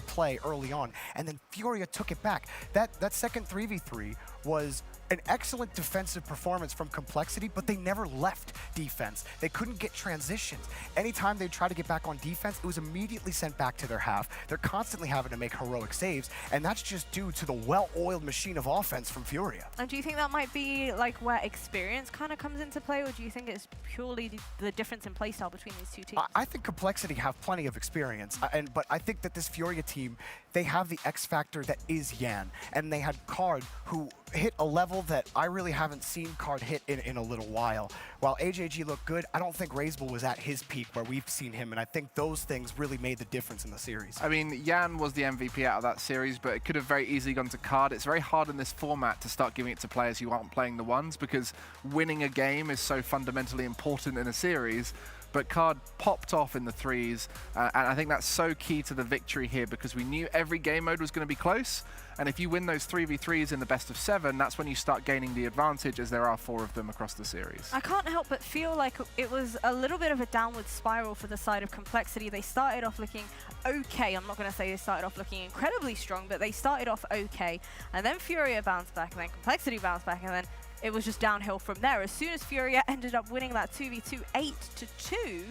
play early on, and then Furia took it back. That second 3v3 was an excellent defensive performance from Complexity, but they never left defense. They couldn't get transitions. Anytime they tried to get back on defense, it was immediately sent back to their half. They're constantly having to make heroic saves, and that's just due to the well-oiled machine of offense from Furia. And do you think that might be like where experience kind of comes into play, or do you think it's purely the difference in playstyle between these two teams? I think Complexity have plenty of experience, but I think that this Furia team, they have the X factor that is Yan, and they had Card, who hit a level that I really haven't seen Card hit in a little while. While AJG looked good, I don't think Razebull was at his peak where we've seen him, and I think those things really made the difference in the series. I mean, Yan was the MVP out of that series, but it could have very easily gone to Card. It's very hard in this format to start giving it to players who aren't playing the ones, because winning a game is so fundamentally important in a series. But Card popped off in the threes, and I think that's so key to the victory here, because we knew every game mode was going to be close, and if you win those 3v3s in the best of 7, that's when you start gaining the advantage, as there are 4 of them across the series. I can't help but feel like it was a little bit of a downward spiral for the side of Complexity. They started off looking okay. I'm not going to say they started off looking incredibly strong, but they started off okay, and then Furia bounced back, and then Complexity bounced back, and then it was just downhill from there. As soon as Furia ended up winning that 2v2 8-2,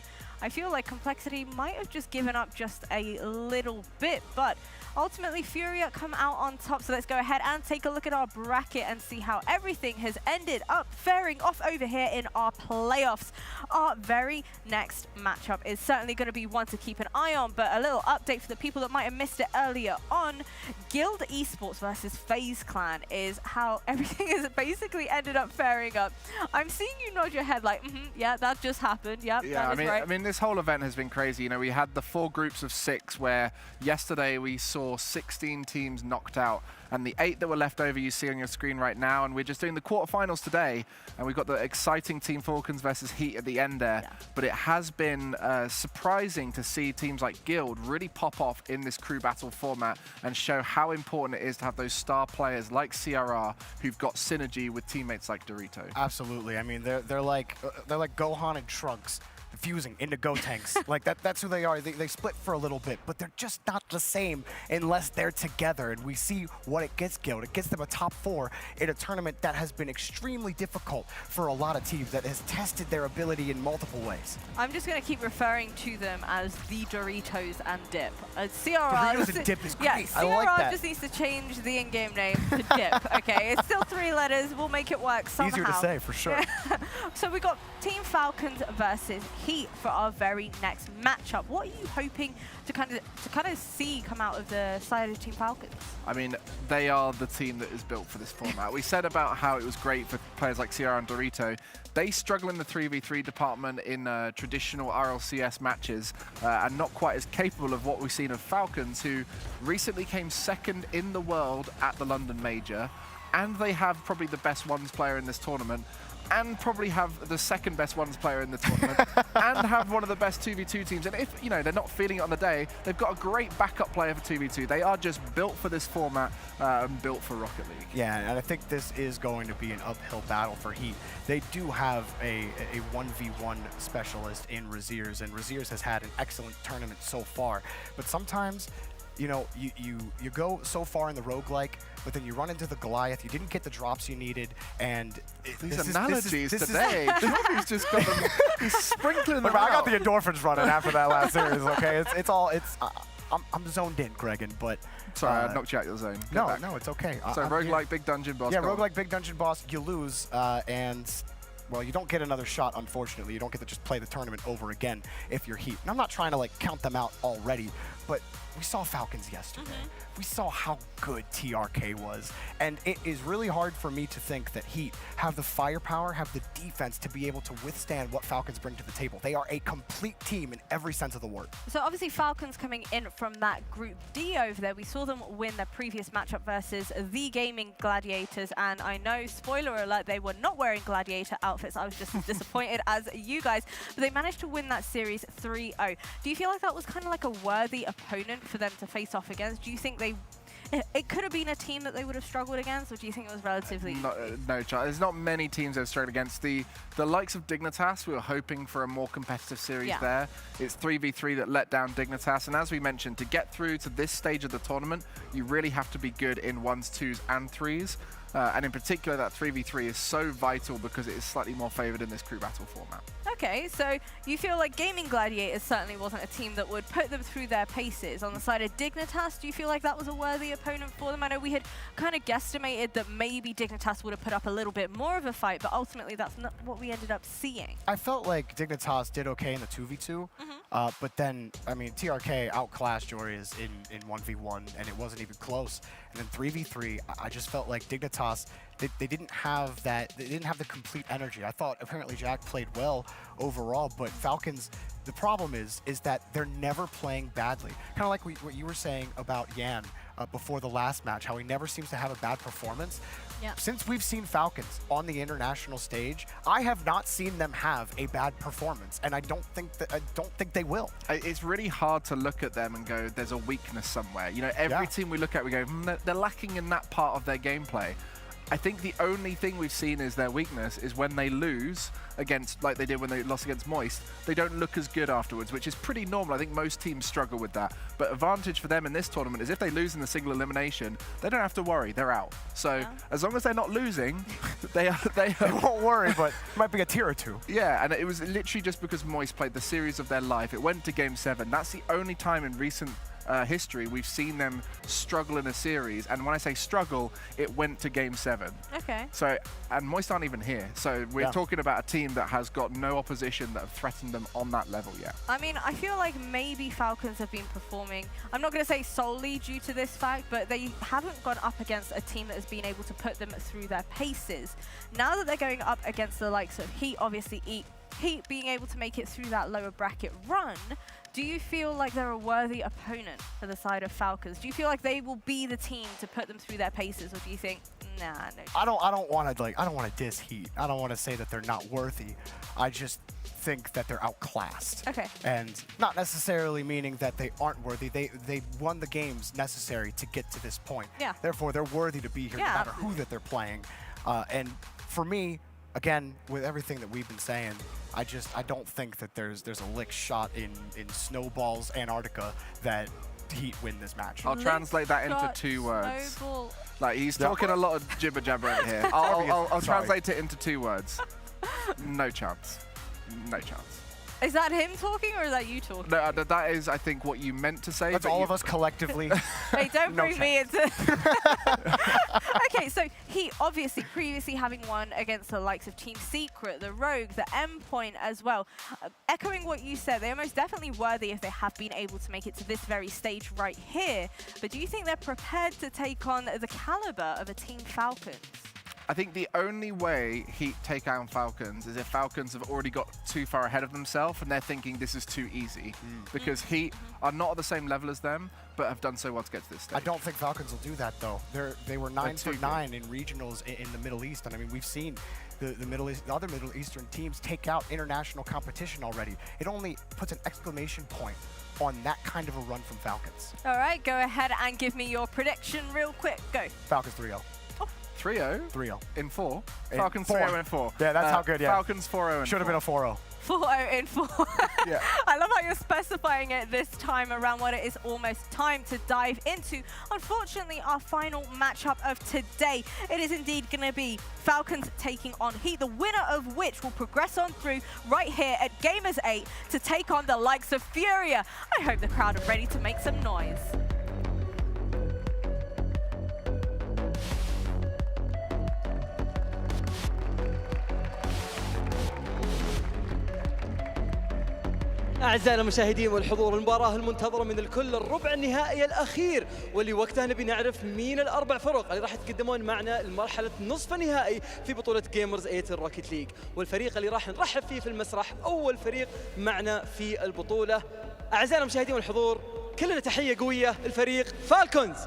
I feel like Complexity might have just given up just a little bit, but ultimately Furia come out on top. So let's go ahead and take a look at our bracket and see how everything has ended up faring off over here in our playoffs. Our very next matchup is certainly going to be one to keep an eye on, but a little update for the people that might have missed it earlier on. Guild Esports versus Faze Clan is how everything has basically ended up faring up. I'm seeing you nod your head like, yeah, that just happened. Yep, yeah, that is right. I mean, this whole event has been crazy. You know, we had the 4 groups of 6, where yesterday we saw 16 teams knocked out, and the 8 that were left over you see on your screen right now, and we're just doing the quarterfinals today, and we've got the exciting Team Falcons versus Heat at the end there. Yeah. But it has been surprising to see teams like Guild really pop off in this crew battle format and show how important it is to have those star players like CRR who've got synergy with teammates like Dorito. Absolutely. I mean, they're like Gohan and Trunks fusing into Gotenks. Like that's who they are. They split for a little bit, but they're just not the same unless they're together. And we see what it gets Guild. It gets them a top 4 in a tournament that has been extremely difficult for a lot of teams, that has tested their ability in multiple ways. I'm just going to keep referring to them as the Doritos and Dip. CRR, Doritos and Dip is great. Yeah, I like CRR that. just needs to change the in-game name to Dip. Okay, it's still 3 letters. We'll make it work somehow. Easier to say, for sure. So we got Team Falcons versus Heat for our very next matchup. What are you hoping to kind of see come out of the side of Team Falcons? I mean, they are the team that is built for this format. We said about how it was great for players like Sierra and Dorito. They struggle in the 3v3 department in traditional RLCS matches, and not quite as capable of what we've seen of Falcons, who recently came 2nd in the world at the London Major, and they have probably the best ones player in this tournament, and probably have the 2nd best ones player in the tournament, and have one of the best 2v2 teams. And if, you know, they're not feeling it on the day, they've got a great backup player for 2v2. They are just built for this format, and built for Rocket League. Yeah, and I think this is going to be an uphill battle for Heat. They do have a 1v1 specialist in Raziers, and Raziers has had an excellent tournament so far. But sometimes, you know, you go so far in the roguelike, but then you run into the Goliath, you didn't get the drops you needed, and these analogies today. Johnny's just got them, he's sprinkling them out. I got the endorphins running after that last series, okay? I'm zoned in, Gregan, but... Sorry, I knocked you out your zone. No, it's okay. So roguelike Big Dungeon Boss. Yeah, roguelike Big Dungeon Boss, you lose, and... Well, you don't get another shot, unfortunately. You don't get to just play the tournament over again if you're Heat. And I'm not trying to, like, count them out already, but we saw Falcons yesterday. We saw how good TRK was. And it is really hard for me to think that Heat have the firepower, have the defense to be able to withstand what Falcons bring to the table. They are a complete team in every sense of the word. So obviously Falcons coming in from that Group D over there. We saw them win their previous matchup versus the Gaming Gladiators, and I know, spoiler alert, they were not wearing Gladiator outfits. I was just as disappointed as you guys, but they managed to win that series 3-0. Do you feel like that was kind of like a worthy opponent for them to face off against? Do you think it could have been a team that they would have struggled against, or do you think it was relatively no chance. There's not many teams they've struggled against. The likes of Dignitas, we were hoping for a more competitive series there. It's 3v3 that let down Dignitas, and as we mentioned, to get through to this stage of the tournament, you really have to be good in 1s, 2s, and 3s. And in particular, that 3v3 is so vital because it is slightly more favored in this crew battle format. Okay, so you feel like Gaming Gladiators certainly wasn't a team that would put them through their paces. On the side of Dignitas, do you feel like that was a worthy opponent for them? I know we had kind of guesstimated that maybe Dignitas would have put up a little bit more of a fight, but ultimately that's not what we ended up seeing. I felt like Dignitas did okay in the 2v2, but then, I mean, TRK outclassed Joreas in 1v1, and it wasn't even close. And then 3v3, I just felt like Dignitas, they didn't have that, they didn't have the complete energy. I thought apparently Jack played well overall, but Falcons, the problem is that they're never playing badly. Kind of like what you were saying about Yan before the last match, how he never seems to have a bad performance. Since we've seen Falcons on the international stage, I have not seen them have a bad performance, and I don't think they will. It's really hard to look at them and go, there's a weakness somewhere. You know, every team we look at, we go, they're lacking in that part of their gameplay. I think the only thing we've seen is their weakness is when they lose against, like they did when they lost against Moist, they don't look as good afterwards, which is pretty normal. I think most teams struggle with that. But advantage for them in this tournament is if they lose in the single elimination, they don't have to worry, they're out. So as long as they're not losing, they won't worry, but it might be a tier or two. Yeah, and it was literally just because Moist played the series of their life. It went to Game 7. That's the only time in recent history we've seen them struggle in a series, and when I say struggle, it went to Game 7. Okay. So, and Moist aren't even here, so we're talking about a team that has got no opposition that have threatened them on that level yet. I mean, I feel like maybe Falcons have been performing, I'm not going to say solely due to this fact, but they haven't gone up against a team that has been able to put them through their paces. Now that they're going up against the likes of Heat, obviously Heat being able to make it through that lower bracket run, do you feel like they're a worthy opponent for the side of Falcons? Do you feel like they will be the team to put them through their paces, or do you think, nah, no? I don't want to diss Heat. I don't want to say that they're not worthy. I just think that they're outclassed. Okay. And not necessarily meaning that they aren't worthy. They won the games necessary to get to this point. Yeah. Therefore, they're worthy to be here no matter who that they're playing. And for me, again, with everything that we've been saying, I don't think that there's a lick shot in Snowball's Antarctica that Heat win this match. I'll translate that into 2 words. Snowball. Like, he's talking a lot of jibber jabber right here. I'll translate it into 2 words. No chance. No chance. Is that him talking, or is that you talking? No, that is, I think, what you meant to say. That's all of us collectively. Hey, don't bring me into... Okay, so he obviously previously having won against the likes of Team Secret, the Rogue, the M-Point as well. Echoing what you said, they are most definitely worthy if they have been able to make it to this very stage right here. But do you think they're prepared to take on the caliber of a Team Falcons? I think the only way Heat take out Falcons is if Falcons have already got too far ahead of themselves and they're thinking this is too easy. Because Heat are not at the same level as them, but have done so well to get to this stage. I don't think Falcons will do that, though. They were 9 for 9 in regionals in the Middle East, and I mean, we've seen the other Middle Eastern teams take out international competition already. It only puts an exclamation point on that kind of a run from Falcons. All right, go ahead and give me your prediction real quick. Go. Falcons 3-0. 3-0? 3-0. In 4? Falcons 3-0 in 4. Yeah, that's how good, yeah. Falcons 4-0 in Should have been a 4-0. 4-0 in 4. Yeah. I love how you're specifying it this time around when it is almost time to dive into, unfortunately, our final matchup of today. It is indeed going to be Falcons taking on Heat, the winner of which will progress on through right here at Gamers8 to take on the likes of Furia. I hope the crowd are ready to make some noise. أعزائنا المشاهدين والحضور، المباراة المنتظرة من الكل، الربع النهائي الأخير، واللي وقتها نبي نعرف مين الأربع فرق اللي راح يتقدمون معنا لمرحلة نصف النهائي في بطولة جيمرز 8 الروكيت ليج، والفريق اللي راح نرحب فيه في المسرح أول فريق معنا في البطولة. أعزائنا المشاهدين والحضور، كلنا تحية قوية الفريق فالكونز.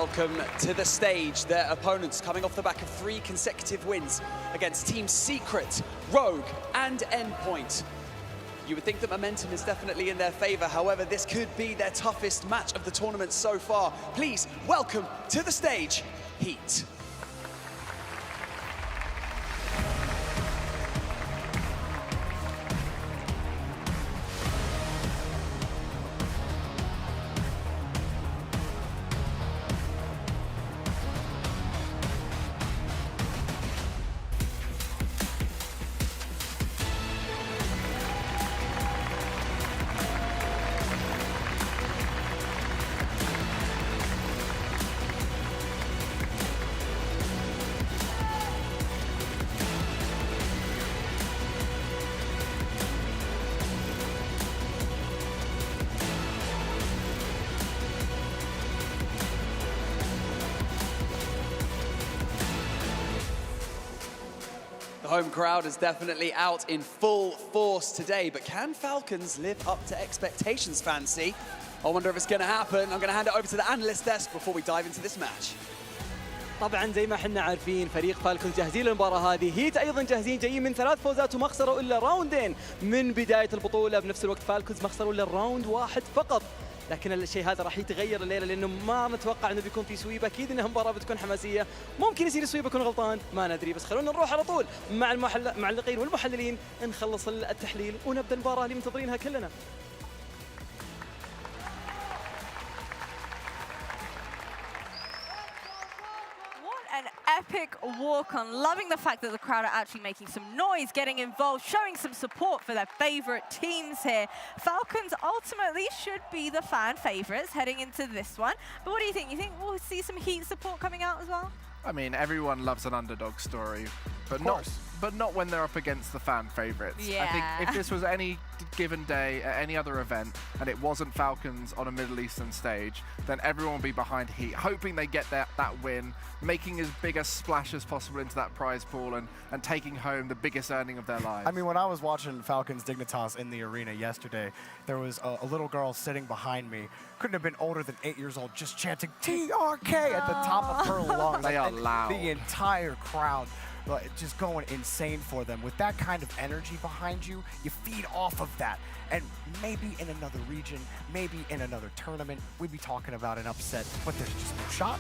Welcome to the stage. Their opponents coming off the back of 3 consecutive wins against Team Secret, Rogue, and Endpoint. You would think that momentum is definitely in their favor. However, this could be their toughest match of the tournament so far. Please welcome to the stage, Heat. The home crowd is definitely out in full force today, but can Falcons live up to expectations, Fancy? I wonder if it's going to happen. I'm going to hand it over to the analyst desk before we dive into this match. طبعا زي ما احنا عارفين فريق فالكونز جاهزين للمباراة هذه، هيت ايضا جاهزين، جايين من 3 فوزات وما خسروا الا راوندين من بداية البطولة. بنفس الوقت فالكونز ما خسروا الا راوند واحد فقط، لكن الشيء هذا راح يتغير الليله لانه ما نتوقع انه بيكون في سويب. اكيد انها مباراه بتكون حماسيه، ممكن يصير سويب يكون غلطان ما ندري، بس خلونا نروح على طول مع المعلقين والمحللين نخلص التحليل ونبدا المباراه اللي منتظرينها كلنا. Epic walk on. Loving the fact that the crowd are actually making some noise, getting involved, showing some support for their favorite teams here. Falcons ultimately should be the fan favorites heading into this one. But what do you think? You think we'll see some Heat support coming out as well? I mean, everyone loves an underdog story, but not when they're up against the fan favorites. Yeah. I think if this was any given day at any other event and it wasn't Falcons on a Middle Eastern stage, then everyone would be behind Heat, hoping they get that win, making as big a splash as possible into that prize pool and taking home the biggest earning of their lives. I mean, when I was watching Falcons Dignitas in the arena yesterday, there was a little girl sitting behind me, couldn't have been older than 8 years old, just chanting TRK at the top of her lungs. They are loud. The entire crowd just going insane for them. With that kind of energy behind you, you feed off of that. And maybe in another region, maybe in another tournament, we'd be talking about an upset, but there's just no shot.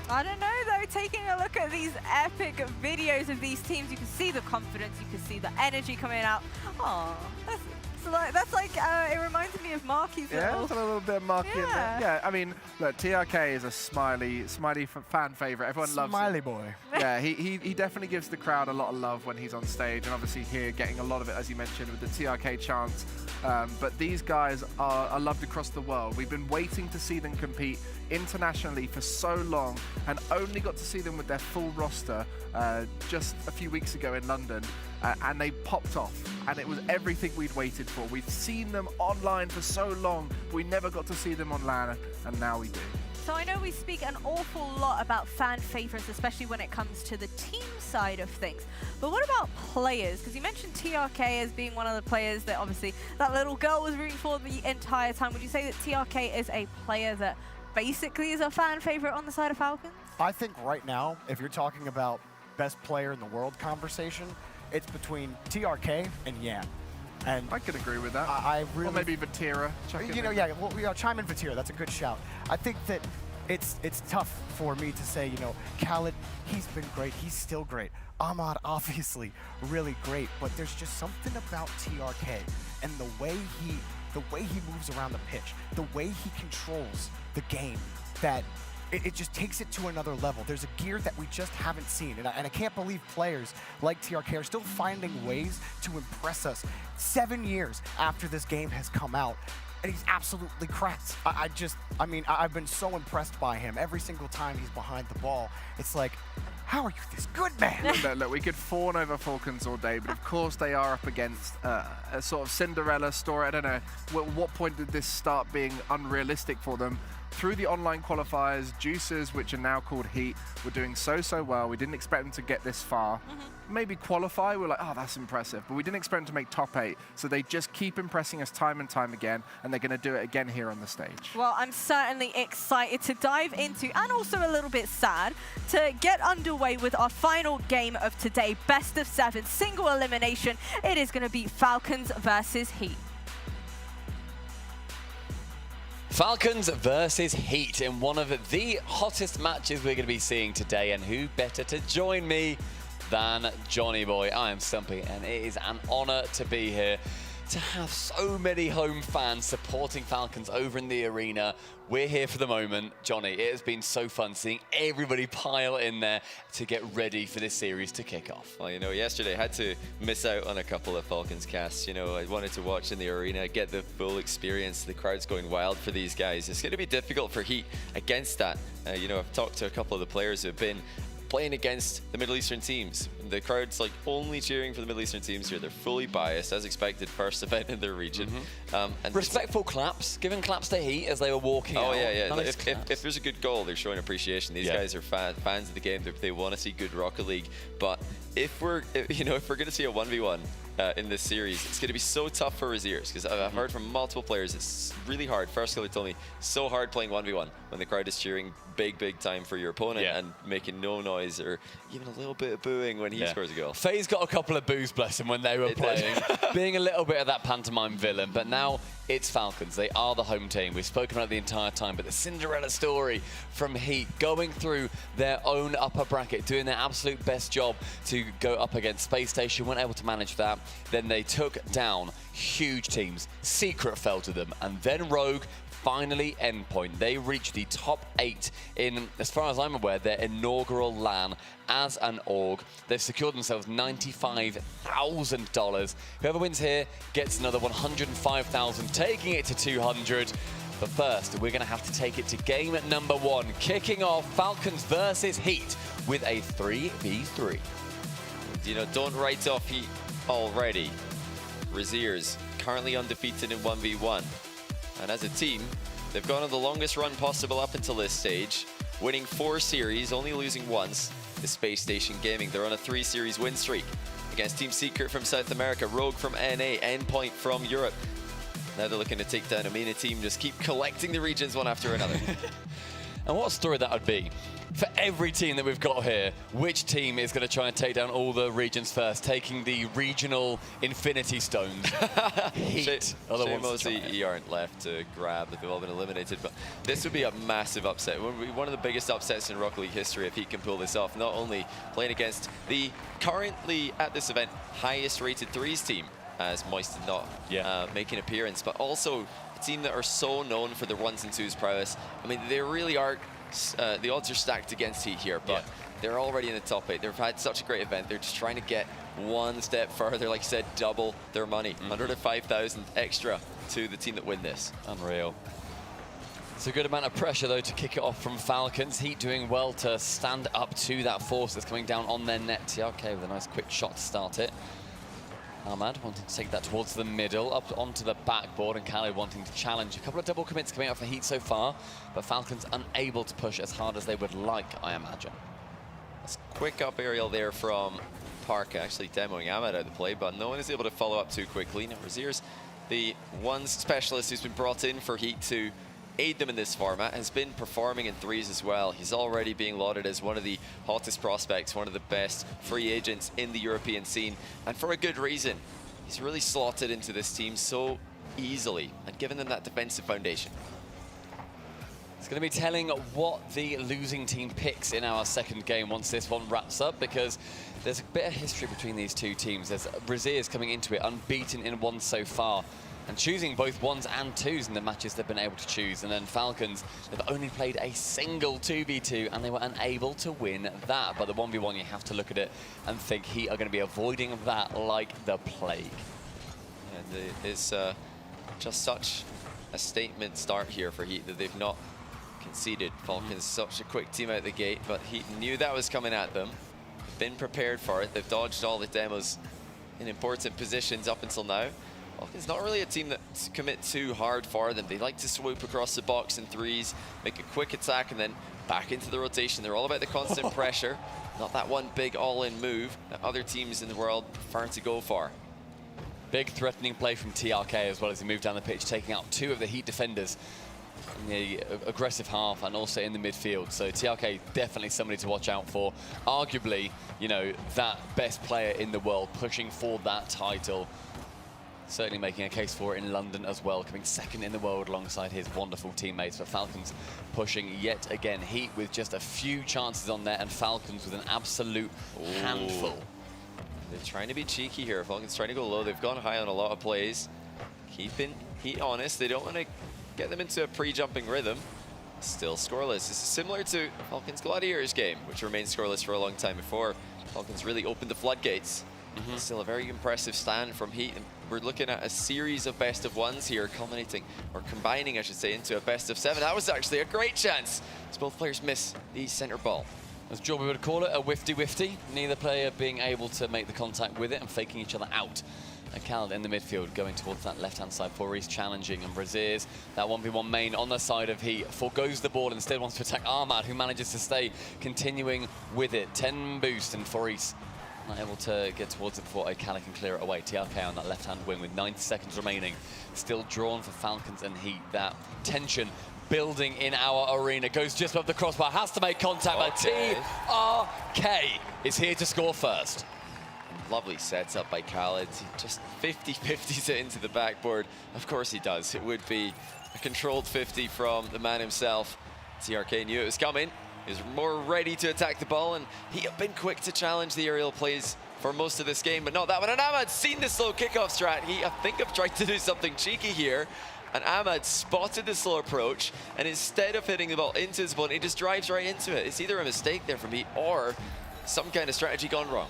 I don't know though, taking a look at these epic videos of these teams, you can see the confidence, you can see the energy coming out. Oh, that's like it reminds me of Marky's Yeah, it's a little bit Marky in there. Yeah, I mean, look, TRK is a smiley fan favorite. Everyone loves him. Smiley boy. Yeah, he definitely gives the crowd a lot of love when he's on stage, and obviously here getting a lot of it, as you mentioned, with the TRK chants. But these guys are loved across the world. We've been waiting to see them compete internationally for so long, and only got to see them with their full roster just a few weeks ago in London, and they popped off, and it was everything we'd waited for. We've seen them online for so long, but we never got to see them on LAN, and now we do. So I know we speak an awful lot about fan favorites, especially when it comes to the team side of things. But what about players? Because you mentioned TRK as being one of the players that obviously that little girl was rooting for the entire time. Would you say that TRK is a player that basically is a fan favorite on the side of Falcons? I think right now, if you're talking about best player in the world conversation, it's between TRK and Yan. And I could agree with that. I really, or maybe Vatira. Yeah, well, chime in Vatira. That's a good shout. I think that it's tough for me to say, Khaled, he's been great. He's still great. Ahmad, obviously, really great. But there's just something about TRK and the way he moves around the pitch, the way he controls the game, that it just takes it to another level. There's a gear that we just haven't seen. And I can't believe players like TRK are still finding ways to impress us 7 years after this game has come out. And he's absolutely cracked. I've been so impressed by him. Every single time he's behind the ball, it's like, how are you this good, man? Look, we could fawn over Falcons all day, but of course they are up against a sort of Cinderella story. I don't know, at what point did this start being unrealistic for them? Through the online qualifiers, Juicers, which are now called Heat, were doing so well. We didn't expect them to get this far. Maybe qualify, we're like, oh, that's impressive. But we didn't expect them to make top 8. So they just keep impressing us time and time again, and they're going to do it again here on the stage. Well, I'm certainly excited to dive into, and also a little bit sad, to get underway with our final game of today. Best of 7, single elimination. It is going to be Falcons versus Heat. Falcons versus Heat in one of the hottest matches we're going to be seeing today, and who better to join me than Johnny Boy. I am Stumpy, and it is an honor to be here, to have so many home fans supporting Falcons over in the arena. We're here for the moment. Johnny, it has been so fun seeing everybody pile in there to get ready for this series to kick off. Well, yesterday I had to miss out on a couple of Falcons casts. I wanted to watch in the arena, get the full experience. The crowd's going wild for these guys. It's going to be difficult for Heat against that. I've talked to a couple of the players who have been playing against the Middle Eastern teams. The crowd's like only cheering for the Middle Eastern teams here. They're fully biased, as expected, first event in their region. And respectful claps, giving claps to Heat as they were walking out. Oh yeah. Nice if there's a good goal, they're showing appreciation. These guys are fans of the game. They want to see good Rocket League. But if we're going to see a 1v1 in this series, it's going to be so tough for Raziers, because I've heard from multiple players it's really hard. First killer told me so hard playing 1v1 when the crowd is cheering big time for your opponent and making no noise or even a little bit of booing when he scores a goal. Faze got a couple of boos, bless him, when they were playing, being a little bit of that pantomime villain. But now it's Falcons. They are the home team. We've spoken about it the entire time, but the Cinderella story from Heat, going through their own upper bracket, doing their absolute best job to go up against Space Station, weren't able to manage that. Then they took down huge teams. Secret fell to them, and then Rogue, finally Endpoint. They reached the top 8 in, as far as I'm aware, their inaugural LAN as an org. They've secured themselves $95,000. Whoever wins here gets another $105,000, taking it to 200. But first, we're going to have to take it to game number 1, kicking off Falcons versus Heat with a 3v3. Don't write off Heat already. Raziers currently undefeated in 1v1. And as a team, they've gone on the longest run possible up until this stage, winning 4 series, only losing once, the Space Station Gaming. They're on a 3-series win streak against Team Secret from South America, Rogue from NA, Endpoint from Europe. Now they're looking to take down a MENA team, just keep collecting the regions one after another. And what a story that would be. For every team that we've got here, which team is going to try and take down all the regions first, taking the regional Infinity Stones? Heat. Shame Aussie aren't left to grab, they've all been eliminated, but this would be a massive upset. It would be one of the biggest upsets in Rocket League history if he can pull this off, not only playing against the currently, at this event, highest rated threes team, as Moist did not make an appearance, but also a team that are so known for their 1s and 2s prowess. I mean, they really are, the odds are stacked against Heat here, but they're already in the top 8. They've had such a great event. They're just trying to get one step further, like I said, double their money. 105,000 extra to the team that win this. Unreal. It's a good amount of pressure, though, to kick it off from Falcons. Heat doing well to stand up to that force that's coming down on their net. TRK with a nice quick shot to start it. Ahmad wanting to take that towards the middle, up onto the backboard, and Khaled wanting to challenge. A couple of double commits coming out for Heat so far, but Falcons unable to push as hard as they would like, I imagine. That's quick up aerial there from Park, actually demoing Ahmad out of the play, but no one is able to follow up too quickly. Now, Raziers, the one specialist who's been brought in for Heat to aid them in this format, has been performing in threes as well. He's already being lauded as one of the hottest prospects, one of the best free agents in the European scene, and for a good reason. He's really slotted into this team so easily and given them that defensive foundation. It's going to be telling what the losing team picks in our second game once this one wraps up, because there's a bit of history between these two teams. There's Braziers coming into it unbeaten in one so far, and choosing both ones and twos in the matches they've been able to choose. And then Falcons, they've only played a single 2v2 and they were unable to win that. But the 1v1, you have to look at it and think Heat are going to be avoiding that like the plague. And it's just such a statement start here for Heat that they've not conceded. Falcons such a quick team out the gate, but Heat knew that was coming at them. They've been prepared for it. They've dodged all the demos in important positions up until now. Falcons not really a team that commit too hard for them. They like to swoop across the box in threes, make a quick attack, and then back into the rotation. They're all about the constant pressure, not that one big all-in move that other teams in the world prefer to go for. Big threatening play from TRK as well as he moved down the pitch, taking out two of the Heat defenders in the aggressive half and also in the midfield. So TRK definitely somebody to watch out for. Arguably, you know, that best player in the world pushing for that title. Certainly making a case for it in London as well, coming second in the world alongside his wonderful teammates. But Falcons pushing yet again. Heat with just a few chances on there and Falcons with an absolute handful. They're trying to be cheeky here. Falcons trying to go low. They've gone high on a lot of plays. Keeping Heat honest. They don't want to get them into a pre-jumping rhythm. Still scoreless. This is similar to Falcons Gladiators game, which remained scoreless for a long time before Falcons really opened the floodgates. Still a very impressive stand from Heat. And we're looking at a series of best of ones here, culminating, or combining, I should say, into a best of 7. That was actually a great chance as both players miss the center ball. As Jorby would call it, a wifty-wifty. Neither player being able to make the contact with it and faking each other out. And Khaled in the midfield going towards that left-hand side. Faze challenging, and Braziers, that 1v1 main on the side of Heat, forgoes the ball and instead wants to attack Ahmad, who manages to stay continuing with it. 10 boost, and Faze not able to get towards it before O'Callaghan can clear it away. TRK on that left-hand wing with 90 seconds remaining. Still drawn for Falcons and Heat. That tension building in our arena. Goes just above the crossbar, has to make contact, but TRK is here to score first. Lovely sets up by Khaled. He just 50-50s it into the backboard. Of course he does. It would be a controlled 50 from the man himself. TRK knew it was coming. He was more ready to attack the ball, and he had been quick to challenge the aerial plays for most of this game, but not that one. And Ahmad's seen the slow kickoff strat. He, I think, have tried to do something cheeky here. And Ahmad spotted the slow approach, and instead of hitting the ball into his opponent, he just drives right into it. It's either a mistake there from Heat or some kind of strategy gone wrong.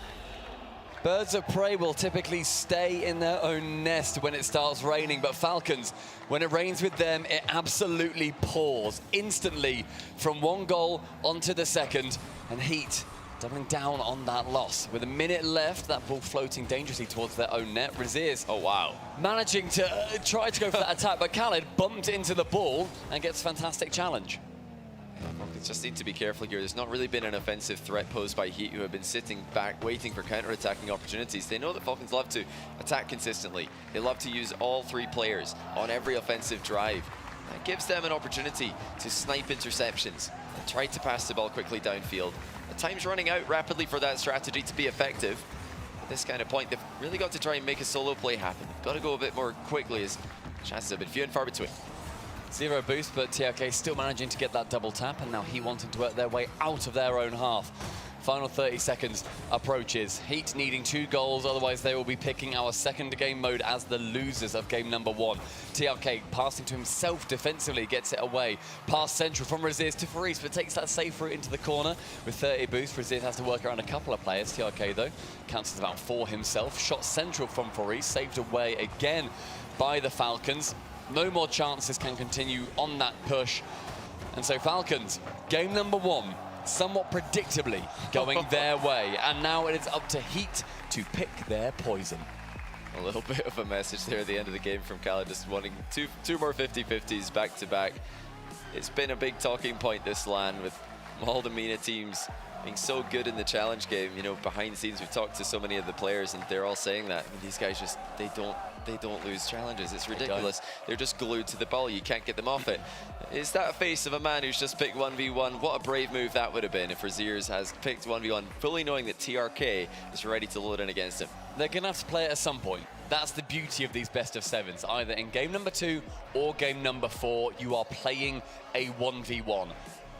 Birds of prey will typically stay in their own nest when it starts raining, but Falcons, when it rains with them, it absolutely pours instantly from one goal onto the second, and Heat doubling down on that loss. With a minute left, that ball floating dangerously towards their own net. Braziers, oh wow, managing to try to go for that attack, but Khaled bumped into the ball and gets a fantastic challenge. Falcons just need to be careful here. There's not really been an offensive threat posed by Heat, who have been sitting back waiting for counter-attacking opportunities. They know that Falcons love to attack consistently. They love to use all three players on every offensive drive. That gives them an opportunity to snipe interceptions and try to pass the ball quickly downfield. The time's running out rapidly for that strategy to be effective. At this kind of point, they've really got to try and make a solo play happen. They've got to go a bit more quickly, as chances have been few and far between. Zero boost, but TRK still managing to get that double tap, and now Heat wanting to work their way out of their own half. Final 30 seconds approaches. Heat needing 2 goals, otherwise they will be picking our second game mode as the losers of game number 1. TRK passing to himself defensively, gets it away. Pass central from Braziers to Faze, but takes that safe route into the corner. With 30 boost, Braziers has to work around a couple of players. TRK, though, counts as about 4 himself. Shot central from Faze, saved away again by the Falcons. No more chances can continue on that push. And so Falcons, game number 1, somewhat predictably going their way. And now it is up to Heat to pick their poison. A little bit of a message there at the end of the game from Khaled, just wanting two more 50-50s back to back. It's been a big talking point this LAN, with all the MENA teams being so good in the challenge game. You know, behind the scenes, we've talked to so many of the players, and they're all saying that. I mean, these guys just, they don't lose challenges. It's ridiculous. They're just glued to the ball. You can't get them off it. Is that a face of a man who's just picked 1v1? What a brave move that would have been if Raziers has picked 1v1, fully knowing that TRK is ready to load in against him. They're going to have to play it at some point. That's the beauty of these best of sevens. Either in game number 2 or game number 4, you are playing a 1v1.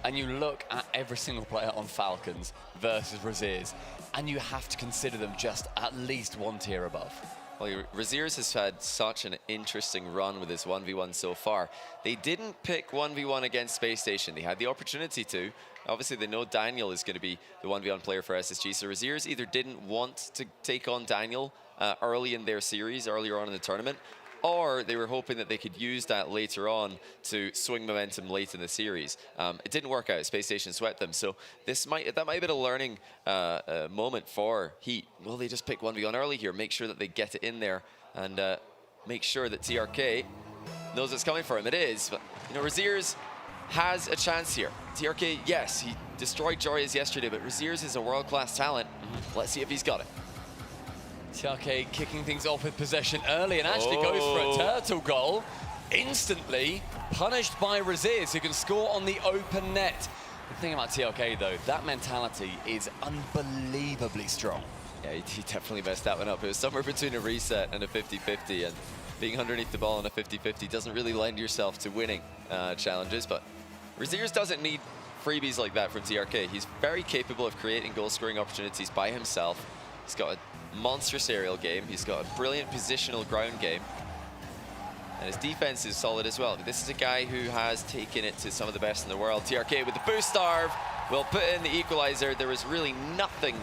And you look at every single player on Falcons versus Raziers, and you have to consider them just at least one tier above. Well, Raziers has had such an interesting run with his 1v1 so far. They didn't pick 1v1 against Space Station. They had the opportunity to. Obviously, they know Daniel is going to be the 1v1 player for SSG, so Raziers either didn't want to take on Daniel early in their series, earlier on in the tournament, or they were hoping that they could use that later on to swing momentum late in the series. It didn't work out. Space Station swept them. So that might have been a learning moment for Heat. Will they just pick 1v1 early here, make sure that they get it in there, and make sure that TRK knows it's coming for him? It is, but you know, Raziers has a chance here. TRK, yes, he destroyed Joreuz yesterday, but Raziers is a world-class talent. Let's see if he's got it. TRK kicking things off with possession early and actually goes for a turtle goal. Instantly punished by Raziers, who can score on the open net. The thing about TRK, though, that mentality is unbelievably strong. Yeah, he definitely messed that one up. It was somewhere between a reset and a 50-50, and being underneath the ball on a 50-50 doesn't really lend yourself to winning challenges, but Raziers doesn't need freebies like that from TRK. He's very capable of creating goal-scoring opportunities by himself. He's got a monstrous aerial game. He's got a brilliant positional ground game. And his defense is solid as well. This is a guy who has taken it to some of the best in the world. TRK with the boost starve will put in the equalizer. There is really nothing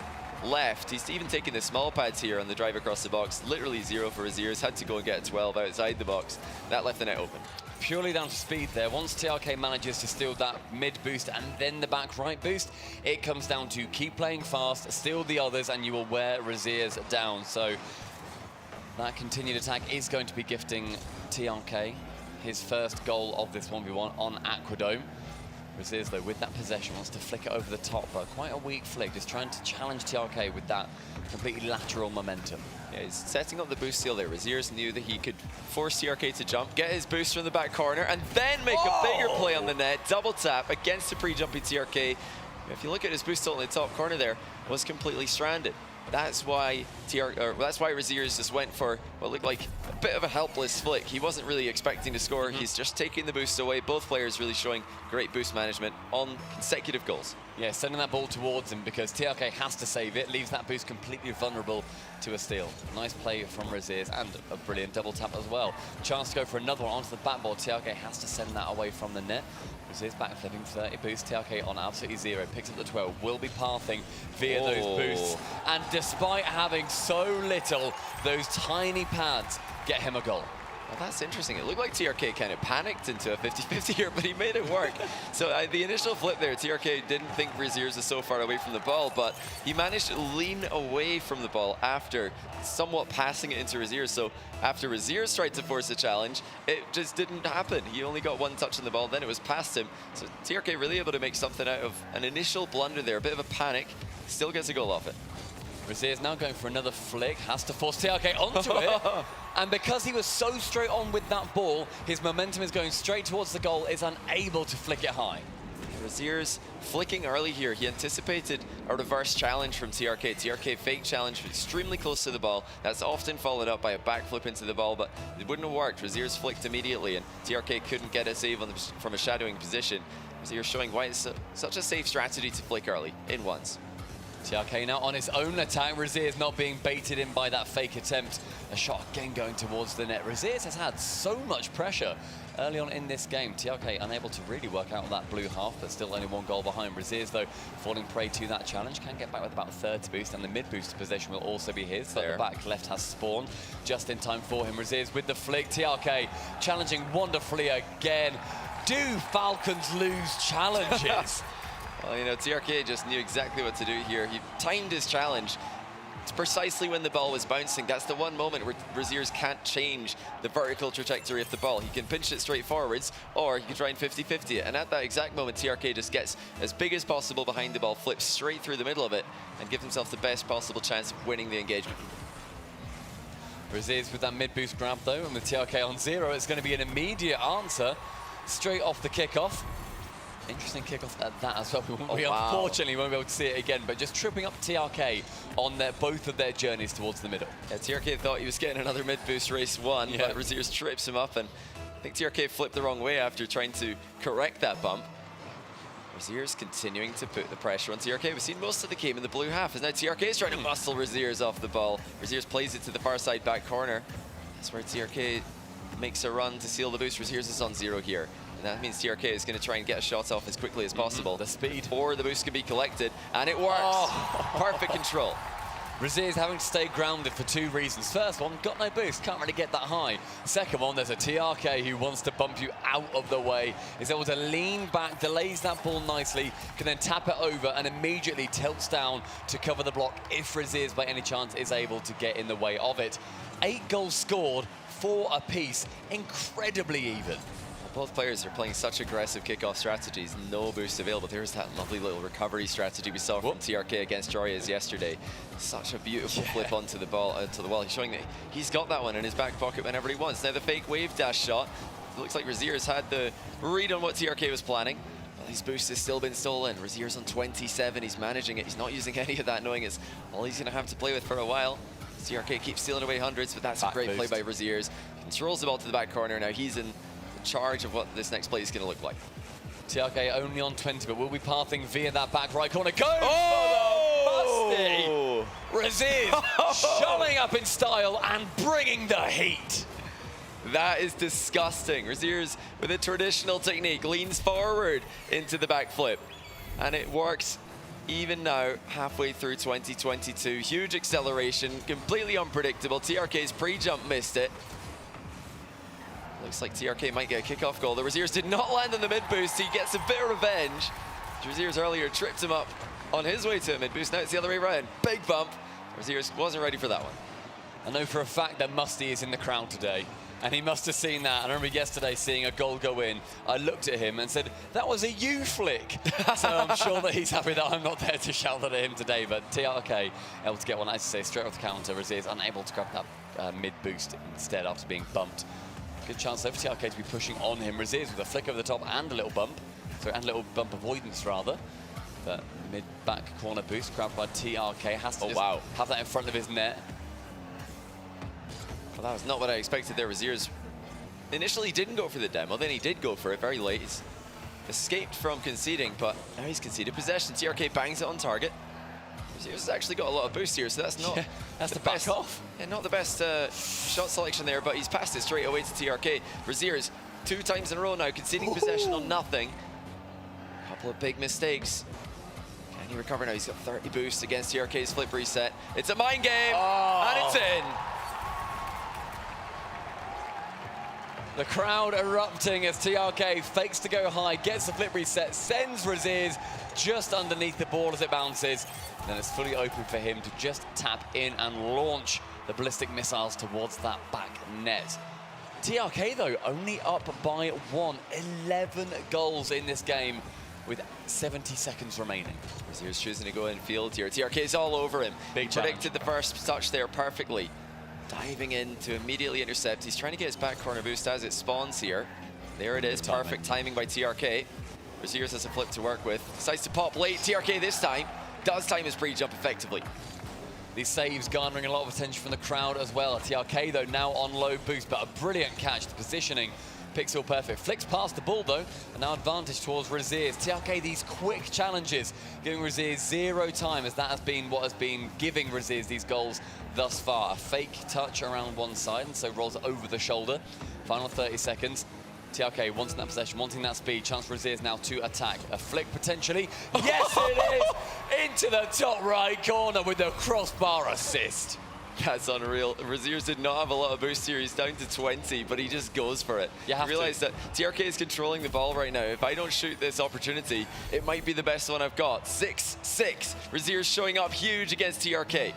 left. He's even taking the small pads here on the drive across the box. Literally 0 for Raziers. Had to go and get a 12 outside the box. That left the net open. Purely down to speed there. Once TRK manages to steal that mid boost and then the back right boost, it comes down to keep playing fast, steal the others, and you will wear Raziers down. So that continued attack is going to be gifting TRK his first goal of this 1v1 on Aquadome. Raziers, though, with that possession, wants to flick it over the top, but quite a weak flick, just trying to challenge TRK with that completely lateral momentum. Yeah, he's setting up the boost steal there. Raziers knew that he could force TRK to jump, get his boost from the back corner, and then make a bigger play on the net. Double tap against the pre-jumping TRK. If you look at his boost steal in the top corner there, was completely stranded. That's why Raziers just went for what looked like a bit of a helpless flick. He wasn't really expecting to score. He's just taking the boost away. Both players really showing great boost management on consecutive goals. Yeah, sending that ball towards him because TRK has to save it, leaves that boost completely vulnerable to a steal. Nice play from Raziers and a brilliant double tap as well. Chance to go for another one onto the backboard. TRK has to send that away from the net. Raziers backflipping 30 boost. TRK on absolutely 0. Picks up the 12. Will be pathing via those boosts. And despite having so little, those tiny pads get him a goal. Well, that's interesting. It looked like TRK kind of panicked into a 50-50 here, but he made it work. So the initial flip there, TRK didn't think Raziers was so far away from the ball, but he managed to lean away from the ball after somewhat passing it into Raziers. So after Raziers tried to force a challenge, it just didn't happen. He only got one touch on the ball, then it was past him. So TRK really able to make something out of an initial blunder there, a bit of a panic, still gets a goal off it. Raziers now going for another flick, has to force TRK onto it. And because he was so straight on with that ball, his momentum is going straight towards the goal, is unable to flick it high. Raziers flicking early here. He anticipated a reverse challenge from TRK. TRK fake challenge extremely close to the ball. That's often followed up by a backflip into the ball, but it wouldn't have worked. Raziers flicked immediately, and TRK couldn't get a save on from a shadowing position. Raziers showing why it's such a safe strategy to flick early, in once. TRK now on his own attack. Raziers not being baited in by that fake attempt. A shot again going towards the net. Raziers has had so much pressure early on in this game. TRK unable to really work out that blue half, but still only one goal behind. Raziers, though, falling prey to that challenge. Can get back with about a third to boost, and the mid-boost position will also be his. But the back left has spawned just in time for him. Raziers with the flick. TRK challenging wonderfully again. Do Falcons lose challenges? Well, you know, TRK just knew exactly what to do here. He timed his challenge precisely when the ball was bouncing. That's the one moment where Razier's can't change the vertical trajectory of the ball. He can pinch it straight forwards, or he can try and 50-50 it. And at that exact moment, TRK just gets as big as possible behind the ball, flips straight through the middle of it, and gives himself the best possible chance of winning the engagement. Razier's with that mid-boost grab, though, and with TRK on 0, it's going to be an immediate answer straight off the kickoff. Interesting kickoff at that as well. We unfortunately won't be able to see it again, but just tripping up TRK on both of their journeys towards the middle. Yeah, TRK thought he was getting another mid-boost race 1, but Razier's trips him up, and I think TRK flipped the wrong way after trying to correct that bump. Razier's continuing to put the pressure on TRK. We've seen most of the game in the blue half, as now TRK's trying to muscle Razier's off the ball. Razier's plays it to the far side back corner. That's where TRK makes a run to seal the boost. Razier's is on 0 here. And that means TRK is going to try and get a shot off as quickly as possible. The speed. Or the boost can be collected, and it works. Perfect control. Razier's having to stay grounded for 2 reasons. First one, got no boost, can't really get that high. Second one, there's a TRK who wants to bump you out of the way. Is able to lean back, delays that ball nicely, can then tap it over and immediately tilts down to cover the block if Razier's by any chance is able to get in the way of it. 8 goals scored, 4 apiece, incredibly even. Both players are playing such aggressive kickoff strategies, no boost available. There's that lovely little recovery strategy we saw from TRK against Joyas yesterday. Such a beautiful flip onto the ball, to the wall. He's showing that he's got that one in his back pocket whenever he wants. Now the fake wave dash shot. It looks like Razier's had the read on what TRK was planning. Well, his boost has still been stolen. Razier's on 27, he's managing it. He's not using any of that, knowing it's all he's gonna have to play with for a while. TRK keeps stealing away hundreds, but that's a great play by Razier's. Controls the ball to the back corner. Now he's in charge of what this next play is going to look like. TRK only on 20, but will be pathing via that back right corner. Go for the busty! Razier showing up in style and bringing the heat. That is disgusting. Razier's, with a traditional technique, leans forward into the back flip. And it works even now, halfway through 2022. Huge acceleration, completely unpredictable. TRK's pre-jump missed it. Looks like TRK might get a kickoff goal. The Razier's did not land on the mid-boost. He gets a bit of revenge. Razier's earlier tripped him up on his way to a mid-boost. Now it's the other way around. Big bump. Razier's wasn't ready for that one. I know for a fact that Musty is in the crowd today, and he must have seen that. I remember yesterday seeing a goal go in. I looked at him and said, that was a you flick. So I'm sure that he's happy that I'm not there to shout that at him today, but TRK able to get one, as I say, straight off the counter. Razier's unable to grab that mid-boost instead after being bumped. Good chance there for TRK to be pushing on him. Razier's with a flick over the top and a little bump. So, and a little bump avoidance, rather. But mid-back corner boost grabbed by TRK. Has to have that in front of his net. Well, that was not what I expected there. Razier's initially didn't go for the demo, then he did go for it very late. He's escaped from conceding, but now he's conceded possession. TRK bangs it on target. Razier's actually got a lot of boost here, so that's not that's the best off. Yeah, not the best shot selection there, but he's passed it straight away to TRK. Razier's 2 times in a row now conceding possession on nothing. A couple of big mistakes. Can he recover now? He's got 30 boosts against TRK's flip reset. It's a mind game, and it's in. The crowd erupting as TRK fakes to go high, gets the flip reset, sends Razier's just underneath the ball as it bounces. Then it's fully open for him to just tap in and launch the ballistic missiles towards that back net. TRK, though, only up by 1. 11 goals in this game with 70 seconds remaining. Razier's choosing to go in field here. TRK's all over him. Big predicted the first touch there perfectly. Diving in to immediately intercept. He's trying to get his back corner boost as it spawns here. There it is, perfect timing by TRK. Razier's has a flip to work with. Decides to pop late. TRK this time does time his pre-jump effectively. These saves garnering a lot of attention from the crowd as well. TRK, though, now on low boost, but a brilliant catch. The positioning, pixel perfect. Flicks past the ball, though, and now advantage towards Razier's. TRK, these quick challenges, giving Razier's 0 time, as that has been what has been giving Razier's these goals thus far. A fake touch around one side, and so rolls over the shoulder. Final 30 seconds. TRK wanting that possession, wanting that speed. Chance for Razier's now to attack. A flick potentially. Yes, it is! Into the top right corner with the crossbar assist. That's unreal. Razier's did not have a lot of boost here. He's down to 20, but he just goes for it. You realize that TRK is controlling the ball right now. If I don't shoot this opportunity, it might be the best one I've got. 6-6. Razier's showing up huge against TRK.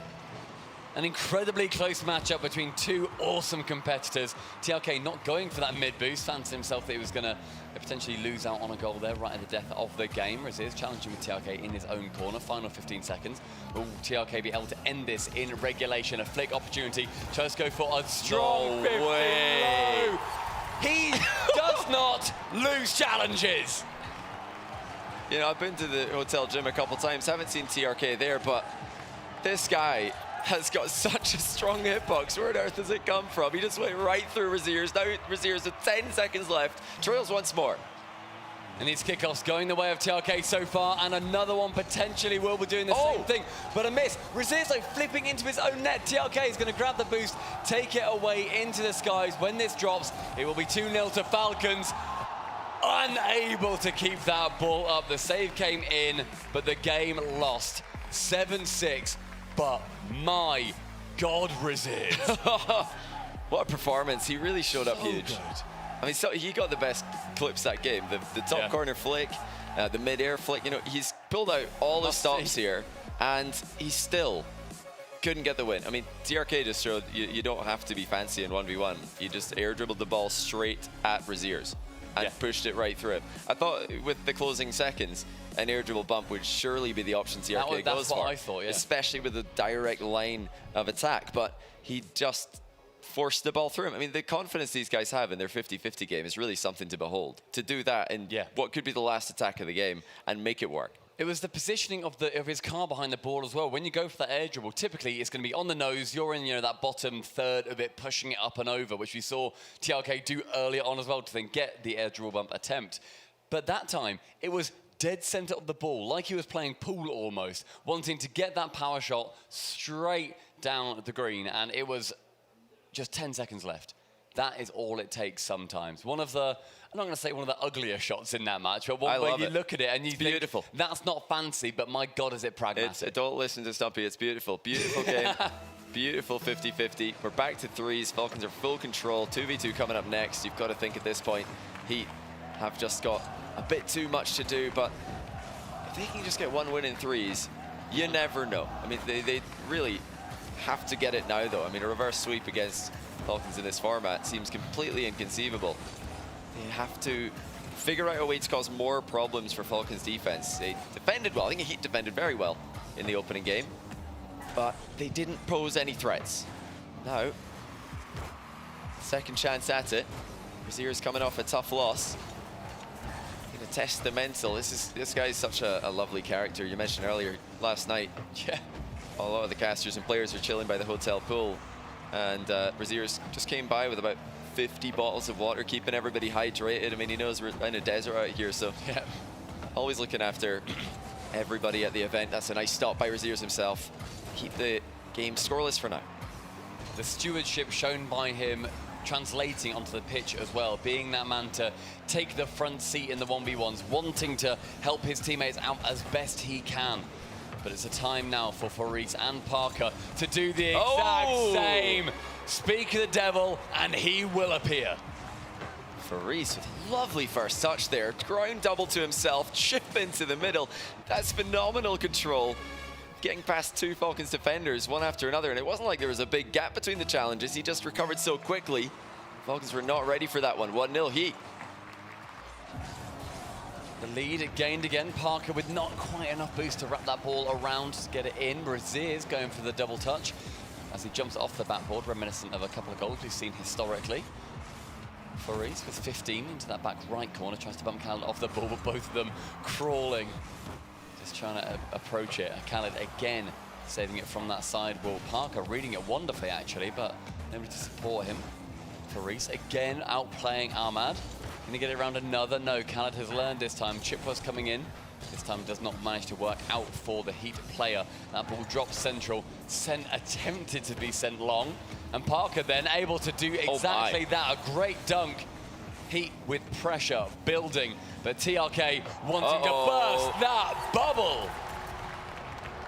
An incredibly close matchup between two awesome competitors. TRK not going for that mid boost, fancied himself that he was going to potentially lose out on a goal there right at the death of the game. Raziz challenging with TRK in his own corner. Final 15 seconds. Will TRK be able to end this in regulation? A flick opportunity. Tries to go for a strong 50 low. He does not lose challenges. You know, I've been to the hotel gym a couple times. Haven't seen TRK there, but this guy has got such a strong hitbox. Where on earth does it come from? He just went right through Raziers. Now Raziers with 10 seconds left. Trails once more. And these kickoffs going the way of TRK so far, and another one potentially will be doing the same thing. But a miss. Raziers though flipping into his own net. TRK is going to grab the boost, take it away into the skies. When this drops, it will be 2-0 to Falcons. Unable to keep that ball up. The save came in, but the game lost. 7-6. But my God, Raziers. What a performance. He really showed up huge. Good. I mean, so he got the best clips that game. The top corner flick, the mid-air flick. You know, he's pulled out all the stops here, and he still couldn't get the win. I mean, TRK just showed you don't have to be fancy in 1v1. You just air dribbled the ball straight at Raziers and pushed it right through him. I thought with the closing seconds, an air dribble bump would surely be the option TRK goes for. I thought, especially with the direct line of attack. But he just forced the ball through him. I mean, the confidence these guys have in their 50-50 game is really something to behold. To do that in what could be the last attack of the game and make it work. It was the positioning of his car behind the ball as well. When you go for that air dribble, typically it's going to be on the nose. You're in, that bottom third of it, pushing it up and over, which we saw TRK do earlier on as well to then get the air dribble bump attempt. But that time, it was dead center of the ball, like he was playing pool almost, wanting to get that power shot straight down the green, and it was just 10 seconds left. That is all it takes sometimes. One of the, I'm not going to say one of the uglier shots in that match, but one where you look at it and you think, beautiful. That's not fancy, but my God, is it pragmatic. Don't listen to Stumpy, it's beautiful. Beautiful game. Beautiful 50-50. We're back to threes. Falcons are full control. 2v2 coming up next. You've got to think at this point, Heat have just got a bit too much to do, but if they can just get one win in threes, you never know. I mean, they really have to get it now, though. I mean, a reverse sweep against Falcons in this format seems completely inconceivable. They have to figure out a way to cause more problems for Falcons defense. They defended well. I think Heat defended very well in the opening game, but they didn't pose any threats. Now, second chance at it. Raziers coming off a tough loss. Gonna test the mental. This guy is such a lovely character. You mentioned earlier last night, a lot of the casters and players were chilling by the hotel pool, and Raziers just came by with about 50 bottles of water, keeping everybody hydrated. I mean, he knows we're in a desert out here, so always looking after everybody at the event. That's a nice stop by Raziers himself. Keep the game scoreless for now. The stewardship shown by him translating onto the pitch as well, being that man to take the front seat in the 1v1s, wanting to help his teammates out as best he can. But it's a time now for Faze and Parker to do the exact same. Speak of the devil, and he will appear. Faze with a lovely first touch there. Ground double to himself, chip into the middle. That's phenomenal control. Getting past two Falcons defenders, one after another, and it wasn't like there was a big gap between the challenges. He just recovered so quickly. Falcons were not ready for that one. 1-0 Heat. The lead gained again. Parker with not quite enough boost to wrap that ball around to get it in. Raziers going for the double touch as he jumps off the backboard, reminiscent of a couple of goals we've seen historically. Faze with 15 into that back right corner, tries to bump Khaled off the ball, but both of them crawling. Just trying to approach it. Khaled again saving it from that side. Well, Parker reading it wonderfully actually, but nobody to support him. Faze again outplaying Ahmad. Can he get it around another? No, Khaled has learned this time. Chip was coming in. This time does not manage to work out for the Heat player. That ball drops central. Attempted to be sent long. And Parker then able to do exactly that. A great dunk. Heat with pressure building, but TRK wanting to burst that bubble.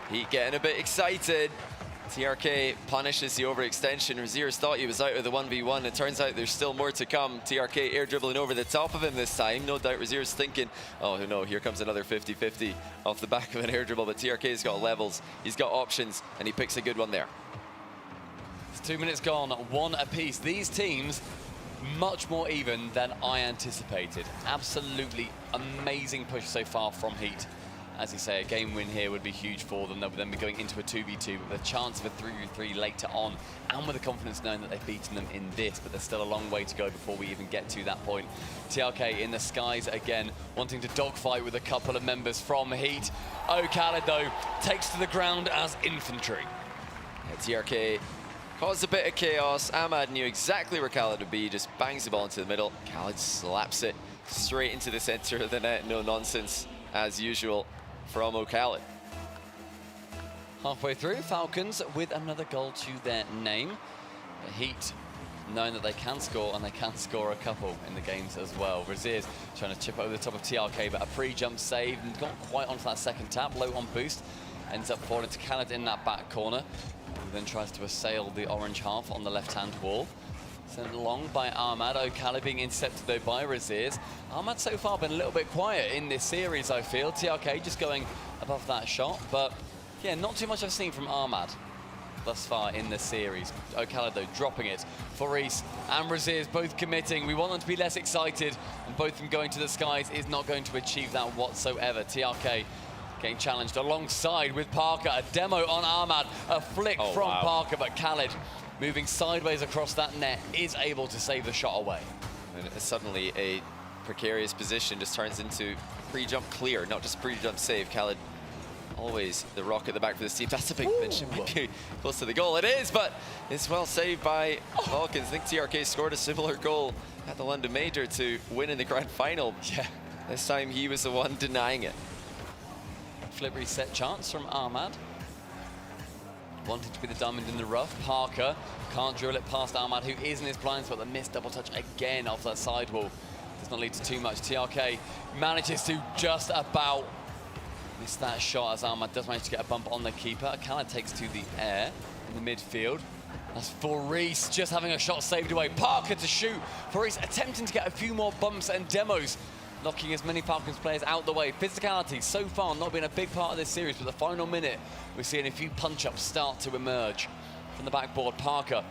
Heat getting a bit excited. TRK punishes the overextension. Raziers thought he was out of the 1v1. It turns out there's still more to come. TRK air dribbling over the top of him this time. No doubt Raziers thinking, oh no, here comes another 50-50 off the back of an air dribble, but TRK's got levels, he's got options, and he picks a good one there. It's 2 minutes gone, 1 apiece. These teams, much more even than I anticipated. Absolutely amazing push so far from Heat. As you say, a game win here would be huge for them. They'll then be going into a 2v2 with a chance of a 3v3 later on, and with the confidence knowing that they've beaten them in this, but there's still a long way to go before we even get to that point. TRK in the skies again, wanting to dogfight with a couple of members from Heat. Khaled, though, takes to the ground as infantry. Yeah, TRK caused a bit of chaos. Ahmad knew exactly where Khaled would be, just bangs the ball into the middle. Khaled slaps it straight into the center of the net. No nonsense, as usual, from Khaled. Halfway through, Falcons with another goal to their name. The Heat knowing that they can score, and they can score a couple in the games as well. Razier's trying to chip over the top of TRK, but a pre-jump save and got quite onto that second tap, low on boost. Ends up falling to Khaled in that back corner, who then tries to assail the orange half on the left-hand wall. Sent along by Ahmad. Khaled being intercepted though by Razier's. Ahmad so far been a little bit quiet in this series, I feel. TRK just going above that shot, but yeah, not too much I've seen from Ahmad thus far in the series. Khaled though dropping it. Faze and Razier's both committing. We want them to be less excited, and both of them going to the skies is not going to achieve that whatsoever. TRK getting challenged alongside with Parker. A demo on Ahmad, a flick from Parker, but Khaled moving sideways across that net is able to save the shot away. And suddenly a precarious position just turns into pre-jump clear, not just pre-jump save. Khaled always the rock at the back for this team. That's a big pinch. It might be close to the goal. It is, but it's well saved by Falcons. I think TRK scored a similar goal at the London Major to win in the grand final. Yeah, this time he was the one denying it. Flip reset chance from Ahmad. Wanting to be the diamond in the rough. Parker can't drill it past Ahmad, who is in his blind spot. The missed double touch again off that sidewall does not lead to too much. TRK manages to just about miss that shot, as Ahmad does manage to get a bump on the keeper. Khaled takes to the air in the midfield. That's Faze just having a shot saved away. Parker to shoot. Faze attempting to get a few more bumps and demos, knocking as many Falcons players out the way. Physicality so far not been a big part of this series, but the final minute we're seeing a few punch-ups start to emerge. From the backboard, Parker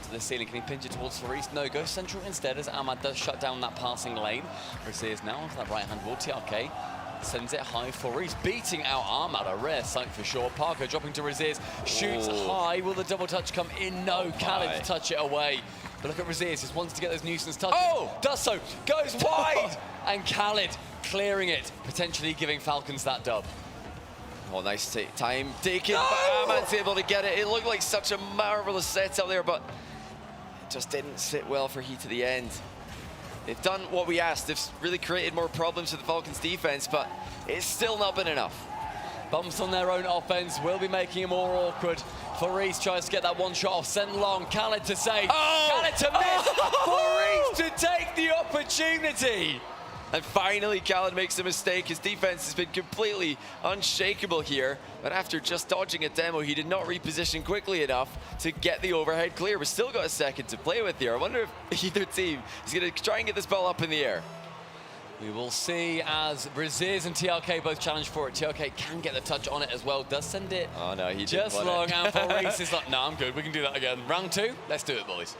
to the ceiling. Can he pinch it towards Faze? No, goes central instead, as Ahmad does shut down that passing lane. Razier's now onto that right-hand wall. TRK sends it high. Faze beating out Ahmad, a rare sight for sure. Parker dropping to Razier's, shoots high. Will the double touch come in? No, Khaled to touch it away. But look at Razier's, just wants to get those nuisance touches. Does so, goes wide! And Khaled clearing it, potentially giving Falcons that dub. Oh, nice time taken, but Ahmad's able to get it. It looked like such a marvelous setup there, but it just didn't sit well for Heat to the end. They've done what we asked. They've really created more problems for the Falcons defense, but it's still not been enough. Bumps on their own offense will be making it more awkward. Faze tries to get that one shot off, sent long. Khaled to save. Khaled to miss. Faze to take the opportunity. And finally, Khaled makes a mistake. His defense has been completely unshakable here. But after just dodging a demo, he did not reposition quickly enough to get the overhead clear. We've still got a second to play with here. I wonder if either team is going to try and get this ball up in the air. We will see, as Razier's and TRK both challenge for it. TRK can get the touch on it as well. Does send it. Oh no, he just didn't long. want And Faze is like, no, I'm good. We can do that again. Round 2. Let's do it, boys.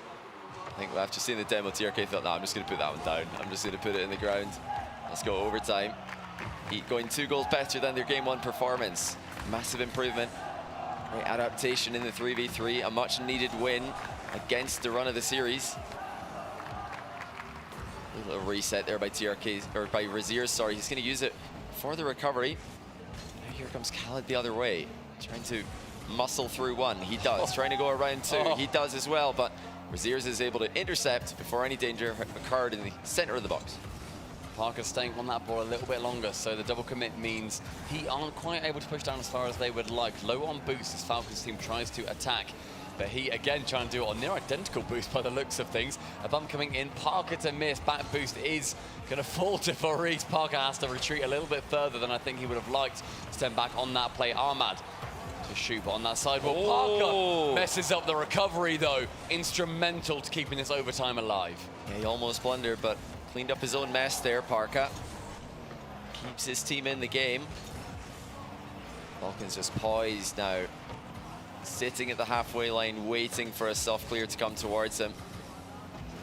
I think after seeing the demo, TRK thought, no, I'm just going to put that one down. I'm just going to put it in the ground. Let's go overtime. Heat going 2 goals better than their game 1 performance. Massive improvement. Great adaptation in the 3v3. A much needed win against the run of the series. A little reset there by TRK, or by Razier, sorry. He's going to use it for the recovery. Now here comes Khaled the other way, trying to muscle through one. He does. Trying to go around 2. He does as well, but Razier is able to intercept before any danger occurred in the center of the box. Parker staying on that ball a little bit longer, so the double commit means he aren't quite able to push down as far as they would like. Low on boost as Falcons team tries to attack, but he again trying to do it on near identical boost by the looks of things. A bump coming in, Parker to miss. Back boost is going to fall to Faze. Parker has to retreat a little bit further than I think he would have liked to stand back on that play. Ahmad to shoot on that sidewall. Parker messes up the recovery though. Instrumental to keeping this overtime alive. Yeah, he almost blundered, but cleaned up his own mess there, Parker. Keeps his team in the game. Falcons just poised now sitting at the halfway line, waiting for a soft clear to come towards him.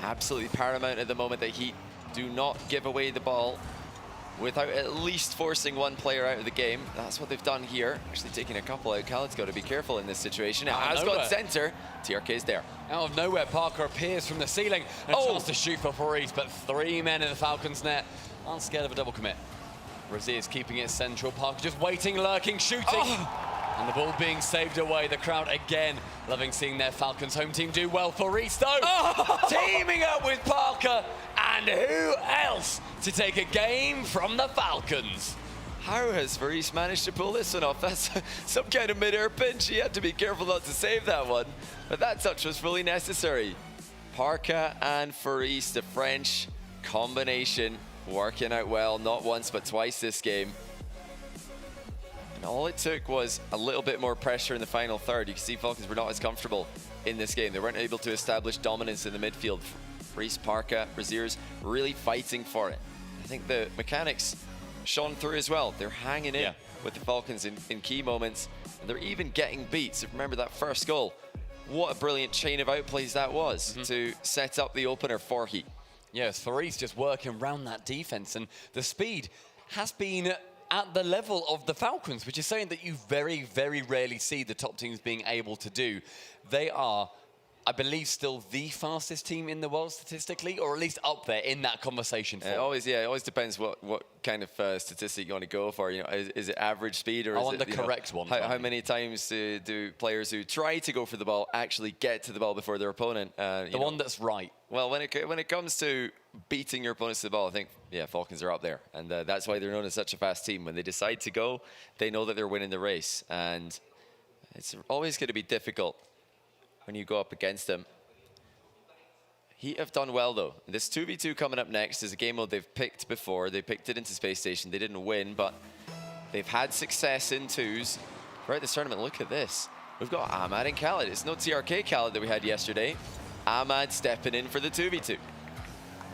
Absolutely paramount at the moment that Heat do not give away the ball without at least forcing one player out of the game. That's what they've done here. Actually taking a couple out. Khaled's got to be careful in this situation. It has got center. TRK's there. Out of nowhere, Parker appears from the ceiling. And a chance to shoot for Faze, but 3 men in the Falcons net aren't scared of a double commit. Raziz keeping it central. Parker just waiting, lurking, shooting. And the ball being saved away. The crowd again loving seeing their Falcons home team do well. Faze though, teaming up with Parker. And who else to take a game from the Falcons? How has Faze managed to pull this one off? That's some kind of mid-air pinch. He had to be careful not to save that one. But that touch was fully necessary. Parker and Faze, the French combination, working out well, not once but twice this game. And all it took was a little bit more pressure in the final third. You can see Falcons were not as comfortable in this game. They weren't able to establish dominance in the midfield. Faze, Parker, Raziers really fighting for it. I think the mechanics shone through as well. They're hanging in with the Falcons in key moments, and they're even getting beat. So remember that first goal. What a brilliant chain of outplays that was to set up the opener for Heat. Yes, Faze just working around that defense, and the speed has been at the level of the Falcons, which is something that you very, very rarely see the top teams being able to do. They are, I believe, still the fastest team in the world statistically, or at least up there in that conversation. It always depends what kind of statistic you want to go for. You know, is it average speed, or is it the correct one? How many times do players who try to go for the ball actually get to the ball before their opponent? The one that's right. Well, when it comes to beating your opponents to the ball, I think Falcons are up there, and that's why they're known as such a fast team. When they decide to go, they know that they're winning the race, and it's always going to be difficult when you go up against them. Heat have done well though. This 2v2 coming up next is a game mode they've picked before. They picked it into Space Station. They didn't win, but they've had success in twos throughout this tournament. Look at this. We've got Ahmad and Khaled. It's no TRK Khaled that we had yesterday. Ahmad stepping in for the 2v2.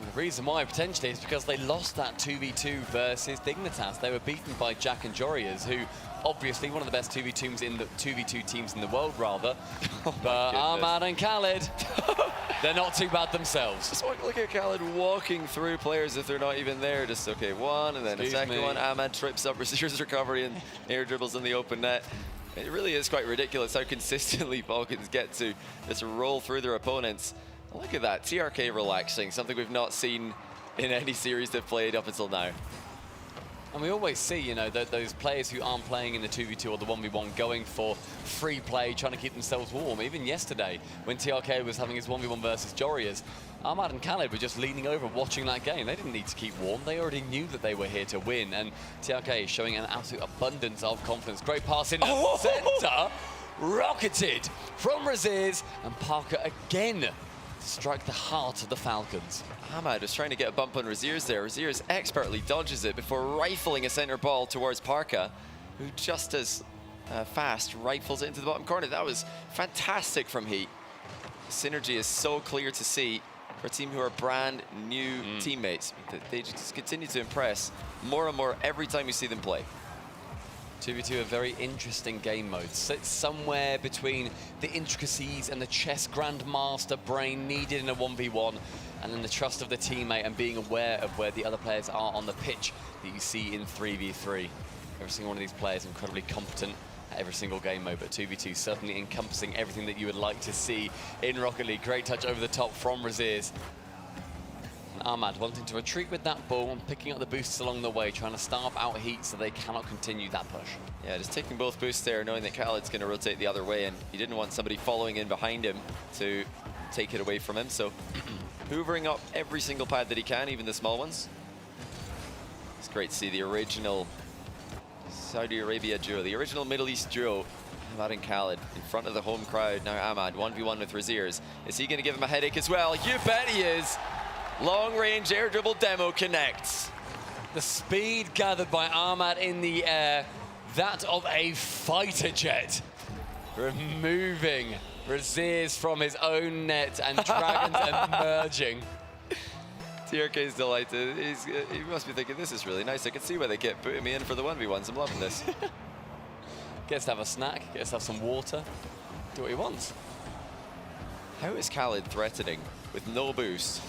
The reason why potentially is because they lost that 2v2 versus Dignitas. They were beaten by Jack and Jorias, who obviously one of the best 2v2 teams in the world, rather. But Ahmad and Khaled, they're not too bad themselves. Just look at Khaled walking through players if they're not even there. Just, okay, one, and then a second one. Ahmad trips up, receives recovery, and air dribbles in the open net. It really is quite ridiculous how consistently Falcons get to just roll through their opponents. Look at that, TRK relaxing, something we've not seen in any series they've played up until now. And we always see, you know, those players who aren't playing in the 2v2 or the 1v1 going for free play, trying to keep themselves warm. Even yesterday, when TRK was having his 1v1 versus Jorias, Ahmad and Khaled were just leaning over watching that game. They didn't need to keep warm. They already knew that they were here to win. And TRK is showing an absolute abundance of confidence. Great pass in the center. Rocketed from Raziz, and Parker again strike the heart of the Falcons. Ahmad was trying to get a bump on Raziers there. Raziers expertly dodges it before rifling a center ball towards Parker, who just as fast rifles it into the bottom corner. That was fantastic from Heat. The synergy is so clear to see for a team who are brand new teammates. They just continue to impress more and more every time you see them play. 2v2, a very interesting game mode. Sits somewhere between the intricacies and the chess grandmaster brain needed in a 1v1, and then the trust of the teammate and being aware of where the other players are on the pitch that you see in 3v3. Every single one of these players incredibly competent at every single game mode, but 2v2 certainly encompassing everything that you would like to see in Rocket League. Great touch over the top from Raziers. Ahmad wanting to retreat with that ball and picking up the boosts along the way, trying to starve out Heat so they cannot continue that push. Yeah, just taking both boosts there, knowing that Khaled's going to rotate the other way, and he didn't want somebody following in behind him to take it away from him, so hoovering up every single pad that he can, even the small ones. It's great to see the original Saudi Arabia duo, the original Middle East duo, Ahmad and Khaled, in front of the home crowd. Now Ahmad, 1v1 with Raziers. Is he going to give him a headache as well? You bet he is. Long-range air dribble demo connects. The speed gathered by Ahmad in the air, that of a fighter jet. Removing Raziers from his own net, and Dragons emerging. TRK's delighted. He must be thinking, this is really nice. I can see why they kept putting me in for the 1v1s. I'm loving this. Gets to have a snack, gets to have some water. exactly what he wants. How is Khaled threatening with no boost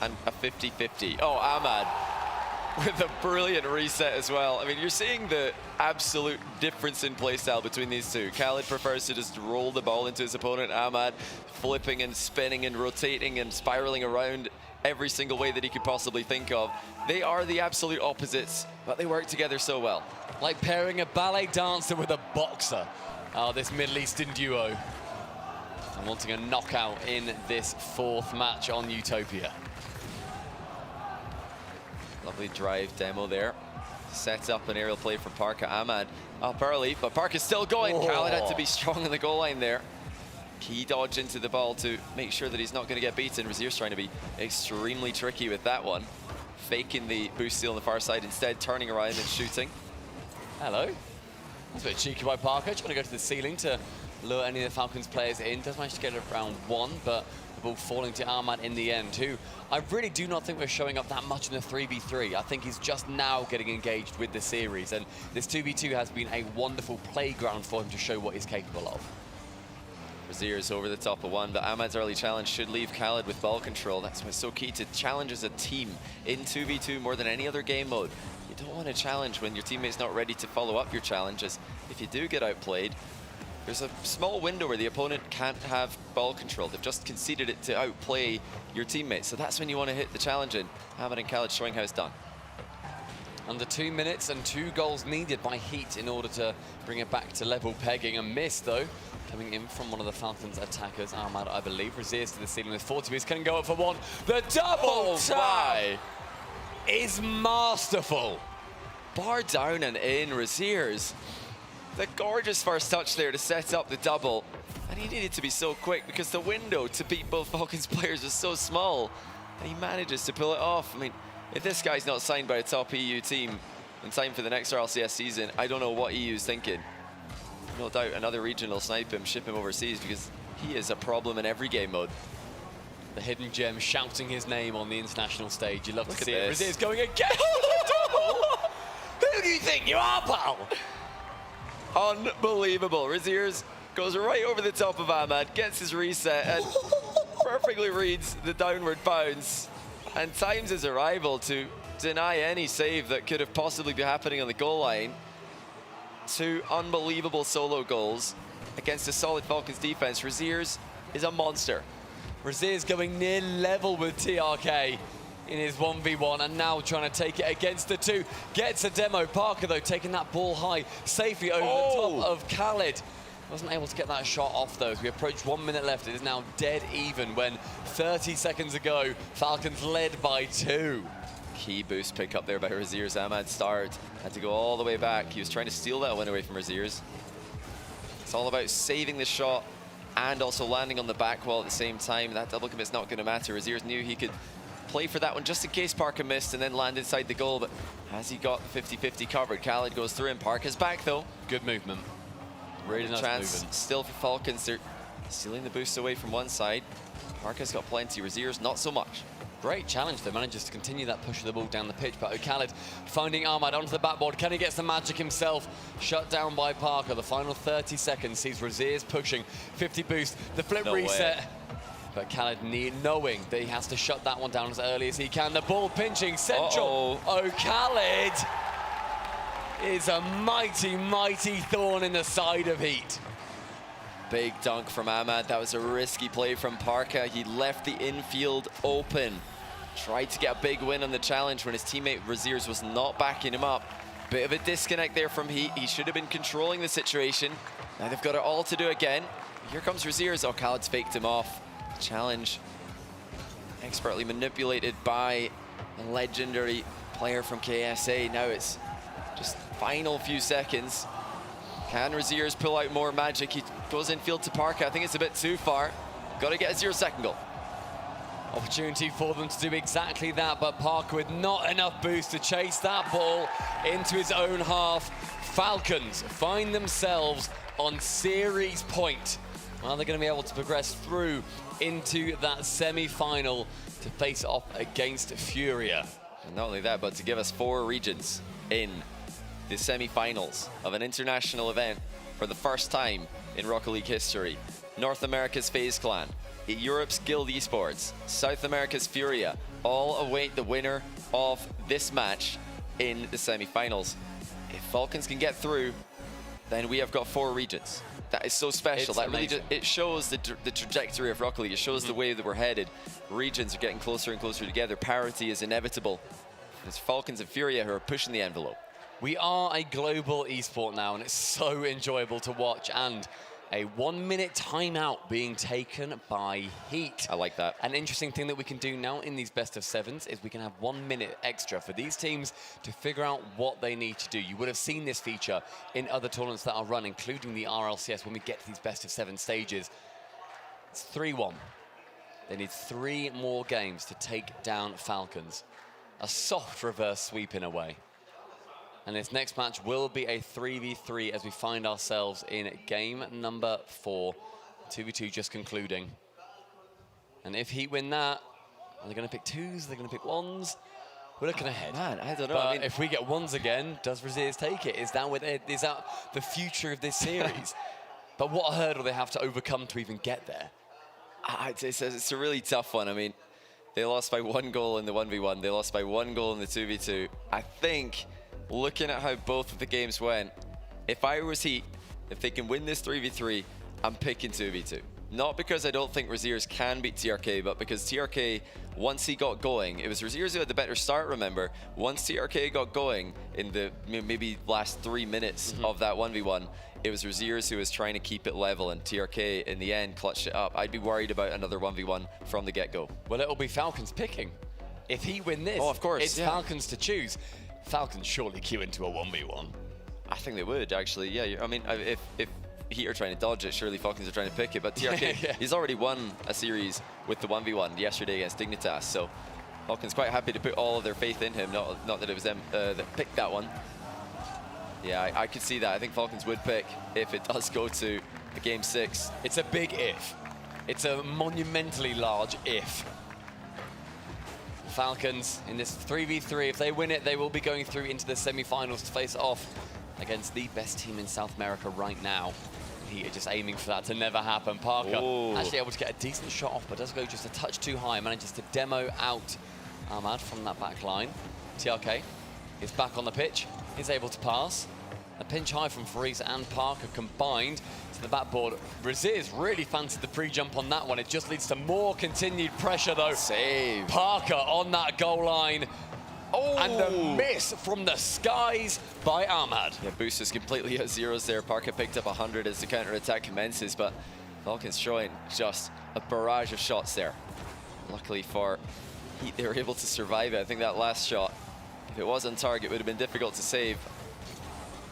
and a 50-50? Oh, Ahmad with a brilliant reset as well. I mean, you're seeing the absolute difference in playstyle between these two. Khaled prefers to just roll the ball into his opponent. Ahmad flipping and spinning and rotating and spiraling around every single way that he could possibly think of. They are the absolute opposites, but they work together so well. Like pairing a ballet dancer with a boxer. Oh, this Middle Eastern duo. And wanting a knockout in this 4th match on Utopia. Lovely drive demo there. Sets up an aerial play from Parka. Ahmad up early, but Parka's still going. Oh. Khaled had to be strong in the goal line there. Key dodge into the ball to make sure that he's not going to get beaten. Razier's trying to be extremely tricky with that one. Faking the boost steal on the far side, instead turning around and shooting. Hello. That's a bit cheeky by Parker, trying to go to the ceiling to lure any of the Falcons players in. Does manage to get it around 1, but the ball falling to Ahmad in the end, who I really do not think we're showing up that much in the 3v3. I think he's just now getting engaged with the series, and this 2v2 has been a wonderful playground for him to show what he's capable of. Razier's over the top of one, but Ahmad's early challenge should leave Khaled with ball control. That's what's so key, to challenge as a team in 2v2 more than any other game mode. You don't want to challenge when your teammate's not ready to follow up your challenges. If you do get outplayed, there's a small window where the opponent can't have ball control. They've just conceded it to outplay your teammates. So that's when you want to hit the challenge in. Ahmad and Khaled showing how it's done. Under 2 minutes and 2 goals needed by Heat in order to bring it back to level pegging. A miss, though, coming in from one of the Falcons attackers, Ahmad, I believe. Razier's to the ceiling with 40 meters. Can go up for 1. The double tap is masterful. Bar down and in. Razier's the gorgeous first touch there to set up the double. And he needed to be so quick because the window to beat both Falcons players is so small. And he manages to pull it off. I mean, if this guy's not signed by a top EU team in time for the next RLCS season, I don't know what EU's thinking. No doubt another region will snipe him, ship him overseas, because he is a problem in every game mode. The hidden gem shouting his name on the international stage. You love to see it. This. Razier's going again. Who do you think you are, pal? Unbelievable. Razier's goes right over the top of Ahmad, gets his reset, and perfectly reads the downward bounce and times his arrival to deny any save that could have possibly been happening on the goal line. 2 unbelievable solo goals against a solid Falcons defense. Razier's is a monster. Razier's going near level with TRK in his 1v1 and now trying to take it against the 2. Gets a demo. Parker, though, taking that ball high safely over the top of Khaled. Wasn't able to get that shot off, though. As we approach 1 minute left, it is now dead even when 30 seconds ago, Falcons led by 2. Key boost pick up there by Razier's. Ahmad start had to go all the way back. He was trying to steal that win away from Razier's. It's all about saving the shot and also landing on the back wall at the same time. That double commit's not going to matter. Razier's knew he could play for that one just in case Parka missed and then land inside the goal, but has he got the 50-50 covered? Khaled goes through and Parka's back, though. Good movement. Really nice chance movement. Still for Falcons. They're stealing the boost away from one side. Parka's got plenty. Razier's not so much. Great challenge, though. Manages to continue that push of the ball down the pitch. But Khaled finding Ahmad onto the backboard. Can he get some magic himself? Shut down by Parker. The final 30 seconds sees Razier's pushing. 50 boost. The flip reset. But Khaled knowing that he has to shut that one down as early as he can. The ball pinching central. Oh, Khaled is a mighty, mighty thorn in the side of Heat. Big dunk from Ahmad. That was a risky play from Parka. He left the infield open. Tried to get a big win on the challenge when his teammate Razier's was not backing him up. Bit of a disconnect there from Heat. He should have been controlling the situation. Now they've got it all to do again. Here comes Razier's. Oh, Khaled's faked him off. Challenge expertly manipulated by a legendary player from KSA. Now it's just final few seconds. Can Razier's pull out more magic? He goes infield to Parka. I think it's a bit too far. Got to get a 0-second goal. Opportunity for them to do exactly that, but Parker with not enough boost to chase that ball into his own half. Falcons find themselves on series point. Are they going to be able to progress through into that semi-final to face off against Furia? And not only that, but to give us 4 regions in the semi-finals of an international event for the first time in Rocket League history. North America's Faze Clan, Europe's Guild Esports, South America's Furia, all await the winner of this match in the semi-finals. If Falcons can get through, then we have got 4 regions. That is so special. That really it shows the trajectory of Rocket League. It shows the way that we're headed. Regions are getting closer and closer together. Parity is inevitable. It's Falcons and Furia who are pushing the envelope. We are a global esport now, and it's so enjoyable to watch. And a 1-minute timeout being taken by Heat. I like that. An interesting thing that we can do now in these best of 7s is we can have 1 minute extra for these teams to figure out what they need to do. You would have seen this feature in other tournaments that are run, including the RLCS, when we get to these best of 7 stages. It's 3-1. They need 3 more games to take down Falcons. A soft reverse sweep in a way. And this next match will be a 3v3 as we find ourselves in game number 4. 2v2 just concluding. And if Heat win that, are they going to pick 2s? Are they going to pick 1s? We're looking ahead. Man, I don't know. But I mean, if we get 1s again, does Raziers take it? Is that the future of this series? But what hurdle they have to overcome to even get there? It's a really tough one. I mean, they lost by 1 goal in the 1v1. They lost by 1 goal in the 2v2. I think, looking at how both of the games went, if I was Heat, if they can win this 3v3, I'm picking 2v2. Not because I don't think Raziers can beat TRK, but because TRK, once he got going, it was Raziers who had the better start, remember. Once TRK got going in the maybe last 3 minutes of that 1v1, it was Raziers who was trying to keep it level, and TRK in the end clutched it up. I'd be worried about another 1v1 from the get-go. Well, it'll be Falcons picking. If he win this, of course, it's Falcons to choose. Falcons surely queue into a 1v1. I think they would, actually. Yeah, I mean, if Heat are trying to dodge it, surely Falcons are trying to pick it. But TRK, he's already won a series with the 1v1 yesterday against Dignitas. So Falcons quite happy to put all of their faith in him. Not that it was them that picked that one. Yeah, I could see that. I think Falcons would pick if it does go to a game 6. It's a big if. It's a monumentally large if. Falcons in this 3v3, if they win it, they will be going through into the semi-finals to face off against the best team in South America right now. He is just aiming for that to never happen. Parker actually able to get a decent shot off, but does go just a touch too high. Manages to demo out Ahmad from that back line. TRK is back on the pitch. He's able to pass. A pinch high from Faze and Parker combined to the backboard. Raziers really fancied the pre-jump on that one. It just leads to more continued pressure though. Save. Parker on that goal line. And the miss from the skies by Ahmad. Yeah, Boost is completely at zeros there. Parker picked up 100 as the counter-attack commences, but Falcons showing just a barrage of shots there. Luckily for Heat, they were able to survive it. I think that last shot, if it was on target, it would have been difficult to save.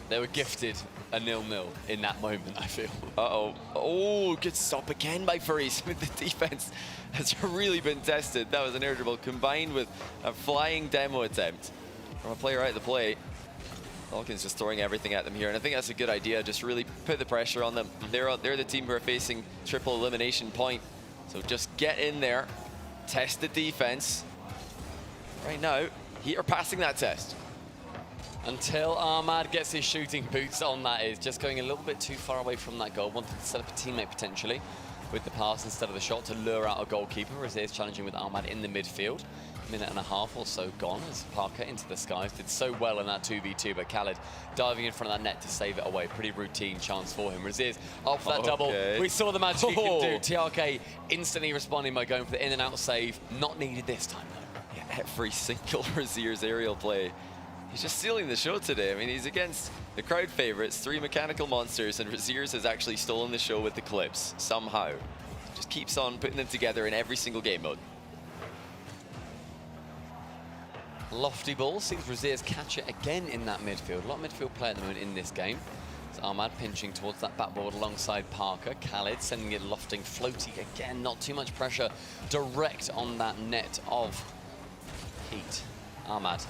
They were gifted a 0-0 in that moment, I feel. Uh-oh. Oh, good stop again by Faze. The defense has really been tested. That was an air dribble combined with a flying demo attempt from a player out of the play. Falcons just throwing everything at them here, and I think that's a good idea. Just really put the pressure on them. They're the team who are facing triple elimination point. So just get in there, test the defense. Right now, Heat are passing that test. Until Ahmad gets his shooting boots on, that is. Just going a little bit too far away from that goal. Wanted to set up a teammate potentially with the pass instead of the shot to lure out a goalkeeper. Raziers challenging with Ahmad in the midfield. Minute and a half or so gone as Parker into the skies. Did so well in that 2v2, but Khaled diving in front of that net to save it away. Pretty routine chance for him. Raziers up for that double. We saw the magic he can do. TRK instantly responding by going for the in and out save. Not needed this time though. Yeah, every single Raziers aerial play. He's just stealing the show today. I mean, he's against the crowd favorites, 3 mechanical monsters, and Raziers has actually stolen the show with the clips, somehow. Just keeps on putting them together in every single game mode. Lofty ball, sees Raziers catch it again in that midfield. A lot of midfield play at the moment in this game. It's Ahmad pinching towards that backboard alongside Parker. Khaled sending it lofting, floating again, not too much pressure. Direct on that net of Heat. Ahmad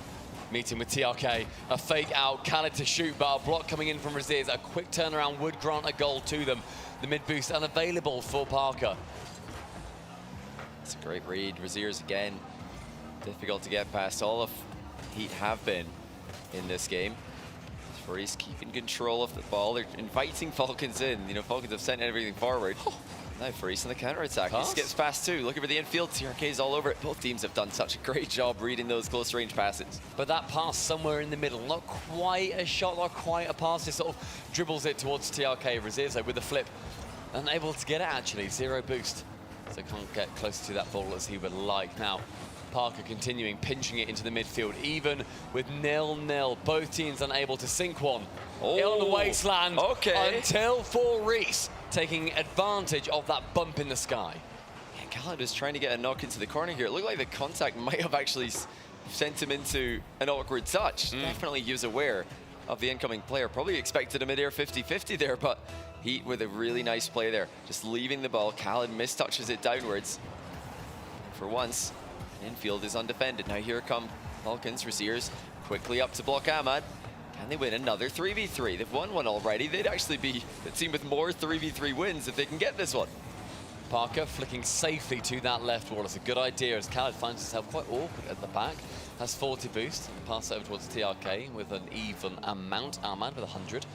meeting with TRK, a fake out, Khaled to shoot, but a block coming in from Raziers. A quick turnaround would grant a goal to them. The mid boost unavailable for Parker. It's a great read. Raziers again, difficult to get past. All of Heat have been in this game. Faze keeping control of the ball. They're inviting Falcons in. You know, Falcons have sent everything forward. Now Faze on the counter-attack. He skips past two, looking for the infield. TRK's all over it. Both teams have done such a great job reading those close-range passes. But that pass somewhere in the middle, not quite a shot, not quite a pass. It sort of dribbles it towards TRK. Razirzo with the flip. Unable to get it, actually. 0 boost. So can't get closer to that ball as he would like. Now, Parker continuing, pinching it into the midfield, even with 0-0. Both teams unable to sink one. On the wasteland until for Reese, taking advantage of that bump in the sky. Yeah, Khaled was trying to get a knock into the corner here. It looked like the contact might have actually sent him into an awkward touch. Definitely he was aware of the incoming player. Probably expected a mid-air 50-50 there, but Heat with a really nice play there. Just leaving the ball. Khaled mistouches it downwards. For once, infield is undefended. Now here come Falcons. Raziers quickly up to block Ahmad. Can they win another 3v3? They've won one already. They'd actually be the team with more 3v3 wins if they can get this one. Parker flicking safely to that left wall. It's a good idea as Khaled finds himself quite awkward at the back. Has 40 boost and pass over towards TRK with an even amount. Ahmad with 100.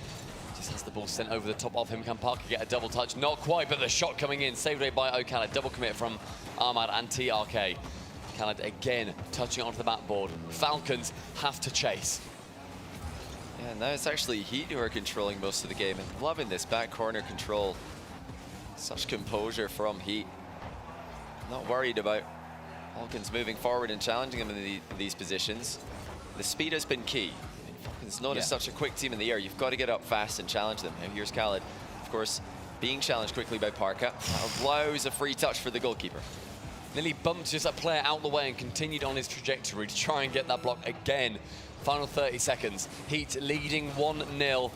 Just has the ball sent over the top of him. Can Parker get a double touch? Not quite, but the shot coming in. Saved away by O'Khaled. Double commit from Ahmad and TRK. Khaled again touching onto the backboard. Falcons have to chase. Yeah, now it's actually Heat who are controlling most of the game. And loving this back corner control. Such composure from Heat. Not worried about Falcons moving forward and challenging them in these positions. The speed has been key. Falcons known as such a quick team in the air. You've got to get up fast and challenge them. Now here's Khaled, of course, being challenged quickly by Parka. Allows a free touch for the goalkeeper. Nearly bumped just a player out the way and continued on his trajectory to try and get that block again. Final 30 seconds. Heat leading 1-0.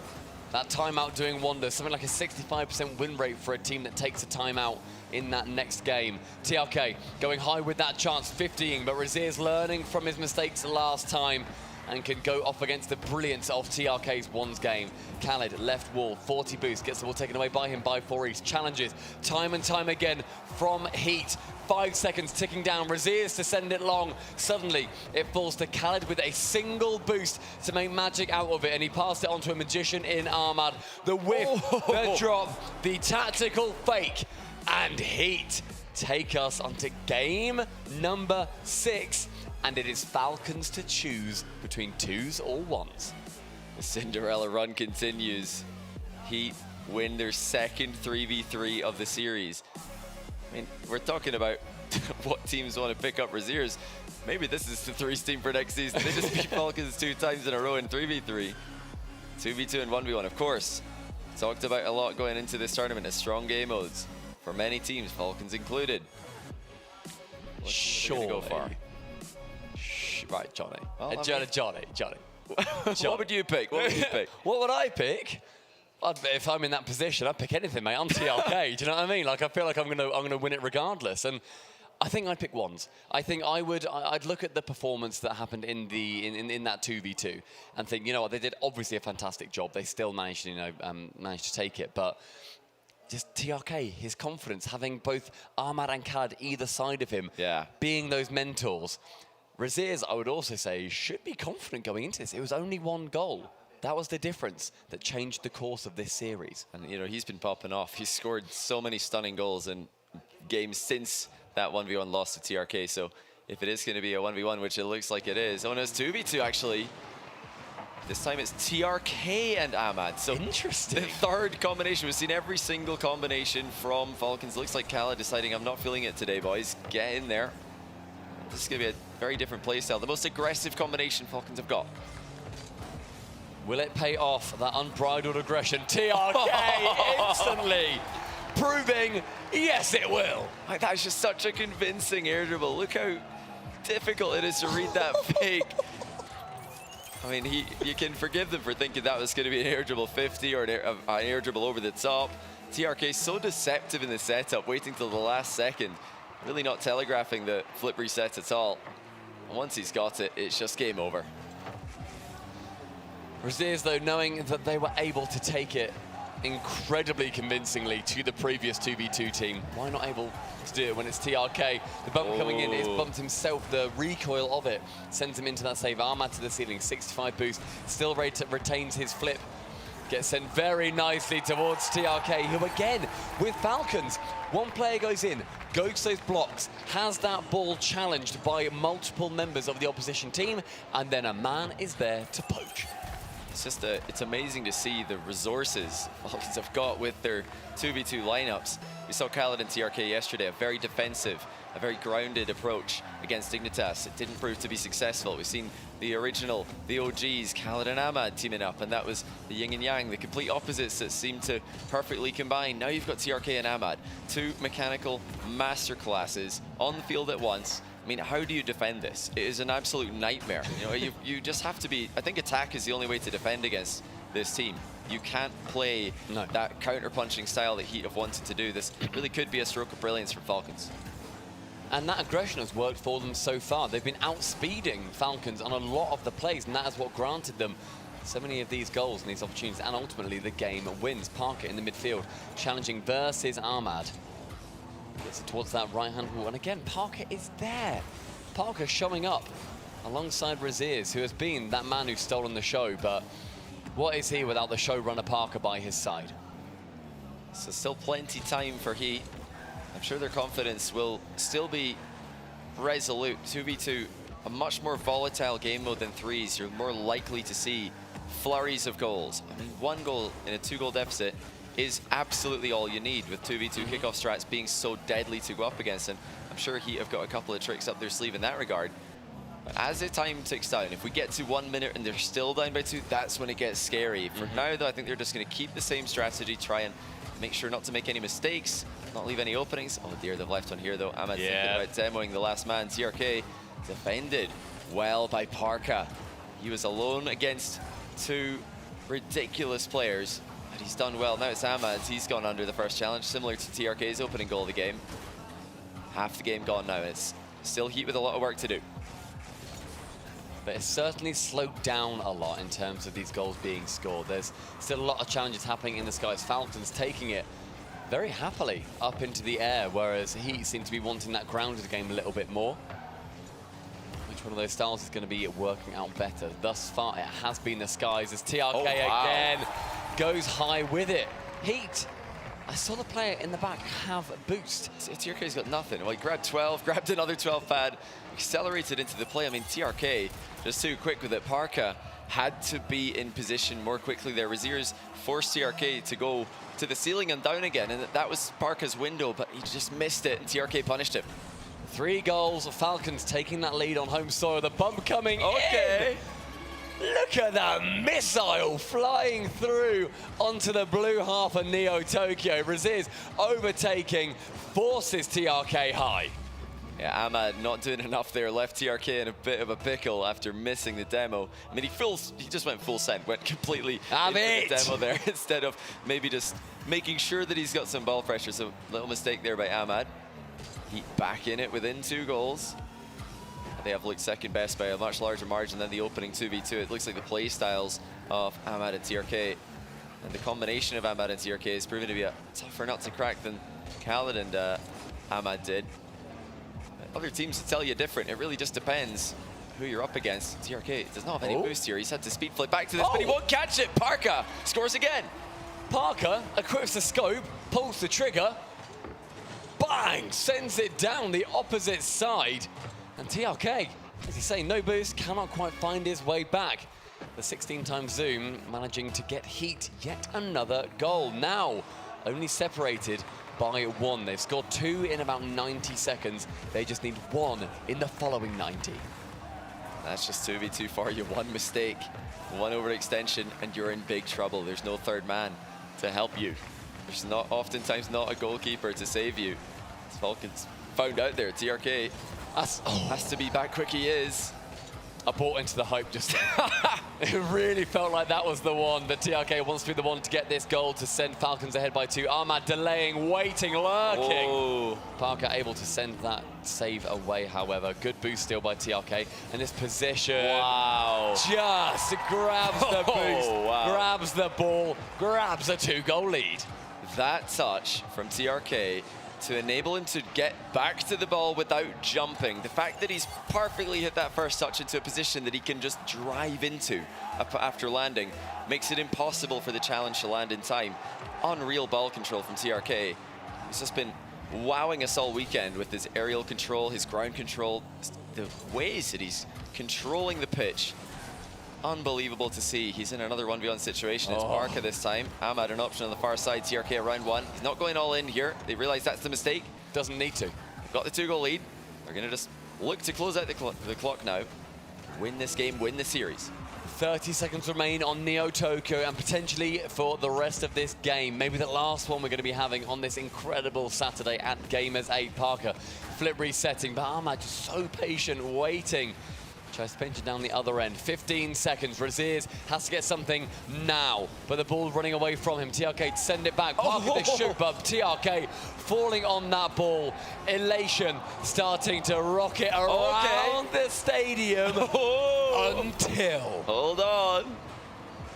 That timeout doing wonders. Something like a 65% win rate for a team that takes a timeout in that next game. TRK going high with that chance, 15, but Razir's learning from his mistakes last time and can go off against the brilliance of TRK's ones game. Khaled, left wall, 40 boost, gets the ball taken away by him by Faze. Challenges time and time again from Heat. 5 seconds ticking down. Razir's to send it long. Suddenly, it falls to Khaled with a single boost to make magic out of it, and he passed it on to a magician in Ahmad. The whiff, the drop, the tactical fake, and Heat take us onto game number 6. And it is Falcons to choose between 2s or 1s. The Cinderella run continues. Heat win their second 3v3 of the series. I mean, we're talking about what teams want to pick up Raziers. Maybe this is the 3's team for next season. They just beat Falcons 2 times in a row in 3v3. 2v2 and 1v1, of course. Talked about a lot going into this tournament as strong game modes for many teams, Falcons included. Surely. Go far. Right, Johnny. Well, Johnny. What would you pick? What would you pick? What would I pick? If I'm in that position, I'd pick anything, mate. I'm TRK. Do you know what I mean? Like, I feel like I'm gonna win it regardless. And I think I'd pick 1s. I think I'd look at the performance that happened in that 2v2 and think, you know what, they did obviously a fantastic job. They still managed to take it, but just TRK, his confidence, having both Ahmad and Khaled either side of him, being those mentors. Razir's, I would also say, should be confident going into this. It was only 1 goal. That was the difference that changed the course of this series. And, you know, he's been popping off. He's scored so many stunning goals in games since that 1v1 loss to TRK. So if it is going to be a 1v1, which it looks like it is, oh no, it's 2v2 actually. This time it's TRK and Ahmad. So interesting. The third combination. We've seen every single combination from Falcons. Looks like Khaled deciding, I'm not feeling it today, boys. Get in there. This is going to be a very different play style. The most aggressive combination Falcons have got. Will it pay off that unbridled aggression? TRK instantly proving, yes, it will. Like, that's just such a convincing air dribble. Look how difficult it is to read that fake. I mean, you can forgive them for thinking that was going to be an air dribble 50 or an air dribble over the top. TRK so deceptive in the setup, waiting till the last second. Really not telegraphing the flip reset at all. And once he's got it, it's just game over. Raziers, though, knowing that they were able to take it incredibly convincingly to the previous 2v2 team, why not able to do it when it's TRK? The bump coming in, it's bumped himself. The recoil of it sends him into that save. Ahmad to the ceiling, 65 boost, still retains his flip. Gets sent very nicely towards TRK, who again, with Falcons, one player goes in, goes to those blocks, has that ball challenged by multiple members of the opposition team, and then a man is there to poach. It's amazing to see the resources Falcons have got with their 2v2 lineups. We saw Khaled and TRK yesterday, a very defensive, a very grounded approach against Dignitas. It didn't prove to be successful. We've seen the original, the OGs, Khaled and Ahmad teaming up, and that was the yin and yang, the complete opposites that seemed to perfectly combine. Now you've got TRK and Ahmad, two mechanical masterclasses on the field at once. I mean, how do you defend this? It is an absolute nightmare. You know, you just have to be, I think attack is the only way to defend against this team. You can't play that counter-punching style that Heat have wanted to do. This really could be a stroke of brilliance from Falcons. And that aggression has worked for them so far. They've been outspeeding Falcons on a lot of the plays, and that is what granted them so many of these goals and these opportunities, and ultimately the game wins. Parker in the midfield, challenging versus Ahmad. Gets it towards that right-hand wall, and again, Parker is there. Parker showing up alongside Raziz, who has been that man who's stolen the show, but what is he without the showrunner Parker by his side? So still plenty time for Heat. I'm sure their confidence will still be resolute. 2v2, a much more volatile game mode than threes. You're more likely to see flurries of goals. I mean, one goal in a 2-goal deficit is absolutely all you need, with 2v2 kickoff strats being so deadly to go up against. And I'm sure Heat have got a couple of tricks up their sleeve in that regard. But as the time ticks down, if we get to 1 minute and they're still down by 2, that's when it gets scary. For now, though, I think they're just going to keep the same strategy, try and make sure not to make any mistakes, not leave any openings. Oh dear, they've left one here though. Ahmad thinking about demoing the last man. TRK defended well by Parka. He was alone against two ridiculous players, but he's done well. Now it's Ahmad. He's gone under the first challenge, similar to TRK's opening goal of the game. Half the game gone now. It's still Heat with a lot of work to do. But it's certainly slowed down a lot in terms of these goals being scored. There's still a lot of challenges happening in the skies. Falcons taking it very happily up into the air, whereas Heat seem to be wanting that grounded game a little bit more. Which one of those styles is going to be working out better? Thus far, it has been the skies as TRK again goes high with it. Heat, I saw the player in the back have a boost. TRK's got nothing. Well, he grabbed 12, grabbed another 12 pad, accelerated into the play. I mean, TRK just too quick with it. Parka had to be in position more quickly there. Raziers forced TRK to go to the ceiling and down again, and that was Parka's window, but he just missed it, and TRK punished him. 3 goals, Falcons taking that lead on home soil. The bump coming in. Look at that missile flying through onto the blue half of Neo Tokyo. Raziz overtaking, forces TRK high. Yeah, Ahmad not doing enough there, left TRK in a bit of a pickle after missing the demo. I mean, he just went full send, went completely into the demo there instead of maybe just making sure that he's got some ball pressure. So little mistake there by Ahmad. Heat back in it within 2 goals. They have looked second best by a much larger margin than the opening 2v2. It looks like the play styles of Ahmad and TRK, and the combination of Ahmad and TRK has proven to be a tougher nut to crack than Khaled and Ahmad did. Other teams will tell you different. It really just depends who you're up against. TRK does not have any boost here. He's had to speed flick back to this, but he won't catch it. Parka scores again. Parker equips the scope, pulls the trigger, bang, sends it down the opposite side. And TRK, as you say, no boost, cannot quite find his way back. The 16-time zoom managing to get Heat yet another goal. Now only separated by 1. They've scored 2 in about 90 seconds. They just need 1 in the following 90. That's just 2v2 for you. 1 mistake, 1 overextension, and you're in big trouble. There's no third man to help you. There's oftentimes not a goalkeeper to save you. As Falcons found out there, TRK has to be back quick. He is. I bought into the hype just it really felt like that was the one. That TRK wants to be the one to get this goal to send Falcons ahead by 2. Ahmad delaying, waiting, lurking. Parker able to send that save away, however. Good boost still by TRK. And this position. Just grabs the boost, grabs the ball, grabs a 2-goal lead. That touch from TRK to enable him to get back to the ball without jumping. The fact that he's perfectly hit that first touch into a position that he can just drive into after landing makes it impossible for the challenge to land in time. Unreal ball control from TRK. He's just been wowing us all weekend with his aerial control, his ground control, the ways that he's controlling the pitch. Unbelievable to see. He's in another 1v1 situation. It's Parka this time. Ahmad an option on the far side. TRK around one. He's not going all in here. They realize that's the mistake. Doesn't need to. They've got the 2-goal lead. They're going to just look to close out the clock now. Win this game, win the series. 30 seconds remain on Neo Tokyo and potentially for the rest of this game. Maybe the last one we're going to be having on this incredible Saturday at Gamers8. Parker flip resetting, but Ahmad just so patient, waiting. Tries to pinch it down the other end. 15 seconds. Razirs has to get something now, but the ball running away from him. TRK to send it back. Parker the shoot, but TRK falling on that ball. Elation starting to rocket around the stadium until... Hold on.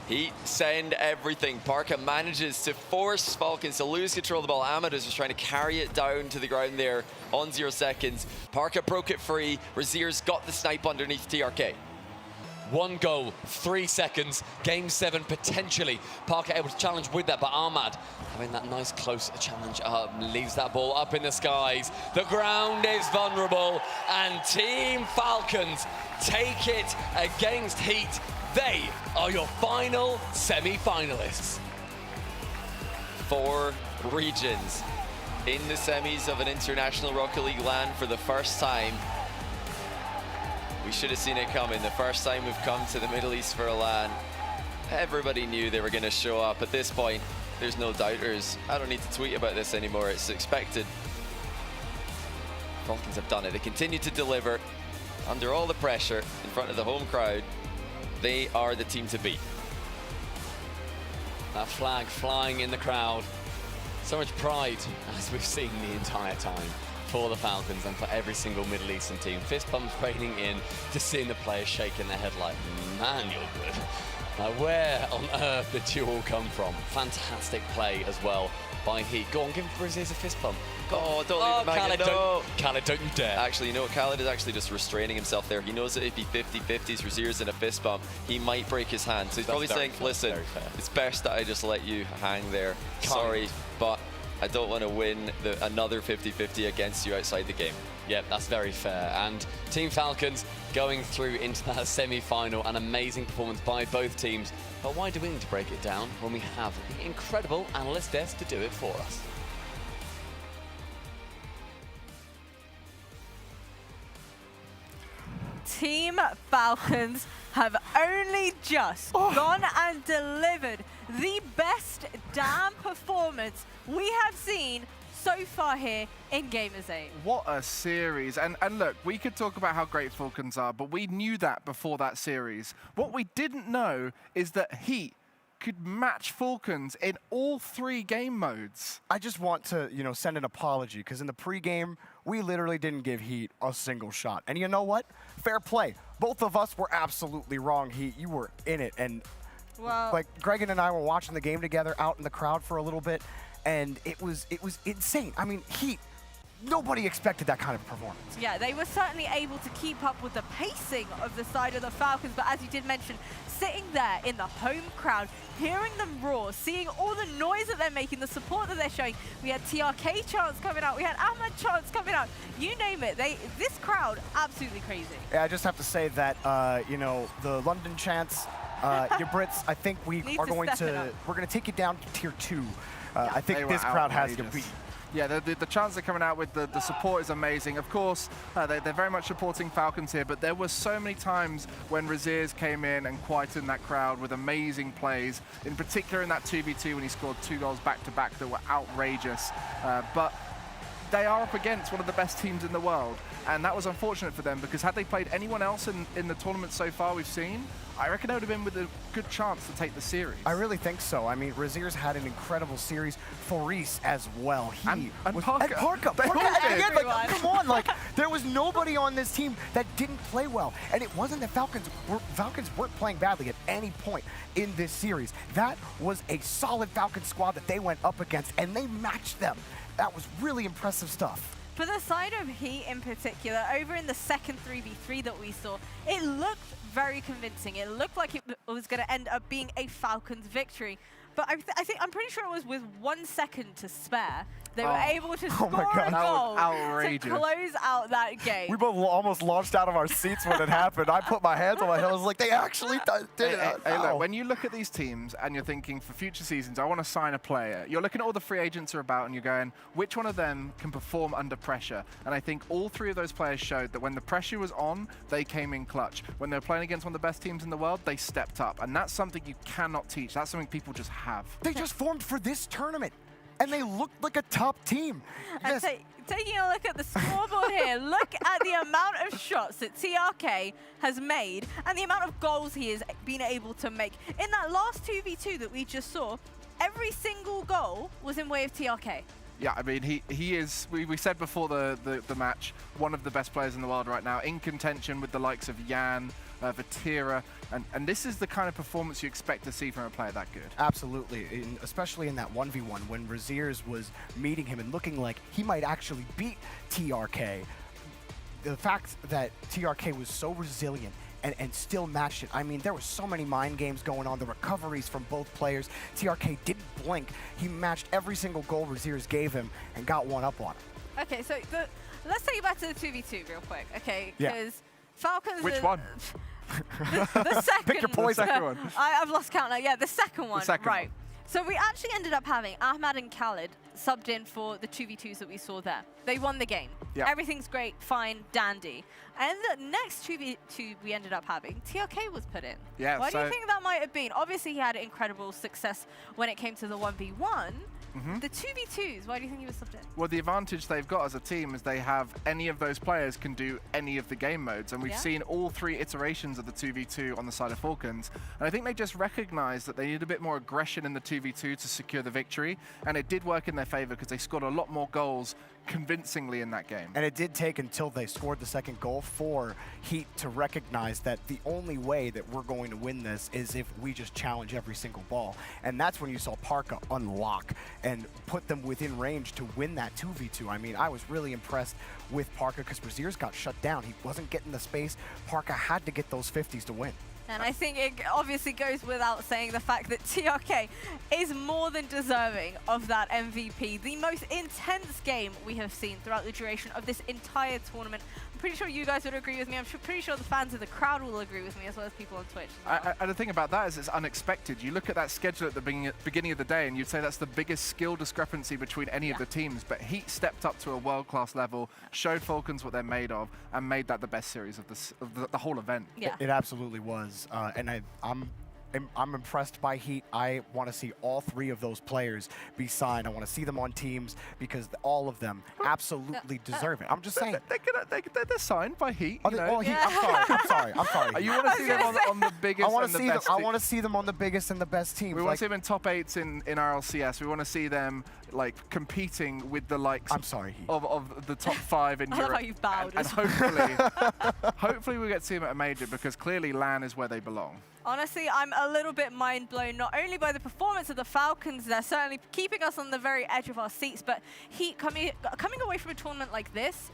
Heat send everything. Parka manages to force Falcons to lose control of the ball. Ahmad is just trying to carry it down to the ground there on 0 seconds. Parka broke it free. Razirs got the snipe underneath TRK. 1 goal, 3 seconds, game 7 potentially. Parker able to challenge with that, but Ahmad having that nice close challenge up, leaves that ball up in the skies. The ground is vulnerable, and Team Falcons take it against Heat. They are your final semi-finalists. 4 regions in the semis of an International Rocket League LAN for the first time. We should have seen it coming. The first time we've come to the Middle East for a LAN, everybody knew they were going to show up. At this point, there's no doubters. I don't need to tweet about this anymore. It's expected. Falcons have done it. They continue to deliver under all the pressure in front of the home crowd. They are the team to beat. That flag flying in the crowd. So much pride, as we've seen the entire time, for the Falcons and for every single Middle Eastern team. Fist pumps raining in, just seeing the players shaking their head like, man, you're good. Where on earth did you all come from? Fantastic play as well by Heat. Go on, give Razirs a fist pump. Oh, don't leave him hanging, no. Khaled, don't you dare. Actually, you know what? Khaled is actually just restraining himself there. He knows that if he 50-50s Razirs in a fist bump, he might break his hand. So he's probably saying, listen, it's best that I just let you hang there. Sorry, but I don't want to win another 50-50 against you outside the game. Yep, that's very fair. And Team Falcons going through into that semi-final. An amazing performance by both teams. But why do we need to break it down when we have the incredible analyst desk to do it for us? Team Falcons have only just gone and delivered the best damn performance we have seen so far here in Gamers8. What a series. And look, we could talk about how great Falcons are, but we knew that before that series. What we didn't know is that Heat could match Falcons in all 3 game modes. I just want to, send an apology, because in the pregame, we literally didn't give Heat a single shot. And you know what? Fair play. Both of us were absolutely wrong, Heat. You were in it. And like Greg and I were watching the game together out in the crowd for a little bit, and it was insane. I mean, Heat, nobody expected that kind of performance. Yeah, they were certainly able to keep up with the pacing of the side of the Falcons, but as you did mention, sitting there in the home crowd, hearing them roar, seeing all the noise that they're making, the support that they're showing. We had TRK chants coming out, we had Ahmad chants coming out, you name it. This crowd, absolutely crazy. Yeah, I just have to say that, the London chants, your Brits, I think we're going to take it down to tier 2. I think this crowd has to beat. Yeah, the chants are coming out with the support is amazing. Of course, they're very much supporting Falcons here, but there were so many times when Razirs came in and quietened that crowd with amazing plays, in particular in that 2v2 when he scored 2 goals back-to-back that were outrageous. But they are up against one of the best teams in the world, and that was unfortunate for them, because had they played anyone else in the tournament so far we've seen, I reckon they would have been with a good chance to take the series. I really think so. I mean, Razier's had an incredible series. Faris as well. And was, Parker. And Parker. They all did. Again, like, come on, like there was nobody on this team that didn't play well, and it wasn't that Falcons weren't playing badly at any point in this series. That was a solid Falcons squad that they went up against, and they matched them. That was really impressive stuff. For the side of Heat in particular, over in the second 3v3 that we saw, it looked very convincing. It looked like it was going to end up being a Falcons victory. But I'm pretty sure it was with 1 second to spare. They were able to score a goal to close out that game. We both almost launched out of our seats when it happened. I put my hands on my head. I was like, they actually did it. Hey, look, when you look at these teams and you're thinking for future seasons, I want to sign a player, you're looking at all the free agents are about and you're going, which one of them can perform under pressure? And I think all three of those players showed that when the pressure was on, they came in clutch. When they were playing against one of the best teams in the world, they stepped up. And that's something you cannot teach. That's something people just have. They just formed for this tournament. And they looked like a top team. Yes. And taking a look at the scoreboard here, look at the amount of shots that TRK has made and the amount of goals he has been able to make. In that last 2v2 that we just saw, every single goal was in way of TRK. Yeah, I mean, he is, we said before the match, one of the best players in the world right now, in contention with the likes of Yan, Vatira, and this is the kind of performance you expect to see from a player that good. Absolutely, especially in that 1v1 when Raziers was meeting him and looking like he might actually beat TRK. The fact that TRK was so resilient and still matched it. I mean, there were so many mind games going on, the recoveries from both players. TRK didn't blink. He matched every single goal Raziers gave him and got one up on him. Okay, so let's take you back to the 2v2 real quick, okay? Because Yeah. Falcons... Which one? The second. Pick your poison. The second one. I've lost count now. Yeah, the second one. The second right. one. So we actually ended up having Ahmad and Khalid subbed in for the 2v2s that we saw there. They won the game. Yep. Everything's great, fine, dandy. And the next 2v2 we ended up having, TRK was put in. Yeah, Why do you think that might have been? Obviously, he had incredible success when it came to the 1v1. The 2v2s, why do you think he was subbed in? Well, the advantage they've got as a team is they have any of those players can do any of the game modes, and we've seen all three iterations of the 2v2 on the side of Falcons, and I think they just recognized that they need a bit more aggression in the 2v2 to secure the victory, and it did work in their favor because they scored a lot more goals convincingly in that game. And it did take until they scored the second goal for Heat to recognize that the only way that we're going to win this is if we just challenge every single ball. And that's when you saw Parka unlock and put them within range to win that 2v2. I mean, I was really impressed with Parka because Raziers got shut down. He wasn't getting the space. Parka had to get those 50s to win. And I think it obviously goes without saying the fact that TRK is more than deserving of that MVP. The most intense game we have seen throughout the duration of this entire tournament. I'm pretty sure you guys would agree with me. I'm pretty sure the fans of the crowd will agree with me, as well as people on Twitch. And the thing about that is it's unexpected. You look at that schedule at the beginning of the day and you'd say that's the biggest skill discrepancy between any of the teams, but Heat stepped up to a world-class level, showed Falcons what they're made of, and made that the best series of the whole event. Yeah. It absolutely was. And I'm impressed by Heat. I want to see all three of those players be signed. I want to see them on teams because all of them absolutely deserve it. I'm just saying. They're signed by Heat. Oh, Heat. I'm sorry. You want to see them on the biggest and the best I want to see them on the biggest and the best teams. We want to see them in top 8s in RLCS. We want to see them like competing with the likes of the top 5 in Europe. I love how you've bowed. And hopefully we get to see them at a major because clearly LAN is where they belong. Honestly, I'm a little bit mind blown, not only by the performance of the Falcons, they're certainly keeping us on the very edge of our seats, but Heat coming away from a tournament like this,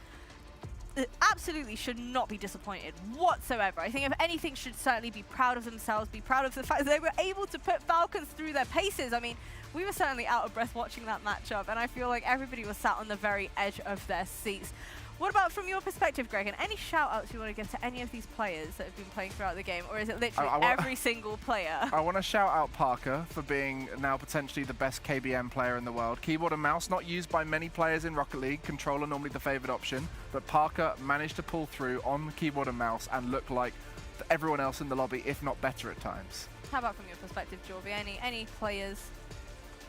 absolutely should not be disappointed whatsoever. I think if anything should certainly be proud of themselves, be proud of the fact that they were able to put Falcons through their paces. I mean, we were certainly out of breath watching that matchup, and I feel like everybody was sat on the very edge of their seats. What about from your perspective, Greg, and any shout-outs you want to give to any of these players that have been playing throughout the game, or is it literally every single player? I want to shout out Parker for being now potentially the best KBM player in the world. Keyboard and mouse, not used by many players in Rocket League, controller normally the favored option, but Parker managed to pull through on keyboard and mouse and look like everyone else in the lobby, if not better at times. How about from your perspective, Jorby? Any players?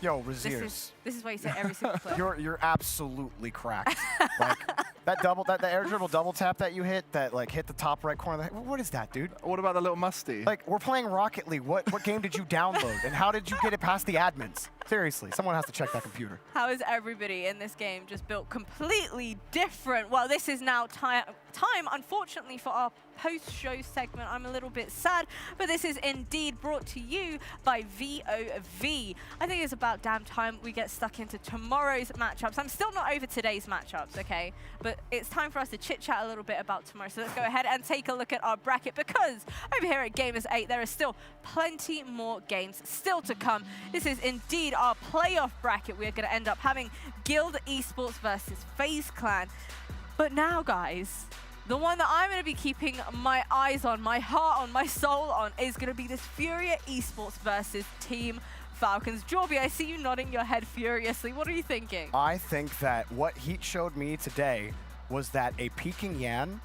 Yo, Raziers. This is why you say every single player. You're absolutely cracked. Like that air dribble double tap that you hit, that like hit the top right corner. What is that, dude? What about the little musty? Like, we're playing Rocket League. What game did you download, and how did you get it past the admins? Seriously, someone has to check that computer. How is everybody in this game just built completely different? Well, this is now time, unfortunately, for our post-show segment. I'm a little bit sad, but this is indeed brought to you by VOV. I think it's about damn time we get stuck into tomorrow's matchups. I'm still not over today's matchups, okay? But it's time for us to chit-chat a little bit about tomorrow. So let's go ahead and take a look at our bracket, because over here at Gamers8, there is still plenty more games still to come. This is indeed our playoff bracket. We are going to end up having Guild Esports versus Faze Clan. But now, guys, the one that I'm going to be keeping my eyes on, my heart on, my soul on, is going to be this Furia Esports versus Team Falcons. Jorby, I see you nodding your head furiously. What are you thinking? I think that what Heat showed me today was that a peeking Yan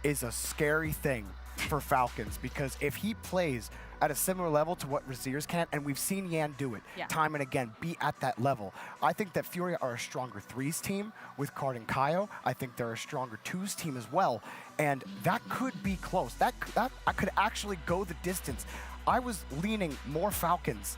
is a scary thing for Falcons, because if he plays at a similar level to what Raziers can, and we've seen Yan do it time and again, be at that level. I think that Furia are a stronger threes team with Card and Kaio. I think they're a stronger twos team as well, and that could be close. That could actually go the distance. I was leaning more Falcons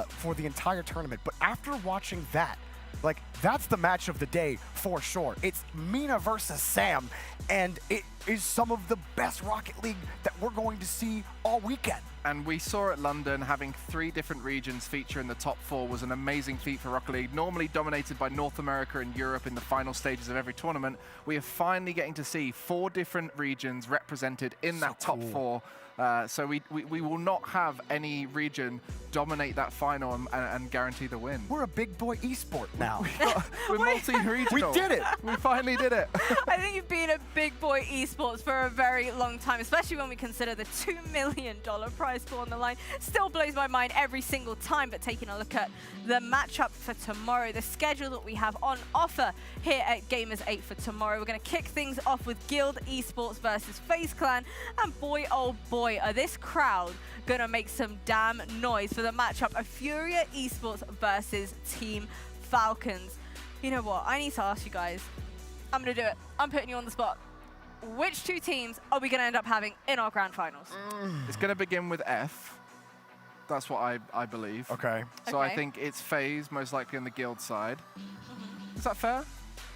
for the entire tournament, but after watching that, like, that's the match of the day for sure. It's Mina versus Sam, and it is some of the best Rocket League that we're going to see all weekend. And we saw at London, having 3 different regions feature in the top 4 was an amazing feat for Rocket League. Normally dominated by North America and Europe in the final stages of every tournament, we are finally getting to see 4 different regions represented in that top 4. So we will not have any region dominate that final and guarantee the win. We're a big boy esport now. We're multi-regional. We did it. We finally did it. I think you've been a big boy esports for a very long time, especially when we consider the $2 million prize pool on the line. Still blows my mind every single time, but taking a look at the matchup for tomorrow, the schedule that we have on offer here at Gamers8 for tomorrow, we're going to kick things off with Guild Esports versus Faze Clan, and boy, oh boy, are this crowd going to make some damn noise for the matchup of Furia Esports versus Team Falcons. You know what? I need to ask you guys. I'm going to do it. I'm putting you on the spot. Which 2 teams are we going to end up having in our grand finals? It's going to begin with F. That's what I believe. Okay. So I think it's Faze, most likely on the Guild side. Is that fair?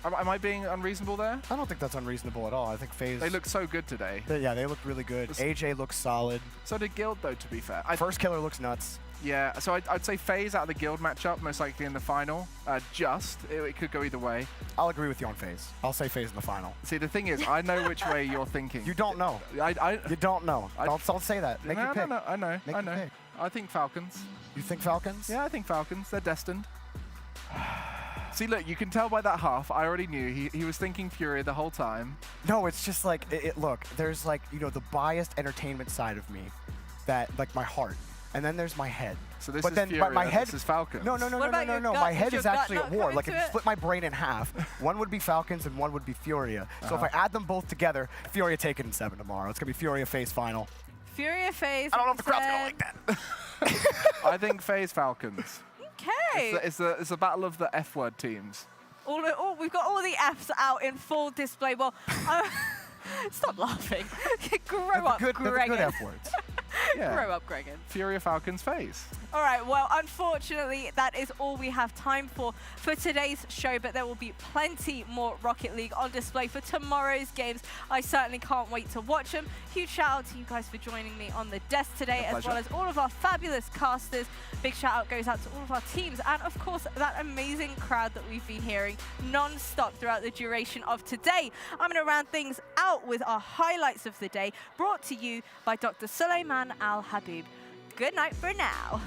Am I being unreasonable there? I don't think that's unreasonable at all. I think Faze... They look so good today. Yeah, they look really good. AJ looks solid. So did Guild, though, to be fair. First Killer looks nuts. Yeah, so I'd say Faze out of the Guild matchup, most likely in the final. It could go either way. I'll agree with you on Faze. I'll say Faze in the final. See, the thing is, I know which way you're thinking. You don't know. You don't know. Don't say that. Make your pick. No, I know. Make I know. your pick. I think Falcons. You think Falcons? Yeah, I think Falcons. They're destined. See, look, you can tell by that half. I already knew he was thinking Furia the whole time. No, it's just like, look, there's like, you know, the biased entertainment side of me, that, like, my heart. And then there's my head. So this but is then, Furia, my head, this is Falcons. No. My head is actually at war. Like, if you split my brain in half, one would be Falcons and one would be Furia. So if I add them both together, Furia take it in 7 tomorrow. It's going to be Furia Faze final. Furia Faze. I don't know if the crowd's going to like that. I think Faze Falcons. Okay. It's the battle of the F-word teams. We've got all the Fs out in full display. Well, stop laughing. Grow up, Gregan. Good F-words. Yeah. Grow up, Gregan. Furia Falcons Faze. All right, well, unfortunately, that is all we have time for today's show, but there will be plenty more Rocket League on display for tomorrow's games. I certainly can't wait to watch them. Huge shout out to you guys for joining me on the desk today, as well as all of our fabulous casters. Big shout out goes out to all of our teams, and of course, that amazing crowd that we've been hearing non-stop throughout the duration of today. I'm going to round things out with our highlights of the day, brought to you by Dr. Suleiman Al Habib. Good night for now.